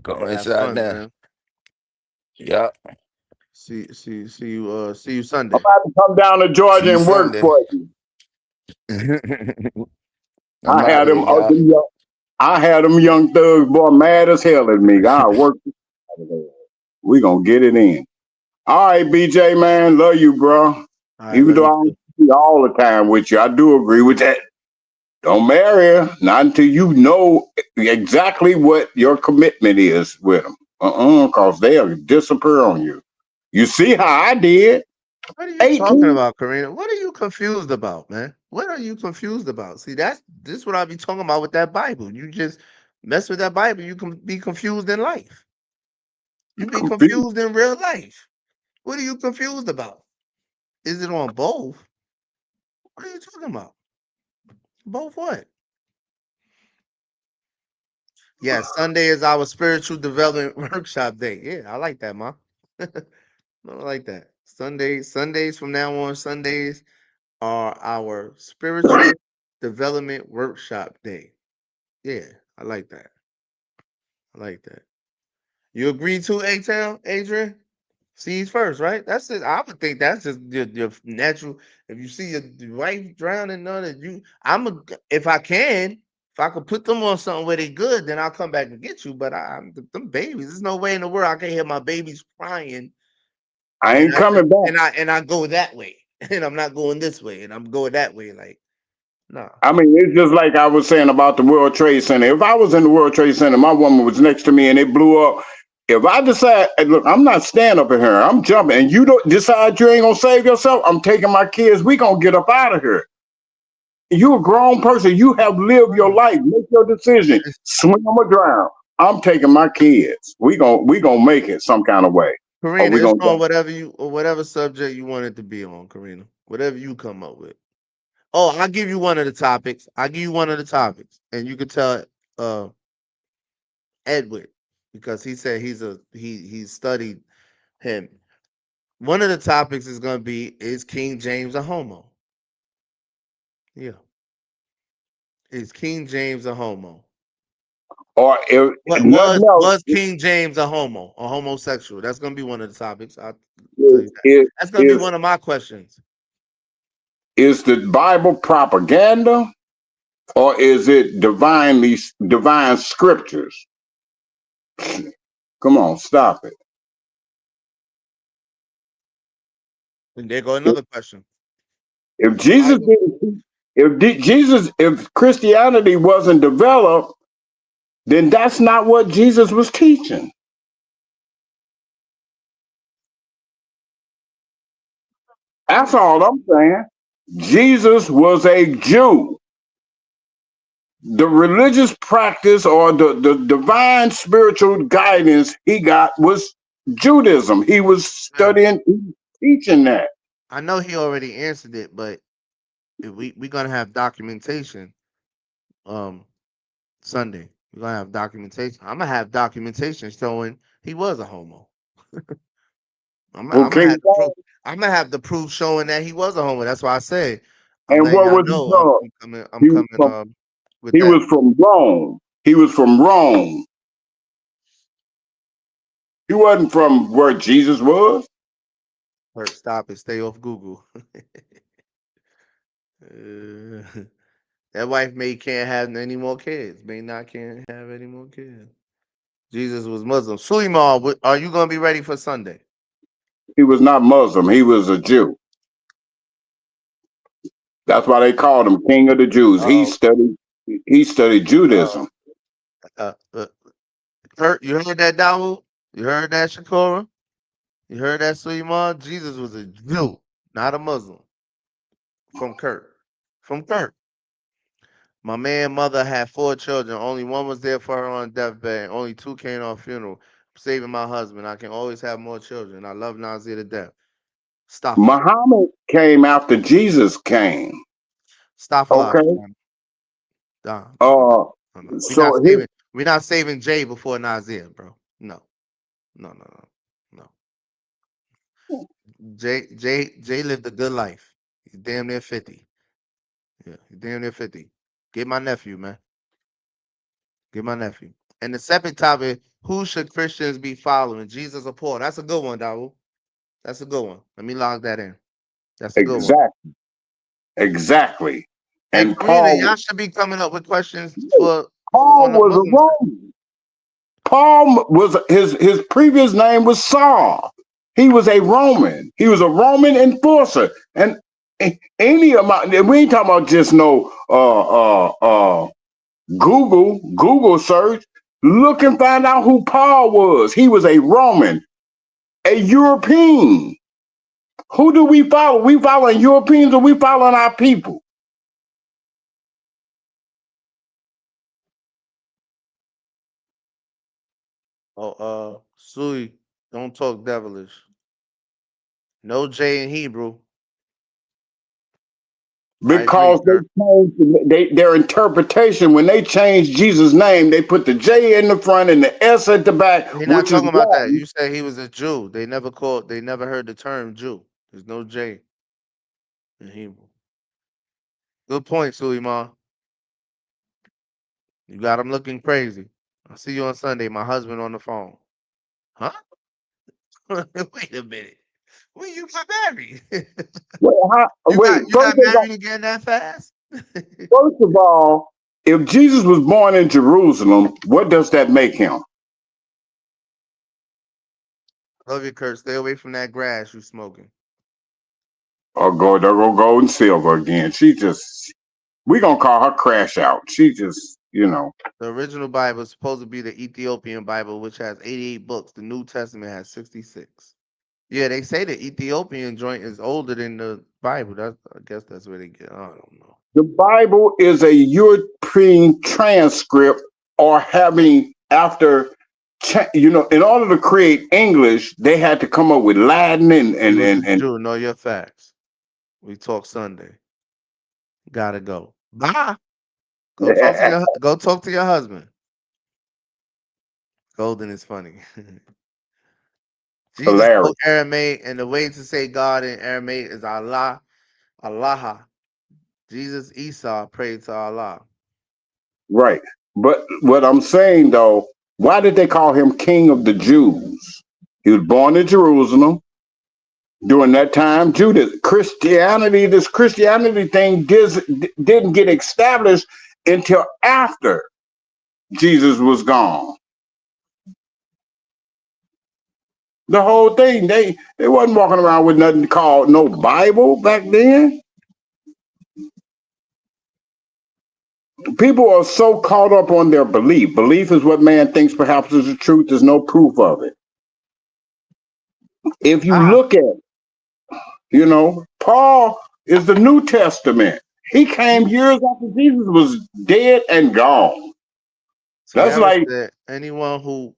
D: Go
C: Have
D: inside
C: fun,
D: now.
C: man.
D: Yeah.
C: See you
N: I'm
C: Sunday.
N: about to come down to
D: See
N: Georgia
D: you
N: and work
D: Sunday.
N: for you.
D: I'm out of here, y'all.
N: I had them young thugs, boy, mad as hell at me. I work. We gonna get it in. All right, BJ, man, love you, bro.
C: All right,
N: Even
C: love
N: though
C: you
N: I
C: too.
N: don't be all the time with you, I do agree with that. Don't marry her, not until you know exactly what your commitment is with them. Cause they'll disappear on you. You see how I did?
C: What are you talking about, Karina? What are you confused about, man? What are you confused about? See, this what I be talking about with that Bible. You just mess with that Bible, you can be confused in life. You be confused in real life. What are you confused about? Is it on both? What are you talking about? Both what? Yeah, Sunday is our spiritual development workshop day. Yeah, I like that, ma. I like that. Sundays from now on, Sundays are our spiritual development workshop day. Yeah, I like that. I like that. You agree to A-Town, Adrian? Seas first, right? That's it. I would think that's just your natural. If you see your wife drowning, none of you. If I can, if I could put them on something where they good, then I'll come back and get you. But them babies, there's no way in the world I can hear my babies crying.
N: I ain't coming back.
C: And I go that way, and I'm not going this way, and I'm going that way. Like, no.
N: I mean, it's just like I was saying about the World Trade Center. If I was in the World Trade Center, my woman was next to me and it blew up. If I decide, hey, look, I'm not standing up in here, I'm jumping, and you don't decide you ain't gonna save yourself, I'm taking my kids, we gonna get up out of here. You a grown person, you have lived your life, make your decision, swim or drown. I'm taking my kids. We gonna make it some kind of way. Or
C: Karina,
N: we
C: it's
N: gonna
C: on whatever subject you want it to be on, Karina. Whatever you come up with. Oh, I'll give you one of the topics. I'll give you one of the topics, and you can tell Edward, because he said he studied him. One of the topics is gonna be, is King James a homo? Yeah. Is King James a homo?
N: or if
C: What
N: nothing else,
C: was King James a homo, a homosexual? That's gonna be one of the topics. I'll tell you
N: is,
C: that.
N: is,
C: That's gonna be
N: is
C: one of my questions.
N: is the Bible propaganda? Or is it divine scriptures? Come on, stop it.
C: And there go another question.
N: If Jesus didn't, if Christianity wasn't developed, then that's not what Jesus was teaching. That's all I'm saying. Jesus was a Jew. The religious practice or the divine spiritual guidance he got was Judaism. He was
C: Now,
N: studying, teaching that.
C: I know he already answered it, but if we gonna have documentation. Sunday, we're gonna have documentation. I'm gonna have documentation showing he was a homo.
N: Well,
C: I'm gonna have
N: King
C: the proof.
N: James,
C: I'm gonna have the proof showing that he was a homo. That's why I say I'm
N: and
C: letting
N: what
C: y'all
N: was he
C: know.
N: from?
C: I'm coming. I'm
N: He was
C: coming.
N: from
C: With
N: he
C: that.
N: was from Rome. He was from Rome. He wasn't from where Jesus was.
C: Bert, stop it. Stay off Google. Uh, that wife may can't have any more kids. May not can't have any more kids. Jesus was Muslim. Suleiman, are you gonna be ready for Sunday?
N: He was not Muslim. He was a Jew. That's why they called him King of the Jews.
C: Uh
N: He studied
C: oh.
N: Judaism.
C: Kurt, you heard that, Dawu? You heard that, Shakora? You heard that, Suleiman? Jesus was a Jew, not a Muslim. From Kurt. From Kurt. My man mother had 4 children. Only one was there for her on deathbed. Only 2 came to her funeral. I'm saving my husband. I can always have more children. I love Nazir to death. Stafala.
N: Muhammad came after Jesus came.
C: Stafala.
N: Okay.
C: Nah.
N: Uh,
C: We're not
N: so his
C: saving. We're not saving Jay before Nazir, bro. No. No. No. No. No. Jay lived a good life. He's damn near 50. Yeah, he's damn near 50. Get my nephew, man. Get my nephew. And the second topic, who should Christians be following? Jesus or Paul? That's a good one, Dawu. That's a good one. Let me log that in. That's a good one.
N: exactly.
C: Hey,
N: And
C: Karina, y'all should be coming up with questions for
N: Paul
C: on the
N: was a
C: Muslims.
N: Roman. Paul was his previous name was Saul. He was a Roman. He was a Roman enforcer. And any amount, we ain't talking about just no Google search. Look and find out who Paul was. He was a Roman, a European. Who do we follow? We following Europeans or we following our people?
C: Sui, don't talk devilish. No J in Hebrew. I agree,
N: Because
C: sir.
N: their interpretation, when they changed Jesus' name, they put the J in the front and the S at the back,
C: We're not
N: which is
C: talking about that.
N: Latin.
C: You said he was a Jew. They never heard the term Jew. There's no J in Hebrew. Good point, Suleiman. You got him looking crazy. I'll see you on Sunday. My husband on the phone. Huh? Wait a minute. When you got married? You got married again that fast?
N: First of all, if Jesus was born in Jerusalem, what does that make him?
C: Love you, Kurt. Stay away from that grass you smoking.
N: Or there go gold and silver again. We gonna call her crash out. She just,
C: The original Bible is supposed to be the Ethiopian Bible, which has 88 books. The New Testament has 66. Yeah, they say the Ethiopian joint is older than the Bible. I guess that's where they get. I don't know.
N: the Bible is a European transcript or having after, in order to create English, they had to come up with Latin
C: He was a
N: and
C: Jew. Know your facts. We talk Sunday. Gotta go. Bye. Go talk to your husband. Golden is funny. Jesus
N: hilarious.
C: spoke Aramaic, and the way to say God in Aramaic is Allah, Allah. Jesus Esau prayed to Allah.
N: Right. But what I'm saying though, why did they call him King of the Jews? He was born in Jerusalem. During that time, this Christianity thing didn't get established until after Jesus was gone. The whole thing, they wasn't walking around with nothing called no Bible back then. People are so caught up on their belief. Belief is what man thinks perhaps is the truth. There's no proof of it. If you look at, Paul is the New Testament. He came years after Jesus was dead and gone. That's
C: Tiara
N: like,
C: said anyone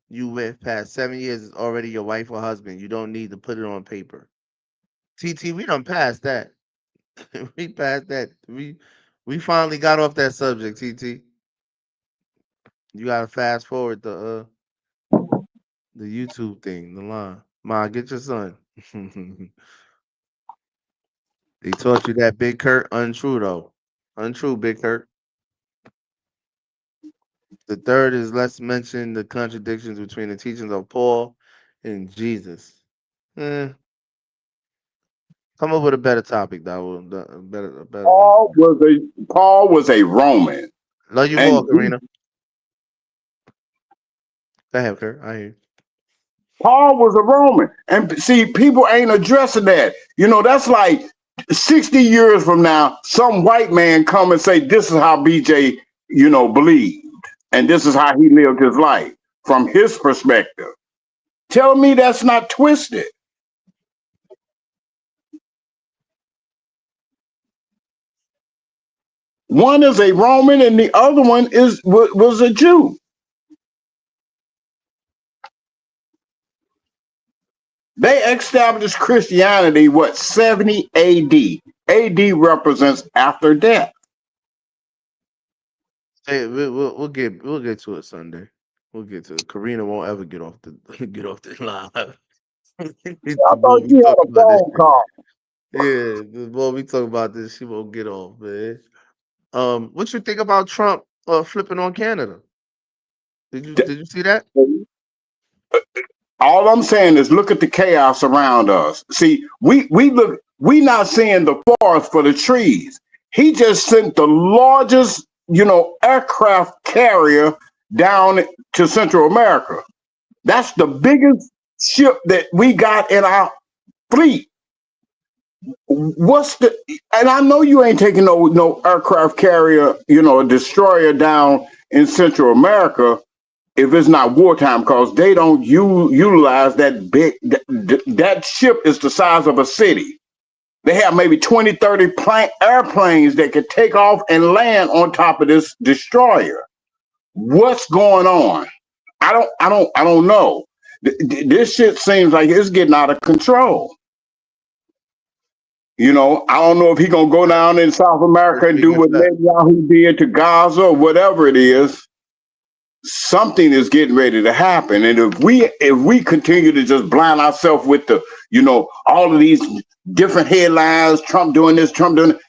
C: you with past 7 years is already your wife or husband. You don't need to put it on paper. TT, we done passed that. We passed that. We finally got off that subject, TT. You gotta fast forward the YouTube thing, the line. Ma, get your son. They taught you that, Big Kurt. Untrue though. Untrue, Big Kurt. The third is let's mention the contradictions between the teachings of Paul and Jesus. Eh, come up with a better topic, though. A better one.
N: Paul was a Roman.
C: Love you
N: And
C: more, Karina. Go ahead, Kurt. I hear you.
N: Paul was a Roman. And see, people ain't addressing that. That's like 60 years from now, some white man come and say, this is how BJ, believed. And this is how he lived his life from his perspective. Tell me that's not twisted. One is a Roman and the other one was a Jew. They established Christianity, 70 AD? AD represents after death.
C: Hey, we'll get to it Sunday. We'll get to it. Karina won't ever get off the get off the live.
N: I
C: The more
N: thought
C: we
N: you
C: talk
N: had a
C: about this
N: phone
C: shit.
N: call.
C: Yeah, the more we talk about this, she won't get off, man. What you think about Trump flipping on Canada? Did you see that?
N: All I'm saying is look at the chaos around us. See, we not seeing the forest for the trees. He just sent the largest, aircraft carrier down to Central America. That's the biggest ship that we got in our fleet. And I know you ain't taking no aircraft carrier, a destroyer down in Central America if it's not wartime, because they don't utilize that big. That ship is the size of a city. They have maybe 20, 30 airplanes that could take off and land on top of this destroyer. What's going on? I don't know. This shit seems like it's getting out of control. I don't know if he gonna go down in South America and do what Netanyahu did to Gaza or whatever it is. Something is getting ready to happen, and if we continue to just blind ourselves with all of these different headlines, Trump doing this, Trump doing that,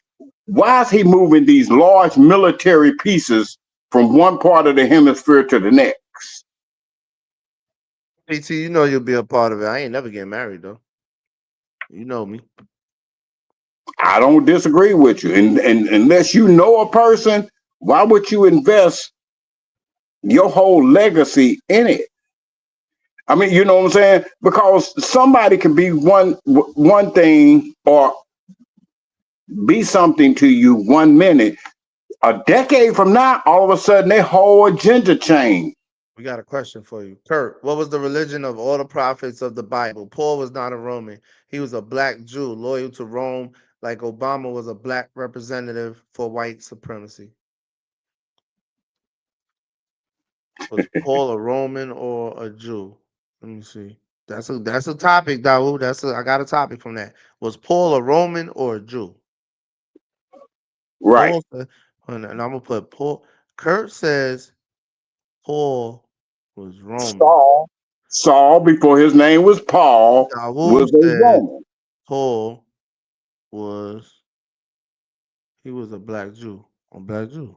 N: why is he moving these large military pieces from one part of the hemisphere to the next?
C: PT, you know you'll be a part of it. I ain't never getting married though. You know me.
N: I don't disagree with you, and unless you know a person, why would you invest your whole legacy in it? I mean, you know what I'm saying? Because somebody can be one thing or be something to you 1 minute. A decade from now, all of a sudden, their whole agenda changed.
C: We got a question for you. Kurt, what was the religion of all the prophets of the Bible? Paul was not a Roman. He was a black Jew, loyal to Rome, like Obama was a black representative for white supremacy. Was Paul a Roman or a Jew? Let me see. That's a topic, Dawu. I got a topic from that. Was Paul a Roman or a Jew?
N: Right.
C: Paul said, and I'm gonna put Paul. Kurt says Paul was Roman.
N: Saul, before his name was Paul,
C: Dawu
N: was a
C: said
N: Roman.
C: Paul he was a black Jew. A black Jew.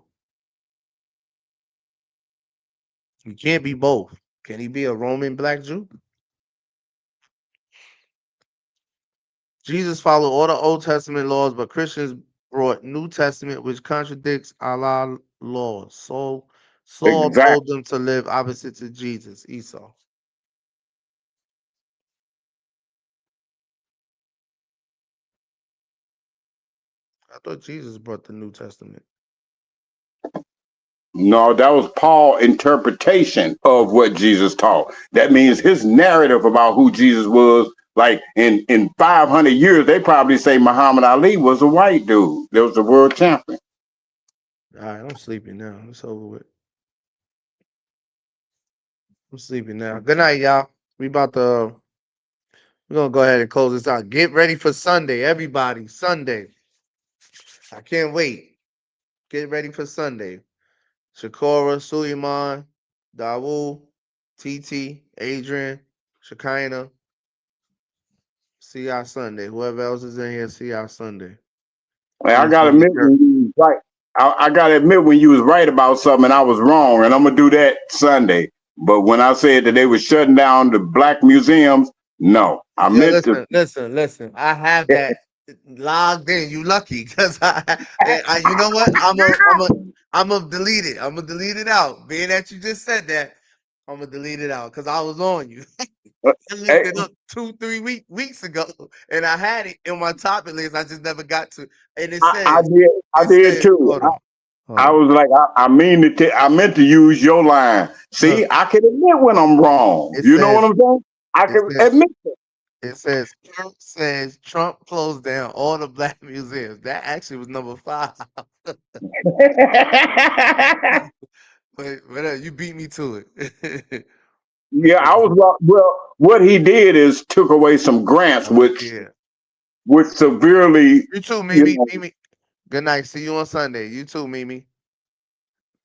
C: You can't be both. Can he be a Roman black Jew? Jesus followed all the Old Testament laws, but Christians brought New Testament, which contradicts Allah laws. So Saul
N: Exactly.
C: told them to live opposite to Jesus, Esau. thought Jesus brought the New Testament.
N: No, that was Paul's interpretation of what Jesus taught. That means his narrative about who Jesus was. Like in 500 years, they probably say Muhammad Ali was a white dude. There was the world champion.
C: All right, I'm sleepy now. It's over with. I'm sleepy now. Good night, y'all. We're gonna go ahead and close this out. Get ready for Sunday, everybody. Sunday. I can't wait. Get ready for Sunday. Shakora, Suleiman, Dawu, TT, Adrian, Shekinah. See y'all Sunday. Whoever else is in here, see y'all Sunday.
N: Hey, I gotta admit when you was right. I gotta admit when you was right about something, I was wrong, and I'm gonna do that Sunday. But when I said that they were shutting down the black museums, no, I
C: Yo,
N: meant to.
C: listen. I have that logged in. You lucky, cause you know what? I'm gonna delete it. I'm gonna delete it out. Being that you just said that, I'm gonna delete it out, cause I was on you. I looked it up 2-3 weeks ago, and I had it in my topic list. I just never got to. And it
N: I
C: says,
N: did. I did too.
C: hold on.
N: I was like, I meant to use your line. See, I can admit when I'm wrong.
C: It
N: You know what
C: says,
N: I'm saying? I can admit it.
C: it says Trump closed down all the black museums. That actually was number 5. But you beat me to it.
N: Yeah, I was wrong. Well, what he did is took away some grants, which severely,
C: You too,
N: you
C: Mimi.
N: know,
C: Mimi. Good night. See you on Sunday. You too, Mimi.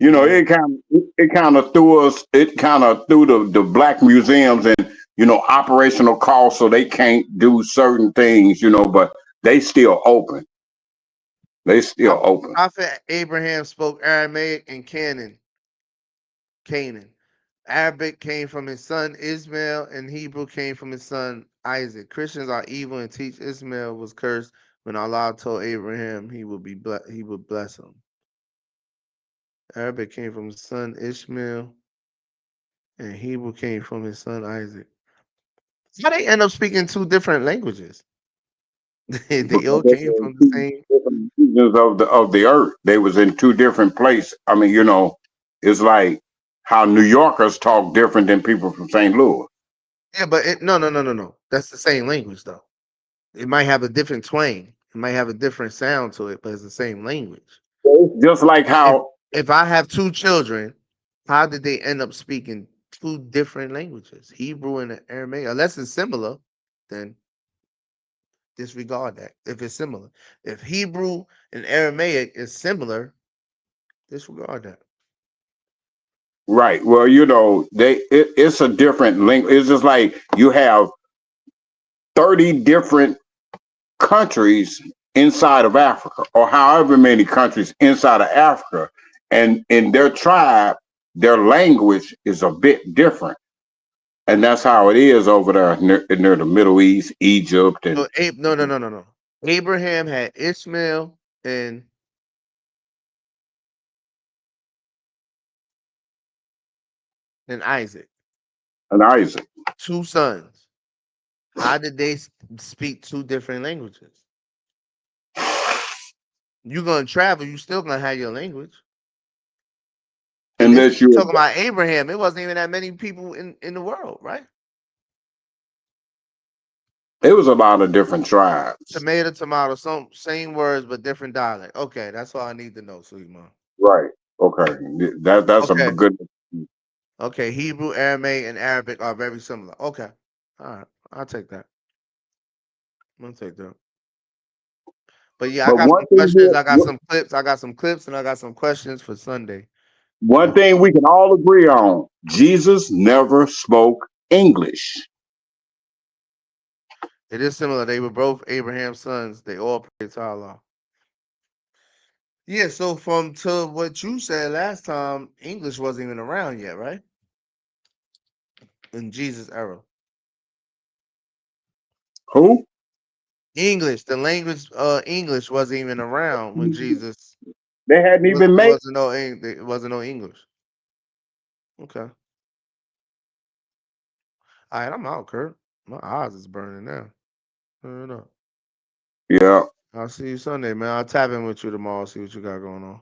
N: it kind of threw the black museums and operational costs, so they can't do certain things, but they still open. They still open.
C: Prophet Abraham spoke Aramaic and Canaan. Arabic came from his son Ismail, and Hebrew came from his son Isaac. Christians are evil and teach Ismail was cursed when Allah told Abraham he would bless him. Arabic came from his son Ishmael, and Hebrew came from his son Isaac. How they end up speaking 2 different languages? They all
N: Because they
C: came
N: were in
C: from the
N: two
C: same.
N: different regions of the earth. They was in two different places. I mean, it's like how New Yorkers talk different than people from St. Louis.
C: Yeah, but no. That's the same language though. It might have a different twang. It might have a different sound to it, but it's the same language.
N: Just like
C: If
N: how
C: if I have 2 children, how did they end up speaking 2 different languages, Hebrew and Aramaic? Unless it's similar, then disregard that. If it's similar, if Hebrew and Aramaic is similar, disregard that.
N: right. Well, it's a different link. It's just like you have 30 different countries inside of Africa, or however many countries inside of Africa, and in their tribe, their language is a bit different. And that's how it is over there near the Middle East, Egypt, and
C: So no. Abraham had Ishmael and Isaac,
N: Isaac.
C: 2 sons. How did they speak 2 different languages? You're gonna travel, you still gonna have your language. And this
N: Unless
C: we
N: you,
C: talking about Abraham. It wasn't even that many people in the world, right?
N: it was a lot of different tribes.
C: Tomato, some same words but different dialect. Okay, that's all I need to know, Suleiman.
N: Right. Okay. That's a
C: Okay.
N: good.
C: Okay, Hebrew, Aramaic, and Arabic are very similar. Okay. All right. I'll take that. I'll take that. But yeah, I
N: But
C: got
N: one
C: some
N: thing
C: questions.
N: here,
C: I got some clips. And I got some questions for Sunday.
N: one thing we can all agree on: Jesus never spoke English.
C: It is similar. They were both Abraham's sons. They all prayed to Allah. Yeah, so from to what you said last time, English wasn't even around yet, right? In Jesus' era.
N: Who?
C: English, the language English wasn't even around when Jesus
N: They hadn't even
C: it
N: made.
C: wasn't no English. Okay. All right, I'm out, Kurt. My eyes is burning now. Turn it up.
N: Yeah.
C: I'll see you Sunday, man. I'll tap in with you tomorrow. See what you got going on.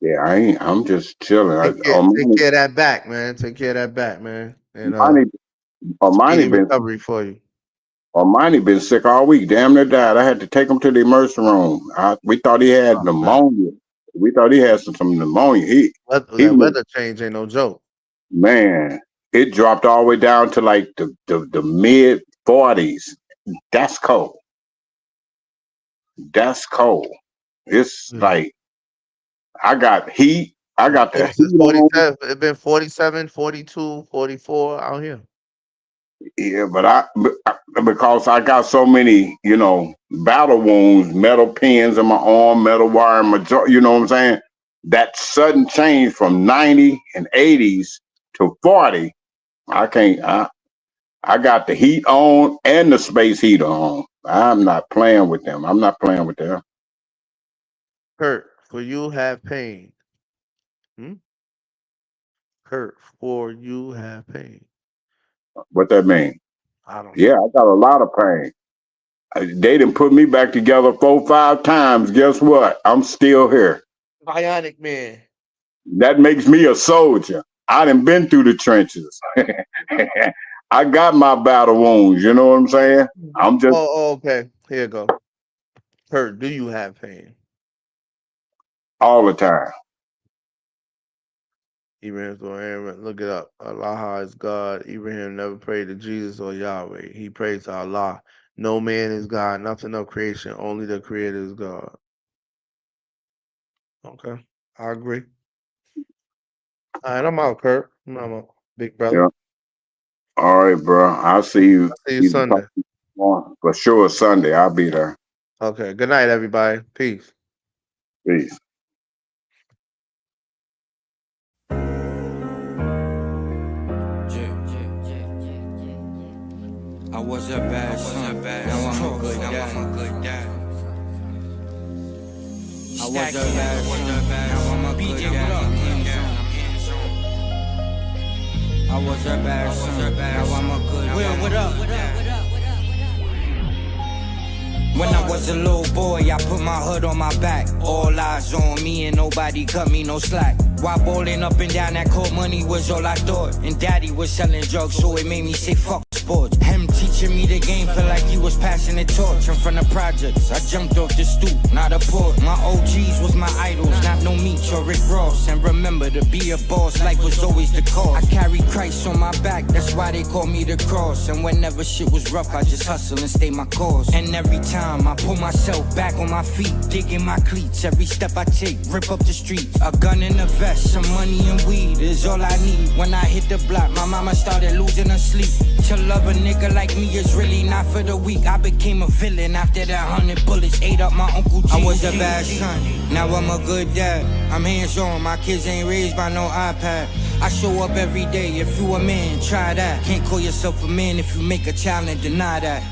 N: Yeah, I'm just chilling.
C: Take care of that back, man. Take care of that back, man. And
N: Armani
C: speedy
N: been
C: recovery for you.
N: Armani been sick all week. Damn near died. I had to take him to the emergency room. We thought he had pneumonia. We thought he had some pneumonia.
C: That weather change ain't no joke.
N: Man, it dropped all the way down to like the mid 40s. That's cold. That's cold. It's like I got heat. I got the heat on.
C: It's been 47, 42, 44 out here.
N: Yeah, but because I got so many, battle wounds, metal pins in my arm, metal wire in my jaw, you know what I'm saying? That sudden change from 90 and 80s to 40, I can't. I got the heat on and the space heater on. I'm not playing with them. I'm not playing with them.
C: Kurt, for you have pain. Kurt, for you have pain.
N: What that mean?
C: I don't
N: Yeah, I got a lot of pain. They done put me back together 4 or 5 times. Guess what? I'm still here.
C: Bionic man.
N: That makes me a soldier. I done been through the trenches. I got my battle wounds. You know what I'm saying? I'm just
C: okay. Here you go. Kurt, do you have pain?
N: all the time.
C: Ibrahim, look it up. Allah is God. Ibrahim never prayed to Jesus or Yahweh. He prayed to Allah. No man is God. Nothing of creation. Only the Creator is God. Okay. I agree. All right, I'm out, Kurt. I'm out, big brother.
N: Yeah. All right, bro. I'll see you.
C: See you Sunday.
N: For sure, Sunday. I'll be there.
C: Okay. Good night, everybody. Peace.
N: Peace.
A: I was a bad son, now I'm a good dad. I was a bad son, now I'm a good dad. I was a bad son, now I'm a good dad. What up? When I was a little boy, I put my hood on my back. All eyes on me and nobody cut me no slack. While bowling up and down, that cold money was all I thought. And daddy was selling drugs, so it made me say fuck sports. Him teaching me the game, felt like he was passing the torch. In front of projects, I jumped off the stoop, not a port. My OGs was my idols, not no Meech or Rick Ross. And remember, to be a boss, life was always the cause. I carried Christ on my back, that's why they call me the cross. And whenever shit was rough, I just hustle and stay my course. And every time I pull myself back on my feet, digging my cleats, every step I take, rip up the streets. A gun in a vest, some money and weed is all I need. When I hit the block, my mama started losing her sleep. To love a nigga like me is really not for the weak. I became a villain after that 100 bullets ate up my Uncle G. I was a bad son, now I'm a good dad. I'm hands-on, my kids ain't raised by no iPad. I show up every day, if you a man, try that. Can't call yourself a man if you make a child and deny that.